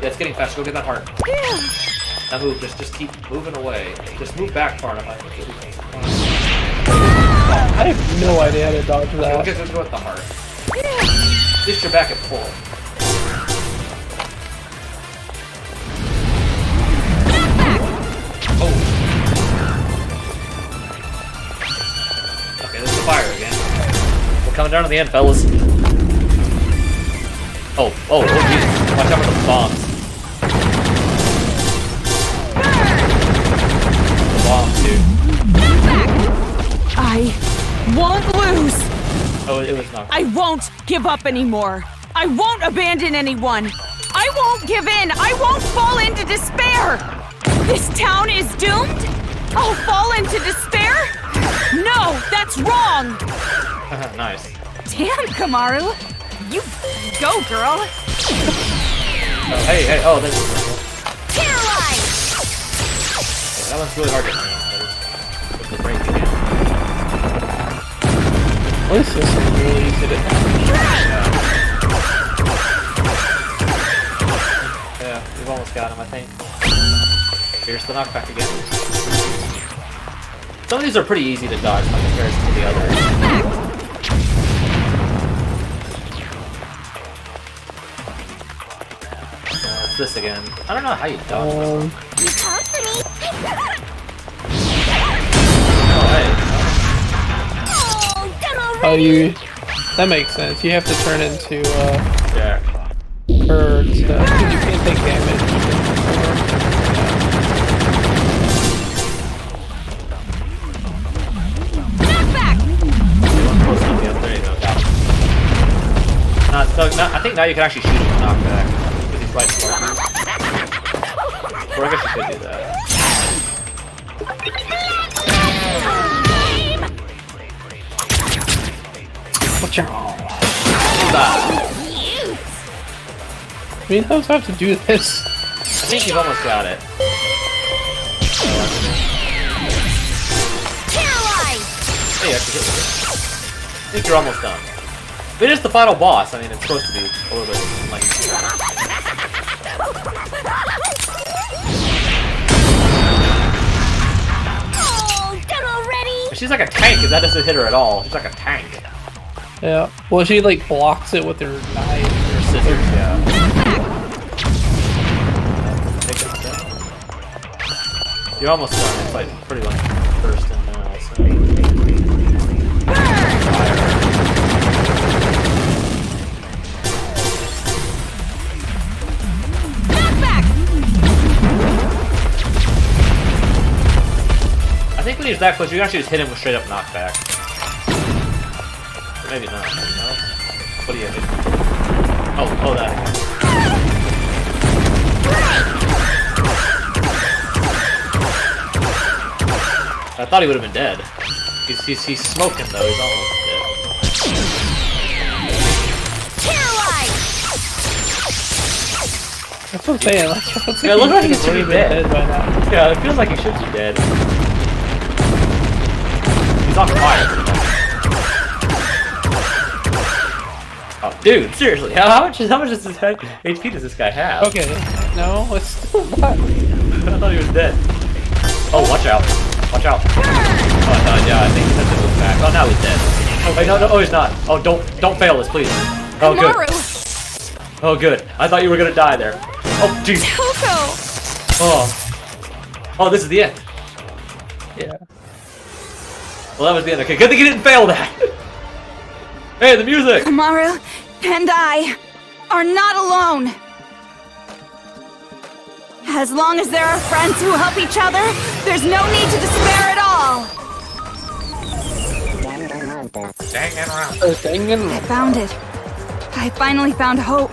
Yeah, it's getting faster. Go get that heart. Now move. Just keep moving away. Just move back far enough. I have no idea how to dodge that. Okay, go with the heart. At least you're back at full. Oh. Okay, this is the fire again. We're coming down to the end, fellas. Oh, jeez. Watch out for the bombs. The bombs, dude. I won't lose. Oh, it was not. I won't give up anymore. I won't abandon anyone. I won't give in. I won't fall into despair. This town is doomed? I'll fall into despair? No, that's wrong. Nice. Damn, Kamaru. You go, girl. Oh, hey, oh, this is Paralyze! that one's really hard to hit. With the break again. What is this one really easy to... Yeah, we've almost got him, I think. Here's the knockback again. Some of these are pretty easy to dodge in comparison to the others. It's this again. I don't know how you dodge this one. You talked to me. Oh, hey. Oh, done already. Oh, you... That makes sense. You have to turn into, Yeah. Her to... You can't take damage. I think now you can actually shoot him with knockback. Because he's right in front of you. Or I guess you could do that. What's your... Stop. I mean, how does I have to do this? I think you've almost got it. Hey, actually hit with it. I think you're almost done. It is the final boss. I mean, it's supposed to be a little bit lengthy. Oh, done already. She's like a tank, because that doesn't hit her at all. She's like a tank. Yeah. Well, she, like, blocks it with her knife. Her scissors, yeah. You're almost done. It's like pretty much first and now, so. Fire. he was that close, you can actually just hit him with straight up knockback. Or maybe not. No? What do you hit? Oh, that. I thought he would have been dead. He's smoking though, he's almost dead. That's what I'm saying. Like, Yeah, it looks like he should be dead. by now. Yeah, it feels like he should be dead. He's on fire. Oh, dude, seriously, how much does this HP does this guy have? Okay, no, it's still not. I thought he was dead. Oh, watch out. Watch out. Oh, yeah, I think he sent him back. Oh, now he's dead. Oh, wait, no, he's not. Oh, don't fail this, please. Oh, good. Oh, good. I thought you were gonna die there. Oh, jeez. Oh, this is the end. Yeah. Well, that was the end. Okay, good thing you didn't fail that. Hey, the music. Komaru and I are not alone. As long as there are friends who help each other, there's no need to despair at all. Danganronpa. I found it. I finally found hope.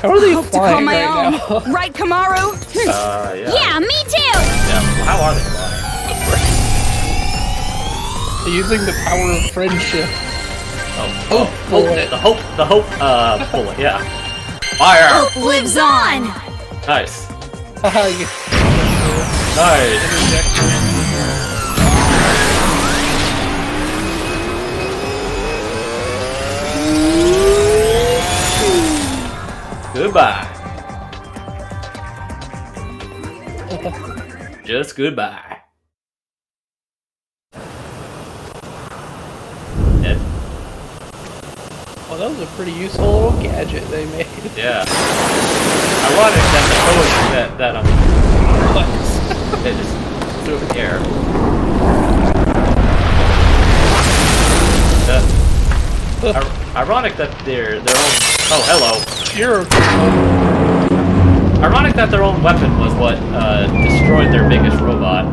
How are they hope to call flying my right own. now? Right, Komaru? Yeah. Yeah, me too! Yeah, how are they flying? They're using the power of friendship. Bullet. The hope, bullet, yeah. Fire! Hope lives on! Nice. Haha, Nice. Goodbye. Just goodbye. Dead? Well, that was a pretty useful little gadget they made. Yeah. Ironic that they just threw it in the air. Ironic that their own. Oh, hello. Sure. Ironic that their own weapon was what destroyed their biggest robot.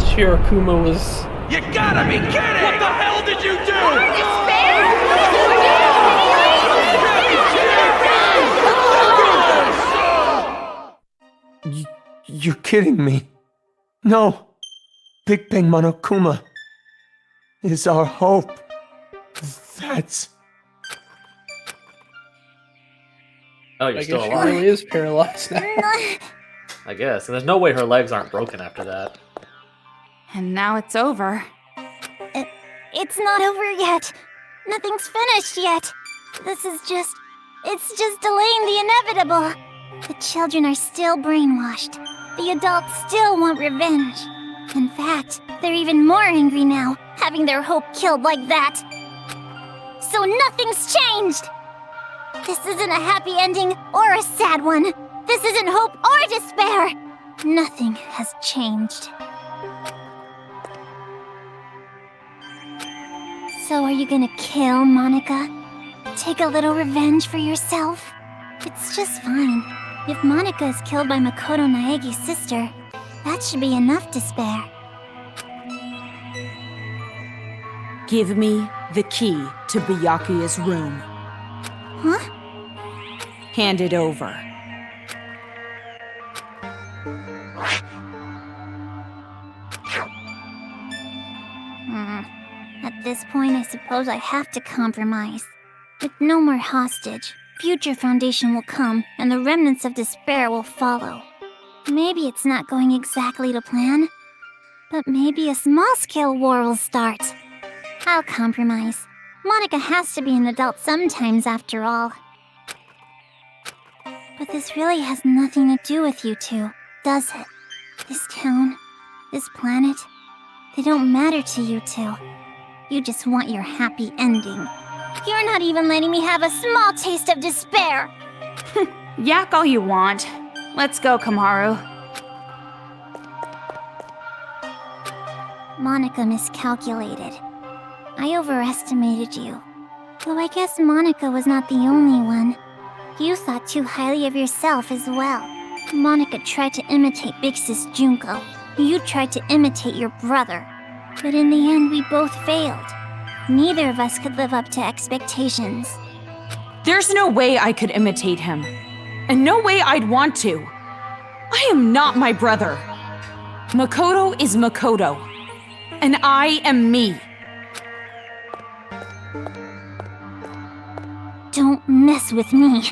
Shirakuma was. You gotta be kidding! What the hell did you do? You're kidding me. No. Big Bang Monokuma is our hope. That's... Oh, you're I still guess she alive. really is paralyzed now. I guess. And there's no way her legs aren't broken after that. And now it's over. It's not over yet. Nothing's finished yet. It's just delaying the inevitable. The children are still brainwashed. The adults still want revenge. In fact, they're even more angry now, having their hope killed like that. So nothing's changed! This isn't a happy ending or a sad one. This isn't hope or despair. Nothing has changed. So are you gonna kill Monica? Take a little revenge for yourself? It's just fine. If Monica is killed by Makoto Naegi's sister, that should be enough to spare. Give me the key to Byakuya's room. Huh? Hand it over. At this point, I suppose I have to compromise. With no more hostage, future foundation will come, and the remnants of despair will follow. Maybe it's not going exactly to plan, but maybe a small-scale war will start. I'll compromise. Monica has to be an adult sometimes, after all. But this really has nothing to do with you two, does it? This town, this planet, they don't matter to you two. You just want your happy ending. You're not even letting me have a small taste of despair! Yak all you want. Let's go, Komaru. Monica miscalculated. I overestimated you. Though I guess Monica was not the only one. You thought too highly of yourself as well. Monica tried to imitate Big Sis Junko, You tried to imitate your brother, but in the end we both failed. Neither of us could live up to expectations. There's no way I could imitate him. And no way I'd want to. I am not my brother. Makoto is Makoto. And I am me. Don't mess with me.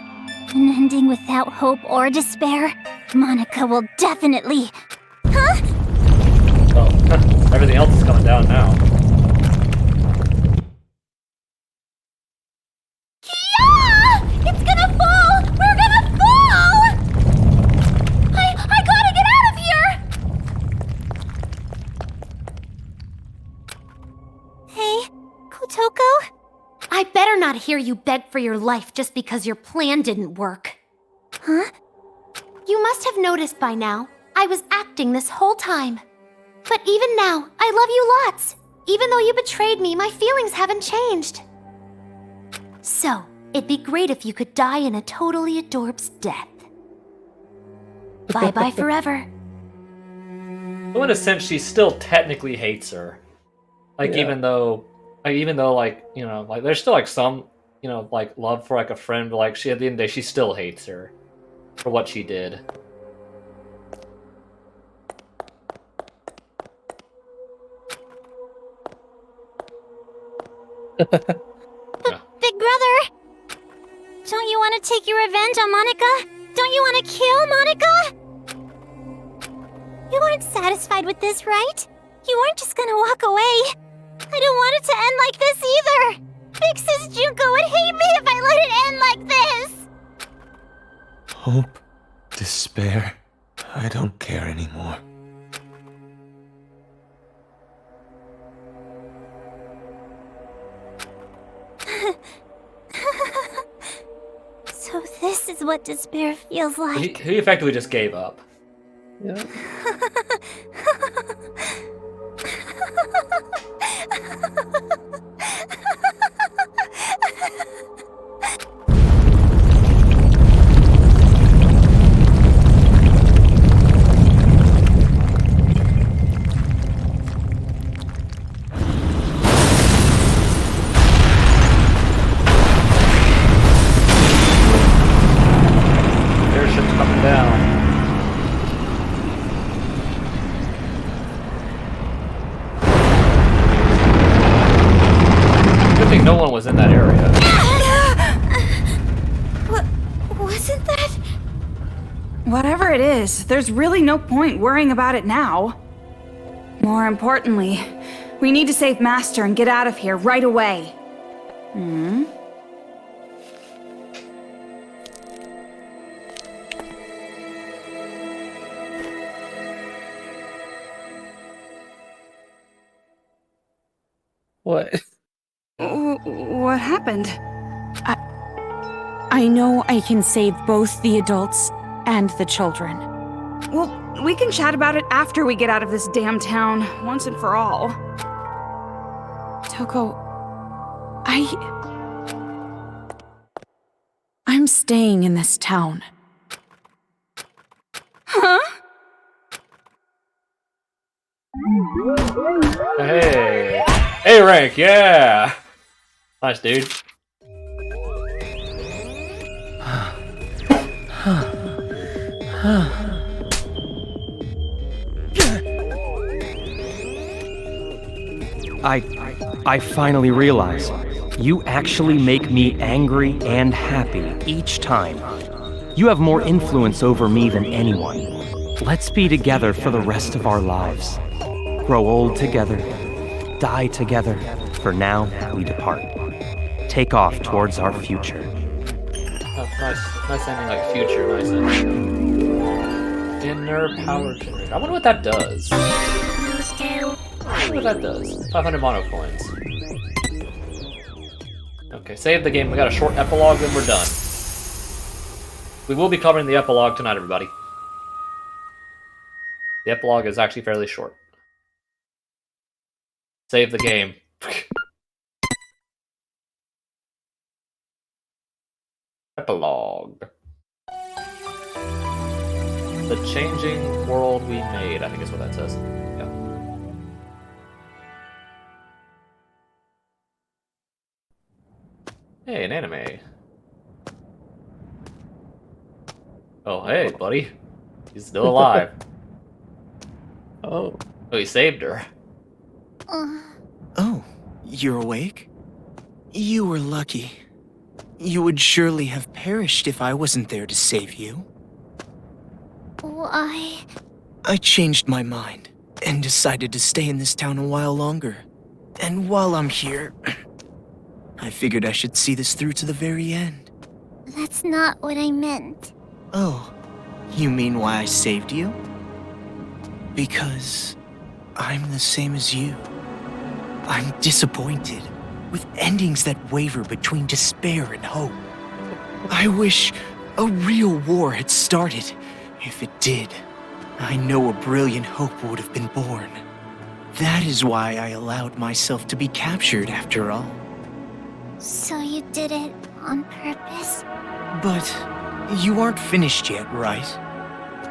An ending without hope or despair. Monika will definitely... Huh? Oh, everything else is coming down now. Yeah! It's gonna fall! We're gonna fall! I gotta get out of here! Hey, Kotoko? I better not hear you beg for your life just because your plan didn't work. Huh? You must have noticed by now, I was acting this whole time. But even now, I love you lots. Even though you betrayed me, my feelings haven't changed. So, it'd be great if you could die in a totally adorbs death. Bye-bye forever. So in a sense, she still technically hates her. Like, Yeah. even though, like, you know, like, there's still, like, some, you know, like, love for, like, a friend, but, like, she, at the end of the day, she still hates her for what she did. Big brother! Don't you want to take your revenge on Monika? Don't you want to kill Monika? You weren't satisfied with this, right? You weren't just gonna walk away. I don't want it to end like this either. Big Sis Junko would hate me if I let it end like this. Hope, despair. I don't care anymore. So this is what despair feels like. He effectively just gave up. Yeah. Airship's coming down. Good thing no one was in that area. Wasn't that? Whatever it is, there's really no point worrying about it now. More importantly, we need to save Master and get out of here right away. Hmm? What? What happened? I know I can save both the adults and the children. Well, we can chat about it after we get out of this damn town, once and for all. Toko, I'm staying in this town. Huh? Hey. Hey, Rank, yeah! Nice, dude. I finally realize you actually make me angry and happy each time. You have more influence over me than anyone. Let's be together for the rest of our lives. Grow old together, die together. For now, we depart. Take off towards our future. Oh, nice ending, like future, nice ending. Inner power generator. I wonder what that does. I wonder what that does. 500 mono coins. Okay, save the game. We got a short epilogue, then we're done. We will be covering the epilogue tonight, everybody. The epilogue is actually fairly short. Save the game. Epilogue. The changing world we made, I think is what that says. Yeah. Hey, an anime. Oh, hey, buddy. He's still alive. Oh, he saved her. Oh, you're awake? You were lucky. You would surely have perished if I wasn't there to save you. Why? I changed my mind and decided to stay in this town a while longer. And while I'm here, I figured I should see this through to the very end. That's not what I meant. Oh, you mean why I saved you? Because I'm the same as you. I'm disappointed, with endings that waver between despair and hope. I wish a real war had started. If it did, I know a brilliant hope would have been born. That is why I allowed myself to be captured after all. So you did it on purpose? But you aren't finished yet, right?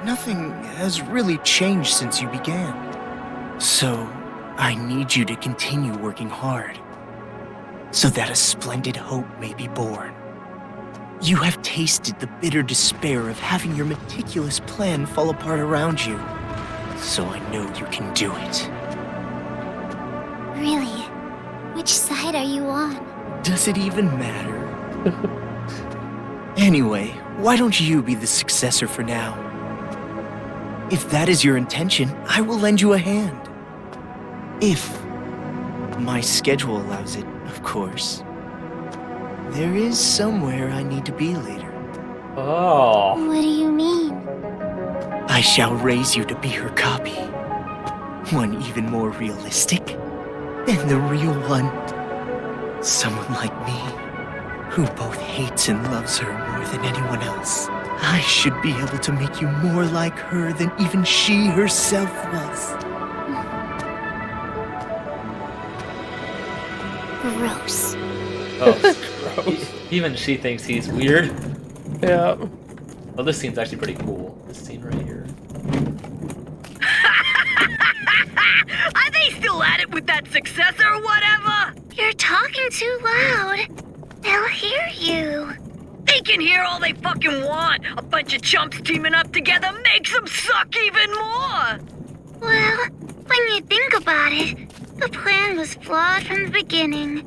Nothing has really changed since you began. So, I need you to continue working hard, so that a splendid hope may be born. You have tasted the bitter despair of having your meticulous plan fall apart around you, so I know you can do it. Really? Which side are you on? Does it even matter? Anyway, why don't you be the successor for now? If that is your intention, I will lend you a hand. If my schedule allows it, of course. There is somewhere I need to be later. Oh. What do you mean? I shall raise you to be her copy. One even more realistic than the real one. Someone like me, who both hates and loves her more than anyone else. I should be able to make you more like her than even she herself was. Gross. Oh, gross. Even she thinks he's weird. Yeah. Oh, this scene's actually pretty cool. This scene right here. Are they still at it with that successor or whatever? You're talking too loud. They'll hear you. They can hear all they fucking want. A bunch of chumps teaming up together makes them suck even more. Well, when you think about it, the plan was flawed from the beginning.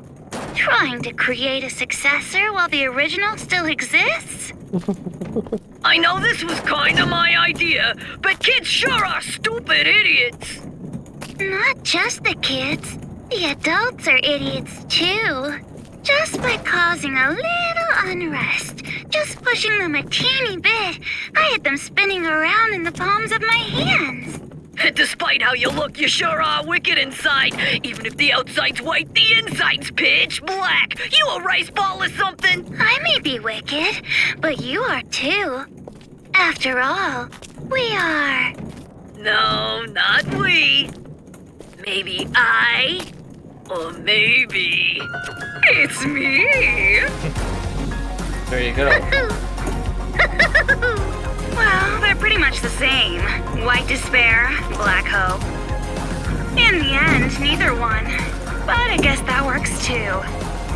Trying to create a successor while the original still exists? I know this was kinda my idea, but kids sure are stupid idiots. Not just the kids. The adults are idiots too. Just by causing a little unrest, just pushing them a teeny bit, I had them spinning around in the palms of my hands. Despite how you look, you sure are wicked inside. Even if the outside's white, the inside's pitch black. You a rice ball or something? I may be wicked, but you are too. After all, we are. No, not we. Maybe I, or maybe it's me. There you go. Well, they're pretty much the same. White despair, black hope. In the end, neither one. But I guess that works too.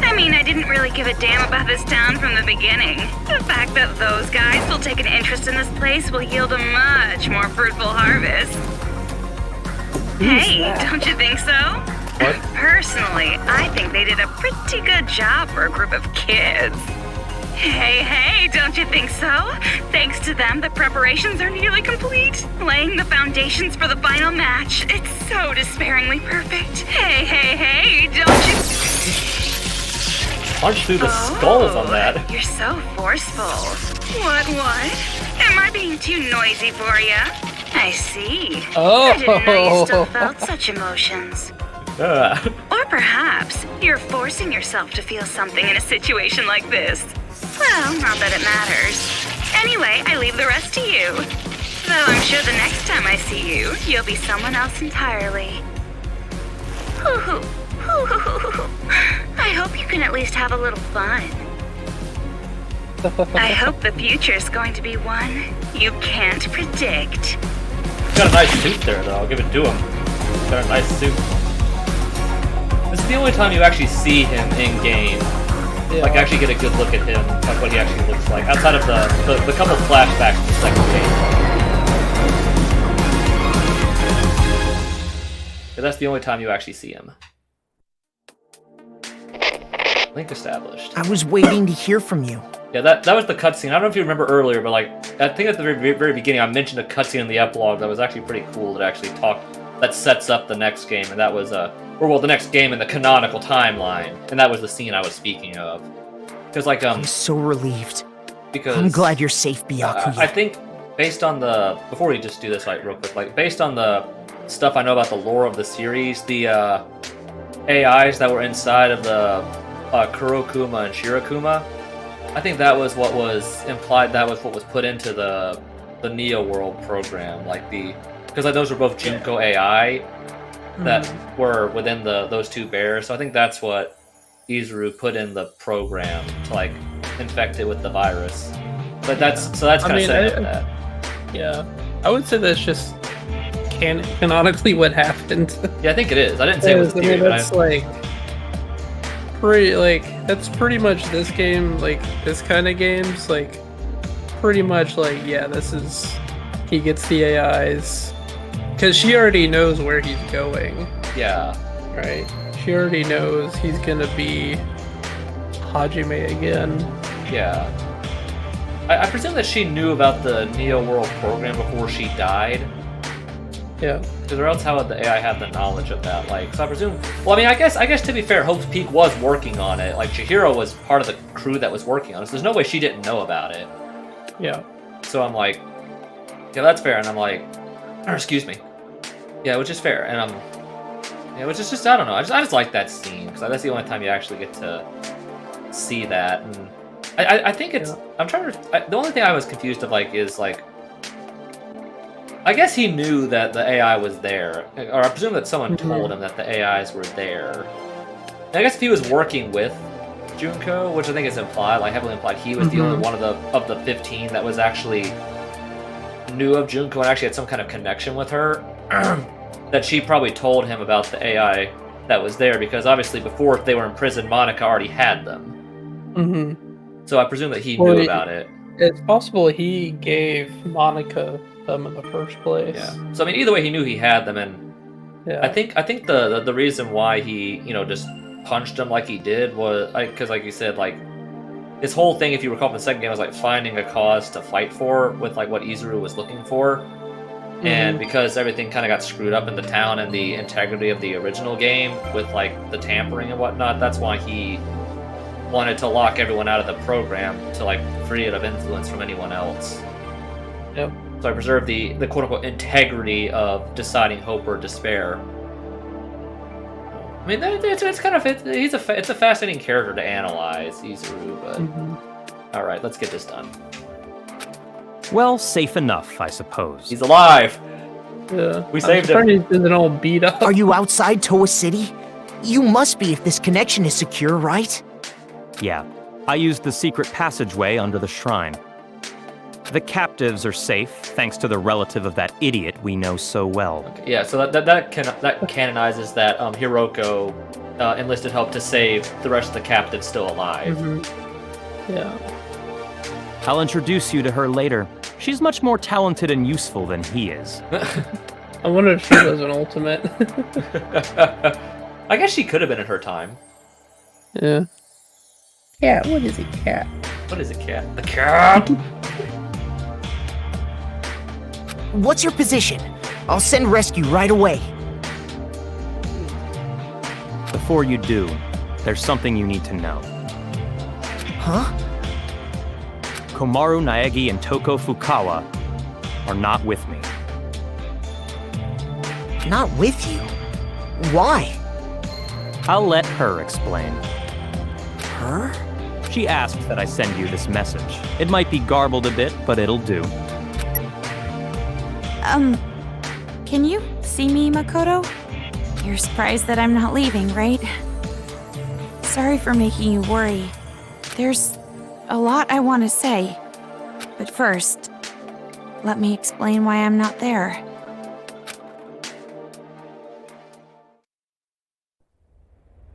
I mean, I didn't really give a damn about this town from the beginning. The fact that those guys will take an interest in this place will yield a much more fruitful harvest. Hey, don't you think so? What? Personally, I think they did a pretty good job for a group of kids. Hey, don't you think so? Thanks to them, the preparations are nearly complete. Laying the foundations for the final match. It's so despairingly perfect. Hey, don't you... Punch through the skulls on that. You're so forceful. What? Am I being too noisy for ya? I see. Oh. I didn't know you still felt such emotions. Or perhaps you're forcing yourself to feel something in a situation like this. Well, not that it matters. Anyway, I leave the rest to you. Though I'm sure the next time I see you, you'll be someone else entirely. I hope you can at least have a little fun. I hope the future's going to be one you can't predict. He's got a nice suit there, though. I'll give it to him. He's got a nice suit. This is the only time you actually see him in game. Yeah. Like, actually get a good look at him, like what he actually looks like, outside of the couple flashbacks in the second game. Yeah, that's the only time you actually see him. Link established. I was waiting to hear from you. Yeah, that was the cutscene. I don't know if you remember earlier, but like, I think at the very beginning I mentioned a cutscene in the epilogue that was actually pretty cool that actually that sets up the next game, and that was the next game in the canonical timeline, and that was the scene I was speaking of. Because like I'm so relieved. Because I'm glad you're safe, Byakuya. I think based on before we just do this like real quick, like based on the stuff I know about the lore of the series, the AIs that were inside of the Kurokuma and Shirakuma, I think that was what was implied. That was what was put into the Neo World program, like because like those were both Junko AI that were within those two bears. So I think that's what Izuru put in the program to like infect it with the virus. But that's kind of setting up that. Yeah, I would say that's just canonically what happened. Yeah, I think it is. I didn't say it was theory, that's that's pretty much this game, like this kind of games, like pretty much like, yeah, this is, he gets the AIs because she already knows where he's going. Yeah. Right. She already knows he's gonna be Hajime again. Yeah. I presume that she knew about the Neo World program before she died. Yeah. Because or else how would the AI have the knowledge of that? Like, so I presume. Well, I mean, I guess to be fair, Hope's Peak was working on it. Like, Chihiro was part of the crew that was working on it. So there's no way she didn't know about it. Yeah. So I'm like, yeah, that's fair. And I'm like, excuse me. Yeah, which is fair. And which is just I don't know. I just like that scene because that's the only time you actually get to see that. And I think it's. Yeah. I'm trying to. The only thing I was confused of is I guess he knew that the AI was there, or I presume that someone told him that the AIs were there. And I guess if he was working with Junko, which I think is implied, like heavily implied, he was the only one of the 15 that was actually knew of Junko and actually had some kind of connection with her. That she probably told him about the AI that was there because obviously before they were in prison, Monica already had them. So I presume that he knew about it. It's possible he gave Monica them in the first place. Yeah. So I mean, either way, he knew he had them, and yeah. I think the reason why he just punched him like he did was because like you said, like his whole thing, if you recall from the second game, was like finding a cause to fight for with like what Izuru was looking for, and because everything kind of got screwed up in the town and the integrity of the original game with like the tampering and whatnot, that's why he wanted to lock everyone out of the program to like free it of influence from anyone else. Yep. So I preserve the quote-unquote integrity of deciding hope or despair. I mean, it's kind of it's a fascinating character to analyze, Izuru. But all right, let's get this done. Well, safe enough, I suppose. He's alive. Yeah, we saved him. He's been all beat up. Are you outside Toa City? You must be if this connection is secure, right? Yeah, I used the secret passageway under the shrine. The captives are safe, thanks to the relative of that idiot we know so well. Okay, yeah, so that canonizes that Hiroko enlisted help to save the rest of the captives still alive. Yeah. I'll introduce you to her later. She's much more talented and useful than he is. I wonder if she was an ultimate. I guess she could have been in her time. Yeah. Cat, what is it, cat? What is it, cat? A cat! What's your position? I'll send rescue right away. Before you do, there's something you need to know. Huh? Komaru Naegi and Toko Fukawa are not with me. Not with you? Why? I'll let her explain. Her? She asked that I send you this message. It might be garbled a bit, but it'll do. Can you see me, Makoto? You're surprised that I'm not leaving, right? Sorry for making you worry. There's a lot I want to say. But first, let me explain why I'm not there.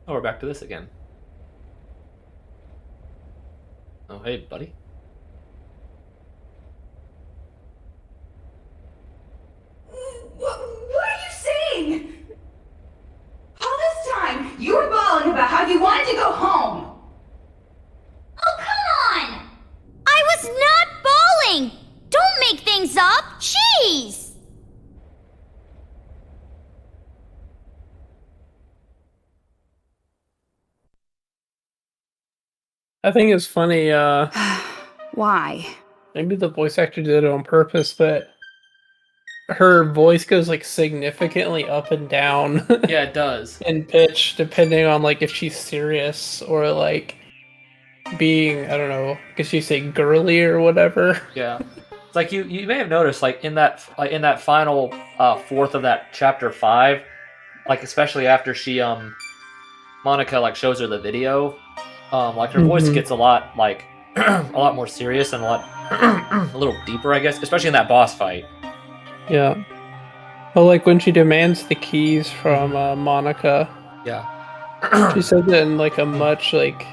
Oh, we're back to this again. Oh, hey, buddy. What are you saying? All this time, you were bawling about how you wanted to go home. Oh, come on! I was not bawling! Don't make things up! Jeez! I think it's funny, Why? maybe the voice actor did it on purpose, but her voice goes like significantly up and down. Yeah, it does. In pitch, depending on like if she's serious or like being, I don't know, could she say girly or whatever? Yeah. It's like you may have noticed, like in that final fourth of that chapter 5, like especially after she Monica like shows her the video, like her voice gets a lot like a lot more serious and a little deeper, I guess, especially in that boss fight. Yeah. Well, like when she demands the keys from Monica. Yeah. She says it in like a much like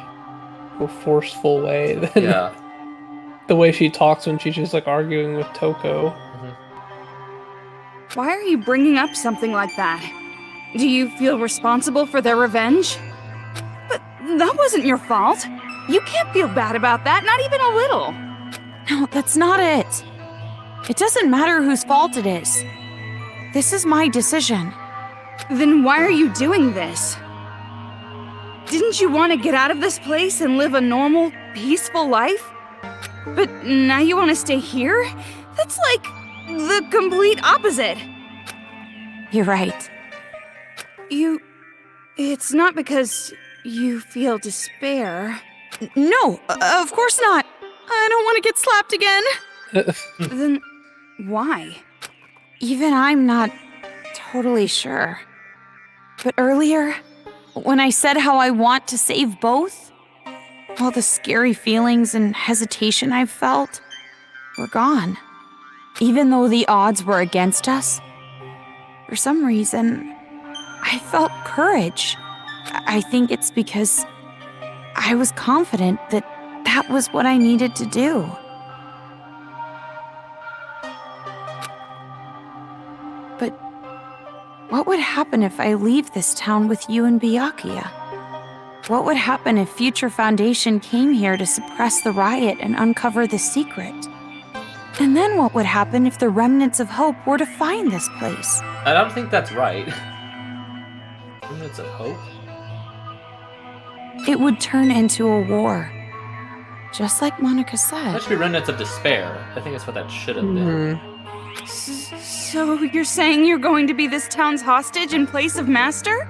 more forceful way than the way she talks when she's just like arguing with Toko. Why are you bringing up something like that? Do you feel responsible for their revenge? But that wasn't your fault. You can't feel bad about that, not even a little. No, that's not it. It doesn't matter whose fault it is. This is my decision. Then why are you doing this? Didn't you want to get out of this place and live a normal, peaceful life? But now you want to stay here? That's like the complete opposite. You're right. It's not because you feel despair. No, of course not. I don't want to get slapped again. Then why? Even I'm not totally sure. But earlier, when I said how I want to save both, all the scary feelings and hesitation I've felt were gone. Even though the odds were against us, for some reason, I felt courage. I think it's because I was confident that that was what I needed to do. But what would happen if I leave this town with you and Byakuya? What would happen if Future Foundation came here to suppress the riot and uncover the secret? And then what would happen if the remnants of hope were to find this place? I don't think that's right. Remnants of hope? It would turn into a war. Just like Monica said. That should be remnants of despair. I think that's what that should have been. So you're saying you're going to be this town's hostage in place of Master?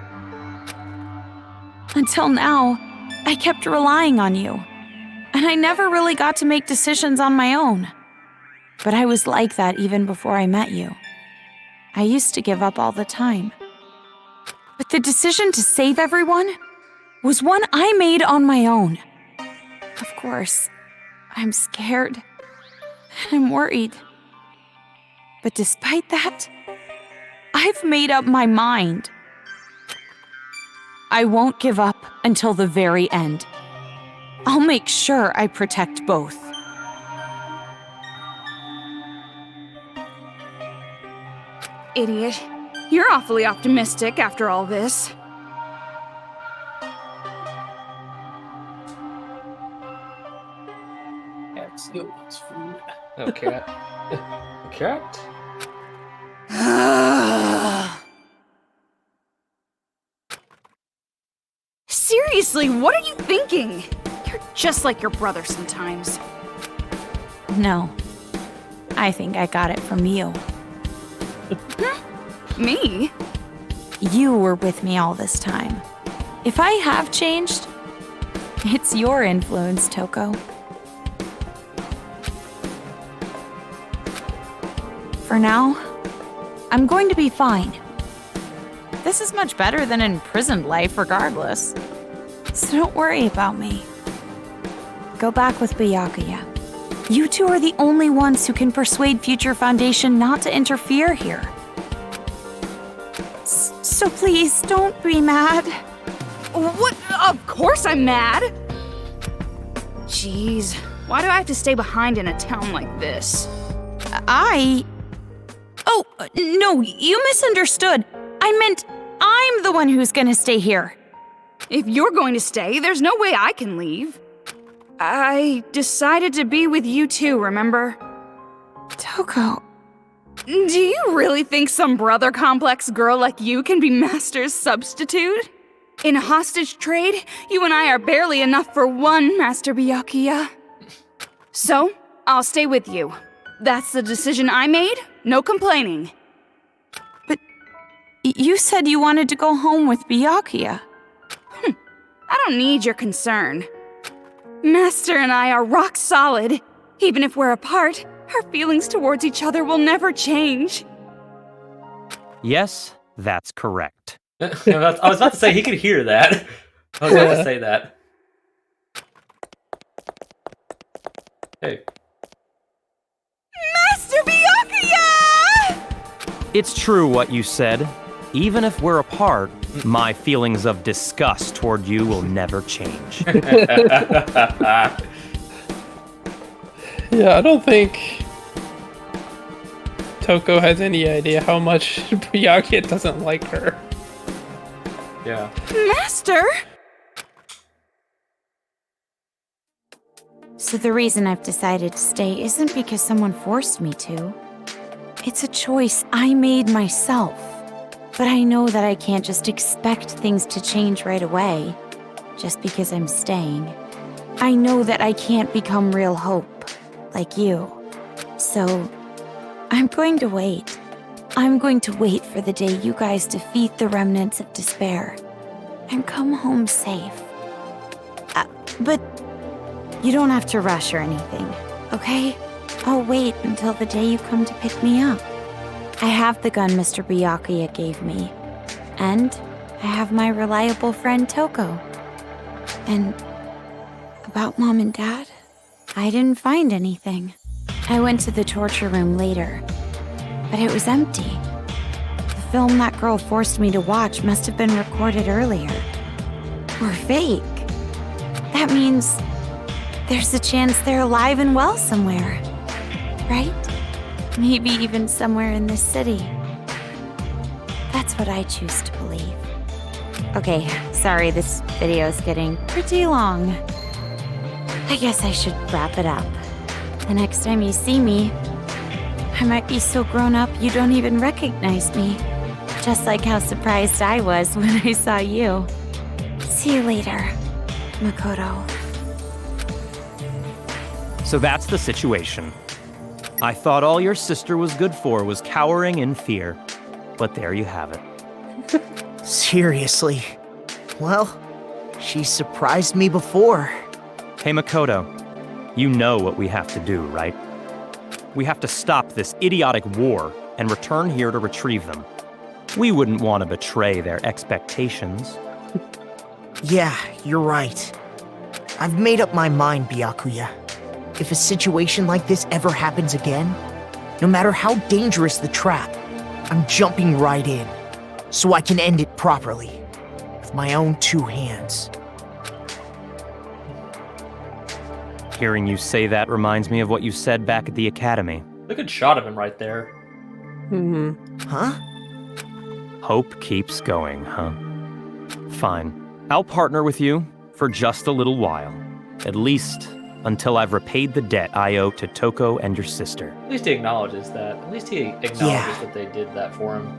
Until now, I kept relying on you. And I never really got to make decisions on my own. But I was like that even before I met you. I used to give up all the time. But the decision to save everyone was one I made on my own. Of course, I'm scared. And I'm worried. But despite that, I've made up my mind. I won't give up until the very end. I'll make sure I protect both. Idiot. You're awfully optimistic after all this. Cat still eats food. Oh, cat. Cat? Seriously, what are you thinking? You're just like your brother sometimes. No. I think I got it from you. Me? You were with me all this time. If I have changed, it's your influence, Toko. For now, I'm going to be fine. This is much better than imprisoned life regardless. So don't worry about me. go back with Byakuya. You two are the only ones who can persuade Future Foundation not to interfere here. So please, don't be mad. What? Of course I'm mad! Jeez, why do I have to stay behind in a town like this? Oh, no, you misunderstood. I meant I'm the one who's gonna stay here. If you're going to stay, there's no way I can leave. I decided to be with you too, remember? Toko. Do you really think some brother complex girl like you can be Master's substitute? In a hostage trade, you and I are barely enough for one, Master Byakuya. So, I'll stay with you. That's the decision I made, no complaining. But you said you wanted to go home with Byakuya. I don't need your concern. Master and I are rock solid. Even if we're apart, our feelings towards each other will never change. Yes, that's correct. I was about to say he could hear that. I was about to say that. Hey. Master Byakuya! It's true what you said. Even if we're apart, my feelings of disgust toward you will never change. Yeah, I don't think Toko has any idea how much Byakuya doesn't like her. Yeah. Master! So the reason I've decided to stay isn't because someone forced me to. It's a choice I made myself. But I know that I can't just expect things to change right away, just because I'm staying. I know that I can't become real hope, like you. So, I'm going to wait. I'm going to wait for the day you guys defeat the remnants of despair and come home safe. But you don't have to rush or anything, okay? I'll wait until the day you come to pick me up. I have the gun Mr. Byakuya gave me, and I have my reliable friend Toko. And about Mom and Dad, I didn't find anything. I went to the torture room later, but it was empty. The film that girl forced me to watch must have been recorded earlier. Or fake. That means there's a chance they're alive and well somewhere, right? Maybe even somewhere in this city. That's what I choose to believe. Okay, sorry, this video is getting pretty long. I guess I should wrap it up. The next time you see me, I might be so grown up you don't even recognize me. Just like how surprised I was when I saw you. See you later, Makoto. So that's the situation. I thought all your sister was good for was cowering in fear. But there you have it. Seriously. Well, she surprised me before. Hey Makoto, you know what we have to do, right? We have to stop this idiotic war and return here to retrieve them. We wouldn't want to betray their expectations. Yeah, you're right. I've made up my mind, Byakuya. If a situation like this ever happens again, no matter how dangerous the trap, I'm jumping right in, so I can end it properly, with my own two hands. Hearing you say that reminds me of what you said back at the academy. Look, good shot of him right there. Huh? Hope keeps going, huh? Fine. I'll partner with you for just a little while. At least until I've repaid the debt I owe to Toko and your sister. At least he acknowledges that. At least he acknowledges that they did that for him.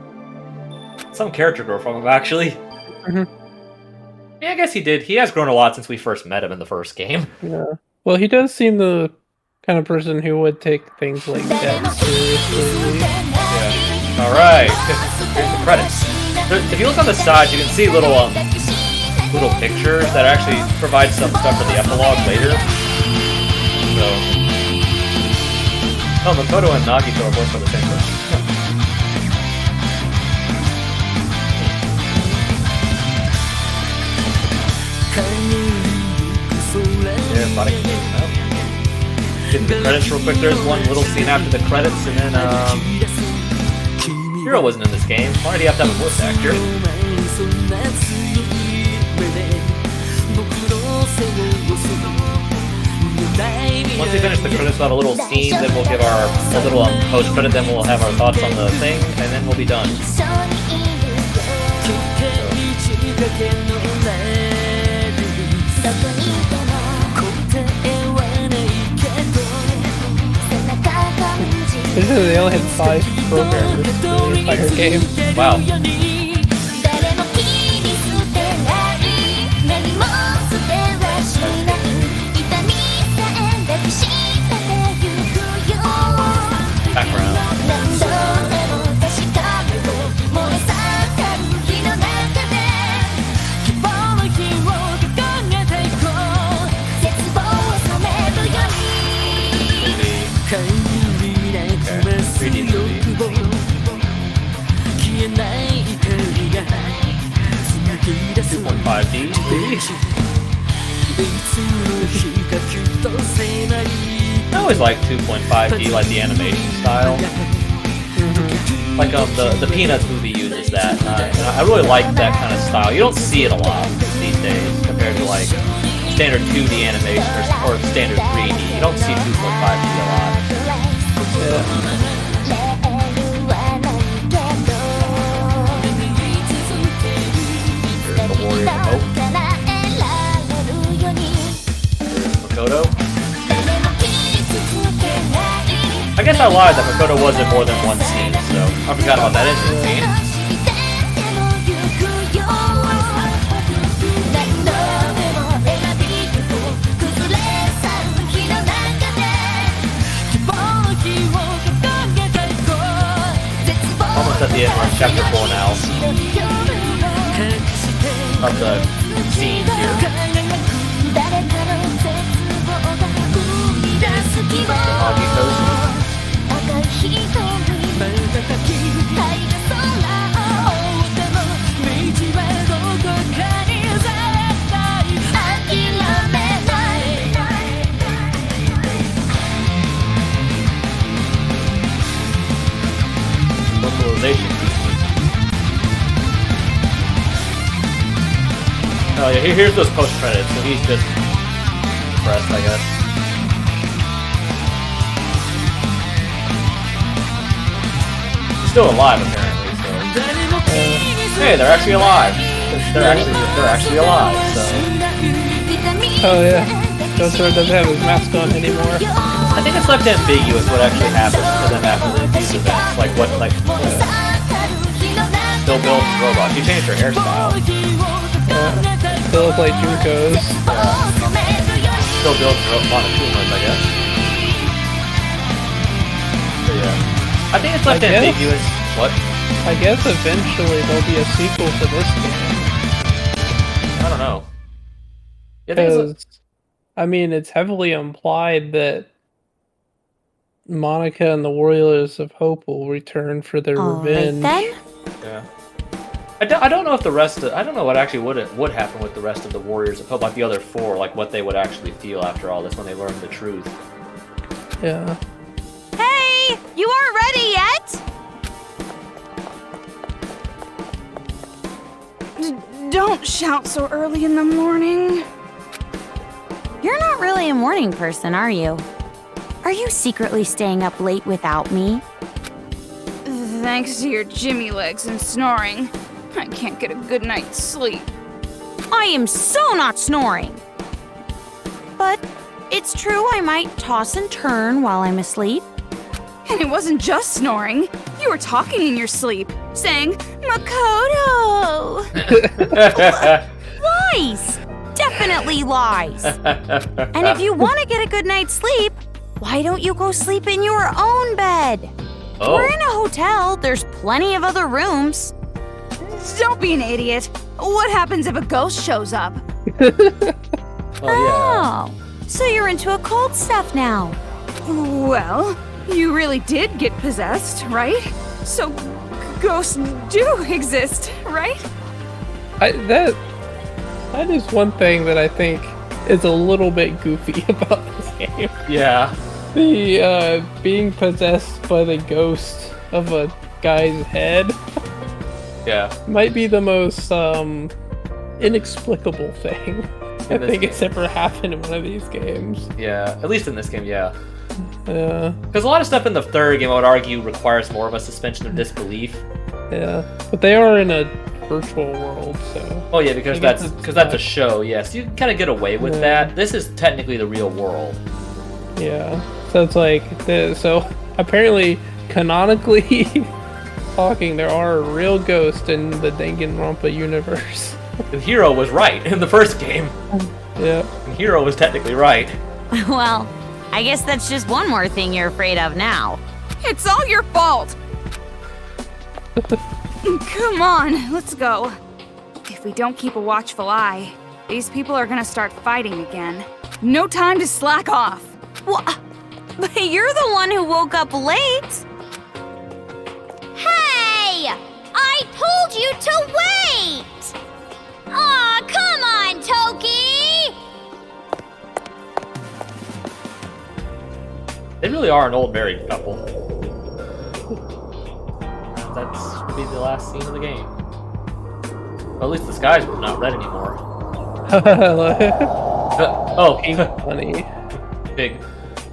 Some character growth from him, actually. Yeah, I guess he did. He has grown a lot since we first met him in the first game. Yeah. Well, he does seem the kind of person who would take things like that seriously. Yeah. Alright. Here's the credits. If you look on the side, you can see little pictures that actually provide some stuff for the epilogue later. So, oh, Makoto and Nagito are both by the same person. Yeah, buddy. get the credits real quick. There's one little scene after the credits, and then Hero wasn't in this game. Why did he have to have a voice actor? Once we finish the credits, we'll have a little scene, then we'll give our a little post-credit, then we'll have our thoughts on the thing, and then we'll be done. They only had 5 programmers for the entire game. Wow. Background. I always like 2.5D, like the animation style. Like the Peanuts movie uses that. I really like that kind of style. You don't see it a lot these days compared to like standard 2D animation or standard 3D. You don't see 2.5D a lot. Yeah. The Warrior of Hope. Makoto. I guess I lied that Makoto was in more than one scene, so I forgot about that instant scene. Almost at the end, we're in chapter 4 now. Of the scenes here. Augie Cozy. Localization. Oh yeah, here's those post credits, so he's just impressed, I guess. He's still alive apparently, so hey, they're actually alive. They're actually alive, so Oh yeah. Joestar doesn't have his mask on anymore. I think it's left ambiguous what actually happens to them after these events. Like what still builds robots. She changed her hairstyle. They look like Junko's. Still builds Monokumas, I guess. So yeah. I think it's left ambiguous. What? I guess eventually there'll be a sequel to this game. I don't know. Because, I mean, it's heavily implied that Monica and the Warriors of Hope will return for their revenge. Then? Yeah. I don't know if the rest of, I don't know what actually would happen with the rest of the Warriors of Hope, like the other 4, like what they would actually feel after all this when they learn the truth. Yeah. Hey! You aren't ready yet? Don't shout so early in the morning. You're not really a morning person, are you? Are you secretly staying up late without me? Thanks to your Jimmy legs and snoring, I can't get a good night's sleep. I am so not snoring. But it's true I might toss and turn while I'm asleep. And it wasn't just snoring. You were talking in your sleep, saying, Makoto! Lies! Definitely lies. And if you want to get a good night's sleep, why don't you go sleep in your own bed? Oh. We're in a hotel. There's plenty of other rooms. Don't be an idiot. What happens if a ghost shows up? Oh, so you're into occult stuff now. Well, you really did get possessed, right? So ghosts do exist, right? That is one thing that I think is a little bit goofy about this game. Yeah. The being possessed by the ghost of a guy's head Yeah. might be the most inexplicable thing I think it's ever happened in one of these games. Yeah, at least in this game, yeah. Yeah. Because a lot of stuff in the third game, I would argue, requires more of a suspension of disbelief. Yeah, but they are in a virtual world, so. Oh yeah, because that's a show. Yes, you kind of get away with that. This is technically the real world. Yeah, so it's like so apparently canonically talking, there are real ghosts in the Danganronpa universe. The hero was right in the first game. Yeah. The hero was technically right. Well, I guess that's just one more thing you're afraid of now. It's all your fault! Come on, let's go. If we don't keep a watchful eye, these people are gonna start fighting again. No time to slack off. What? But you're the one who woke up late. Hey! I told you to wait! Aw, come on, Toki! They really are an old married couple. That's gonna be the last scene of the game. Well, at least the sky's not red anymore. Oh, funny. Big.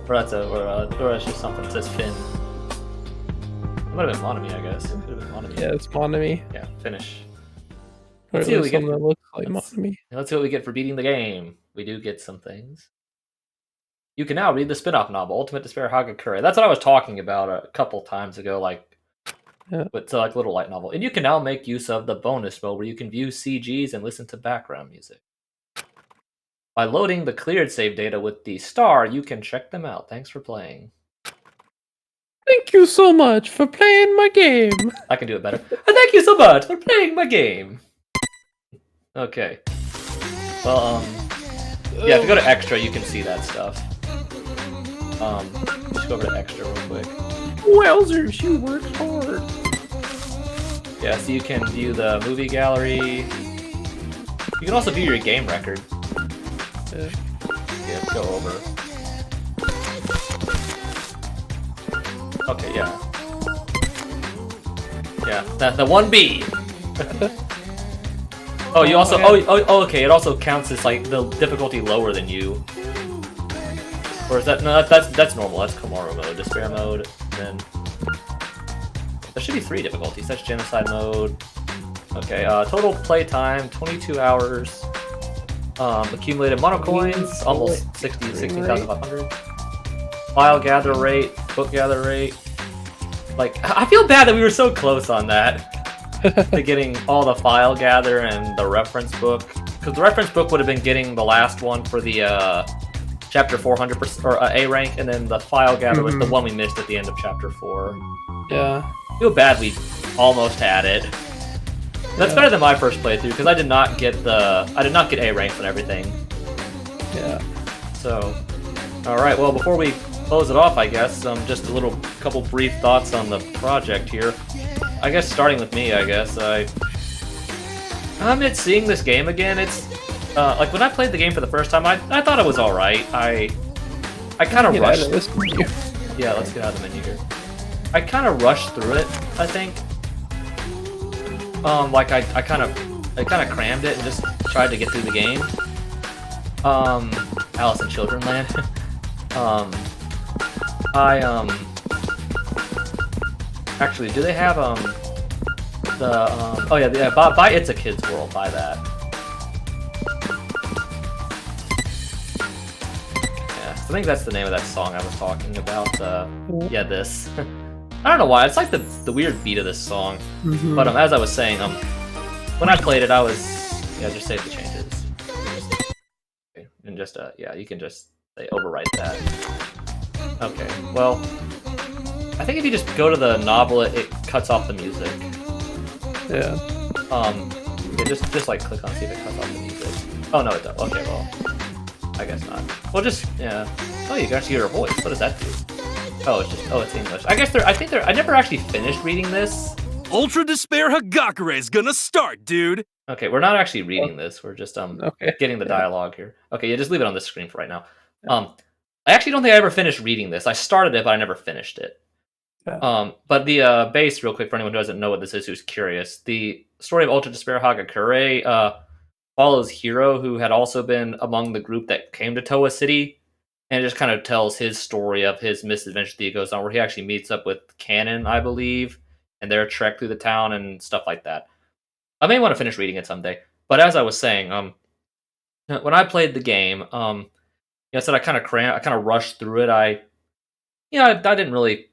Or that's just something that says Finn. It might have been Monami, I guess. It could have been Monami. Yeah, it's Monami. Yeah, finish. Or Let's at see what we least get. something that looks like Monami. Let's see what we get for beating the game. We do get some things. You can now read the spin-off novel, Ultimate Despair Hagakure. That's what I was talking about a couple times ago, with like little light novel. And you can now make use of the bonus mode where you can view CGs and listen to background music. By loading the cleared save data with the star, you can check them out. Thanks for playing. Thank you so much for playing my game. I can do it better. Thank you so much for playing my game. Okay. Well, yeah, if you go to extra, you can see that stuff. Just go over to extra real quick. Wowzers, you worked hard. Yeah, so you can view the movie gallery. You can also view your game record. Yeah, go over. Okay, yeah. Yeah, the 1B. Oh, you also oh okay. It also counts as like the difficulty lower than you. Or is that no? That's normal. That's Komaru mode, despair mode. And then there should be 3 difficulties. That's genocide mode. Okay. Total play time 22 hours. Accumulated mono coins almost 60,500. File gather rate, book gather rate. Like I feel bad that we were so close on that. To getting all the file gather and the reference book, because the reference book would have been getting the last one for the chapter 400 or A rank, and then the file gather was the one we missed at the end of chapter 4. Yeah. I feel bad we almost had it. That's better than my first playthrough because I did not get A ranks and everything. Yeah. So, all right. Well, before we close it off, I guess just a couple brief thoughts on the project here. I guess starting with me, I guess I'm seeing this game again. It's like when I played the game for the first time, I thought it was all right. I kind of rushed. Yeah, let's get out of the menu here. I kind of rushed through it. I think. Like I kind of crammed it and just tried to get through the game. Alice in Children Land. Actually, do they have oh yeah, buy It's a Kid's World, buy that. Yeah, I think that's the name of that song I was talking about. Yeah, this. I don't know why, it's like the weird beat of this song. But as I was saying, when I played it, I was just save the changes. Okay. And just yeah, you can just say overwrite that. Okay, well. I think if you just go to the novel, it cuts off the music. Yeah. Yeah, just like click on see if it cuts off the music. Oh no, it does. Okay, well, I guess not. Well, yeah. Oh, you can actually hear her voice. What does that do? Oh, it's English. I never actually finished reading this. Ultra Despair Hagakure is gonna start, dude. Okay, we're not actually reading this. We're just getting the dialogue here. Okay, yeah, just leave it on the screen for right now. I actually don't think I ever finished reading this. I started it, but I never finished it. But the base, real quick, for anyone who doesn't know what this is, who's curious, the story of Ultra Despair Hagakure follows Hiro, who had also been among the group that came to Toa City, and it just kind of tells his story of his misadventure that he goes on, where he actually meets up with Canon, I believe, and their trek through the town and stuff like that. I may want to finish reading it someday. But as I was saying, when I played the game, I said I kind of rushed through it. I didn't really,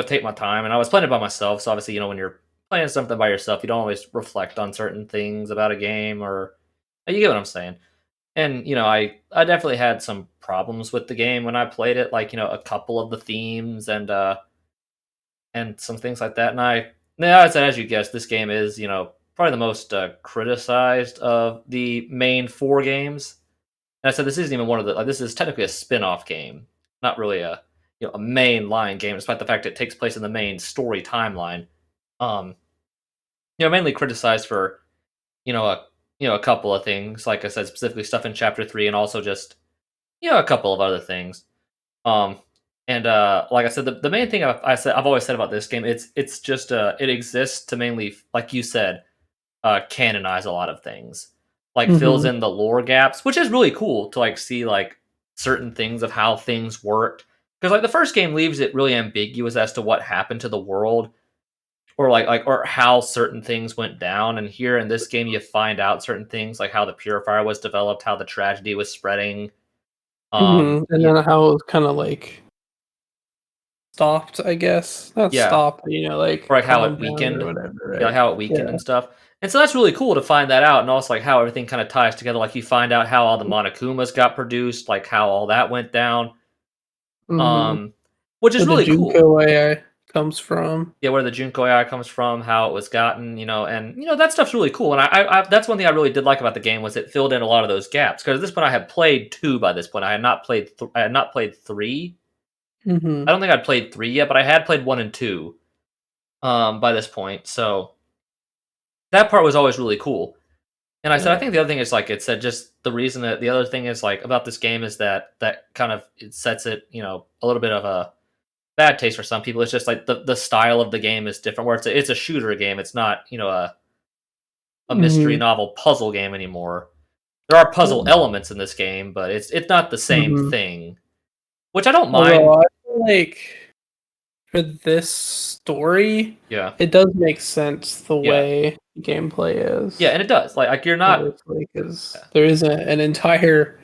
take my time, and I was playing it by myself. So obviously, when you're playing something by yourself, you don't always reflect on certain things about a game, or you get what I'm saying. And I definitely had some problems with the game when I played it, like a couple of the themes and some things like that. And I said, as you guessed, this game is probably the most criticized of the main 4 games. And I said this isn't even one of the this is technically a spin-off game, not really a a main line game, despite the fact it takes place in the main story timeline. Um, mainly criticized for a couple of things, like I said, specifically stuff in chapter 3, and also just a couple of other things. And like I said, the main thing I've always said about this game, it's just it exists to mainly, like you said, canonize a lot of things, like fills in the lore gaps, which is really cool to see certain things of how things worked. Because the first game leaves it really ambiguous as to what happened to the world, or or how certain things went down. And here in this game, you find out certain things, like how the purifier was developed, how the tragedy was spreading. And then how it was kind of stopped, I guess. Not stopped, or how it calmed down weakened, or whatever, right? how it weakened and stuff. And so that's really cool to find that out, and also how everything kind of ties together. Like you find out how all the Monokumas got produced, like how all that went down. Which is where really the cool. Junko AI comes from. Yeah, where the Junko AI comes from, how it was gotten, and that stuff's really cool. And I that's one thing I really did like about the game, was it filled in a lot of those gaps. Because at this point, I had played 2 by this point. I had not played 3. I don't think I'd played 3 yet, but I had played 1 and 2 by this point. So that part was always really cool. And I said, I think the other thing is, it said, just the reason that the other thing is, about this game is that kind of, it sets it, a little bit of a bad taste for some people. It's just the style of the game is different, where it's a shooter game. It's not, a mystery novel puzzle game anymore. There are puzzle elements in this game, but it's not the same thing, which I don't mind. Although I feel like for this story, it does make sense the way gameplay is. Yeah, and it does. You're not, because there isn't an entire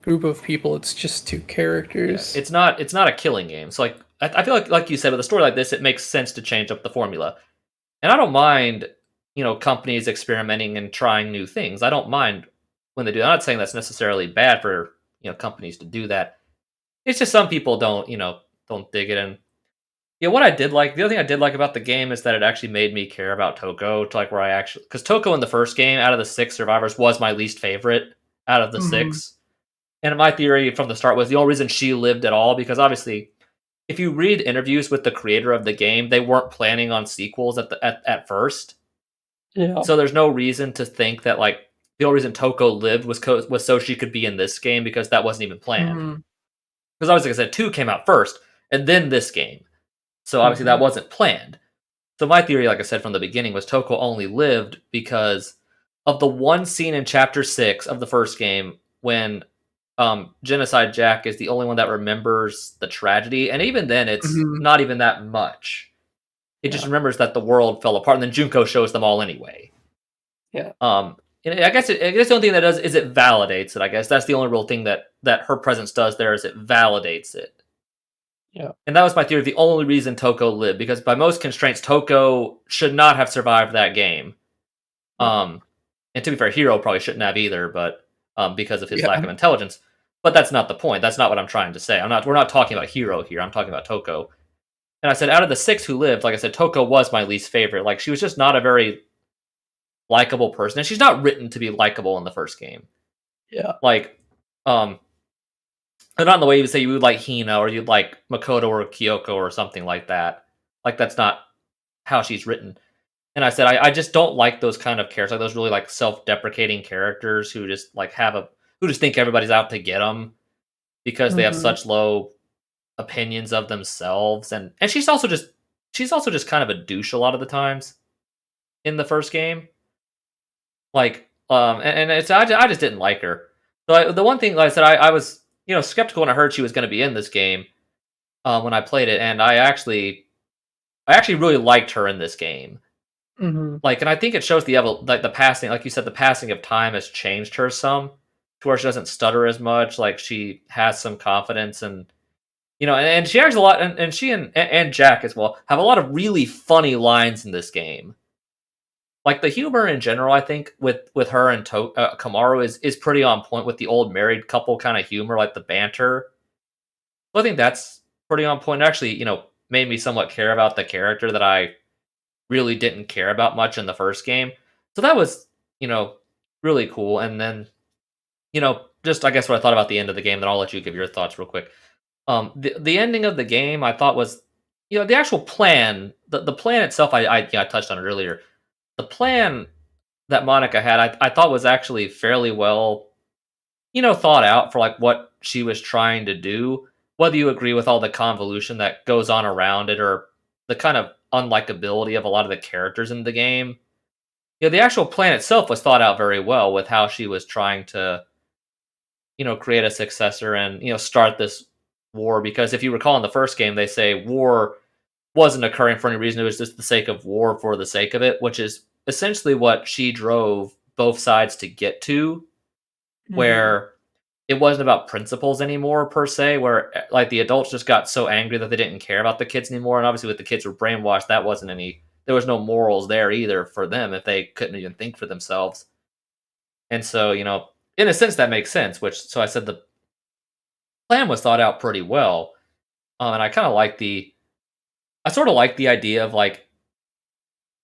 group of people. It's just 2 characters. It's not a killing game. So I feel like you said, with a story like this, it makes sense to change up the formula. And I don't mind, companies experimenting and trying new things. I don't mind when they do. I'm not saying that's necessarily bad for companies to do that. It's just some people don't dig it. And what I did like, the other thing I did like about the game is that it actually made me care about Toko, to where I actually, because Toko in the first game, out of the 6 survivors, was my least favorite out of the 6. And my theory from the start was the only reason she lived at all, because obviously, if you read interviews with the creator of the game, they weren't planning on sequels at first. Yeah. So there's no reason to think that the only reason Toko lived was so she could be in this game, because that wasn't even planned. Because obviously, like I said, 2 came out first, and then this game. So obviously that wasn't planned. So my theory, like I said from the beginning, was Toko only lived because of the one scene in chapter 6 of the first game when Genocide Jack is the only one that remembers the tragedy, and even then it's not even that much. It just remembers that the world fell apart, and then Junko shows them all anyway. Yeah. And I guess the only thing that does is it validates it. I guess that's the only real thing that her presence does there, is it validates it. Yeah. And that was my theory. The only reason Toko lived, because by most constraints, Toko should not have survived that game. And to be fair, Hiro probably shouldn't have either, but because of his lack of intelligence. But that's not the point. That's not what I'm trying to say. We're not talking about Hiro here. I'm talking about Toko. And I said, out of the 6 who lived, like I said, Toko was my least favorite. She was just not a very likable person, and she's not written to be likable in the first game. Yeah. But not in the way you would say you would like Hina, or you'd like Makoto or Kyoko or something like that. That's not how she's written. And I said, I just don't like those kind of characters, those really self-deprecating characters who just who just think everybody's out to get them. because they have such low opinions of themselves, and she's also just kind of a douche a lot of the times in the first game. Like, and it's I just didn't like her. So the one thing, like I said, I was skeptical when I heard she was going to be in this game when I played it, and I actually really liked her in this game. Mm-hmm. Like, and I think it shows like the passing, like you said, the passing of time has changed her some to where she doesn't stutter as much. Like she has some confidence, and and she has a lot, and she and Jack as well have a lot of really funny lines in this game. Like the humor in general, I think with her and Kamaru is pretty on point with the old married couple kind of humor, like the banter. So I think that's pretty on point. It actually, made me somewhat care about the character that I really didn't care about much in the first game. So that was, really cool. And then, just I guess what I thought about the end of the game. Then I'll let you give your thoughts real quick. The ending of the game I thought was, the actual plan. The plan itself, I touched on it earlier. The plan that Monica had, I thought was actually fairly well, thought out for like what she was trying to do. Whether you agree with all the convolution that goes on around it or the kind of unlikability of a lot of the characters in the game, the actual plan itself was thought out very well with how she was trying to, create a successor and start this war. Because if you recall in the first game, they say war wasn't occurring for any reason; it was just the sake of war for the sake of it, which is essentially what she drove both sides to get to, where it wasn't about principles anymore per se, where like the adults just got so angry that they didn't care about the kids anymore. And obviously with the kids were brainwashed, there was no morals there either for them if they couldn't even think for themselves. And so, in a sense that makes sense, so I said the plan was thought out pretty well. And I sort of like the idea of like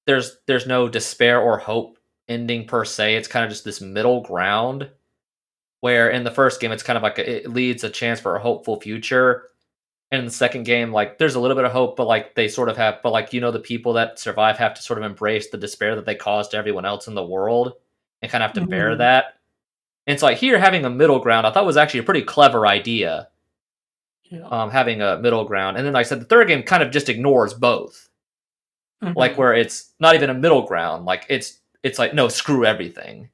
there's no despair or hope ending per se. It's kind of just this middle ground where in the first game it's kind of like it leads a chance for a hopeful future. And in the second game, like there's a little bit of hope, but like they sort of have, but like the people that survive have to sort of embrace the despair that they cause to everyone else in the world, and kind of have to bear that. And it's like here having a middle ground, I thought was actually a pretty clever idea. Yeah. Having a middle ground, and then like I said, the third game kind of just ignores both, like where it's not even a middle ground, like it's like no, screw everything.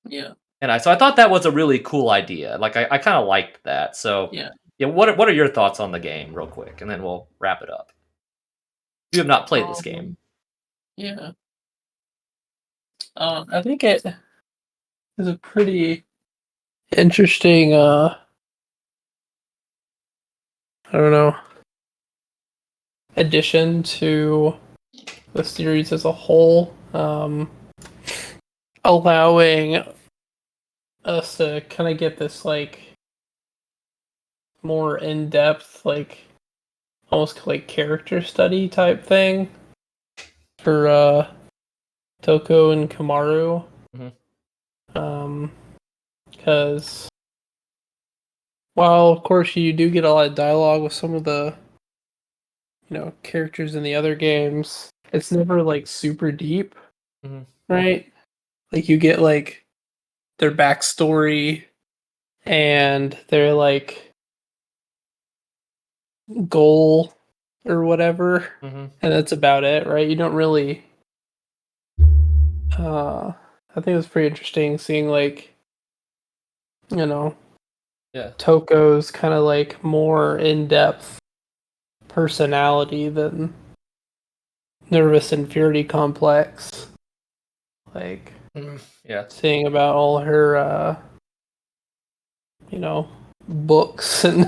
Yeah. And I thought that was a really cool idea. Like I kind of liked that. So Yeah. What are your thoughts on the game, real quick, and then we'll wrap it up. You have not played this game. Yeah. I think it is a pretty interesting. I don't know. Addition to the series as a whole, allowing us to kind of get this like more in-depth, like almost like character study type thing for Toko and Kamaru. Because while of course you do get a lot of dialogue with some of the characters in the other games, it's never like super deep, right? Like you get like their backstory and their like goal or whatever, and that's about it, right? You don't really I think it was pretty interesting seeing like Toko's kind of like more in-depth personality than nervous inferiority complex, like seeing about all her books and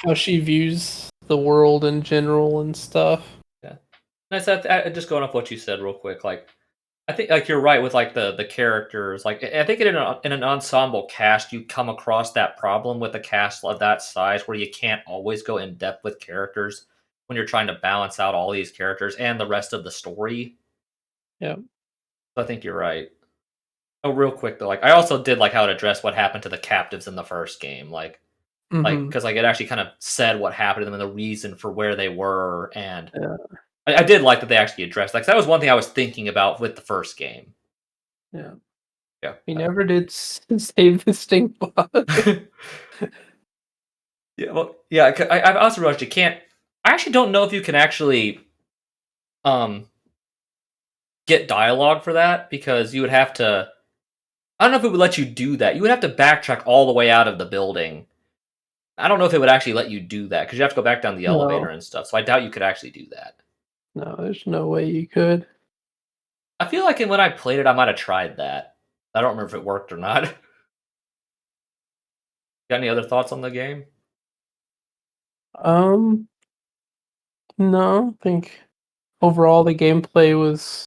how she views the world in general and stuff. Yeah. Nice. Just going off what you said real quick, like I think like you're right with like the characters. Like I think in an ensemble cast, you come across that problem with a cast of that size where you can't always go in depth with characters when you're trying to balance out all these characters and the rest of the story. Yeah. So I think you're right. Oh, real quick though, like I also did like how it addressed what happened to the captives in the first game, like because like it actually kind of said what happened to them and the reason for where they were, and I did like that they actually addressed that. 'Cause that was one thing I was thinking about with the first game. Yeah. Yeah. We never did save the stink bug. Yeah, well, yeah. I also realized you can't. I actually don't know if you can actually um get dialogue for that because you would have to. I don't know if it would let you do that. You would have to backtrack all the way out of the building. I don't know if it would actually let you do that because you have to go back down the elevator No, and stuff. So I doubt you could actually do that. no, there's no way you could. I feel like when I played it, I might have tried that. I don't remember if it worked or not. Got any other thoughts on the game? Um, no, I think overall the gameplay was,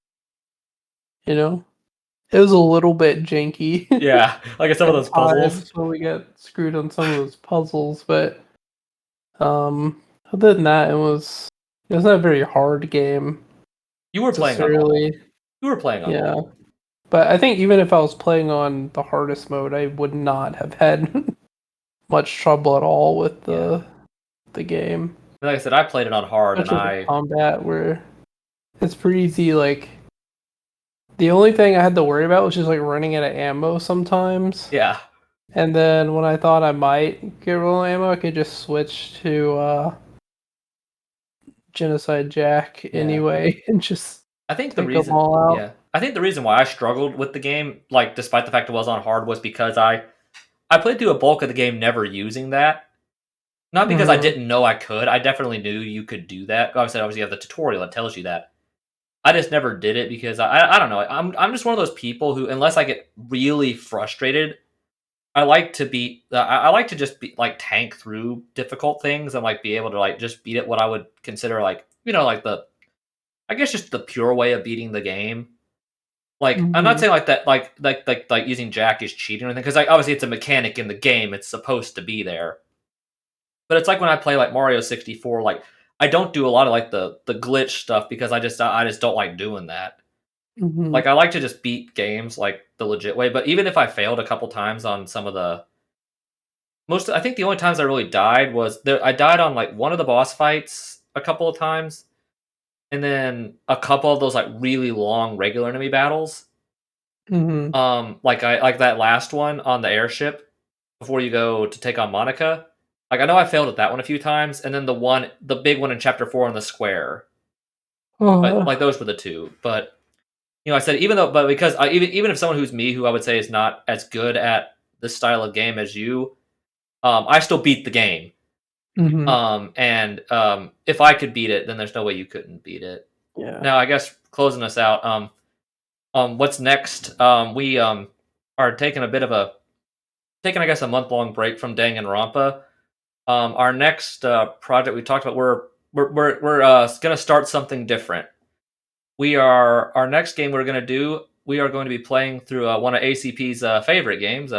you know, it was a little bit janky Yeah, like some of at those puzzles. times when we got screwed on some of those puzzles, but other than that, it was not a very hard game You were playing on hard. necessarily. You were playing on Yeah, hard. but I think even if I was playing on the hardest mode, I would not have had much trouble at all with the game. Like I said, I played it on hard, and Especially with combat, where it's pretty easy. Like the only thing I had to worry about was just like running out of ammo sometimes. Yeah. And then when I thought I might get real ammo, I could just switch to Genocide Jack anyway, and just I think the take them reason, all out. yeah, I think the reason why I struggled with the game, like despite the fact it was on hard, was because I played through a bulk of the game never using that. Not because I Mhm. didn't know I could. I definitely knew you could do that. Obviously, you have the tutorial that tells you that. I just never did it because I don't know. I'm just one of those people who, unless I get really frustrated, I like to beat. I like to just be like tank through difficult things and like be able to like just beat it. What I would consider like like the, I guess, just the pure way of beating the game. Like I'm not Mhm. saying like that like using Jack is cheating or anything because like obviously it's a mechanic in the game. It's supposed to be there. But it's like when I play like Mario 64, like I don't do a lot of like the glitch stuff because I just don't like doing that. Mhm. Like I like to just beat games like the legit way. But even if I failed a couple times on some of the most, I think the only times I really died was there. I died on like one of the boss fights a couple of times, and then a couple of those like really long regular enemy battles. Mhm. Like that last one on the airship before you go to take on Monica. Like I know I failed at that one a few times, and then the big one in chapter 4 on the square. But like those were the two. But I said but because even if someone who's me, who I would say is not as good at this style of game as you, I still beat the game. Mhm. And if I could beat it, then there's no way you couldn't beat it. Yeah. Now, I guess closing us out. What's next? We are taking I guess a month-long break from Danganronpa. Our next project we talked about, we're gonna start something different. Our next game we're gonna do. We are going to be playing through one of ACP's favorite games,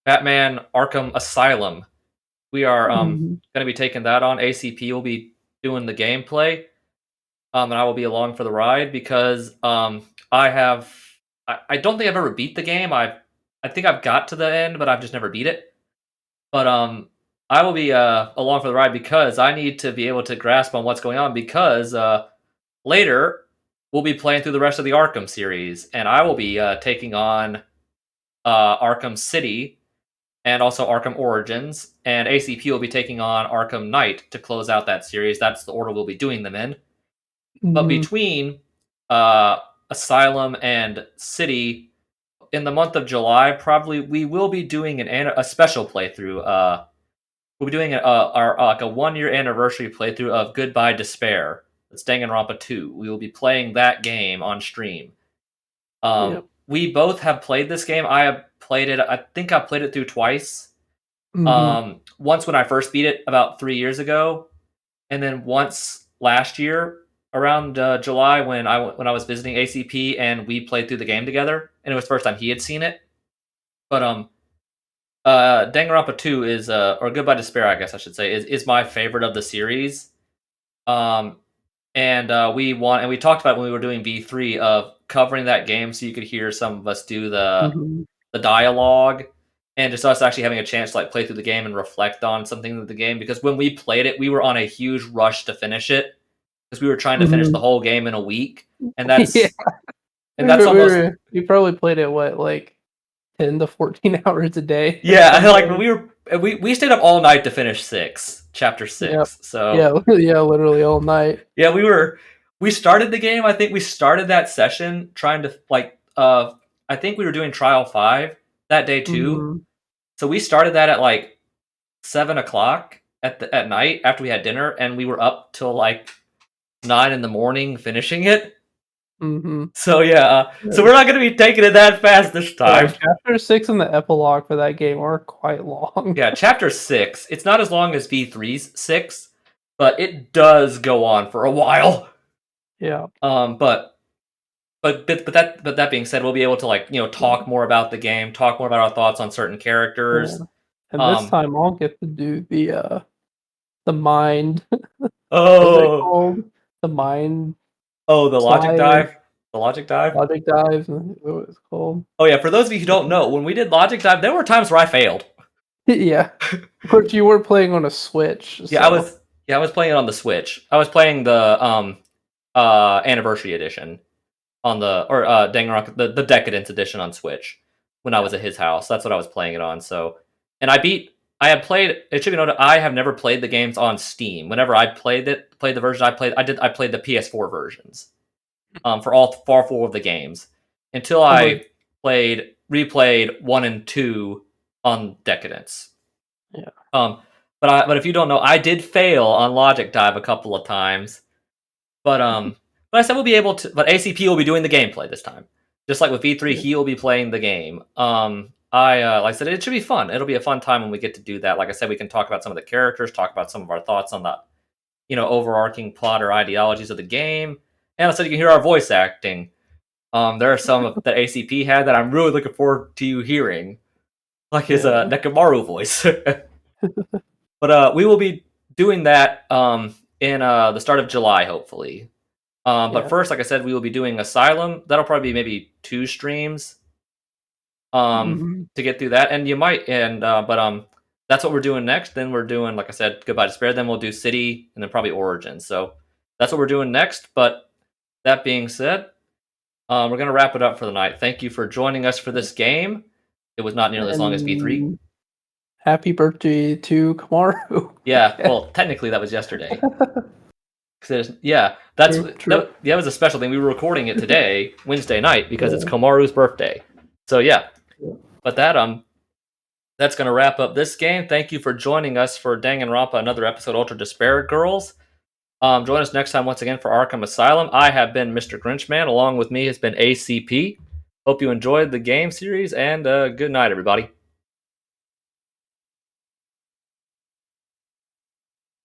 Batman Arkham Asylum. We are Mhm. gonna be taking that on. ACP will be doing the gameplay, and I will be along for the ride because I don't think I've ever beat the game. I think I've got to the end, but I've just never beat it. But I will be along for the ride because I need to be able to grasp on what's going on because later we'll be playing through the rest of the Arkham series, and I will be taking on Arkham City and also Arkham Origins, and ACP will be taking on Arkham Knight to close out that series. That's the order we'll be doing them in. But Mhm. between uh, Asylum and City, in the month of July, probably we will be doing a special playthrough. We'll be doing our like a 1 year anniversary playthrough of Goodbye Despair. It's Danganronpa 2. We will be playing that game on stream. Yep. We both have played this game. I have played it. I think I played it through twice. Mhm. Once when I first beat it about 3 years ago, and then once last year around July when I was visiting ACP and we played through the game together, and it was the first time he had seen it. But Danganronpa 2 is or Goodbye Despair, I guess I should say, is my favorite of the series. Um, and we talked about when we were doing V3 of covering that game so you could hear some of us do Mhm. the dialogue and just us actually having a chance to like play through the game and reflect on something of the game because when we played it we were on a huge rush to finish it because we were trying to finish the Mhm. whole game in a week and Yeah. that's almost We probably played it what, like 10 to 14 hours a day or yeah like something. we stayed up all night to finish chapter 6. Yep. So yeah, literally all night. yeah, we started the game. I think we started that session trying to I think we were doing trial 5 that day too. Mhm. So we started that at like 7 o'clock at night after we had dinner, and we were up till like 9 in the morning finishing it. Mm-hmm. So yeah, so we're not going to be taking it that fast this time. Chapter 6 and the epilogue for that game are quite long. Yeah, chapter 6. It's not as long as V3's 6, but it does go on for a while. Yeah. But that being said, we'll be able to talk more about the game, talk more about our thoughts on certain characters. Yeah. And this time I'll get to do the mind. Oh, what's it called? The mind. Oh, the logic slide. dive. The logic dive. Logic dive. What it's called? Oh yeah, for those of you who don't know, when we did logic dive, there were times where I failed. Yeah. But you were playing on a Switch. Yeah, I was playing it on the Switch. I was playing the anniversary edition on Danganronpa, the Decadence edition on Switch when I was at his house. That's what I was playing it on. So, and I had played. It should be noted, I have never played the games on Steam. Whenever I played the version I played the PS4 versions for all 4 of the games until I replayed 1 and 2 on Decadence. Yeah. But if you don't know, I did fail on Logic Dive a couple of times. But I said we'll be able to. But ACP will be doing the gameplay this time, just like with V3. He will be playing the game. Like I said, it should be fun. It'll be a fun time when we get to do that. Like I said, we can talk about some of the characters, talk about some of our thoughts on the, overarching plot or ideologies of the game. And I said you can hear our voice acting. There are some that ACP had that I'm really looking forward to you hearing, like his Nekomaru voice. But we will be doing that in the start of July, hopefully. But first, like I said, we will be doing Asylum. That'll probably be maybe 2 streams to get through that. And you might, but that's what we're doing next. Then we're doing, like I said, Goodbye Despair. Then we'll do City, and then probably Origin. So that's what we're doing next. But that being said, we're going to wrap it up for the night. Thank you for joining us for this game. It was not nearly as long as V3. Happy birthday to Kamaru. Yeah, well, technically that was yesterday. That was a special thing. We were recording it today, Wednesday night, because it's Komaru's birthday. So yeah. But that's going to wrap up this game. Thank you for joining us for Danganronpa, another episode of Ultra Despair Girls. Join us next time once again for Arkham Asylum. I have been Mr. Grinchman. Along with me has been ACP. Hope you enjoyed the game series, and good night, everybody.